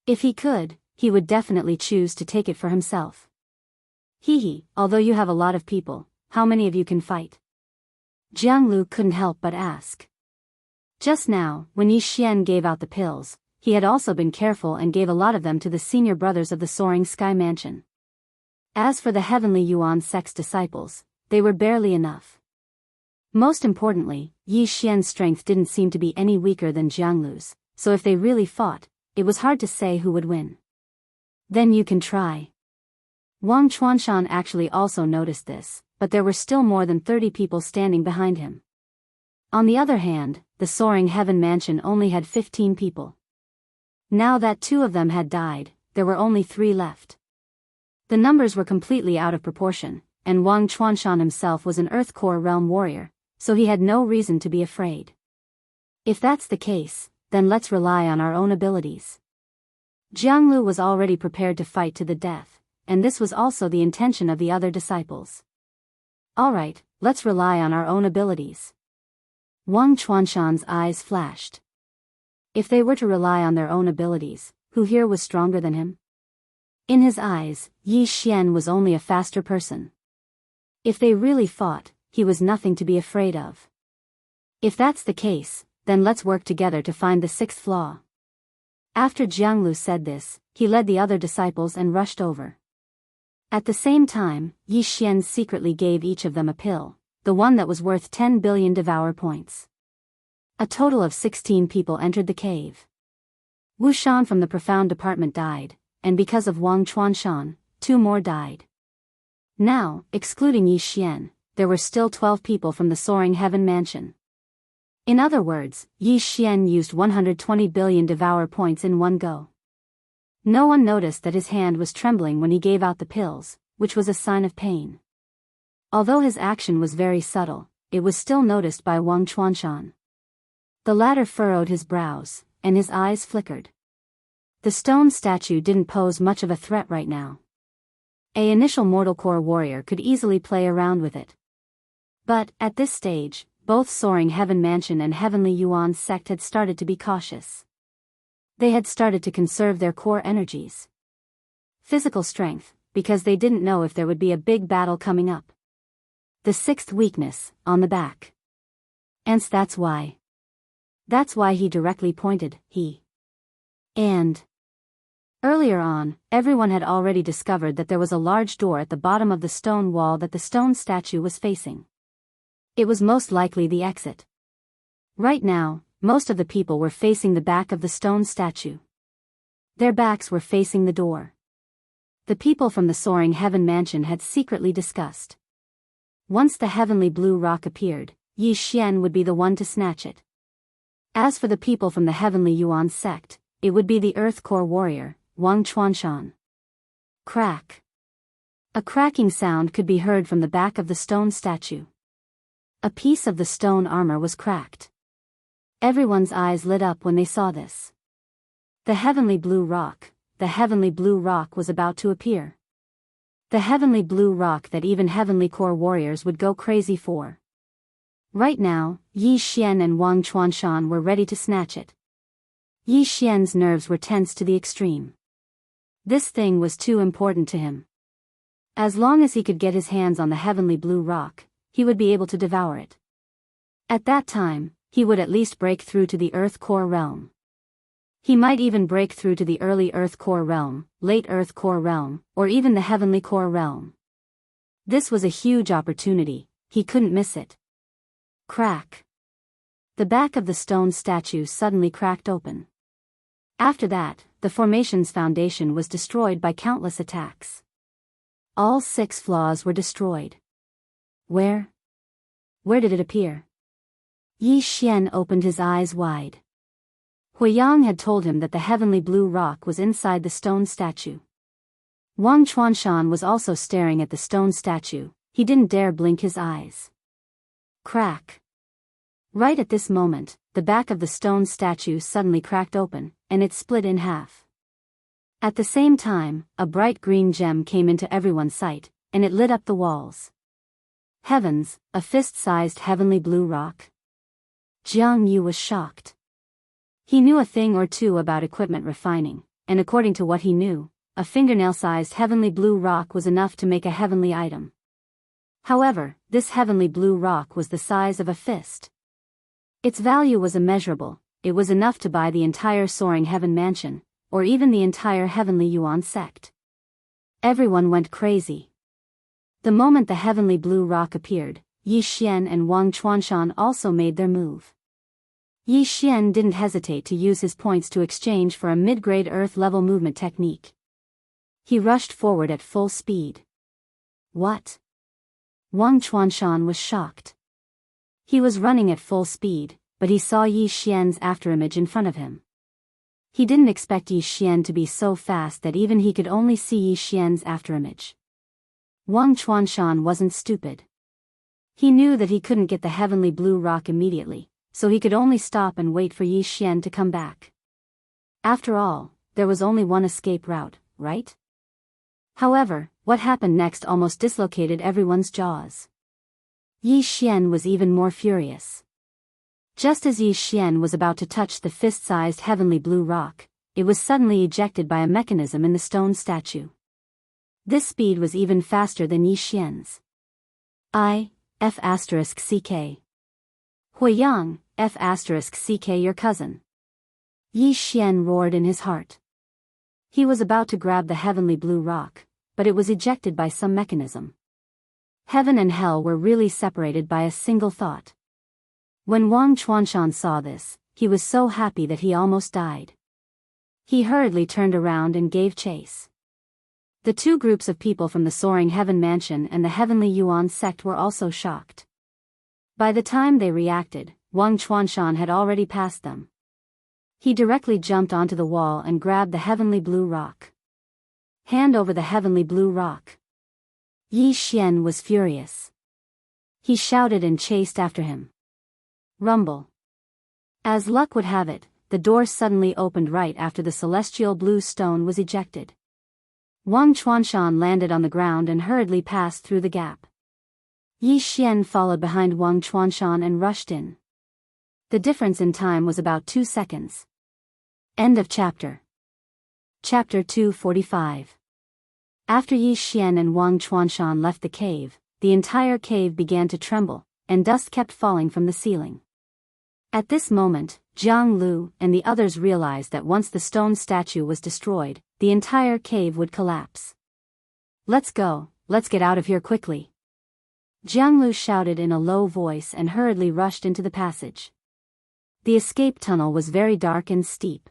If he could, he would definitely choose to take it for himself. Although you have a lot of people, how many of you can fight? Jianglu couldn't help but ask. Just now, when Yi Xian gave out the pills, he had also been careful and gave a lot of them to the senior brothers of the Soaring Sky Mansion. As for the Heavenly Yuan sect's disciples, they were barely enough. Most importantly, Yi Xian's strength didn't seem to be any weaker than Jianglu's, so if they really fought, it was hard to say who would win. Then you can try. Wang Chuanshan actually also noticed this, but there were still more than 30 people standing behind him. On the other hand, the Soaring Heaven Mansion only had 15 people. Now that 2 of them had died, there were only 3 left. The numbers were completely out of proportion, and Wang Chuanshan himself was an Earth Core realm warrior, so he had no reason to be afraid. If that's the case, then let's rely on our own abilities. Jianglu was already prepared to fight to the death, and this was also the intention of the other disciples. Alright, let's rely on our own abilities. Wang Chuanshan's eyes flashed. If they were to rely on their own abilities, who here was stronger than him? In his eyes, Yi Xian was only a faster person. If they really fought, he was nothing to be afraid of. If that's the case, then let's work together to find the 6th flaw. After Jianglu said this, he led the other disciples and rushed over. At the same time, Yi Xian secretly gave each of them a pill, the one that was worth 10 billion devour points. A total of 16 people entered the cave. Wu Shan from the Profound Department died, and because of Wang Chuanshan, 2 more died. Now, excluding Yi Xian, there were still 12 people from the Soaring Heaven Mansion. In other words, Yi Xian used 120 billion devour points in one go. No one noticed that his hand was trembling when he gave out the pills, which was a sign of pain. Although his action was very subtle, it was still noticed by Wang Chuanshan. The latter furrowed his brows, and his eyes flickered. The stone statue didn't pose much of a threat right now. An initial Mortal Core warrior could easily play around with it. But, at this stage, both Soaring Heaven Mansion and Heavenly Yuan sect had started to be cautious. They had started to conserve their core energies. Physical strength, because they didn't know if there would be a big battle coming up. The 6th weakness, on the back. And that's why. That's why he directly pointed, And earlier on, everyone had already discovered that there was a large door at the bottom of the stone wall that the stone statue was facing. It was most likely the exit. Right now, most of the people were facing the back of the stone statue. Their backs were facing the door. The people from the Soaring Heaven Mansion had secretly discussed. Once the heavenly blue rock appeared, Yi Xian would be the one to snatch it. As for the people from the Heavenly Yuan sect, it would be the Earth Core warrior, Wang Chuanshan. Crack. A cracking sound could be heard from the back of the stone statue. A piece of the stone armor was cracked. Everyone's eyes lit up when they saw this. The heavenly blue rock was about to appear. The heavenly blue rock that even Heavenly Core warriors would go crazy for. Right now, Yi Xian and Wang Chuanshan were ready to snatch it. Yi Xian's nerves were tense to the extreme. This thing was too important to him. As long as he could get his hands on the heavenly blue rock, he would be able to devour it. At that time, he would at least break through to the Earth Core realm. He might even break through to the early Earth Core realm, late Earth Core realm, or even the Heavenly Core realm. This was a huge opportunity, he couldn't miss it. Crack. The back of the stone statue suddenly cracked open. After that, the formation's foundation was destroyed by countless attacks. All 6 flaws were destroyed. Where did it appear? Yi Xian opened his eyes wide. Huiyang had told him that the heavenly blue rock was inside the stone statue. Wang Chuanshan was also staring at the stone statue, he didn't dare blink his eyes. Crack. Right at this moment, the back of the stone statue suddenly cracked open, and it split in half. At the same time, a bright green gem came into everyone's sight, and it lit up the walls. Heavens, a fist-sized heavenly blue rock? Jianghu was shocked. He knew a thing or two about equipment refining, and according to what he knew, a fingernail-sized heavenly blue rock was enough to make a heavenly item. However, this heavenly blue rock was the size of a fist. Its value was immeasurable, it was enough to buy the entire Soaring Heaven Mansion, or even the entire Heavenly Yuan sect. Everyone went crazy. The moment the heavenly blue rock appeared, Yi Xian and Wang Chuanshan also made their move. Yi Xian didn't hesitate to use his points to exchange for a mid-grade Earth-level movement technique. He rushed forward at full speed. What? Wang Chuanshan was shocked. He was running at full speed, but he saw Yi Xian's afterimage in front of him. He didn't expect Yi Xian to be so fast that even he could only see Yi Xian's afterimage. Wang Chuanshan wasn't stupid. He knew that he couldn't get the heavenly blue rock immediately, so he could only stop and wait for Yi Xian to come back. After all, there was only one escape route, right? However, what happened next almost dislocated everyone's jaws. Yi Xian was even more furious. Just as Yi Xian was about to touch the fist-sized heavenly blue rock, it was suddenly ejected by a mechanism in the stone statue. This speed was even faster than Yi Xian's. F***CK. Huiyang, F***CK your cousin. Yi Xian roared in his heart. He was about to grab the heavenly blue rock, but it was ejected by some mechanism. Heaven and hell were really separated by a single thought. When Wang Chuanshan saw this, he was so happy that he almost died. He hurriedly turned around and gave chase. The 2 groups of people from the Soaring Heaven Mansion and the Heavenly Yuan sect were also shocked. By the time they reacted, Wang Chuanshan had already passed them. He directly jumped onto the wall and grabbed the heavenly blue rock. Hand over the heavenly blue rock. Yi Xian was furious. He shouted and chased after him. Rumble. As luck would have it, the door suddenly opened right after the celestial blue stone was ejected. Wang Chuanshan landed on the ground and hurriedly passed through the gap. Yi Xian followed behind Wang Chuanshan and rushed in. The difference in time was about 2 seconds. End of chapter. Chapter 245. After Yi Xian and Wang Chuanshan left the cave, the entire cave began to tremble, and dust kept falling from the ceiling. At this moment, Jianghu and the others realized that once the stone statue was destroyed, the entire cave would collapse. Let's go, let's get out of here quickly. Jianghu shouted in a low voice and hurriedly rushed into the passage. The escape tunnel was very dark and steep.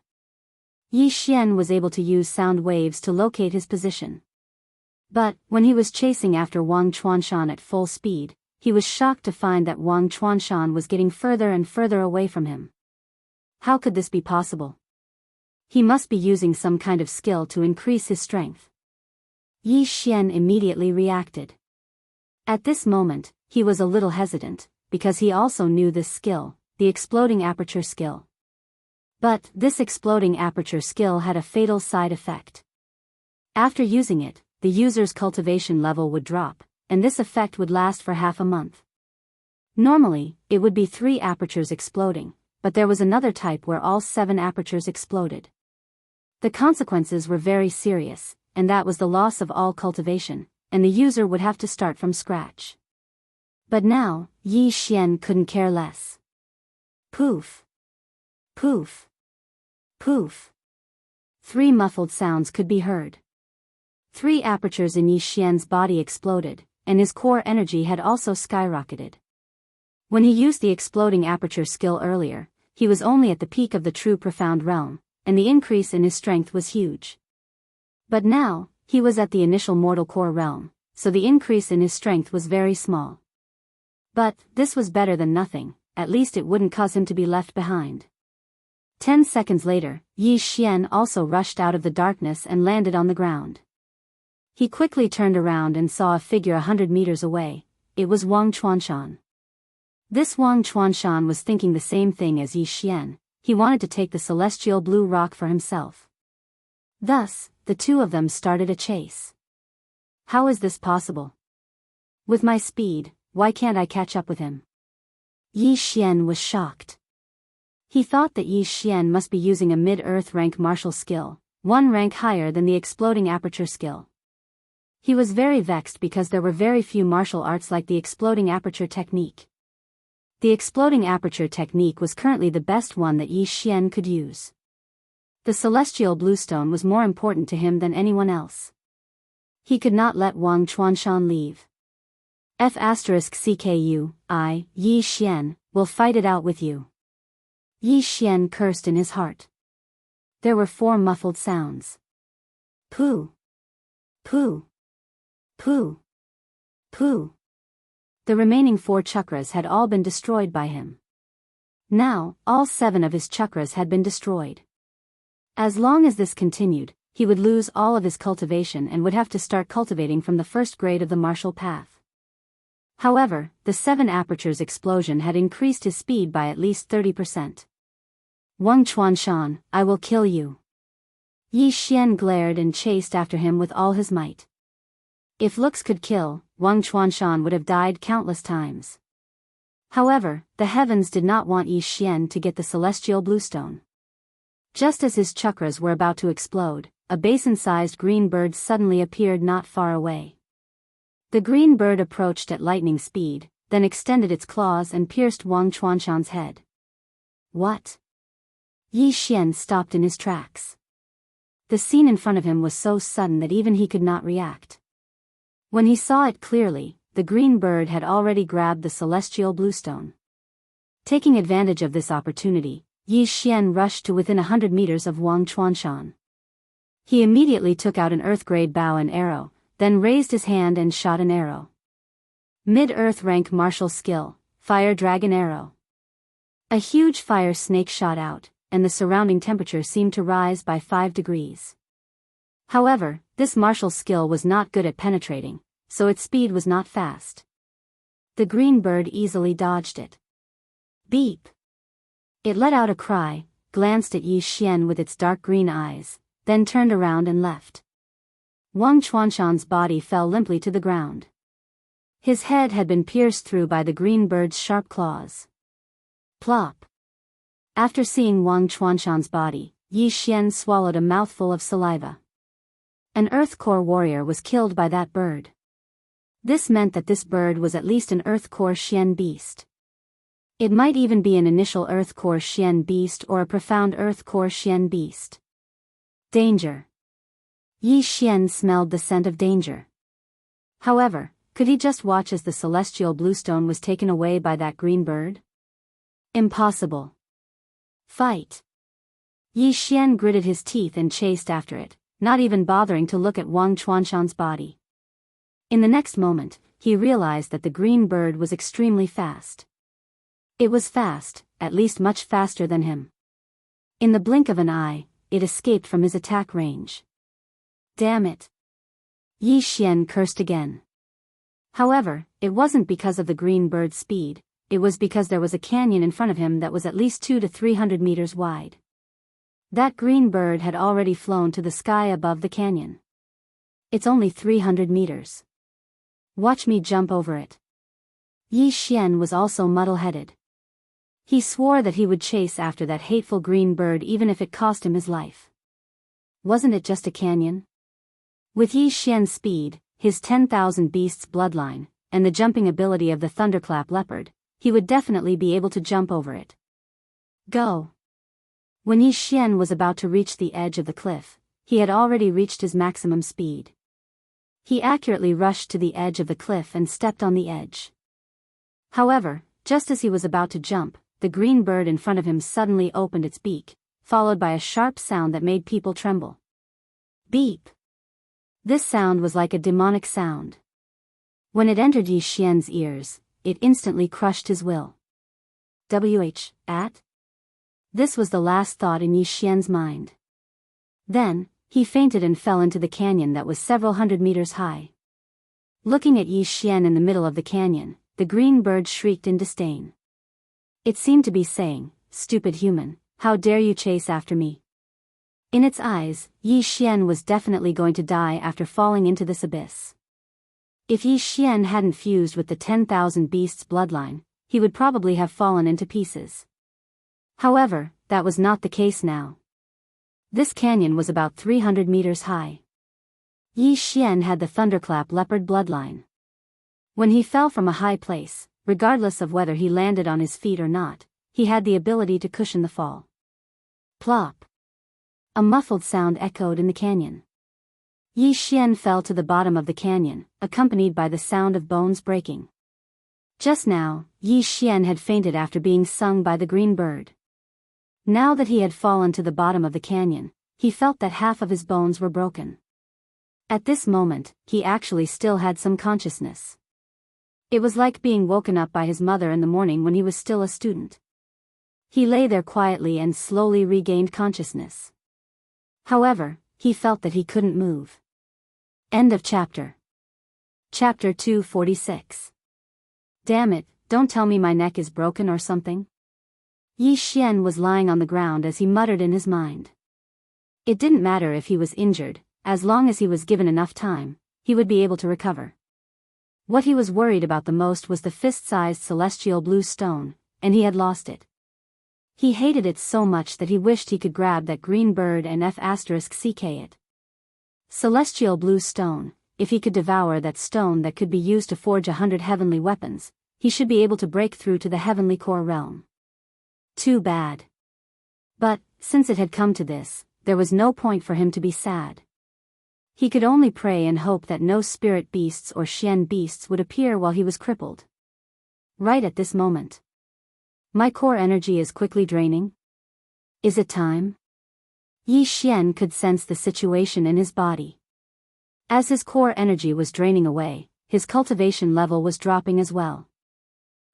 Yi Xian was able to use sound waves to locate his position. But, when he was chasing after Wang Chuanshan at full speed, he was shocked to find that Wang Chuanshan was getting further and further away from him. How could this be possible? He must be using some kind of skill to increase his strength. Yi Xian immediately reacted. At this moment, he was a little hesitant, because he also knew this skill, the exploding aperture skill. But, this exploding aperture skill had a fatal side effect. After using it, the user's cultivation level would drop, and this effect would last for half a month. Normally, it would be 3 apertures exploding, but there was another type where all 7 apertures exploded. The consequences were very serious, and that was the loss of all cultivation, and the user would have to start from scratch. But now, Yi Xian couldn't care less. Poof! Poof! Poof! 3 muffled sounds could be heard. 3 apertures in Yi Xian's body exploded, and his core energy had also skyrocketed. When he used the exploding aperture skill earlier, he was only at the peak of the true profound realm, and the increase in his strength was huge. But now, he was at the initial mortal core realm, so the increase in his strength was very small. But, this was better than nothing, at least it wouldn't cause him to be left behind. 10 seconds later, Yi Xian also rushed out of the darkness and landed on the ground. He quickly turned around and saw a figure 100 meters away. It was Wang Chuanshan. This Wang Chuanshan was thinking the same thing as Yi Xian. He wanted to take the celestial blue rock for himself. Thus, the two of them started a chase. How is this possible? With my speed, why can't I catch up with him? Yi Xian was shocked. He thought that Yi Xian must be using a mid-earth rank martial skill, 1 rank higher than the exploding aperture skill. He was very vexed because there were very few martial arts like the exploding aperture technique. The exploding aperture technique was currently the best one that Yi Xian could use. The celestial bluestone was more important to him than anyone else. He could not let Wang Chuanshan leave. F***CKU, Yi Xian, will fight it out with you. Yi Xian cursed in his heart. There were 4 muffled sounds. Pooh. Pooh. Pooh. Pooh. The remaining 4 chakras had all been destroyed by him. Now, all 7 of his chakras had been destroyed. As long as this continued, he would lose all of his cultivation and would have to start cultivating from the first grade of the martial path. However, the 7 apertures explosion had increased his speed by at least 30%. Wang Chuanshan, I will kill you. Yi Xian glared and chased after him with all his might. If looks could kill, Wang Chuanshan would have died countless times. However, the heavens did not want Yi Xian to get the celestial bluestone. Just as his chakras were about to explode, a basin-sized green bird suddenly appeared not far away. The green bird approached at lightning speed, then extended its claws and pierced Wang Chuanshan's head. What? Yi Xian stopped in his tracks. The scene in front of him was so sudden that even he could not react. When he saw it clearly, the green bird had already grabbed the celestial bluestone. Taking advantage of this opportunity, Yi Xian rushed to within 100 meters of Wang Chuanshan. He immediately took out an earth-grade bow and arrow, then raised his hand and shot an arrow. Mid-earth rank martial skill, Fire Dragon Arrow. A huge fire snake shot out, and the surrounding temperature seemed to rise by 5 degrees. However, this martial skill was not good at penetrating, so its speed was not fast. The green bird easily dodged it. Beep! It let out a cry, glanced at Yi Xian with its dark green eyes, then turned around and left. Wang Chuanshan's body fell limply to the ground. His head had been pierced through by the green bird's sharp claws. Plop! After seeing Wang Chuanshan's body, Yi Xian swallowed a mouthful of saliva. An Earth Core warrior was killed by that bird. This meant that this bird was at least an Earth Core Xian beast. It might even be an initial Earth Core Xian beast or a profound Earth Core Xian beast. Danger. Yi Xian smelled the scent of danger. However, Could he just watch as the celestial bluestone was taken away by that green bird? Impossible. Fight! Yi Xian gritted his teeth and chased after it, not even bothering to look at Wang Chuanshan's body. In the next moment, he realized that the green bird was extremely fast. It was fast, at least much faster than him. In the blink of an eye, it escaped from his attack range. Damn it! Yi Xian cursed again. However, it wasn't because of the green bird's speed, it was because there was a canyon in front of him that was at least 200 to 300 meters wide. That green bird had already flown to the sky above the canyon. It's only 300 meters. Watch me jump over it. Yi Xian was also muddle-headed. He swore that he would chase after that hateful green bird even if it cost him his life. Wasn't it just a canyon? With Yi Xian's speed, his 10,000 beasts bloodline, and the jumping ability of the thunderclap leopard, he would definitely be able to jump over it. Go! When Yi Xian was about to reach the edge of the cliff, he had already reached his maximum speed. He accurately rushed to the edge of the cliff and stepped on the edge. However, just as he was about to jump, the green bird in front of him suddenly opened its beak, followed by a sharp sound that made people tremble. Beep! This sound was like a demonic sound. When it entered Yi Xian's ears, it instantly crushed his will. At? This was the last thought in Yi Xian's mind. Then, he fainted and fell into the canyon that was several hundred meters high. Looking at Yi Xian in the middle of the canyon, the green bird shrieked in disdain. It seemed to be saying, "Stupid human, how dare you chase after me?" In its eyes, Yi Xian was definitely going to die after falling into this abyss. If Yi Xian hadn't fused with the 10,000 beasts bloodline, he would probably have fallen into pieces. However, that was not the case now. This canyon was about 300 meters high. Yi Xian had the thunderclap leopard bloodline. When he fell from a high place, regardless of whether he landed on his feet or not, he had the ability to cushion the fall. Plop! A muffled sound echoed in the canyon. Yi Xian fell to the bottom of the canyon, accompanied by the sound of bones breaking. Just now, Yi Xian had fainted after being sung by the green bird. Now that he had fallen to the bottom of the canyon, he felt that half of his bones were broken. At this moment, he actually still had some consciousness. It was like being woken up by his mother in the morning when he was still a student. He lay there quietly and slowly regained consciousness. However, he felt that he couldn't move. End of chapter. Chapter 246. Damn it, don't tell me my neck is broken or something. Yi Xian was lying on the ground as he muttered in his mind. It didn't matter if he was injured, as long as he was given enough time, he would be able to recover. What he was worried about the most was the fist-sized celestial blue stone, and he had lost it. He hated it so much that he wished he could grab that green bird and *CK it. Celestial blue stone, if he could devour that stone that could be used to forge 100 heavenly weapons, he should be able to break through to the heavenly core realm. Too bad. But, since it had come to this, there was no point for him to be sad. He could only pray and hope that no spirit beasts or Xian beasts would appear while he was crippled. Right at this moment. My core energy is quickly draining. Is it time? Yi Xian could sense the situation in his body. As his core energy was draining away, his cultivation level was dropping as well.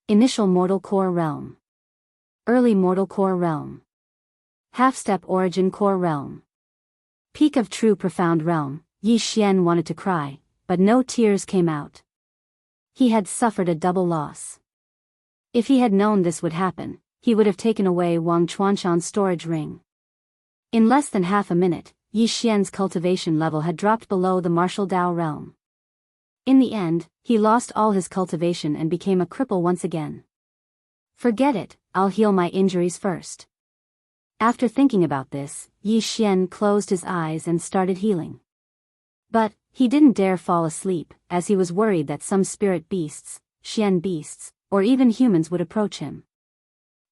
Initial mortal core realm. Early mortal core realm. Half-step origin core realm. Peak of true profound realm. Yi Xian wanted to cry, but no tears came out. He had suffered a double loss. If he had known this would happen, he would have taken away Wang Chuanshan's storage ring. In less than half a minute, Yi Xian's cultivation level had dropped below the martial Dao realm. In the end, he lost all his cultivation and became a cripple once again. Forget it, I'll heal my injuries first. After thinking about this, Yi Xian closed his eyes and started healing. But, he didn't dare fall asleep, as he was worried that some spirit beasts, Xian beasts, or even humans would approach him.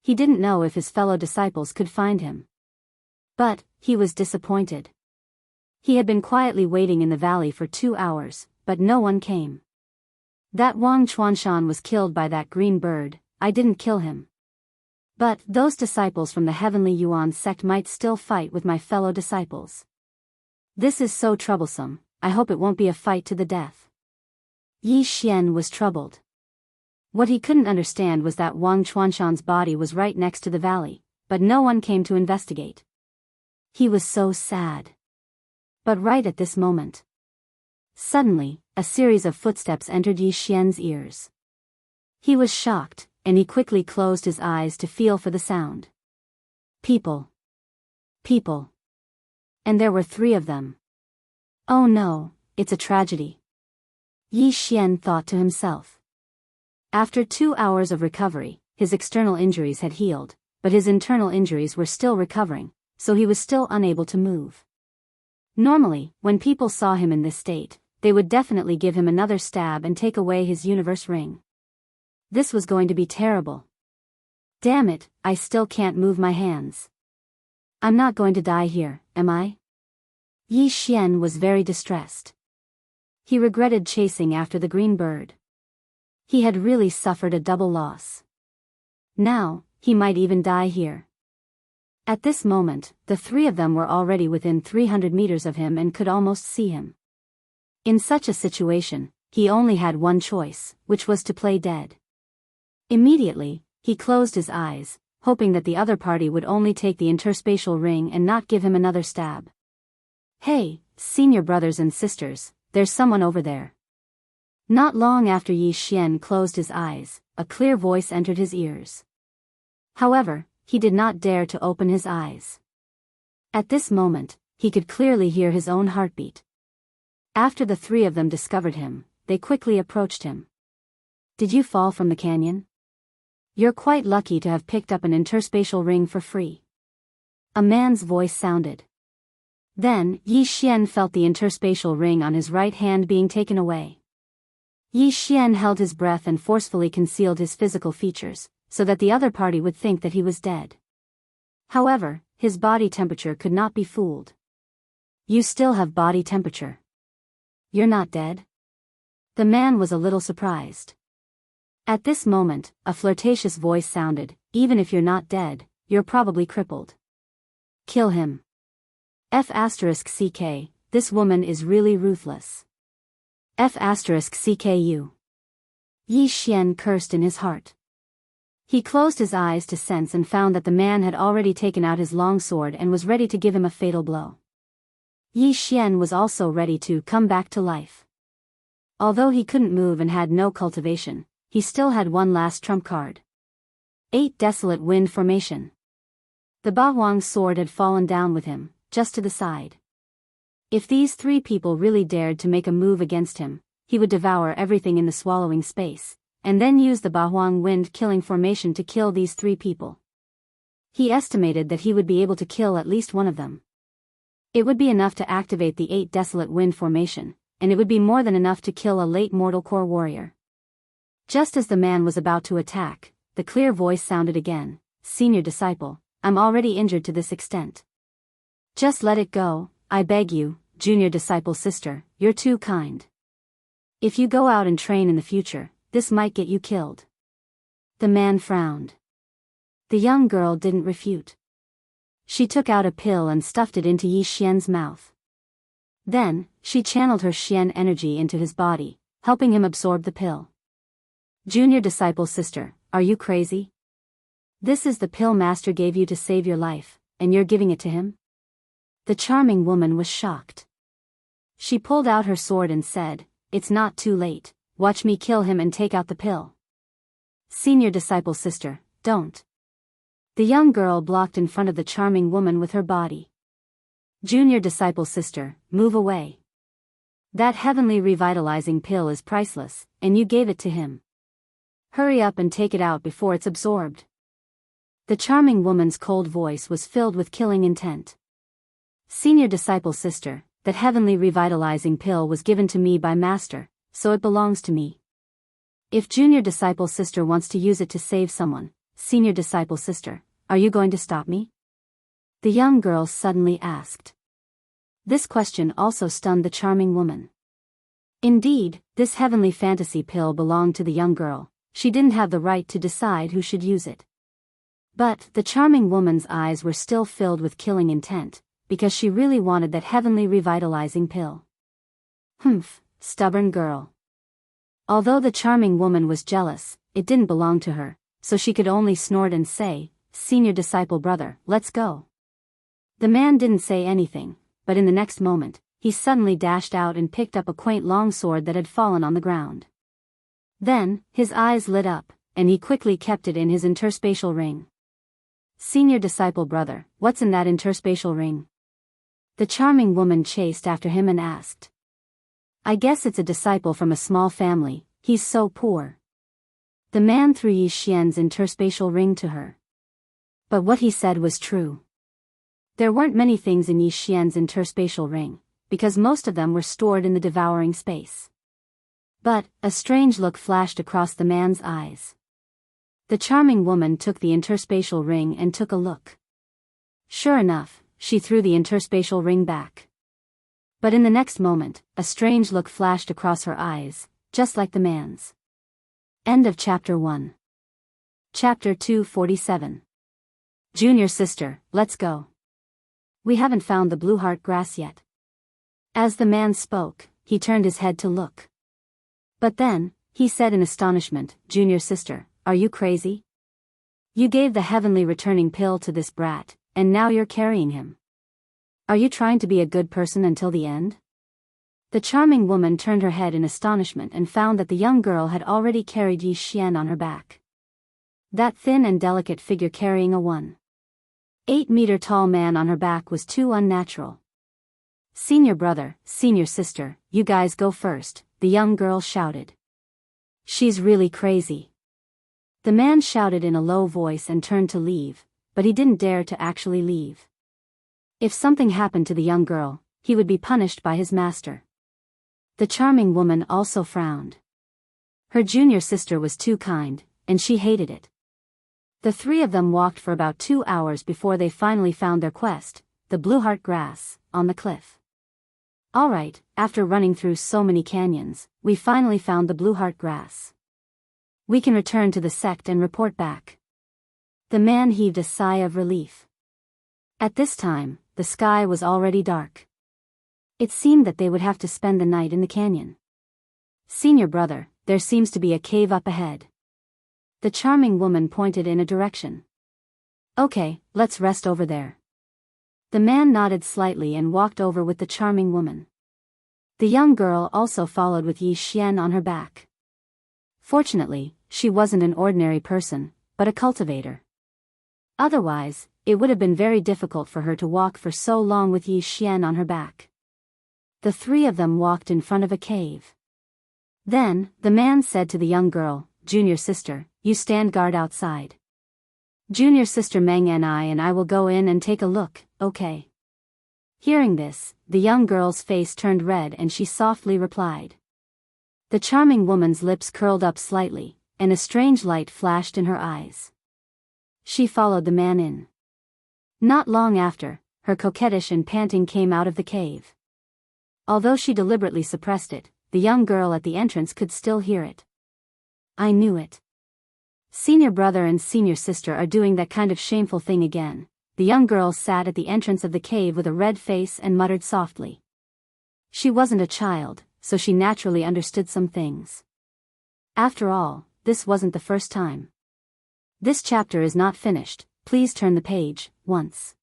He didn't know if his fellow disciples could find him. But, he was disappointed. He had been quietly waiting in the valley for 2 hours, but no one came. That Wang Chuanshan was killed by that green bird, I didn't kill him. But those disciples from the Heavenly Yuan sect might still fight with my fellow disciples. This is so troublesome, I hope it won't be a fight to the death. Yi Xian was troubled. What he couldn't understand was that Wang Chuanshan's body was right next to the valley, but no one came to investigate. He was so sad. But right at this moment, suddenly, a series of footsteps entered Yi Xian's ears. He was shocked, and he quickly closed his eyes to feel for the sound. People. People. And there were 3 of them. Oh no, it's a tragedy. Yi Xian thought to himself. After 2 hours of recovery, his external injuries had healed, but his internal injuries were still recovering, so he was still unable to move. Normally, when people saw him in this state, they would definitely give him another stab and take away his universe ring. This was going to be terrible. Damn it, I still can't move my hands. I'm not going to die here, am I? Yi Xian was very distressed. He regretted chasing after the green bird. He had really suffered a double loss. Now, he might even die here. At this moment, the 3 of them were already within 300 meters of him and could almost see him. In such a situation, he only had one choice, which was to play dead. Immediately, he closed his eyes, hoping that the other party would only take the interspatial ring and not give him another stab. Hey, senior brothers and sisters, there's someone over there. Not long after Yi Xian closed his eyes, a clear voice entered his ears. However, he did not dare to open his eyes. At this moment, he could clearly hear his own heartbeat. After the 3 of them discovered him, they quickly approached him. Did you fall from the canyon? You're quite lucky to have picked up an interspatial ring for free. A man's voice sounded. Then, Yi Xian felt the interspatial ring on his right hand being taken away. Yi Xian held his breath and forcefully concealed his physical features, so that the other party would think that he was dead. However, his body temperature could not be fooled. You still have body temperature. You're not dead? The man was a little surprised. At this moment, a flirtatious voice sounded, even if you're not dead, you're probably crippled. Kill him. F***CK, this woman is really ruthless. F***CKU. Yi Xian cursed in his heart. He closed his eyes to sense and found that the man had already taken out his long sword and was ready to give him a fatal blow. Yi Xian was also ready to come back to life. Although he couldn't move and had no cultivation, he still had one last trump card. 8 Desolate Wind Formation. The Ba Huang's sword had fallen down with him, just to the side. If these 3 people really dared to make a move against him, he would devour everything in the swallowing space, and then use the Ba Huang wind-killing formation to kill these 3 people. He estimated that he would be able to kill at least one of them. It would be enough to activate the 8 Desolate Wind Formation, and it would be more than enough to kill a late mortal core warrior. Just as the man was about to attack, the clear voice sounded again, Senior disciple, I'm already injured to this extent. Just let it go, I beg you, junior disciple sister, you're too kind. If you go out and train in the future, this might get you killed. The man frowned. The young girl didn't refute. She took out a pill and stuffed it into Yi Xian's mouth. Then, she channeled her Xian energy into his body, helping him absorb the pill. Junior disciple sister, are you crazy? This is the pill master gave you to save your life, and you're giving it to him? The charming woman was shocked. She pulled out her sword and said, it's not too late, watch me kill him and take out the pill. Senior disciple sister, don't. The young girl blocked in front of the charming woman with her body. Junior disciple sister, move away. That heavenly revitalizing pill is priceless, and you gave it to him. Hurry up and take it out before it's absorbed. The charming woman's cold voice was filled with killing intent. Senior disciple sister, that heavenly revitalizing pill was given to me by master, so it belongs to me. If junior disciple sister wants to use it to save someone, senior disciple sister, are you going to stop me? The young girl suddenly asked. This question also stunned the charming woman. Indeed, this heavenly fantasy pill belonged to the young girl. She didn't have the right to decide who should use it. But the charming woman's eyes were still filled with killing intent, because she really wanted that heavenly revitalizing pill. Humph, stubborn girl. Although the charming woman was jealous, it didn't belong to her, so she could only snort and say, "Senior disciple brother, let's go." The man didn't say anything, but in the next moment, he suddenly dashed out and picked up a quaint longsword that had fallen on the ground. Then, his eyes lit up, and he quickly kept it in his interspatial ring. "Senior disciple brother, what's in that interspatial ring?" The charming woman chased after him and asked. "I guess it's a disciple from a small family, he's so poor." The man threw Yi Xian's interspatial ring to her. But what he said was true. There weren't many things in Yi Xian's interspatial ring, because most of them were stored in the devouring space. But a strange look flashed across the man's eyes. The charming woman took the interspatial ring and took a look. Sure enough, she threw the interspatial ring back. But in the next moment, a strange look flashed across her eyes, just like the man's. End of Chapter 1. Chapter 247. Junior sister, let's go. We haven't found the blue heart grass yet. As the man spoke, he turned his head to look. But then, he said in astonishment, "Junior sister, are you crazy? You gave the heavenly returning pill to this brat, and now you're carrying him. Are you trying to be a good person until the end?" The charming woman turned her head in astonishment and found that the young girl had already carried Yi Xian on her back. That thin and delicate figure carrying a 1.8-meter tall man on her back was too unnatural. "Senior brother, senior sister, you guys go first," the young girl shouted. "She's really crazy." The man shouted in a low voice and turned to leave, but he didn't dare to actually leave. If something happened to the young girl, he would be punished by his master. The charming woman also frowned. Her junior sister was too kind, and she hated it. The three of them walked for about 2 hours before they finally found their quest, the blue heart grass, on the cliff. "Alright, after running through so many canyons, we finally found the blue heart grass. We can return to the sect and report back." The man heaved a sigh of relief. At this time, the sky was already dark. It seemed that they would have to spend the night in the canyon. "Senior brother, there seems to be a cave up ahead." The charming woman pointed in a direction. "Okay, let's rest over there." The man nodded slightly and walked over with the charming woman. The young girl also followed with Yi Xian on her back. Fortunately, she wasn't an ordinary person, but a cultivator. Otherwise, it would have been very difficult for her to walk for so long with Yi Xian on her back. The three of them walked in front of a cave. Then, the man said to the young girl, "Junior sister, you stand guard outside. Junior sister Meng and I will go in and take a look, okay?" Hearing this, the young girl's face turned red and she softly replied. The charming woman's lips curled up slightly, and a strange light flashed in her eyes. She followed the man in. Not long after, her coquettish and panting came out of the cave. Although she deliberately suppressed it, the young girl at the entrance could still hear it. "I knew it. Senior brother and senior sister are doing that kind of shameful thing again." The young girl sat at the entrance of the cave with a red face and muttered softly. She wasn't a child, so she naturally understood some things. After all, this wasn't the first time. This chapter is not finished, please turn the page, once.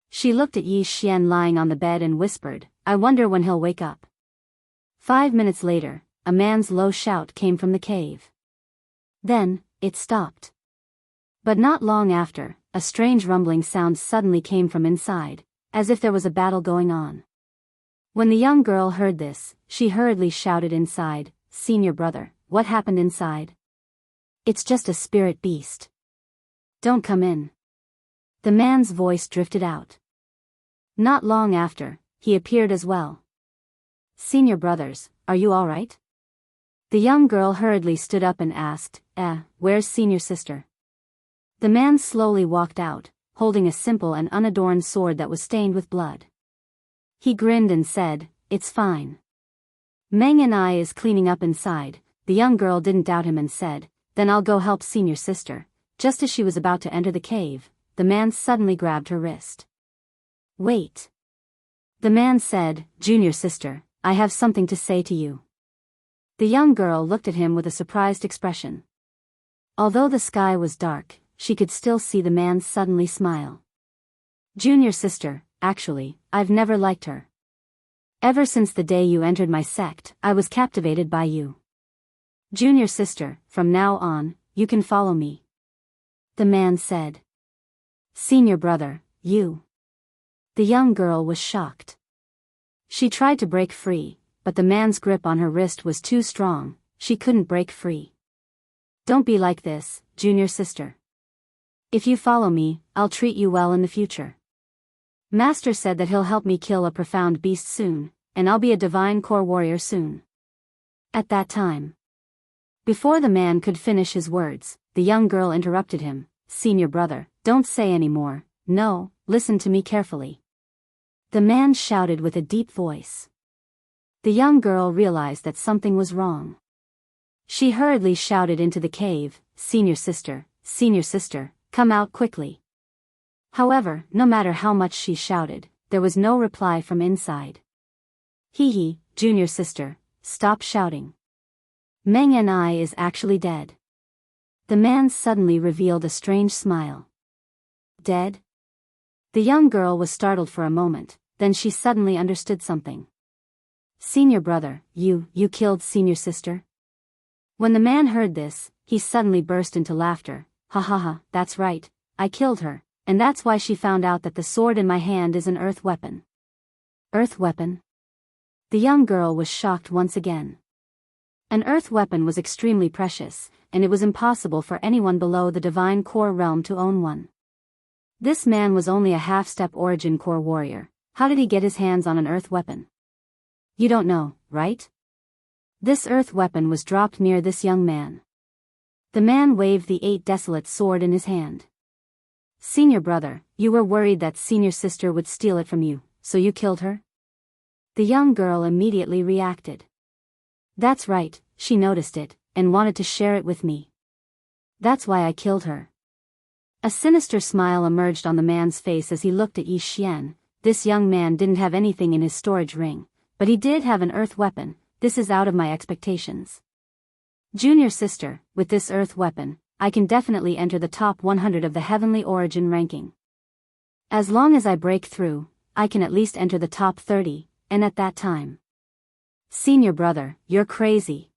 She looked at Yi Xian lying on the bed and whispered, "I wonder when he'll wake up." 5 minutes later, a man's low shout came from the cave. Then, it stopped. But not long after, a strange rumbling sound suddenly came from inside, as if there was a battle going on. When the young girl heard this, she hurriedly shouted inside, "Senior brother, what happened inside?" "It's just a spirit beast. Don't come in." The man's voice drifted out. Not long after, he appeared as well. "Senior brothers, are you all right?" The young girl hurriedly stood up and asked, where's senior sister?" The man slowly walked out, holding a simple and unadorned sword that was stained with blood. He grinned and said, "It's fine. Meng and I is cleaning up inside. The young girl didn't doubt him and said, then I'll go help senior sister. Just as she was about to enter the cave, the man suddenly grabbed her wrist. Wait. The man said, junior sister, I have something to say to you. The young girl looked at him with a surprised expression. Although the sky was dark, she could still see the man suddenly smile. Junior sister, actually, I've never liked her. Ever since the day you entered my sect, I was captivated by you. Junior sister, from now on, you can follow me. The man said. Senior brother, you. The young girl was shocked. She tried to break free, but the man's grip on her wrist was too strong, she couldn't break free. Don't be like this, junior sister. If you follow me, I'll treat you well in the future. Master said that he'll help me kill a profound beast soon, and I'll be a divine core warrior soon. At that time. Before the man could finish his words, the young girl interrupted him. Senior brother, don't say any more. No, listen to me carefully. The man shouted with a deep voice. The young girl realized that something was wrong. She hurriedly shouted into the cave, senior sister, come out quickly. However, no matter how much she shouted, there was no reply from inside. Hee, junior sister, stop shouting. Meng and I is actually dead. The man suddenly revealed a strange smile. Dead? The young girl was startled for a moment, then she suddenly understood something. Senior brother, you killed senior sister? When the man heard this, he suddenly burst into laughter. Ha ha ha, that's right, I killed her, and that's why she found out that the sword in my hand is an earth weapon. Earth weapon? The young girl was shocked once again. An earth weapon was extremely precious, and it was impossible for anyone below the divine core realm to own one. This man was only a half-step origin core warrior. How did he get his hands on an earth weapon? You don't know, right? This earth weapon was dropped near this young man. The man waved the 8 desolate sword in his hand. Senior brother, you were worried that senior sister would steal it from you, so you killed her? The young girl immediately reacted. That's right, she noticed it, and wanted to share it with me. That's why I killed her. A sinister smile emerged on the man's face as he looked at Yi Xian. This young man didn't have anything in his storage ring, but he did have an earth weapon. This is out of my expectations. Junior sister, with this earth weapon, I can definitely enter the top 100 of the heavenly origin ranking. As long as I break through, I can at least enter the top 30, and at that time. Senior brother, you're crazy.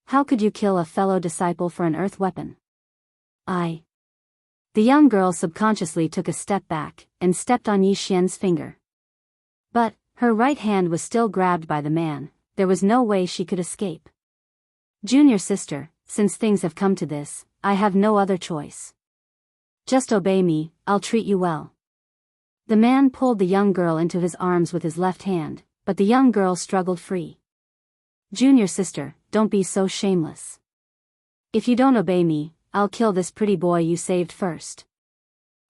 How could you kill a fellow disciple for an earth weapon? The young girl subconsciously took a step back, and stepped on Yi Xian's finger. But, her right hand was still grabbed by the man, there was no way she could escape. Junior sister, since things have come to this, I have no other choice. Just obey me, I'll treat you well. The man pulled the young girl into his arms with his left hand, but the young girl struggled free. Junior sister, don't be so shameless. If you don't obey me, I'll kill this pretty boy you saved first.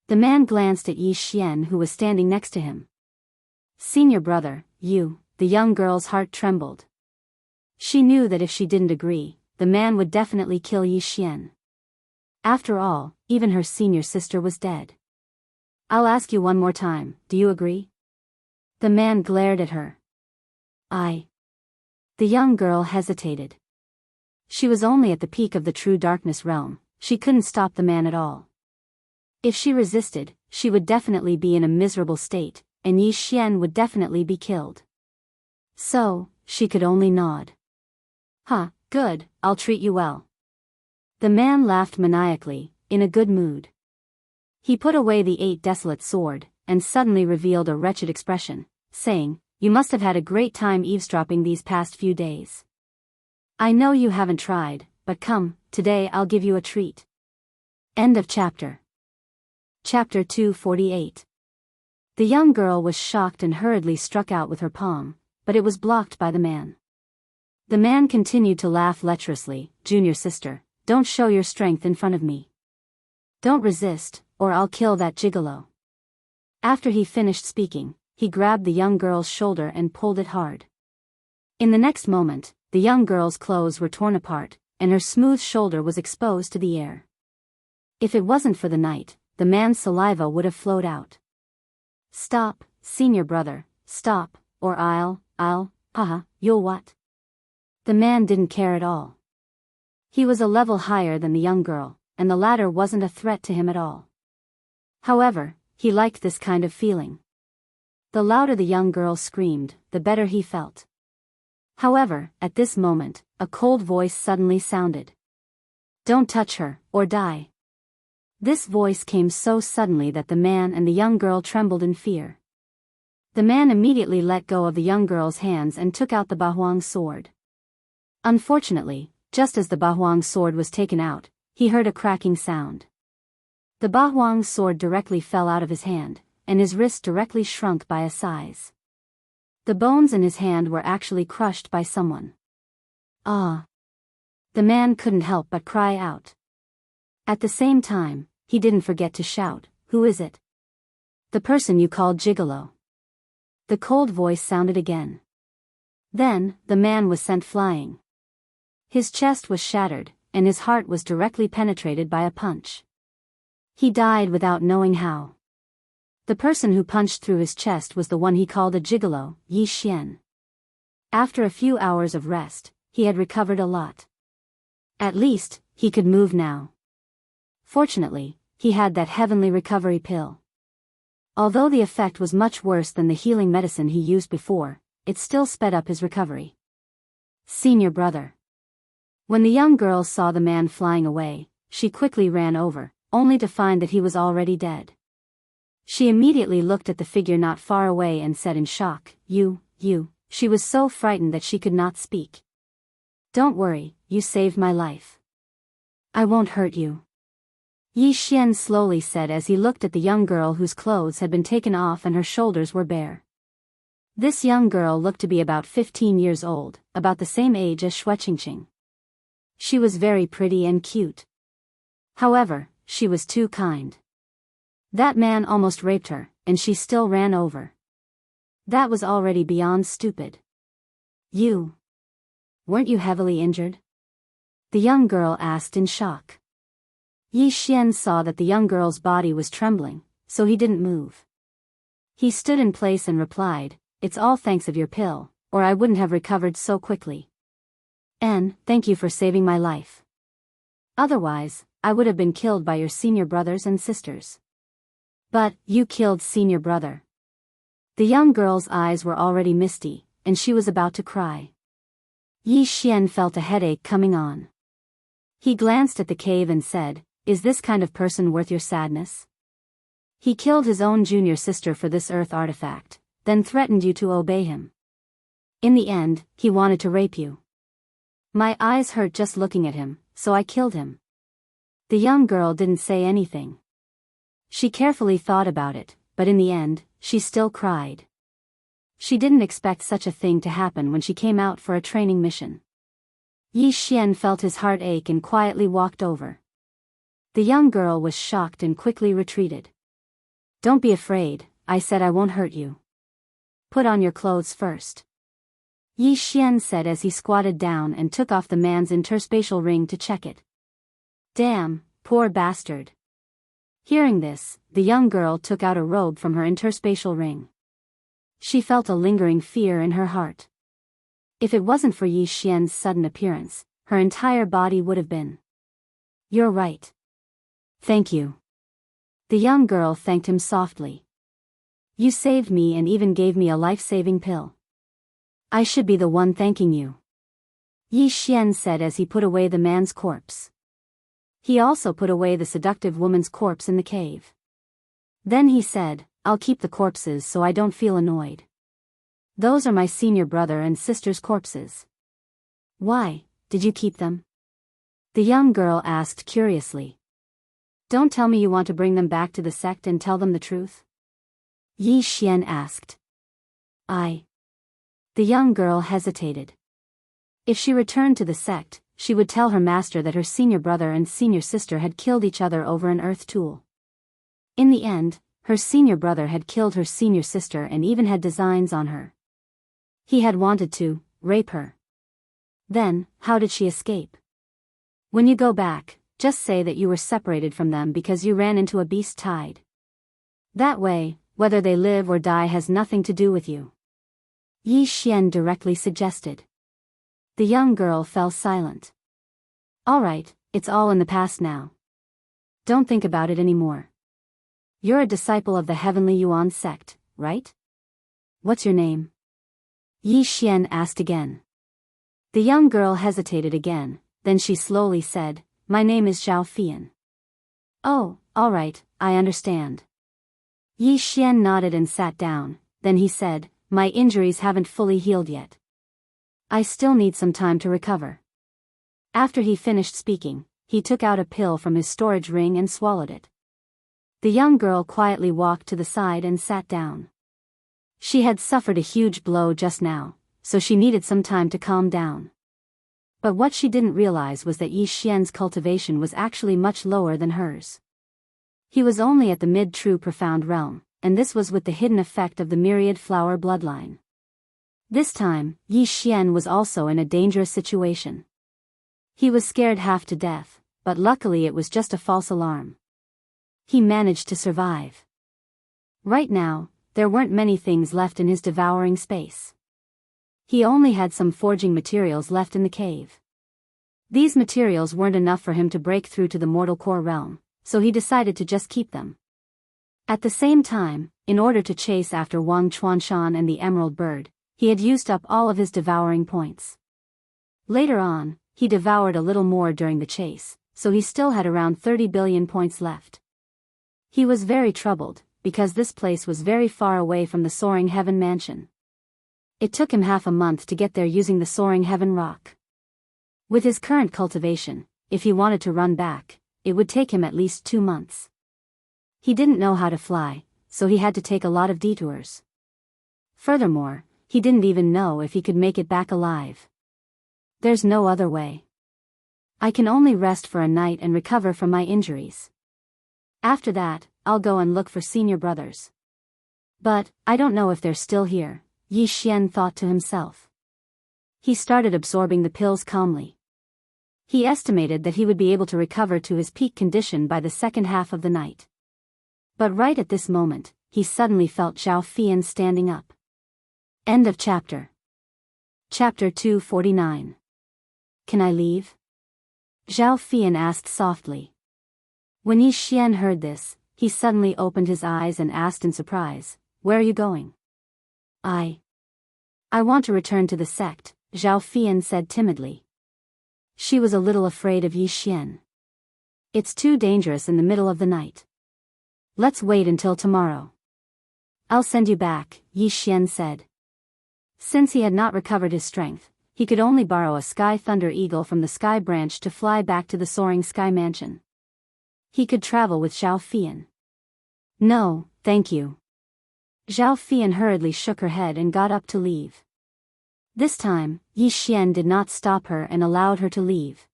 The man glanced at Yi Xian who was standing next to him. Senior brother, the young girl's heart trembled. She knew that if she didn't agree, the man would definitely kill Yi Xian. After all, even her senior sister was dead. I'll ask you one more time, do you agree? The man glared at her. The young girl hesitated. She was only at the peak of the true darkness realm, she couldn't stop the man at all. If she resisted, she would definitely be in a miserable state, and Yi Xian would definitely be killed. So, she could only nod. Good, I'll treat you well. The man laughed maniacally, in a good mood. He put away the 8 desolate sword, and suddenly revealed a wretched expression, saying, You must have had a great time eavesdropping these past few days. I know you haven't tried, but come, today I'll give you a treat. End of chapter. Chapter 248. The young girl was shocked and hurriedly struck out with her palm, but it was blocked by the man. The man continued to laugh lecherously. Junior sister, don't show your strength in front of me. Don't resist, or I'll kill that gigolo. After he finished speaking, he grabbed the young girl's shoulder and pulled it hard. In the next moment, the young girl's clothes were torn apart, and her smooth shoulder was exposed to the air. If it wasn't for the night, the man's saliva would have flowed out. "Stop, senior brother, stop, or you'll what?" The man didn't care at all. He was a level higher than the young girl, and the latter wasn't a threat to him at all. However, he liked this kind of feeling. The louder the young girl screamed, the better he felt. However, at this moment, a cold voice suddenly sounded. "Don't touch her, or die." This voice came so suddenly that the man and the young girl trembled in fear. The man immediately let go of the young girl's hands and took out the Bahuang sword. Unfortunately, just as the Bahuang sword was taken out, he heard a cracking sound. The Bahuang sword directly fell out of his hand, and his wrist directly shrunk by a size. The bones in his hand were actually crushed by someone. "Ah!" The man couldn't help but cry out. At the same time, he didn't forget to shout, "Who is it?" "The person you called Gigolo." The cold voice sounded again. Then, the man was sent flying. His chest was shattered, and his heart was directly penetrated by a punch. He died without knowing how. The person who punched through his chest was the one he called a gigolo, Yi Xian. After a few hours of rest, he had recovered a lot. At least, he could move now. Fortunately, he had that heavenly recovery pill. Although the effect was much worse than the healing medicine he used before, it still sped up his recovery. Senior brother. When the young girl saw the man flying away, she quickly ran over, only to find that he was already dead. She immediately looked at the figure not far away and said in shock, You. She was so frightened that she could not speak. "Don't worry, you saved my life. I won't hurt you," Yi Xian slowly said as he looked at the young girl whose clothes had been taken off and her shoulders were bare. This young girl looked to be about 15 years old, about the same age as Xianxia. She was very pretty and cute. However, she was too kind. That man almost raped her, and she still ran over. That was already beyond stupid. Weren't you heavily injured?" the young girl asked in shock. Yi Xian saw that the young girl's body was trembling, so he didn't move. He stood in place and replied, "It's all thanks of your pill, or I wouldn't have recovered so quickly. And thank you for saving my life. Otherwise, I would have been killed by your senior brothers and sisters." "But, you killed senior brother." The young girl's eyes were already misty, and she was about to cry. Yi Xian felt a headache coming on. He glanced at the cave and said, "Is this kind of person worth your sadness? He killed his own junior sister for this earth artifact, then threatened you to obey him. In the end, he wanted to rape you. My eyes hurt just looking at him, so I killed him." The young girl didn't say anything. She carefully thought about it, but in the end, she still cried. She didn't expect such a thing to happen when she came out for a training mission. Yi Xian felt his heart ache and quietly walked over. The young girl was shocked and quickly retreated. "Don't be afraid, I said I won't hurt you. Put on your clothes first," Yi Xian said as he squatted down and took off the man's interspatial ring to check it. "Damn, poor bastard." Hearing this, the young girl took out a robe from her interspatial ring. She felt a lingering fear in her heart. If it wasn't for Yi Xian's sudden appearance, her entire body would have been. "You're right. Thank you." The young girl thanked him softly. "You saved me and even gave me a life-saving pill. I should be the one thanking you," Yi Xian said as he put away the man's corpse. He also put away the seductive woman's corpse in the cave. Then he said, "I'll keep the corpses so I don't feel annoyed. Those are my senior brother and sister's corpses." "Why, did you keep them?" the young girl asked curiously. "Don't tell me you want to bring them back to the sect and tell them the truth?" Yi Xian asked. The young girl hesitated. If she returned to the sect, she would tell her master that her senior brother and senior sister had killed each other over an earth tool. In the end, her senior brother had killed her senior sister and even had designs on her. He had wanted to, rape her. Then, how did she escape? When you go back, just say that you were separated from them because you ran into a beast tide. That way, whether they live or die has nothing to do with you. Yi Xian directly suggested. The young girl fell silent. All right, it's all in the past now. Don't think about it anymore. You're a disciple of the Heavenly Yuan sect, right? What's your name? Yi Xian asked again. The young girl hesitated again, then she slowly said, My name is Zhao Fian. Oh, all right, I understand. Yi Xian nodded and sat down, then he said, My injuries haven't fully healed yet. I still need some time to recover. After he finished speaking, he took out a pill from his storage ring and swallowed it. The young girl quietly walked to the side and sat down. She had suffered a huge blow just now, so she needed some time to calm down. But what she didn't realize was that Yi Xian's cultivation was actually much lower than hers. He was only at the mid-true profound realm, and this was with the hidden effect of the myriad flower bloodline. This time, Yi Xian was also in a dangerous situation. He was scared half to death, but luckily it was just a false alarm. He managed to survive. Right now, there weren't many things left in his devouring space. He only had some forging materials left in the cave. These materials weren't enough for him to break through to the mortal core realm, so he decided to just keep them. At the same time, in order to chase after Wang Chuanshan and the emerald bird, he had used up all of his devouring points. Later on, he devoured a little more during the chase, so he still had around 30 billion points left. He was very troubled, because this place was very far away from the Soaring Heaven mansion. It took him half a month to get there using the Soaring Heaven rock. With his current cultivation, if he wanted to run back, it would take him at least 2 months. He didn't know how to fly, so he had to take a lot of detours. Furthermore, he didn't even know if he could make it back alive. There's no other way. I can only rest for a night and recover from my injuries. After that, I'll go and look for senior brothers. But, I don't know if they're still here, Yi Xian thought to himself. He started absorbing the pills calmly. He estimated that he would be able to recover to his peak condition by the second half of the night. But right at this moment, he suddenly felt Zhao Fian standing up. End of chapter. Chapter 249. Can I leave? Zhao Fian asked softly. When Yi Xian heard this, he suddenly opened his eyes and asked in surprise, Where are you going? I want to return to the sect, Zhao Fian said timidly. She was a little afraid of Yi Xian. It's too dangerous in the middle of the night. Let's wait until tomorrow. I'll send you back, Yi Xian said. Since he had not recovered his strength, he could only borrow a Sky Thunder Eagle from the Sky Branch to fly back to the Soaring Sky Mansion. He could travel with Zhao Fian. No, thank you. Zhao Fian hurriedly shook her head and got up to leave. This time, Yi Xian did not stop her and allowed her to leave.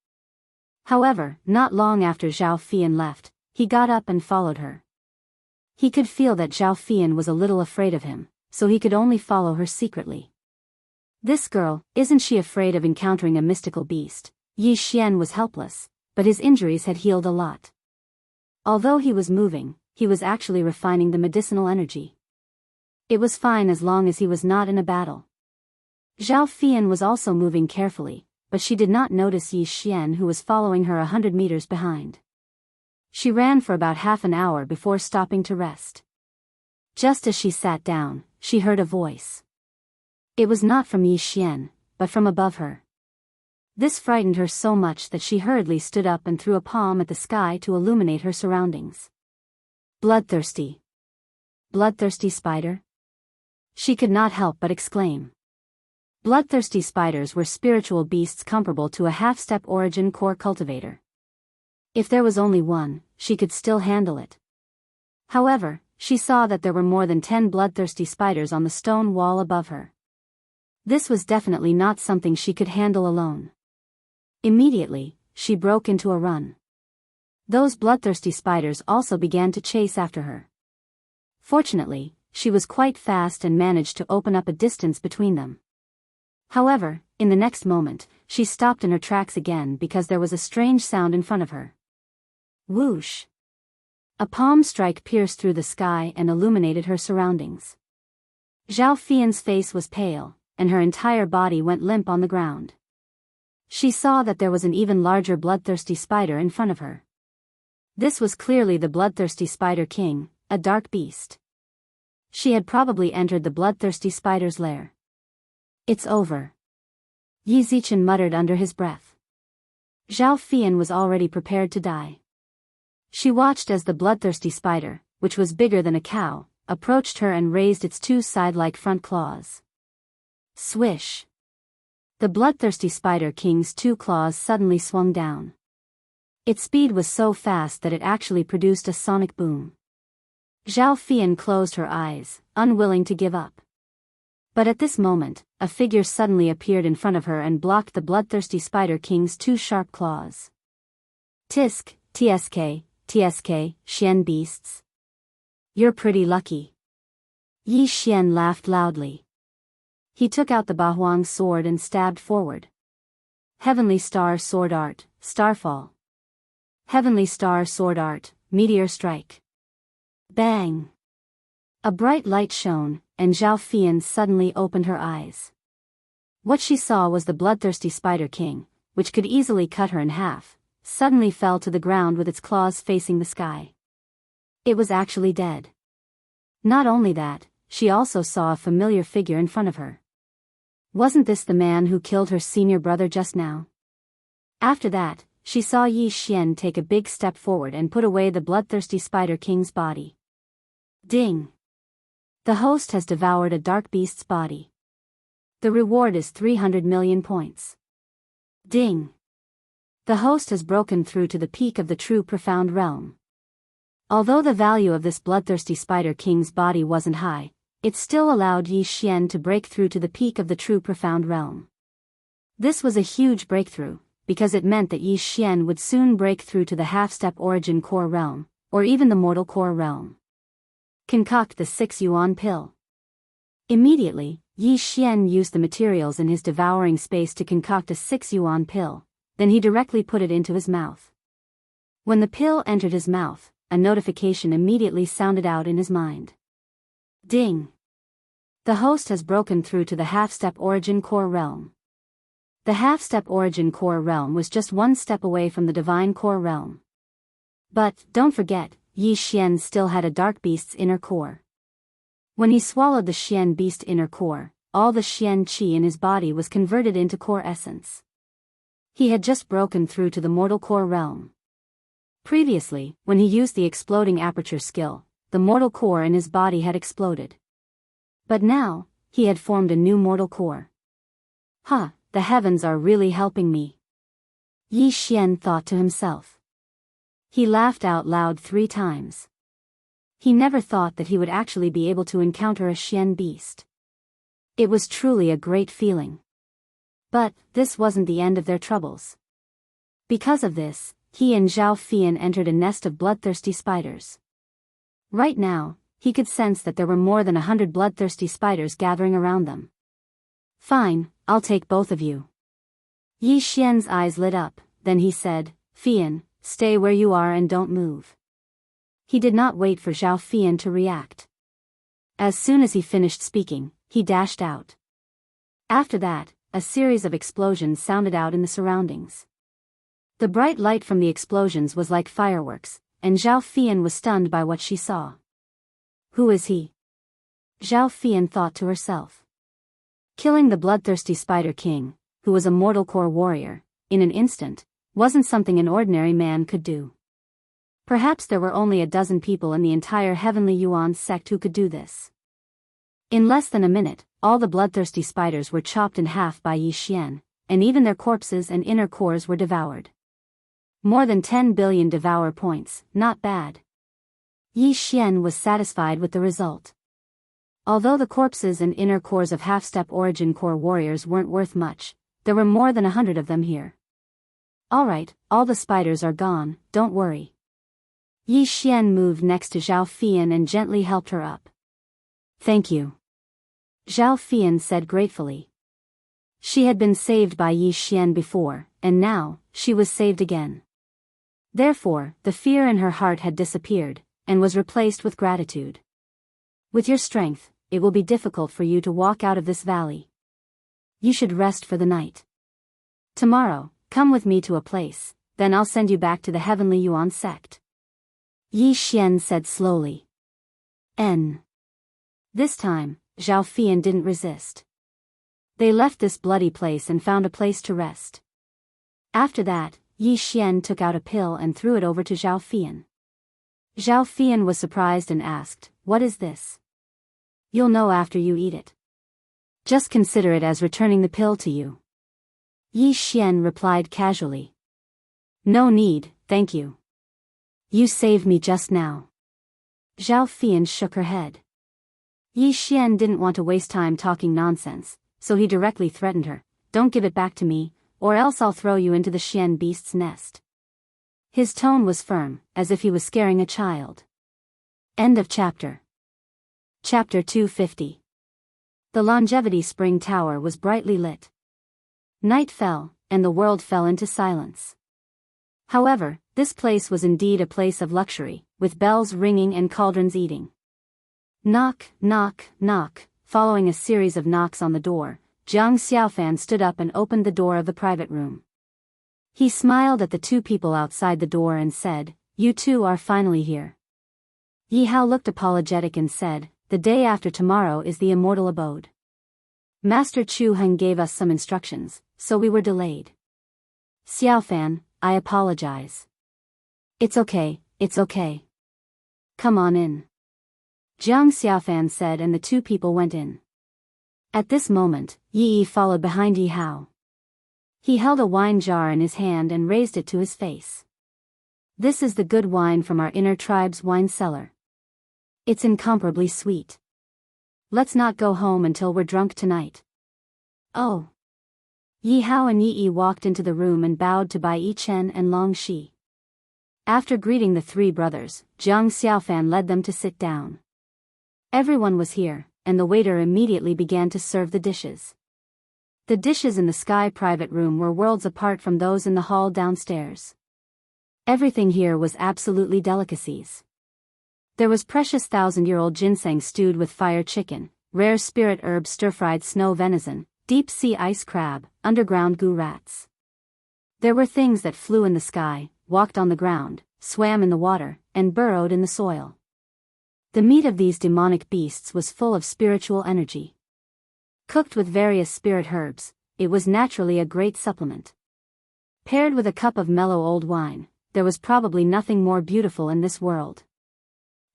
However, not long after Zhao Fian left, he got up and followed her. He could feel that Zhao Fian was a little afraid of him, so he could only follow her secretly. This girl, isn't she afraid of encountering a mystical beast? Yi Xian was helpless, but his injuries had healed a lot. Although he was moving, he was actually refining the medicinal energy. It was fine as long as he was not in a battle. Zhao Fian was also moving carefully, but she did not notice Yi Xian, who was following her 100 meters behind. She ran for about half an hour before stopping to rest. Just as she sat down, she heard a voice. It was not from Yi Xian, but from above her. This frightened her so much that she hurriedly stood up and threw a palm at the sky to illuminate her surroundings. Bloodthirsty. Bloodthirsty spider? She could not help but exclaim. Bloodthirsty spiders were spiritual beasts comparable to a half-step origin core cultivator. If there was only one, she could still handle it. However, she saw that there were more than 10 bloodthirsty spiders on the stone wall above her. This was definitely not something she could handle alone. Immediately, she broke into a run. Those bloodthirsty spiders also began to chase after her. Fortunately, she was quite fast and managed to open up a distance between them. However, in the next moment, she stopped in her tracks again because there was a strange sound in front of her. Whoosh! A palm strike pierced through the sky and illuminated her surroundings. Zhao Fian's face was pale, and her entire body went limp on the ground. She saw that there was an even larger bloodthirsty spider in front of her. This was clearly the bloodthirsty spider king, a dark beast. She had probably entered the bloodthirsty spider's lair. It's over. Yi Zichen muttered under his breath. Zhao Fian was already prepared to die. She watched as the bloodthirsty spider, which was bigger than a cow, approached her and raised its two side-like front claws. Swish! The bloodthirsty spider king's two claws suddenly swung down. Its speed was so fast that it actually produced a sonic boom. Zhao Fian closed her eyes, unwilling to give up. But at this moment, a figure suddenly appeared in front of her and blocked the bloodthirsty spider king's two sharp claws. Tisk, tsk, tsk, Xian beasts. You're pretty lucky. Yi Xian laughed loudly. He took out the Bahuang sword and stabbed forward. Heavenly Star Sword Art, Starfall. Heavenly Star Sword Art, Meteor Strike. Bang! A bright light shone, and Zhao Fian suddenly opened her eyes. What she saw was the bloodthirsty Spider King, which could easily cut her in half, suddenly fell to the ground with its claws facing the sky. It was actually dead. Not only that, she also saw a familiar figure in front of her. Wasn't this the man who killed her senior brother just now? After that, she saw Yi Xian take a big step forward and put away the bloodthirsty Spider King's body. Ding! The host has devoured a dark beast's body. The reward is 300 million points. Ding! The host has broken through to the peak of the true profound realm. Although the value of this bloodthirsty Spider King's body wasn't high, it still allowed Yi Xian to break through to the peak of the true profound realm. This was a huge breakthrough, because it meant that Yi Xian would soon break through to the half-step origin core realm, or even the mortal core realm. Concoct the 6 yuan pill. Immediately, Yi Xian used the materials in his devouring space to concoct a 6 yuan pill, then he directly put it into his mouth. When the pill entered his mouth, a notification immediately sounded out in his mind. Ding! The host has broken through to the half-step origin core realm. The half-step origin core realm was just one step away from the divine core realm. But, don't forget, Yi Xian still had a dark beast's inner core. When he swallowed the Xian beast inner core, all the Xian qi in his body was converted into core essence. He had just broken through to the mortal core realm. Previously, when he used the exploding aperture skill, the mortal core in his body had exploded. But now, he had formed a new mortal core. Huh, the heavens are really helping me. Yi Xian thought to himself. He laughed out loud 3 times. He never thought that he would actually be able to encounter a Xian beast. It was truly a great feeling. But, this wasn't the end of their troubles. Because of this, he and Zhao Fian entered a nest of bloodthirsty spiders. Right now, he could sense that there were more than 100 bloodthirsty spiders gathering around them. Fine, I'll take both of you. Yi Xian's eyes lit up, then he said, Fian, stay where you are and don't move. He did not wait for Zhao Fian to react. As soon as he finished speaking, he dashed out. After that, a series of explosions sounded out in the surroundings. The bright light from the explosions was like fireworks, and Zhao Fian was stunned by what she saw. Who is he? Zhao Fian thought to herself. Killing the bloodthirsty Spider King, who was a mortal core warrior, in an instant, wasn't something an ordinary man could do. Perhaps there were only a dozen people in the entire Heavenly Yuan sect who could do this. In less than a minute, all the bloodthirsty spiders were chopped in half by Yi Xian, and even their corpses and inner cores were devoured. More than 10 billion devour points, not bad. Yi Xian was satisfied with the result. Although the corpses and inner cores of half-step origin core warriors weren't worth much, there were more than 100 of them here. Alright, all the spiders are gone, don't worry. Yi Xian moved next to Zhao Fian and gently helped her up. Thank you. Zhao Fian said gratefully. She had been saved by Yi Xian before, and now, she was saved again. Therefore, the fear in her heart had disappeared, and was replaced with gratitude. With your strength, it will be difficult for you to walk out of this valley. You should rest for the night. Tomorrow, come with me to a place, then I'll send you back to the heavenly Yuan sect. Yi Xian said slowly. This time, Zhao Fian didn't resist. They left this bloody place and found a place to rest. After that, Yi Xian took out a pill and threw it over to Zhao Fian. Zhao Fian was surprised and asked, "What is this?" "You'll know after you eat it. Just consider it as returning the pill to you." Yi Xian replied casually. "No need, thank you. You saved me just now." Zhao Fian shook her head. Yi Xian didn't want to waste time talking nonsense, so he directly threatened her, "Don't give it back to me, or else I'll throw you into the Xian beast's nest." His tone was firm, as if he was scaring a child. End of chapter. Chapter 250. The Longevity Spring Tower was brightly lit. Night fell, and the world fell into silence. However, this place was indeed a place of luxury, with bells ringing and cauldrons eating. Knock, knock, knock. Following a series of knocks on the door, Jiang Xiaofan stood up and opened the door of the private room. He smiled at the two people outside the door and said, "You two are finally here." Yi Hao looked apologetic and said, "The day after tomorrow is the immortal abode. Master Chu Heng gave us some instructions, so we were delayed." "Xiaofan, I apologize." It's okay. Come on in." Jiang Xiaofan said, and the two people went in. At this moment, Yi followed behind Yi Hao. He held a wine jar in his hand and raised it to his face. "This is the good wine from our inner tribe's wine cellar. It's incomparably sweet. Let's not go home until we're drunk tonight." "Oh." Yi Hao and Yi walked into the room and bowed to Bai Yi Chen and Long Shi. After greeting the three brothers, Jiang Xiaofan led them to sit down. Everyone was here, and the waiter immediately began to serve the dishes. The dishes in the sky private room were worlds apart from those in the hall downstairs. Everything here was absolutely delicacies. There was precious 1,000-year-old ginseng stewed with fire chicken, rare spirit herb stir-fried snow venison, deep-sea ice crab, underground goo rats. There were things that flew in the sky, walked on the ground, swam in the water, and burrowed in the soil. The meat of these demonic beasts was full of spiritual energy. Cooked with various spirit herbs, it was naturally a great supplement. Paired with a cup of mellow old wine, there was probably nothing more beautiful in this world.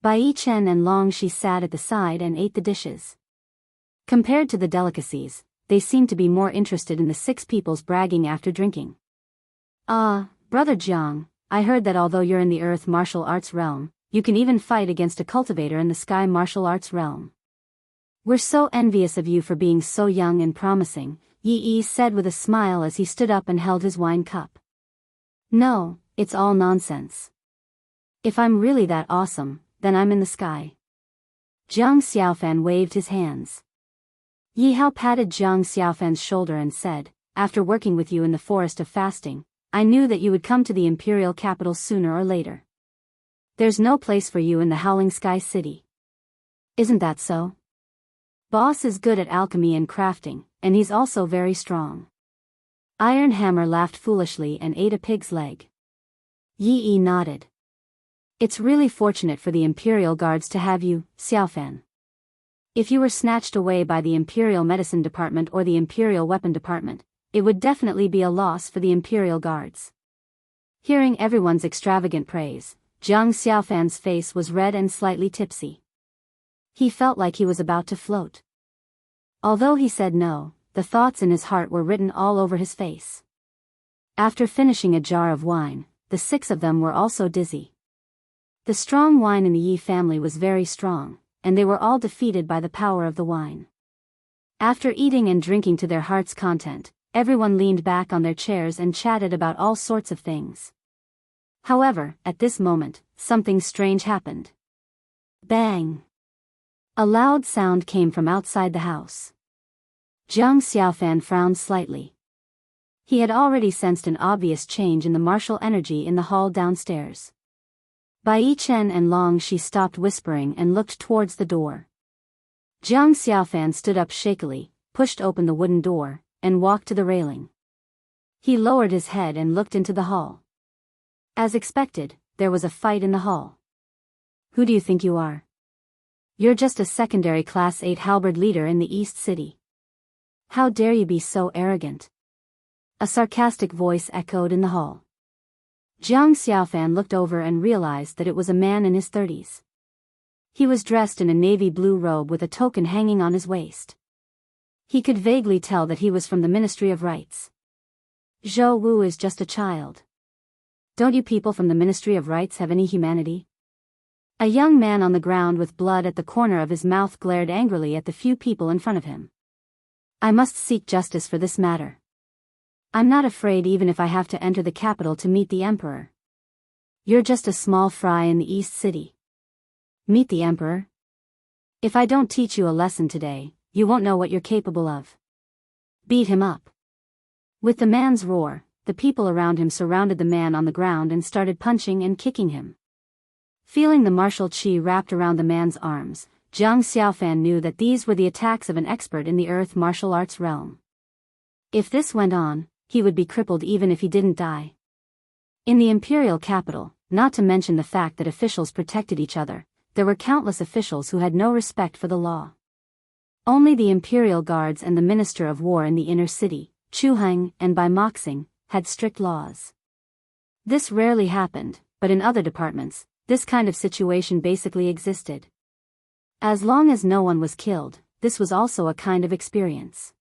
Bai Yi Chen and Long Shi sat at the side and ate the dishes. Compared to the delicacies, they seemed to be more interested in the six people's bragging after drinking. Brother Jiang, I heard that although you're in the earth martial arts realm, you can even fight against a cultivator in the sky martial arts realm. We're so envious of you for being so young and promising, Yi said with a smile as he stood up and held his wine cup. No, it's all nonsense. If I'm really that awesome, then I'm in the sky. Jiang Xiaofan waved his hands. Yi Hao patted Jiang Xiaofan's shoulder and said, "After working with you in the forest of fasting, I knew that you would come to the imperial capital sooner or later. There's no place for you in the Howling Sky City. Isn't that so? Boss is good at alchemy and crafting, and he's also very strong." Iron Hammer laughed foolishly and ate a pig's leg. Yi nodded. "It's really fortunate for the Imperial Guards to have you, Xiaofan. If you were snatched away by the Imperial Medicine Department or the Imperial Weapon Department, it would definitely be a loss for the Imperial Guards." Hearing everyone's extravagant praise, Jiang Xiaofan's face was red and slightly tipsy. He felt like he was about to float. Although he said no, the thoughts in his heart were written all over his face. After finishing a jar of wine, the six of them were also dizzy. The strong wine in the Yi family was very strong, and they were all defeated by the power of the wine. After eating and drinking to their heart's content, everyone leaned back on their chairs and chatted about all sorts of things. However, at this moment, something strange happened. Bang! A loud sound came from outside the house. Jiang Xiaofan frowned slightly. He had already sensed an obvious change in the martial energy in the hall downstairs. Bai Yichen and Long Shi stopped whispering and looked towards the door. Jiang Xiaofan stood up shakily, pushed open the wooden door, and walked to the railing. He lowered his head and looked into the hall. As expected, there was a fight in the hall. Who do you think you are? You're just a secondary Class 8 halberd leader in the East City. How dare you be so arrogant? A sarcastic voice echoed in the hall. Jiang Xiaofan looked over and realized that it was a man in his 30s. He was dressed in a navy blue robe with a token hanging on his waist. He could vaguely tell that he was from the Ministry of Rights. Zhou Wu is just a child. Don't you people from the Ministry of Rights have any humanity? A young man on the ground with blood at the corner of his mouth glared angrily at the few people in front of him. I must seek justice for this matter. I'm not afraid even if I have to enter the capital to meet the Emperor. You're just a small fry in the East City. Meet the Emperor? If I don't teach you a lesson today, you won't know what you're capable of. Beat him up. With the man's roar, the people around him surrounded the man on the ground and started punching and kicking him. Feeling the martial chi wrapped around the man's arms, Jiang Xiaofan knew that these were the attacks of an expert in the earth martial arts realm. If this went on, he would be crippled even if he didn't die. In the imperial capital, not to mention the fact that officials protected each other, there were countless officials who had no respect for the law. Only the imperial guards and the minister of war in the inner city, Chuheng and Bai Moxing, had strict laws. This rarely happened, but in other departments, this kind of situation basically existed. As long as no one was killed, this was also a kind of experience.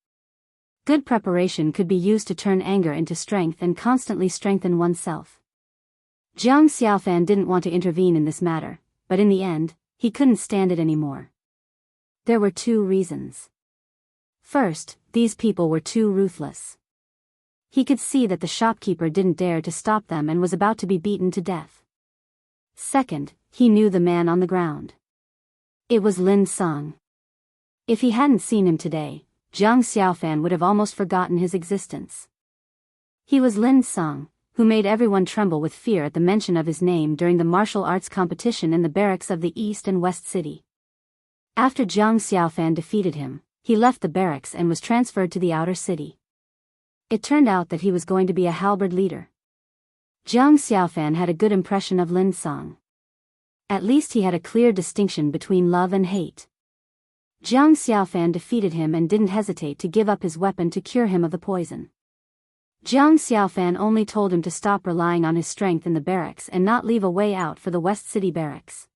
Good preparation could be used to turn anger into strength and constantly strengthen oneself. Jiang Xiaofan didn't want to intervene in this matter, but in the end, he couldn't stand it anymore. There were two reasons. First, these people were too ruthless. He could see that the shopkeeper didn't dare to stop them and was about to be beaten to death. Second, he knew the man on the ground. It was Lin Song. If he hadn't seen him today, Jiang Xiaofan would have almost forgotten his existence. He was Lin Song, who made everyone tremble with fear at the mention of his name during the martial arts competition in the barracks of the East and West City. After Jiang Xiaofan defeated him, he left the barracks and was transferred to the outer city. It turned out that he was going to be a halberd leader. Jiang Xiaofan had a good impression of Lin Song. At least he had a clear distinction between love and hate. Jiang Xiaofan defeated him and didn't hesitate to give up his weapon to cure him of the poison. Jiang Xiaofan only told him to stop relying on his strength in the barracks and not leave a way out for the West City barracks.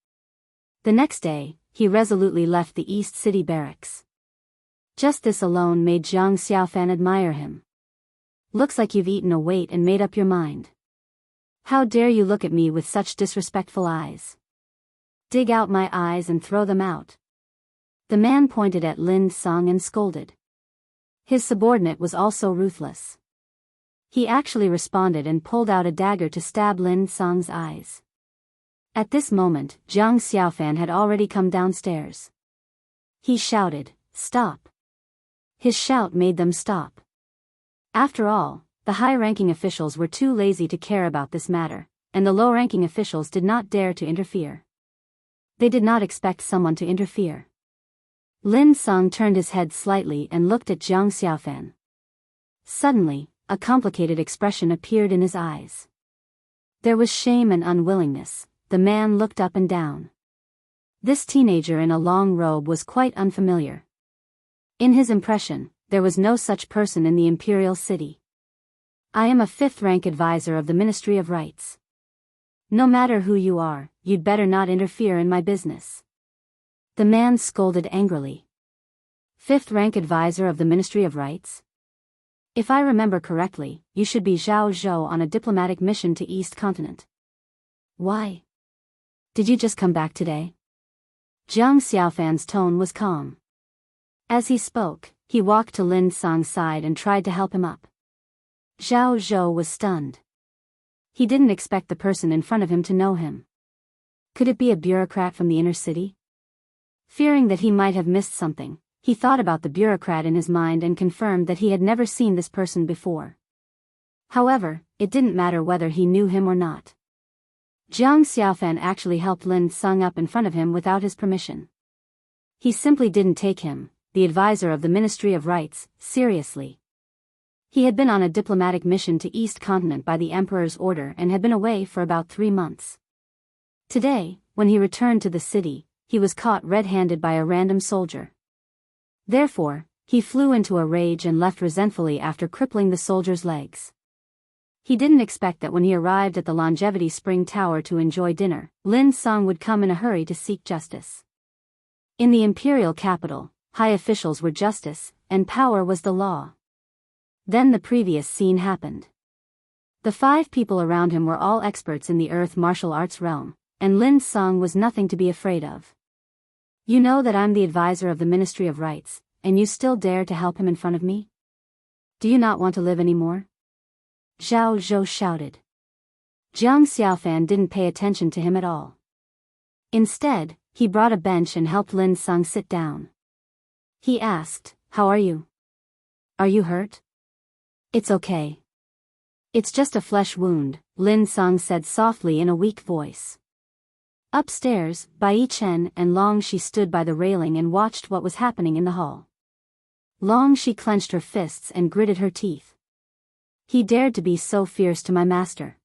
The next day, he resolutely left the East City barracks. Just this alone made Jiang Xiaofan admire him. Looks like you've eaten a weight and made up your mind. How dare you look at me with such disrespectful eyes? Dig out my eyes and throw them out. The man pointed at Lin Song and scolded. His subordinate was also ruthless. He actually responded and pulled out a dagger to stab Lin Song's eyes. At this moment, Jiang Xiaofan had already come downstairs. He shouted, "Stop!" His shout made them stop. After all, the high-ranking officials were too lazy to care about this matter, and the low-ranking officials did not dare to interfere. They did not expect someone to interfere. Lin Song turned his head slightly and looked at Jiang Xiaofan. Suddenly, a complicated expression appeared in his eyes. There was shame and unwillingness. The man looked up and down. This teenager in a long robe was quite unfamiliar. In his impression, there was no such person in the imperial city. I am a 5th-rank advisor of the Ministry of Rights. No matter who you are, you'd better not interfere in my business. The man scolded angrily. 5th-rank advisor of the Ministry of Rights? If I remember correctly, you should be Zhao Zhou on a diplomatic mission to East Continent. Why? Did you just come back today? Jiang Xiaofan's tone was calm. As he spoke, he walked to Lin Song's side and tried to help him up. Zhao Zhou was stunned. He didn't expect the person in front of him to know him. Could it be a bureaucrat from the inner city? Fearing that he might have missed something, he thought about the bureaucrat in his mind and confirmed that he had never seen this person before. However, it didn't matter whether he knew him or not. Jiang Xiaofan actually helped Lin Sung up in front of him without his permission. He simply didn't take him, the advisor of the Ministry of Rights, seriously. He had been on a diplomatic mission to East Continent by the Emperor's order and had been away for about 3 months. Today, when he returned to the city, he was caught red-handed by a random soldier. Therefore, he flew into a rage and left resentfully after crippling the soldier's legs. He didn't expect that when he arrived at the Longevity Spring Tower to enjoy dinner, Lin Sung would come in a hurry to seek justice. In the imperial capital, high officials were justice, and power was the law. Then the previous scene happened. The 5 people around him were all experts in the earth martial arts realm, and Lin Sung was nothing to be afraid of. You know that I'm the advisor of the Ministry of Rights, and you still dare to help him in front of me? Do you not want to live anymore? Zhao Zhou shouted. Jiang Xiaofan didn't pay attention to him at all. Instead, he brought a bench and helped Lin Sung sit down. He asked, "How are you? Are you hurt?" "It's okay. It's just a flesh wound," Lin Sung said softly in a weak voice. Upstairs, Bai Chen and Long Shi stood by the railing and watched what was happening in the hall. Long Shi clenched her fists and gritted her teeth. He dared to be so fierce to my master.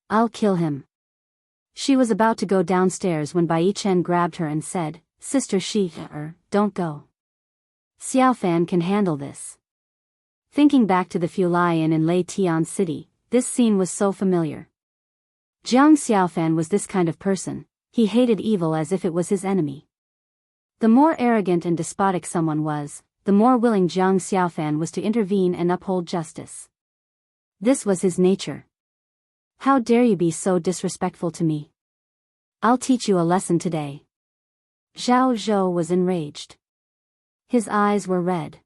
I'll kill him. She was about to go downstairs when Bai Chen grabbed her and said, "Sister Shi, don't go. Xiaofan can handle this." Thinking back to the Fulai Inn in Lei Tian City, this scene was so familiar. Jiang Xiaofan was this kind of person. He hated evil as if it was his enemy. The more arrogant and despotic someone was, the more willing Jiang Xiaofan was to intervene and uphold justice. This was his nature. "How dare you be so disrespectful to me? I'll teach you a lesson today." Zhao Zhou was enraged. His eyes were red.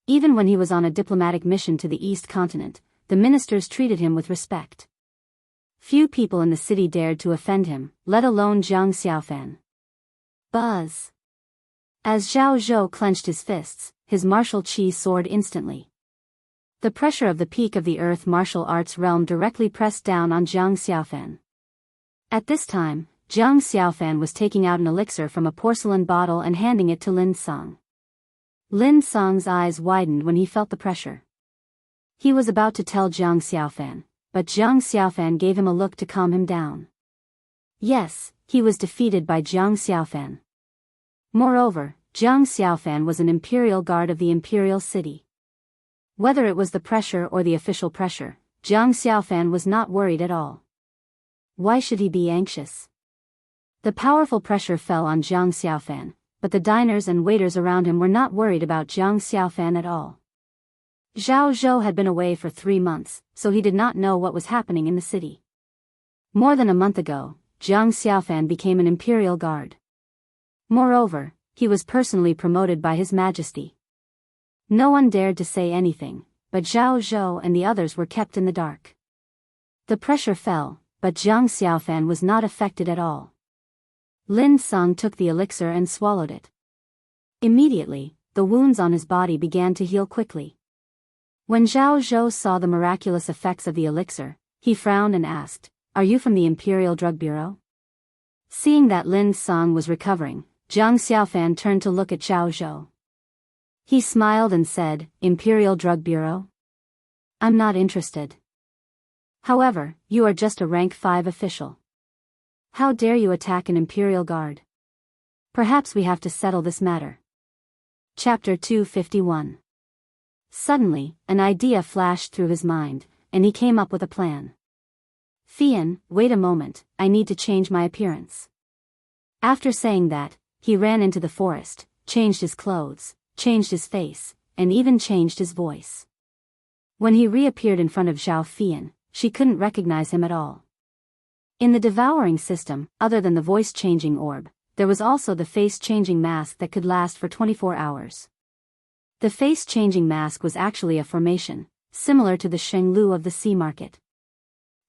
Even when he was on a diplomatic mission to the East Continent, the ministers treated him with respect. Few people in the city dared to offend him, let alone Jiang Xiaofan. Buzz. As Zhao Zhou clenched his fists, his martial chi soared instantly. The pressure of the peak of the earth martial arts realm directly pressed down on Jiang Xiaofan. At this time, Jiang Xiaofan was taking out an elixir from a porcelain bottle and handing it to Lin Sung. Lin Sung's eyes widened when he felt the pressure. He was about to tell Jiang Xiaofan, but Jiang Xiaofan gave him a look to calm him down. Yes, he was defeated by Jiang Xiaofan. Moreover, Jiang Xiaofan was an imperial guard of the imperial city. Whether it was the pressure or the official pressure, Jiang Xiaofan was not worried at all. Why should he be anxious? The powerful pressure fell on Jiang Xiaofan, but the diners and waiters around him were not worried about Jiang Xiaofan at all. Zhao Zhou had been away for 3 months, so he did not know what was happening in the city. More than a month ago, Jiang Xiaofan became an imperial guard. Moreover, he was personally promoted by His Majesty. No one dared to say anything, but Zhao Zhou and the others were kept in the dark. The pressure fell, but Jiang Xiaofan was not affected at all. Lin Sung took the elixir and swallowed it. Immediately, the wounds on his body began to heal quickly. When Zhao Zhou saw the miraculous effects of the elixir, he frowned and asked, "Are you from the Imperial Drug Bureau?" Seeing that Lin Sung was recovering, Jiang Xiaofan turned to look at Zhao Zhou. He smiled and said, "Imperial Drug Bureau? I'm not interested. However, you are just a rank 5 official. How dare you attack an Imperial Guard? Perhaps we have to settle this matter." Chapter 251. Suddenly, an idea flashed through his mind, and he came up with a plan. "Fian, wait a moment, I need to change my appearance." After saying that, he ran into the forest, changed his clothes, changed his face, and even changed his voice. When he reappeared in front of Zhao Fian, she couldn't recognize him at all. In the devouring system, other than the voice-changing orb, there was also the face-changing mask that could last for 24 hours. The face-changing mask was actually a formation, similar to the Shenglu of the sea market.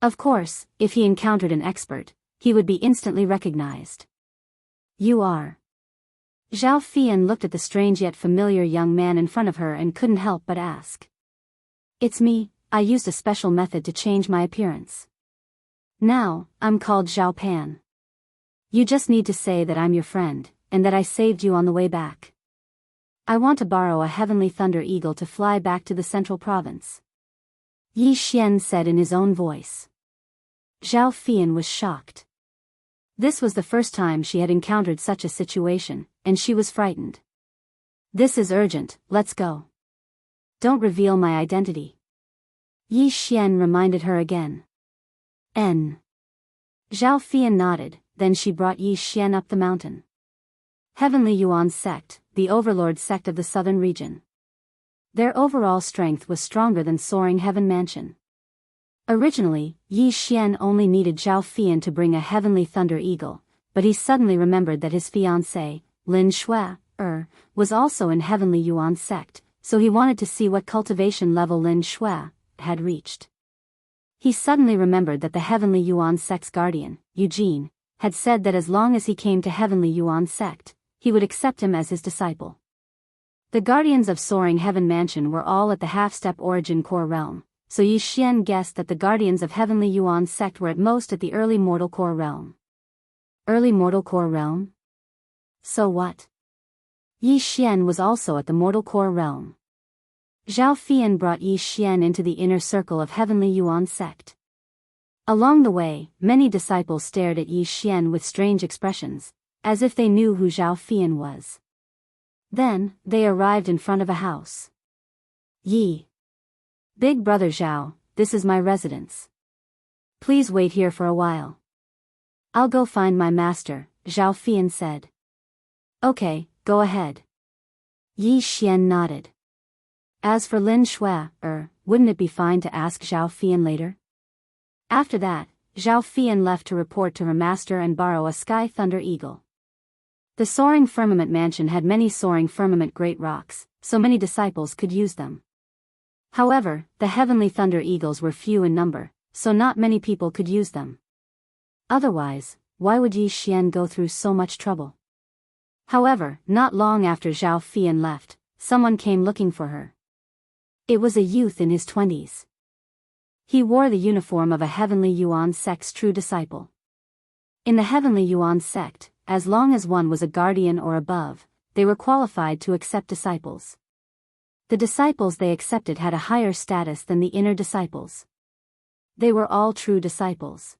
Of course, if he encountered an expert, he would be instantly recognized. "You are Zhao Fian looked at the strange yet familiar young man in front of her and couldn't help but ask. It's me, I used a special method to change my appearance. Now, I'm called Zhao Pan. You just need to say that I'm your friend, and that I saved you on the way back. I want to borrow a heavenly thunder eagle to fly back to the central province. Yi Xian said in his own voice. Zhao Fian was shocked. This was the first time she had encountered such a situation, and she was frightened. This is urgent, let's go. Don't reveal my identity. Yi Xian reminded her again. Zhao Fian nodded, then she brought Yi Xian up the mountain. Heavenly Yuan sect, the overlord sect of the southern region. Their overall strength was stronger than Soaring Heaven Mansion. Originally, Yi Xian only needed Zhao Fian to bring a heavenly thunder eagle, but he suddenly remembered that his fiancée, Lin Shui, was also in Heavenly Yuan sect, so he wanted to see what cultivation level Lin Shui had reached. He suddenly remembered that the Heavenly Yuan sect's guardian, Eugene, had said that as long as he came to Heavenly Yuan sect, he would accept him as his disciple. The guardians of Soaring Heaven Mansion were all at the half-step origin core realm, so Yi Xian guessed that the guardians of Heavenly Yuan sect were at most at the early mortal core realm. Early mortal core realm? So what? Yi Xian was also at the mortal core realm. Zhao Fian brought Yi Xian into the inner circle of Heavenly Yuan sect. Along the way, many disciples stared at Yi Xian with strange expressions, as if they knew who Zhao Fian was. Then, they arrived in front of a house. Yi. Big brother Zhao, this is my residence. Please wait here for a while. I'll go find my master, Zhao Fian said. Okay, go ahead. Yi Xian nodded. As for Lin Shui, wouldn't it be fine to ask Zhao Fian later? After that, Zhao Fian left to report to her master and borrow a sky thunder eagle. The Soaring Firmament Mansion had many soaring firmament great rocks, so many disciples could use them. However, the heavenly thunder eagles were few in number, so not many people could use them. Otherwise, why would Yi Xian go through so much trouble? However, not long after Zhao Fian left, someone came looking for her. It was a youth in his 20s. He wore the uniform of a Heavenly Yuan sect's true disciple. In the Heavenly Yuan sect, as long as one was a guardian or above, they were qualified to accept disciples. The disciples they accepted had a higher status than the inner disciples. They were all true disciples.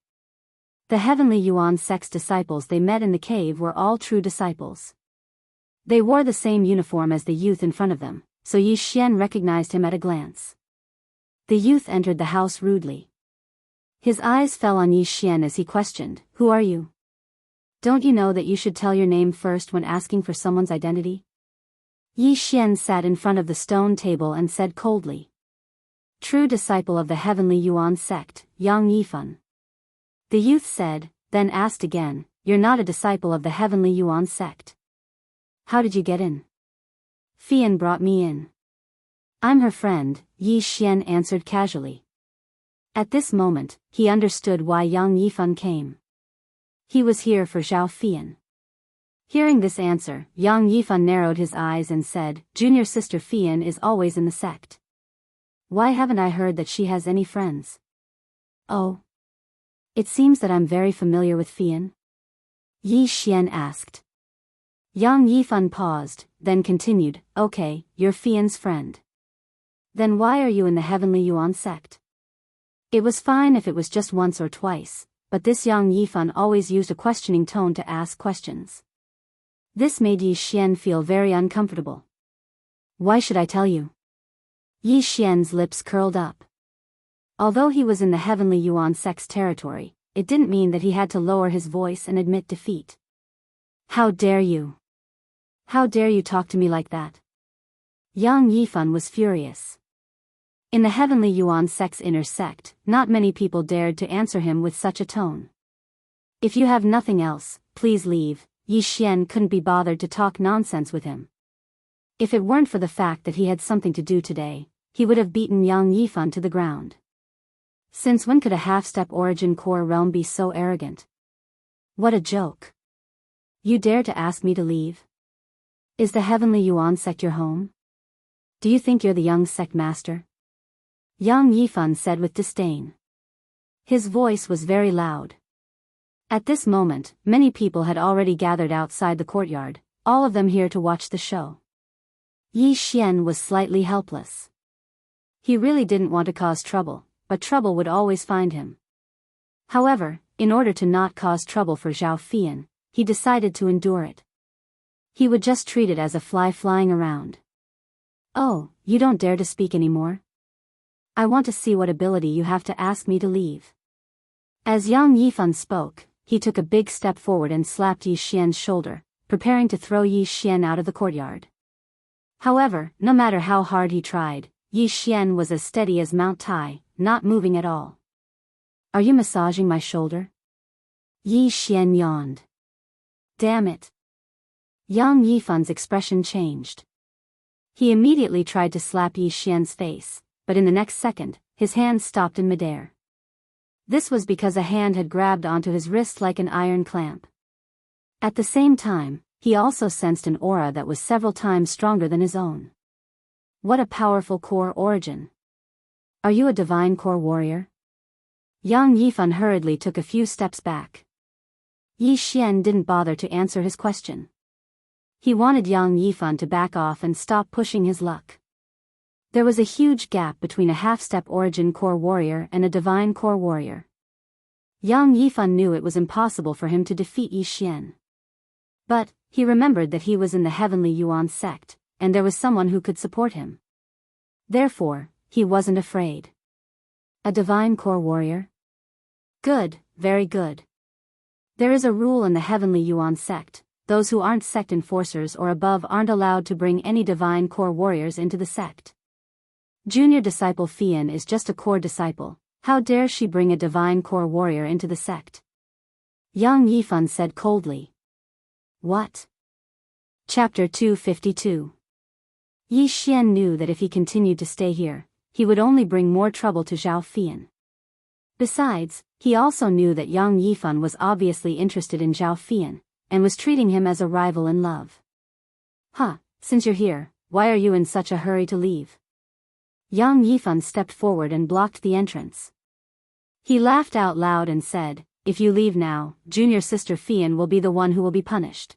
The Heavenly Yuan sect's disciples they met in the cave were all true disciples. They wore the same uniform as the youth in front of them, so Yi Xian recognized him at a glance. The youth entered the house rudely. His eyes fell on Yi Xian as he questioned, "Who are you? Don't you know that you should tell your name first when asking for someone's identity?" Yi Xian sat in front of the stone table and said coldly. "True disciple of the Heavenly Yuan sect, Yang Yifan." The youth said, then asked again, "You're not a disciple of the Heavenly Yuan sect. How did you get in?" "Fian brought me in." "I'm her friend," Yi Xian answered casually. At this moment, he understood why Yang Yifan came. He was here for Zhao Fian. Hearing this answer, Yang Yifan narrowed his eyes and said, "Junior sister Fian is always in the sect. Why haven't I heard that she has any friends?" "Oh. It seems that I'm very familiar with Fian?" Yi Xian asked. Yang Yifan paused, then continued, "Okay, you're Fian's friend. Then why are you in the Heavenly Yuan sect?" It was fine if it was just once or twice, but this Yang Yifan always used a questioning tone to ask questions. This made Yi Xian feel very uncomfortable. "Why should I tell you?" Yi Xian's lips curled up. Although he was in the Heavenly Yuan sect's territory, it didn't mean that he had to lower his voice and admit defeat. "How dare you? How dare you talk to me like that?" Yang Yifan was furious. In the Heavenly Yuan sect's inner sect, not many people dared to answer him with such a tone. "If you have nothing else, please leave." Yi Xian couldn't be bothered to talk nonsense with him. If it weren't for the fact that he had something to do today, he would have beaten Yang Yifan to the ground. Since when could a half-step origin core realm be so arrogant? What a joke. You dare to ask me to leave? Is the Heavenly Yuan sect your home? Do you think you're the young sect master? Yang Yifan said with disdain. His voice was very loud. At this moment, many people had already gathered outside the courtyard, all of them here to watch the show. Yi Xian was slightly helpless. He really didn't want to cause trouble, but trouble would always find him. However, in order to not cause trouble for Zhao Fian, he decided to endure it. He would just treat it as a fly flying around. Oh, you don't dare to speak anymore? I want to see what ability you have to ask me to leave. As Yang Yifan spoke, he took a big step forward and slapped Yi Xian's shoulder, preparing to throw Yi Xian out of the courtyard. However, no matter how hard he tried, Yi Xian was as steady as Mount Tai, not moving at all. Are you massaging my shoulder? Yi Xian yawned. Damn it. Yang Yifan's expression changed. He immediately tried to slap Yi Xian's face, but in the next second, his hand stopped in midair. This was because a hand had grabbed onto his wrist like an iron clamp. At the same time, he also sensed an aura that was several times stronger than his own. What a powerful core origin. Are you a divine core warrior? Yang Yifan hurriedly took a few steps back. Yi Xian didn't bother to answer his question. He wanted Yang Yifan to back off and stop pushing his luck. There was a huge gap between a half-step origin core warrior and a divine core warrior. Yang Yifan knew it was impossible for him to defeat Yi Xian. But, he remembered that he was in the Heavenly Yuan sect, and there was someone who could support him. Therefore, he wasn't afraid. A divine core warrior? Good, very good. There is a rule in the Heavenly Yuan sect. Those who aren't sect enforcers or above aren't allowed to bring any divine core warriors into the sect. Junior disciple Fian is just a core disciple. How dare she bring a divine core warrior into the sect? Yang Yifan said coldly. What? Chapter 252. Yi Xian knew that if he continued to stay here, he would only bring more trouble to Zhao Fian. Besides, he also knew that Yang Yifan was obviously interested in Zhao Fian, and was treating him as a rival in love. Huh, since you're here, why are you in such a hurry to leave? Yang Yifan stepped forward and blocked the entrance. He laughed out loud and said, if you leave now, junior sister Fian will be the one who will be punished.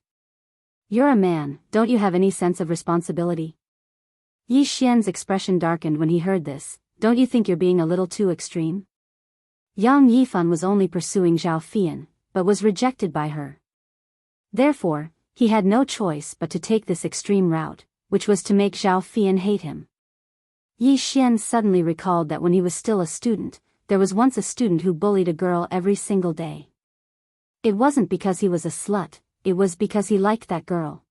You're a man, don't you have any sense of responsibility? Yi Xian's expression darkened when he heard this. Don't you think you're being a little too extreme? Yang Yifan was only pursuing Zhao Fian, but was rejected by her. Therefore, he had no choice but to take this extreme route, which was to make Zhao Fian hate him. Yi Xian suddenly recalled that when he was still a student, there was once a student who bullied a girl every single day. It wasn't because he was a slut, it was because he liked that girl.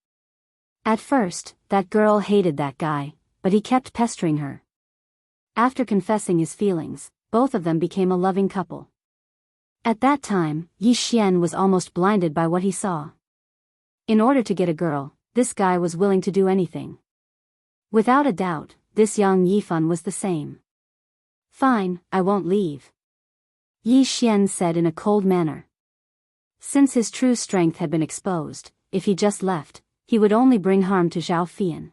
At first, that girl hated that guy, but he kept pestering her. After confessing his feelings, both of them became a loving couple. At that time, Yi Xian was almost blinded by what he saw. In order to get a girl, this guy was willing to do anything. Without a doubt, this Yang Yifan was the same. Fine, I won't leave. Yi Xian said in a cold manner. Since his true strength had been exposed, if he just left, he would only bring harm to Zhao Fian.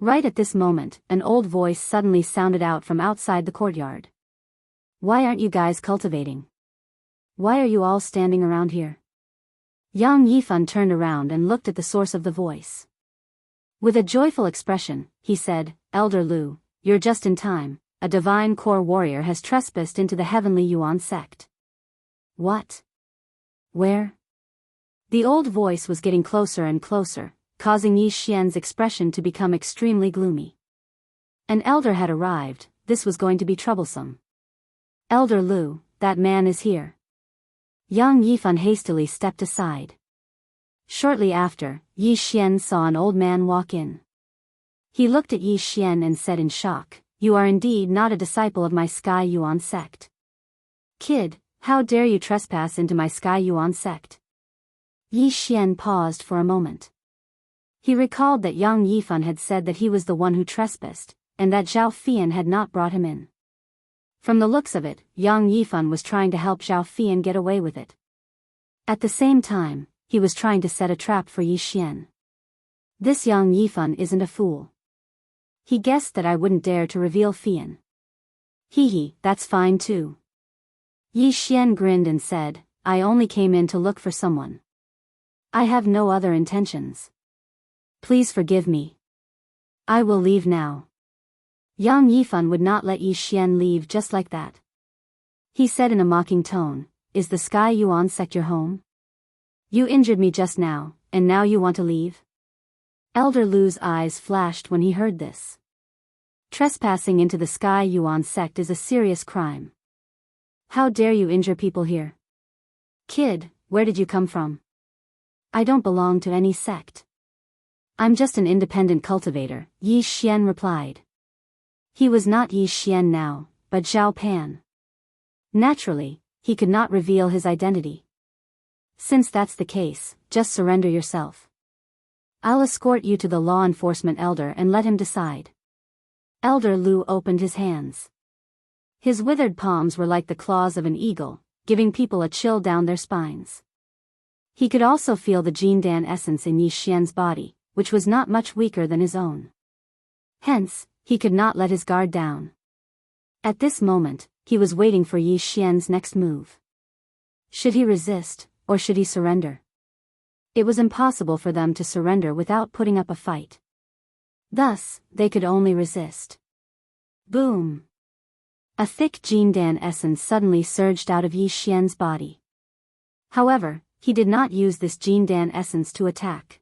Right at this moment, an old voice suddenly sounded out from outside the courtyard. Why aren't you guys cultivating? Why are you all standing around here? Yang Yifan turned around and looked at the source of the voice. With a joyful expression, he said, Elder Lu, you're just in time, a divine core warrior has trespassed into the Heavenly Yuan sect. What? Where? The old voice was getting closer and closer, causing Yi Xian's expression to become extremely gloomy. An elder had arrived, this was going to be troublesome. Elder Lu, that man is here. Yang Yifan hastily stepped aside. Shortly after, Yi Xian saw an old man walk in. He looked at Yi Xian and said in shock, You are indeed not a disciple of my Sky Yuan sect. Kid, how dare you trespass into my Sky Yuan sect? Yi Xian paused for a moment. He recalled that Yang Yifan had said that he was the one who trespassed, and that Zhao Fian had not brought him in. From the looks of it, Yang Yifan was trying to help Zhao Fian get away with it. At the same time, he was trying to set a trap for Yi Xian. This Yang Yifan isn't a fool. He guessed that I wouldn't dare to reveal Fian. Hee, that's fine too. Yi Xian grinned and said, I only came in to look for someone. I have no other intentions. Please forgive me. I will leave now. Yang Yifan would not let Yi Xian leave just like that. He said in a mocking tone, Is the Sky Yuan sect your home? You injured me just now, and now you want to leave? Elder Lu's eyes flashed when he heard this. Trespassing into the Sky Yuan sect is a serious crime. How dare you injure people here? Kid, where did you come from? I don't belong to any sect. I'm just an independent cultivator, Yi Xian replied. He was not Yi Xian now, but Zhao Pan. Naturally, he could not reveal his identity. Since that's the case, just surrender yourself. I'll escort you to the law enforcement elder and let him decide. Elder Lu opened his hands. His withered palms were like the claws of an eagle, giving people a chill down their spines. He could also feel the Jindan essence in Yi Xian's body, which was not much weaker than his own. Hence, he could not let his guard down. At this moment, he was waiting for Yi Xian's next move. Should he resist, or should he surrender? It was impossible for them to surrender without putting up a fight. Thus, they could only resist. Boom! A thick Jindan essence suddenly surged out of Yi Xian's body. However, he did not use this Jindan essence to attack.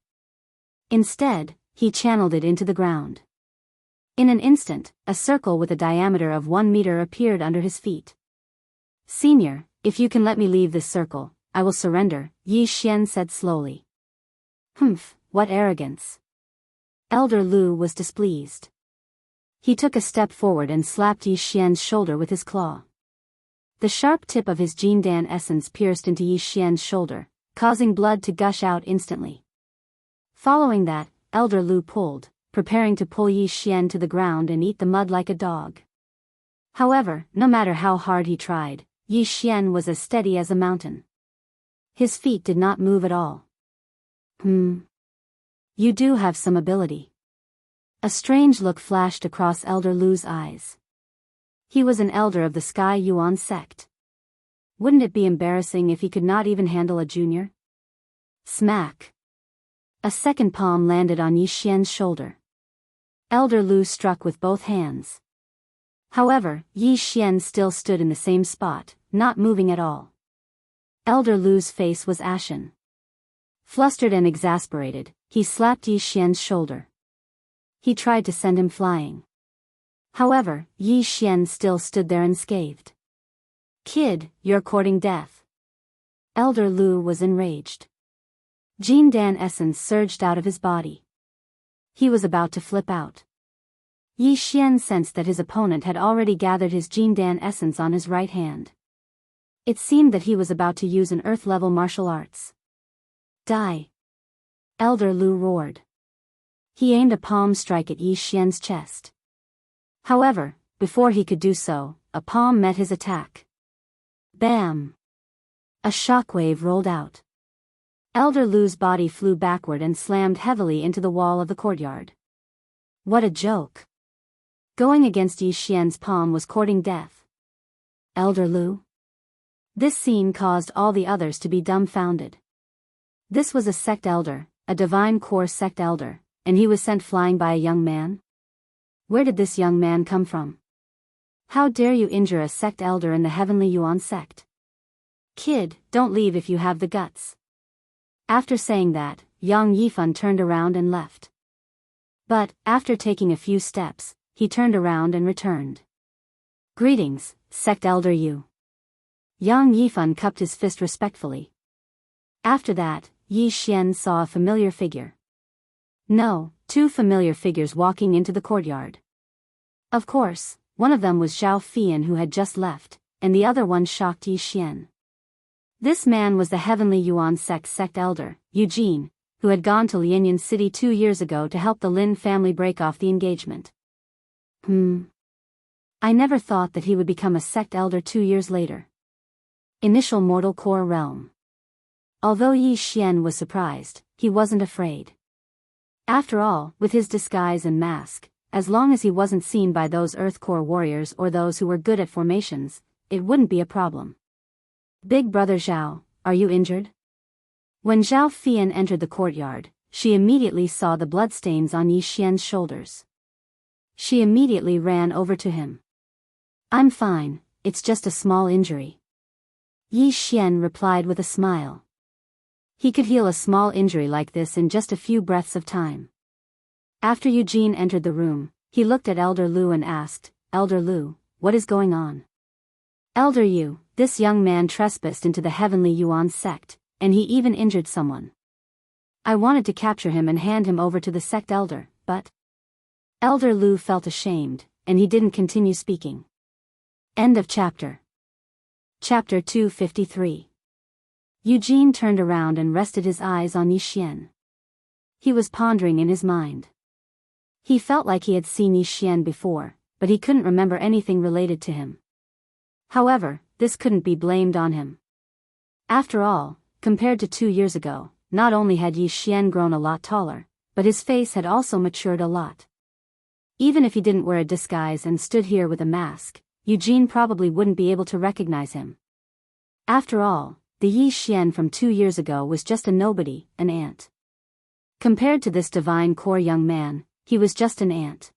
Instead, he channeled it into the ground. In an instant, a circle with a diameter of 1 meter appeared under his feet. Senior, if you can let me leave this circle, I will surrender, Yi Xian said slowly. Humph, what arrogance. Elder Lu was displeased. He took a step forward and slapped Yi Xian's shoulder with his claw. The sharp tip of his Jindan essence pierced into Yi Xian's shoulder, causing blood to gush out instantly. Following that, Elder Lu pulled, preparing to pull Yi Xian to the ground and eat the mud like a dog. However, no matter how hard he tried, Yi Xian was as steady as a mountain. His feet did not move at all. You do have some ability. A strange look flashed across Elder Lu's eyes. He was an elder of the Sky Yuan sect. Wouldn't it be embarrassing if he could not even handle a junior? Smack! A second palm landed on Yi Xian's shoulder. Elder Lu struck with both hands. However, Yi Xian still stood in the same spot, not moving at all. Elder Lu's face was ashen. Flustered and exasperated, he slapped Yi Xian's shoulder. He tried to send him flying. However, Yi Xian still stood there unscathed. Kid, you're courting death. Elder Lu was enraged. Jindan essence surged out of his body. He was about to flip out. Yi Xian sensed that his opponent had already gathered his Jindan essence on his right hand. It seemed that he was about to use an earth-level martial arts. Die! Elder Lu roared. He aimed a palm strike at Yi Xian's chest. However, before he could do so, a palm met his attack. Bam! A shockwave rolled out. Elder Lu's body flew backward and slammed heavily into the wall of the courtyard. What a joke! Going against Yi Xian's palm was courting death. Elder Lu? This scene caused all the others to be dumbfounded. This was a sect elder, a divine core sect elder, and he was sent flying by a young man? Where did this young man come from? How dare you injure a sect elder in the Heavenly Yuan sect? Kid, don't leave if you have the guts. After saying that, Yang Yifan turned around and left. But, after taking a few steps, he turned around and returned. Greetings, sect elder Yu. Yang Yifan cupped his fist respectfully. After that, Yi Xian saw a familiar figure. No, two familiar figures walking into the courtyard. Of course, one of them was Zhao Fian who had just left, and the other one shocked Yi Xian. This man was the Heavenly Yuan sect elder, Eugene, who had gone to Lianyan City 2 years ago to help the Lin family break off the engagement. I never thought that he would become a sect elder 2 years later. Initial mortal core realm. Although Yi Xian was surprised, he wasn't afraid. After all, with his disguise and mask, as long as he wasn't seen by those Earthcore warriors or those who were good at formations, it wouldn't be a problem. Big brother Zhao, are you injured? When Zhao Fian entered the courtyard, she immediately saw the bloodstains on Yi Xian's shoulders. She immediately ran over to him. I'm fine, it's just a small injury. Yi Xian replied with a smile. He could heal a small injury like this in just a few breaths of time. After Eugene entered the room, he looked at Elder Lu and asked, Elder Lu, what is going on? Elder Yu, this young man trespassed into the Heavenly Yuan sect, and he even injured someone. I wanted to capture him and hand him over to the sect elder, but... Elder Lu felt ashamed, and he didn't continue speaking. End of chapter. Chapter 253. Eugene turned around and rested his eyes on Yi Xian. He was pondering in his mind. He felt like he had seen Yi Xian before, but he couldn't remember anything related to him. However, this couldn't be blamed on him. After all, compared to 2 years ago, not only had Yi Xian grown a lot taller, but his face had also matured a lot. Even if he didn't wear a disguise and stood here with a mask, Eugene probably wouldn't be able to recognize him. After all, the Yi Xian from 2 years ago was just a nobody, an ant. Compared to this divine core young man, he was just an ant.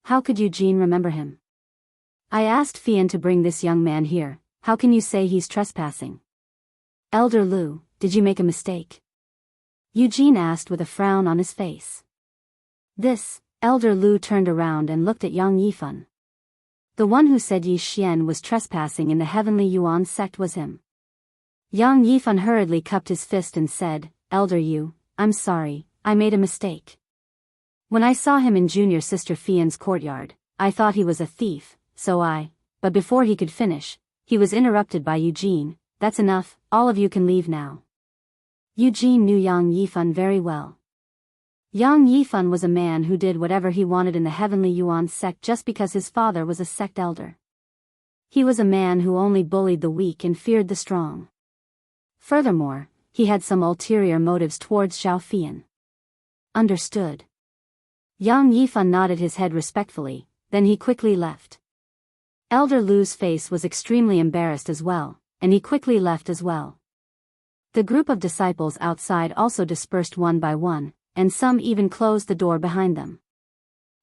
How could Eugene remember him? I asked Fian to bring this young man here, how can you say he's trespassing? Elder Lu, did you make a mistake? Eugene asked with a frown on his face. Elder Lu turned around and looked at Yang Yifan. The one who said Yi Xian was trespassing in the Heavenly Yuan sect was him. Yang Yifan hurriedly cupped his fist and said, Elder Yu, I'm sorry, I made a mistake. When I saw him in junior sister Fian's courtyard, I thought he was a thief, but before he could finish, he was interrupted by Eugene. That's enough, all of you can leave now. Eugene knew Yang Yifan very well. Yang Yifan was a man who did whatever he wanted in the Heavenly Yuan sect just because his father was a sect elder. He was a man who only bullied the weak and feared the strong. Furthermore, he had some ulterior motives towards Zhao Fian. Understood. Yang Yifan nodded his head respectfully, then he quickly left. Elder Lu's face was extremely embarrassed as well, and he quickly left as well. The group of disciples outside also dispersed one by one, and some even closed the door behind them.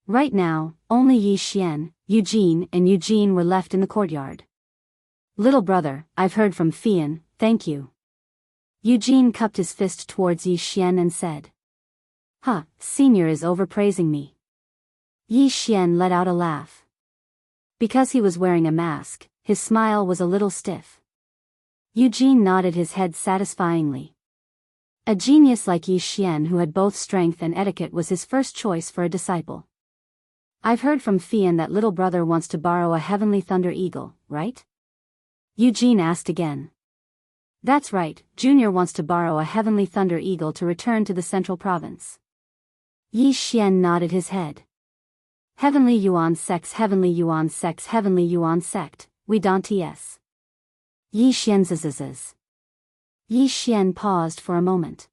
Right now, only Yi Xian, Eugene were left in the courtyard. Little brother, I've heard from Fian, thank you. Eugene cupped his fist towards Yi Xian and said. Senior is overpraising me. Yi Xian let out a laugh. Because he was wearing a mask, his smile was a little stiff. Eugene nodded his head satisfyingly. A genius like Yi Xian who had both strength and etiquette was his first choice for a disciple. I've heard from Fian that little brother wants to borrow a heavenly thunder eagle, right? Eugene asked again. That's right, Junior wants to borrow a heavenly thunder eagle to return to the central province. Yi Xian nodded his head. Heavenly Yuan sects, Heavenly Yuan sects, Heavenly Yuan sect, we don't ts. Yi Xian zzz. Yi Xian paused for a moment.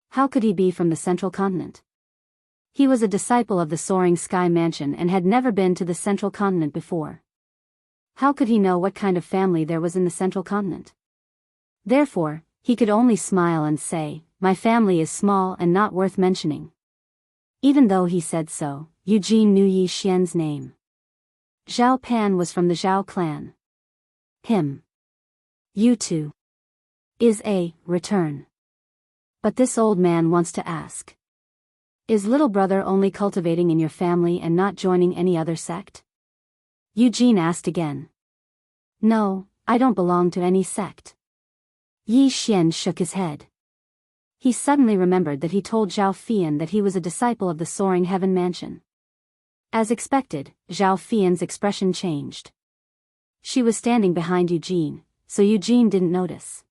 How could he be from the central continent? He was a disciple of the Soaring Sky Mansion and had never been to the central continent before. How could he know what kind of family there was in the central continent? Therefore, he could only smile and say, my family is small and not worth mentioning. Even though he said so, Eugene knew Yi Xian's name. Zhao Pan was from the Zhao clan. Him. You too. Is a return. But this old man wants to ask. Is little brother only cultivating in your family and not joining any other sect? Eugene asked again. No, I don't belong to any sect. Yi Xian shook his head. He suddenly remembered that he told Zhao Fian that he was a disciple of the Soaring Heaven Mansion. As expected, Zhao Fian's expression changed. She was standing behind Eugene, so Eugene didn't notice.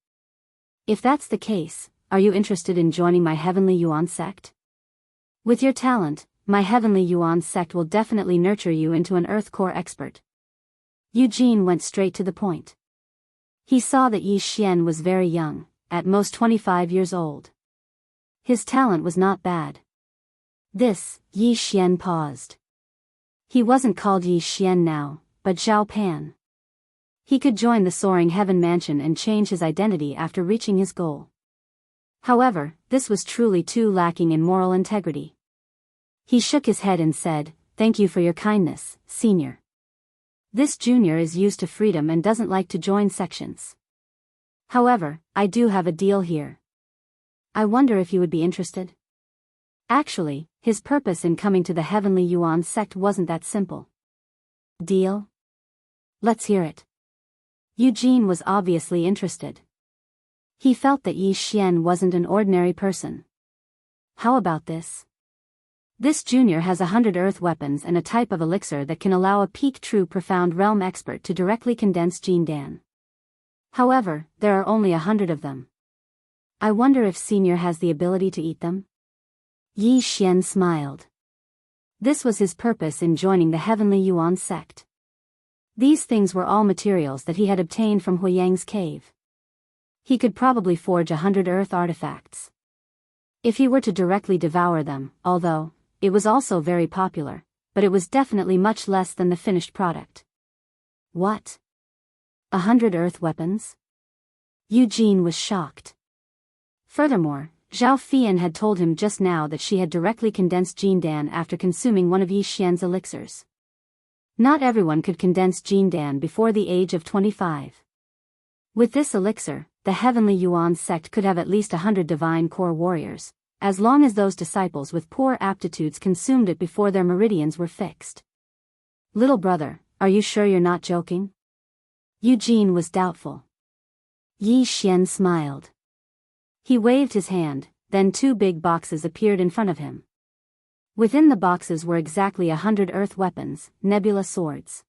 If that's the case, are you interested in joining my Heavenly Yuan sect? With your talent, my Heavenly Yuan sect will definitely nurture you into an Earth Core expert. Eugene went straight to the point. He saw that Yi Xian was very young, at most 25 years old. His talent was not bad. Yi Xian paused. He wasn't called Yi Xian now, but Zhao Pan. He could join the soaring heaven mansion and change his identity after reaching his goal. However, this was truly too lacking in moral integrity. He shook his head and said, "Thank you for your kindness, senior. This junior is used to freedom and doesn't like to join sections. However, I do have a deal here. I wonder if you would be interested?" Actually, his purpose in coming to the Heavenly Yuan sect wasn't that simple. Deal? Let's hear it. Eugene was obviously interested. He felt that Yi Xian wasn't an ordinary person. How about this? This junior has 100 earth weapons and a type of elixir that can allow a peak true profound realm expert to directly condense Jin Dan. However, there are only 100 of them. I wonder if senior has the ability to eat them? Yi Xian smiled. This was his purpose in joining the Heavenly Yuan sect. These things were all materials that he had obtained from Huiyang's cave. He could probably forge 100 earth artifacts. If he were to directly devour them, although it was also very popular, but it was definitely much less than the finished product. What? 100 earth weapons? Eugene was shocked. Furthermore, Zhao Fian had told him just now that she had directly condensed Jin Dan after consuming one of Yi Xian's elixirs. Not everyone could condense Jin Dan before the age of 25. With this elixir, the Heavenly Yuan sect could have at least 100 divine core warriors, as long as those disciples with poor aptitudes consumed it before their meridians were fixed. Little brother, are you sure you're not joking? Eugene was doubtful. Yi Xian smiled. He waved his hand, then 2 big boxes appeared in front of him. Within the boxes were exactly 100 earth weapons, nebula swords.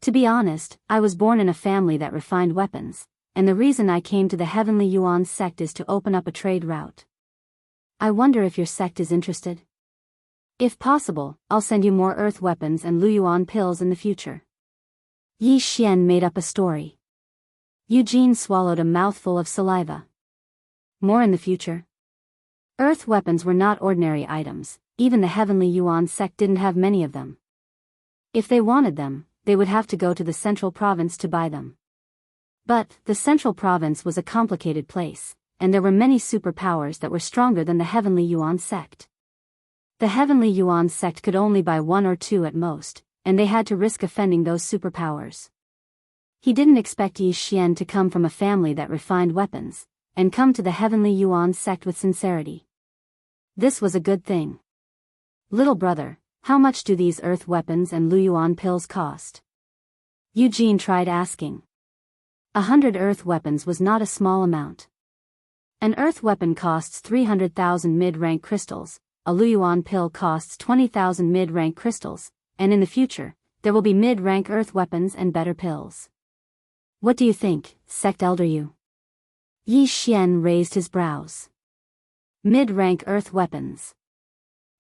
To be honest, I was born in a family that refined weapons, and the reason I came to the Heavenly Yuan sect is to open up a trade route. I wonder if your sect is interested? If possible, I'll send you more earth weapons and Luyuan pills in the future. Yi Xian made up a story. Eugene swallowed a mouthful of saliva. More in the future? Earth weapons were not ordinary items, even the Heavenly Yuan sect didn't have many of them. If they wanted them, they would have to go to the central province to buy them. But the central province was a complicated place, and there were many superpowers that were stronger than the Heavenly Yuan sect. The Heavenly Yuan sect could only buy 1 or 2 at most, and they had to risk offending those superpowers. He didn't expect Yi Xian to come from a family that refined weapons, and come to the Heavenly Yuan sect with sincerity. This was a good thing. Little brother, how much do these earth weapons and Luyuan pills cost? Eugene tried asking. 100 earth weapons was not a small amount. An earth weapon costs 300,000 mid-rank crystals, a Luyuan pill costs 20,000 mid-rank crystals, and in the future, there will be mid-rank earth weapons and better pills. What do you think, Sect Elder Yu? Yi Xian raised his brows. Mid-rank earth weapons.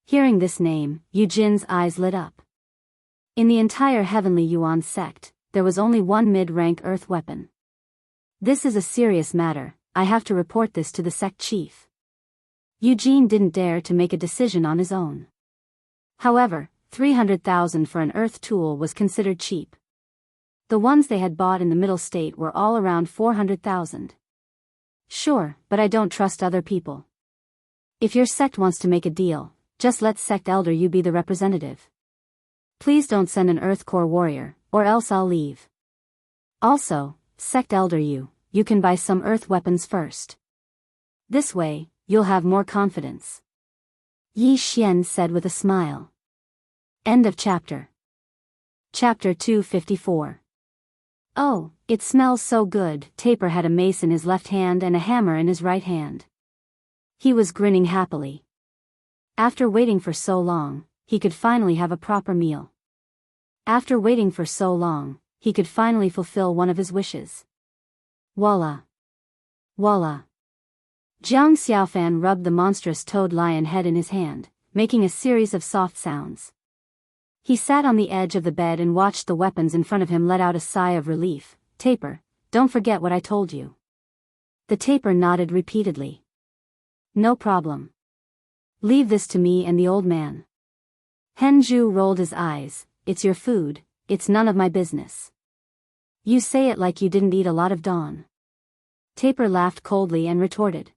Hearing this name, Eugene's eyes lit up. In the entire Heavenly Yuan sect, there was only one mid-rank earth weapon. This is a serious matter, I have to report this to the sect chief. Eugene didn't dare to make a decision on his own. However, 300,000 for an earth tool was considered cheap. The ones they had bought in the middle state were all around 400,000. Sure, but I don't trust other people. If your sect wants to make a deal, just let Sect Elder Yu be the representative. Please don't send an Earth Core warrior, or else I'll leave. Also, Sect Elder Yu, you can buy some Earth weapons first. This way, you'll have more confidence. Yi Xian said with a smile. End of chapter. Chapter 254. Oh, it smells so good. Taper had a mace in his left hand and a hammer in his right hand. He was grinning happily. After waiting for so long, he could finally have a proper meal. After waiting for so long, he could finally fulfill one of his wishes. Voila! Voila! Jiang Xiaofan rubbed the monstrous toad lion head in his hand, making a series of soft sounds. He sat on the edge of the bed and watched the weapons in front of him let out a sigh of relief. Taper, don't forget what I told you. The taper nodded repeatedly. No problem. Leave this to me and the old man. Henju rolled his eyes. It's your food, it's none of my business. You say it like you didn't eat a lot of dawn. Taper laughed coldly and retorted.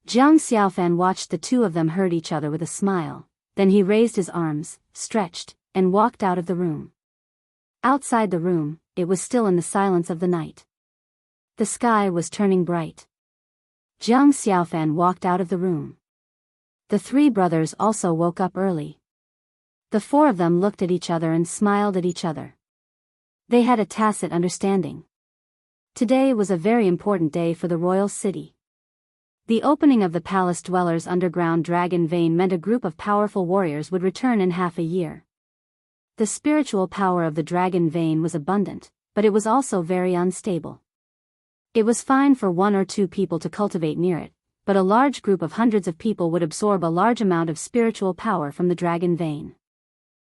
Jiang Xiaofan watched the two of them hurt each other with a smile, then he raised his arms, stretched, and walked out of the room. Outside the room, it was still in the silence of the night. The sky was turning bright. Jiang Xiaofan walked out of the room. The three brothers also woke up early. The four of them looked at each other and smiled at each other. They had a tacit understanding. Today was a very important day for the royal city. The opening of the palace dwellers' underground dragon vein meant a group of powerful warriors would return in half a year. The spiritual power of the dragon vein was abundant, but it was also very unstable. It was fine for 1 or 2 people to cultivate near it, but a large group of hundreds of people would absorb a large amount of spiritual power from the dragon vein.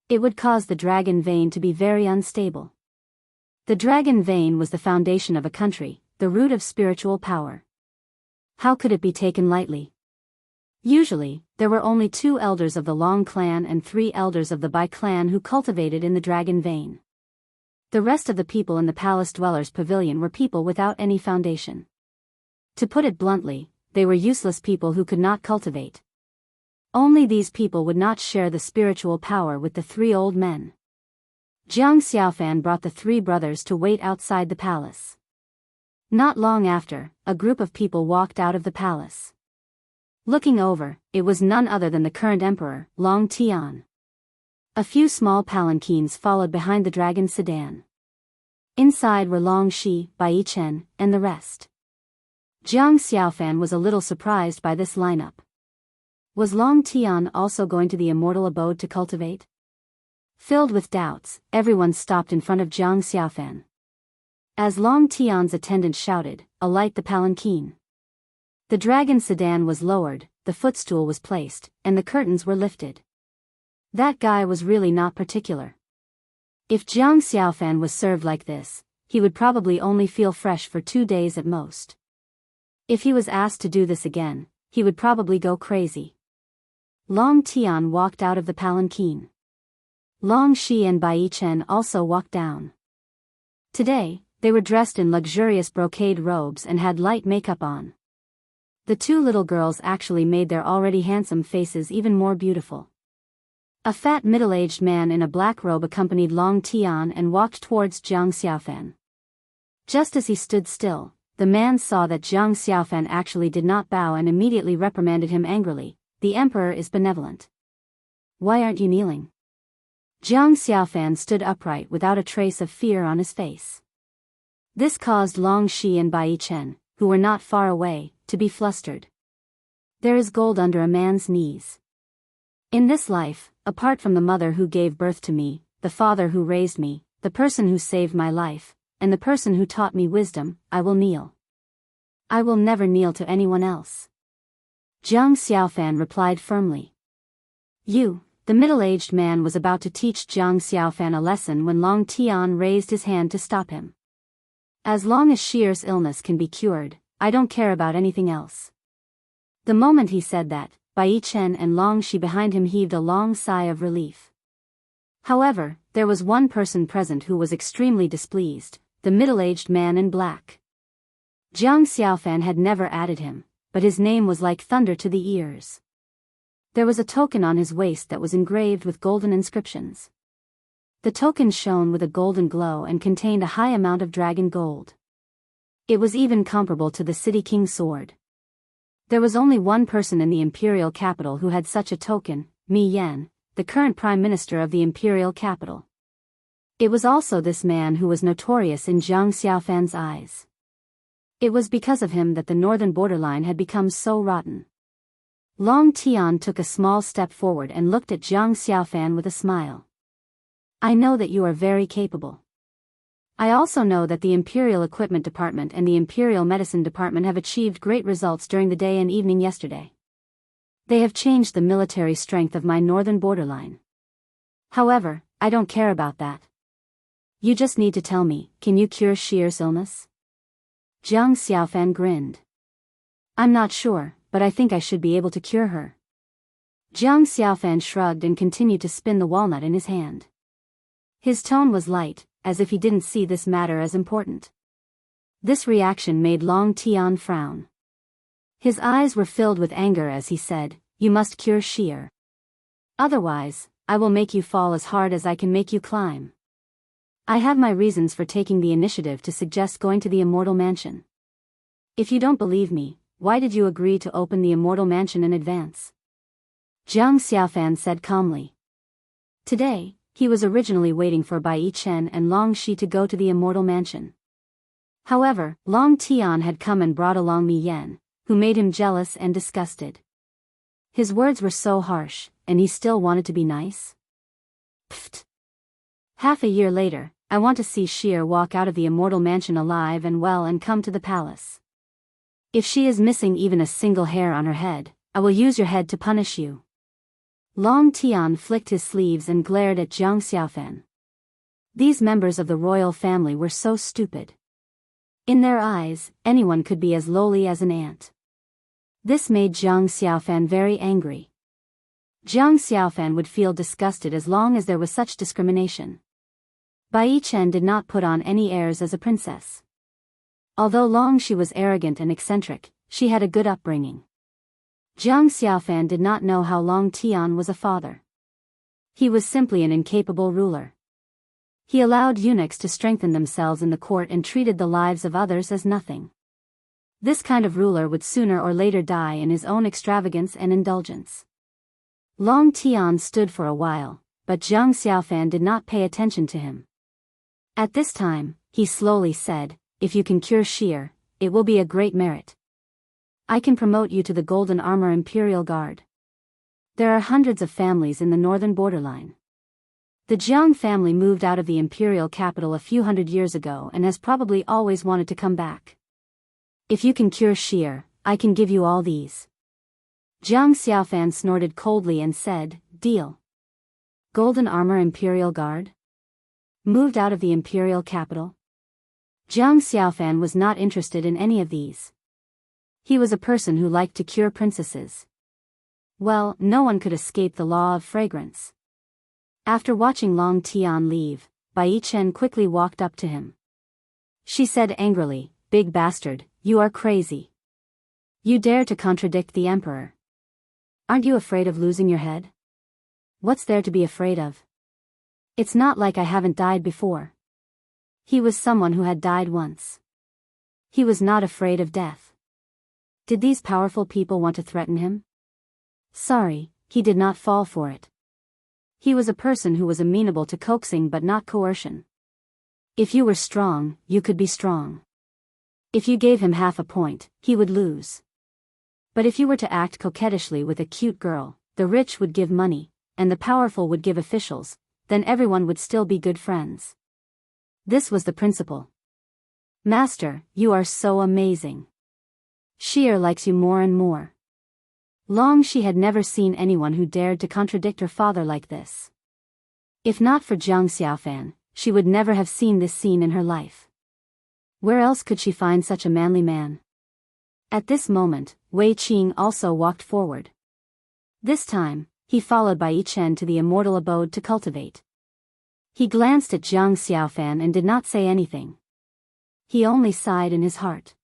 It would cause the dragon vein to be very unstable. The dragon vein was the foundation of a country, the root of spiritual power. How could it be taken lightly? Usually, there were only 2 elders of the Long clan and 3 elders of the Bai clan who cultivated in the dragon vein. The rest of the people in the palace dwellers' pavilion were people without any foundation. To put it bluntly, they were useless people who could not cultivate. Only these people would not share the spiritual power with the 3 old men. Jiang Xiaofan brought the 3 brothers to wait outside the palace. Not long after, a group of people walked out of the palace. Looking over, it was none other than the current emperor, Long Tian. A few small palanquins followed behind the dragon sedan. Inside were Long Shi, Bai Chen, and the rest. Jiang Xiaofan was a little surprised by this lineup. Was Long Tian also going to the immortal abode to cultivate? Filled with doubts, everyone stopped in front of Jiang Xiaofan. As Long Tian's attendant shouted, "Alight the palanquin." The dragon sedan was lowered, the footstool was placed, and the curtains were lifted. That guy was really not particular. If Jiang Xiaofan was served like this, he would probably only feel fresh for 2 days at most. If he was asked to do this again, he would probably go crazy. Long Tian walked out of the palanquin. Long Shi and Bai Chen also walked down. Today, they were dressed in luxurious brocade robes and had light makeup on. The 2 little girls actually made their already handsome faces even more beautiful. A fat middle-aged man in a black robe accompanied Long Tian and walked towards Jiang Xiaofan. Just as he stood still, the man saw that Jiang Xiaofan actually did not bow and immediately reprimanded him angrily. "The emperor is benevolent. Why aren't you kneeling?" Jiang Xiaofan stood upright without a trace of fear on his face. This caused Long Shi and Bai Chen, who were not far away, to be flustered. There is gold under a man's knees. In this life, apart from the mother who gave birth to me, the father who raised me, the person who saved my life, and the person who taught me wisdom, I will kneel. I will never kneel to anyone else. Jiang Xiaofan replied firmly. The middle-aged man was about to teach Jiang Xiaofan a lesson when Long Tian raised his hand to stop him. As long as Shier's illness can be cured, I don't care about anything else. The moment he said that, Bai Chen and Long Shi behind him heaved a long sigh of relief. However, there was one person present who was extremely displeased, the middle-aged man in black. Jiang Xiaofan had never added him, but his name was like thunder to the ears. There was a token on his waist that was engraved with golden inscriptions. The token shone with a golden glow and contained a high amount of dragon gold. It was even comparable to the City King's sword. There was only one person in the imperial capital who had such a token, Mi Yan, the current prime minister of the imperial capital. It was also this man who was notorious in Jiang Xiaofan's eyes. It was because of him that the northern borderline had become so rotten. Long Tian took a small step forward and looked at Jiang Xiaofan with a smile. I know that you are very capable. I also know that the Imperial Equipment Department and the Imperial Medicine Department have achieved great results during the day and evening yesterday. They have changed the military strength of my northern borderline. However, I don't care about that. You just need to tell me, can you cure Shier's illness? Jiang Xiaofan grinned. I'm not sure, but I think I should be able to cure her. Jiang Xiaofan shrugged and continued to spin the walnut in his hand. His tone was light, as if he didn't see this matter as important. This reaction made Long Tian frown. His eyes were filled with anger as he said, "You must cure Sheer. Otherwise, I will make you fall as hard as I can make you climb." I have my reasons for taking the initiative to suggest going to the Immortal Mansion. If you don't believe me, why did you agree to open the Immortal Mansion in advance? Jiang Xiaofan said calmly. Today, he was originally waiting for Bai Chen and Long Shi to go to the Immortal Mansion. However, Long Tian had come and brought along Mi Yan, who made him jealous and disgusted. His words were so harsh, and he still wanted to be nice? Pfft. Half a year later, I want to see Sheer walk out of the Immortal Mansion alive and well and come to the palace. If she is missing even a single hair on her head, I will use your head to punish you. Long Tian flicked his sleeves and glared at Jiang Xiaofan. These members of the royal family were so stupid. In their eyes, anyone could be as lowly as an ant. This made Jiang Xiaofan very angry. Jiang Xiaofan would feel disgusted as long as there was such discrimination. Bai Chen did not put on any airs as a princess. Although Long Shi was arrogant and eccentric, she had a good upbringing. Jiang Xiaofan did not know how Long Tian was a father. He was simply an incapable ruler. He allowed eunuchs to strengthen themselves in the court and treated the lives of others as nothing. This kind of ruler would sooner or later die in his own extravagance and indulgence. Long Tian stood for a while, but Jiang Xiaofan did not pay attention to him. At this time, he slowly said, "If you can cure Sheer, it will be a great merit. I can promote you to the Golden Armor Imperial Guard. There are hundreds of families in the northern borderline. The Jiang family moved out of the imperial capital a few hundred years ago and has probably always wanted to come back. If you can cure Sheer, I can give you all these." Jiang Xiaofan snorted coldly and said, "Deal." Golden Armor Imperial Guard? Moved out of the imperial capital? Jiang Xiaofan was not interested in any of these. He was a person who liked to cure princesses. Well, no one could escape the law of fragrance. After watching Long Tian leave, Bai Chen quickly walked up to him. She said angrily, "Big bastard, you are crazy. You dare to contradict the emperor. Aren't you afraid of losing your head? What's there to be afraid of? It's not like I haven't died before." He was someone who had died once. He was not afraid of death. Did these powerful people want to threaten him? Sorry, he did not fall for it. He was a person who was amenable to coaxing but not coercion. If you were strong, you could be strong. If you gave him half a point, he would lose. But if you were to act coquettishly with a cute girl, the rich would give money, and the powerful would give officials, then everyone would still be good friends. This was the principle. "Master, you are so amazing. Sheer likes you more and more." Long Shi had never seen anyone who dared to contradict her father like this. If not for Jiang Xiaofan, she would never have seen this scene in her life. Where else could she find such a manly man? At this moment, Wei Qing also walked forward. This time, he followed Bai Chen to the immortal abode to cultivate. He glanced at Jiang Xiaofan and did not say anything. He only sighed in his heart.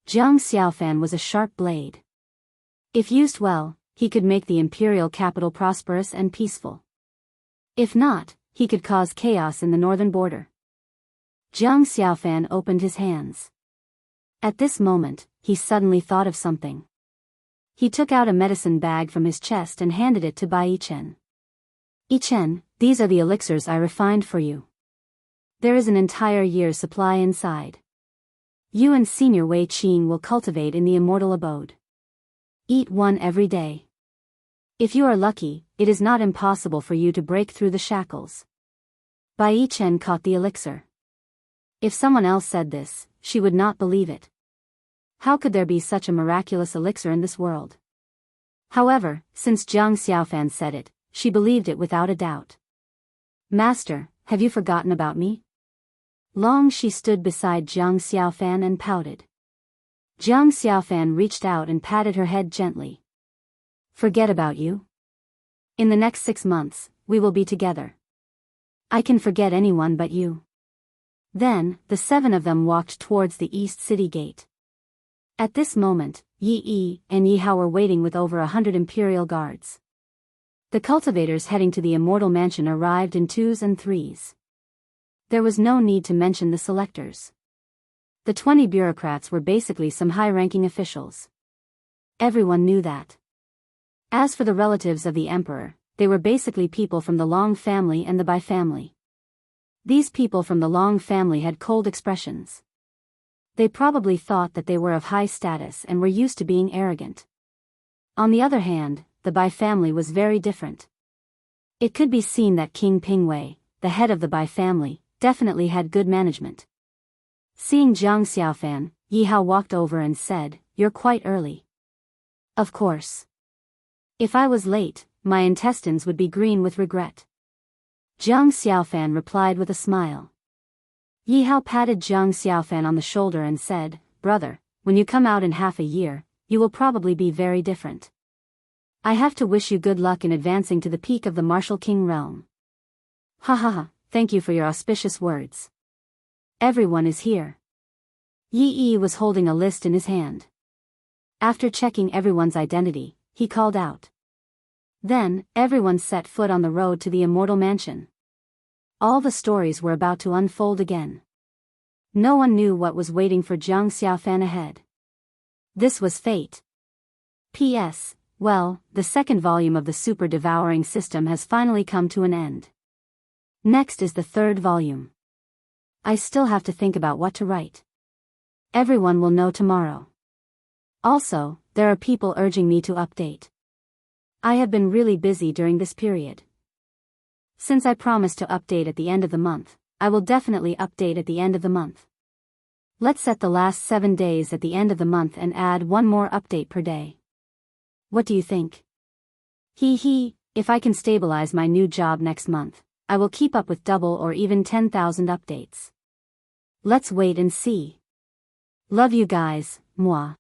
Jiang Xiaofan was a sharp blade. If used well, he could make the imperial capital prosperous and peaceful. If not, he could cause chaos in the northern border. Jiang Xiaofan opened his hands. At this moment, he suddenly thought of something. He took out a medicine bag from his chest and handed it to Bai Chen. "Chen, these are the elixirs I refined for you. There is an entire year's supply inside. You and Senior Wei Qing will cultivate in the immortal abode. Eat one every day. If you are lucky, it is not impossible for you to break through the shackles." Bai Chen caught the elixir. If someone else said this, she would not believe it. How could there be such a miraculous elixir in this world? However, since Jiang Xiaofan said it, she believed it without a doubt. "Master, have you forgotten about me?" Long Shi stood beside Jiang Xiaofan and pouted. Jiang Xiaofan reached out and patted her head gently. "Forget about you? In the next 6 months, we will be together. I can forget anyone but you. Then, the 7 of them walked towards the east city gate. At this moment, Yi Yi and Yi Hao were waiting with over 100 imperial guards. The cultivators heading to the immortal mansion arrived in 2s and 3s. There was no need to mention the selectors. The 20 bureaucrats were basically some high-ranking officials. Everyone knew that. As for the relatives of the emperor, they were basically people from the Long family and the Bai family. These people from the Long family had cold expressions. They probably thought that they were of high status and were used to being arrogant. On the other hand, the Bai family was very different. It could be seen that King Pingwei, the head of the Bai family, definitely had good management. Seeing Jiang Xiaofan, Yi Hao walked over and said, "You're quite early." Of course. If I was late, my intestines would be green with regret. Jiang Xiaofan replied with a smile. Yi Hao patted Jiang Xiaofan on the shoulder and said, "Brother, when you come out in half a year, you will probably be very different. I have to wish you good luck in advancing to the peak of the martial king realm." Ha ha ha, thank you for your auspicious words. Everyone is here. Yi Yi was holding a list in his hand. After checking everyone's identity, he called out. Then, everyone set foot on the road to the immortal mansion. All the stories were about to unfold again. No one knew what was waiting for Jiang Xiaofan ahead. This was fate. P.S. Well, the second volume of the Super Devouring System has finally come to an end. Next is the third volume. I still have to think about what to write. Everyone will know tomorrow. Also, there are people urging me to update. I have been really busy during this period. Since I promised to update at the end of the month, I will definitely update at the end of the month. Let's set the last 7 days at the end of the month and add one more update per day. What do you think? If I can stabilize my new job next month, I will keep up with double or even 10,000 updates. Let's wait and see. Love you guys, moi.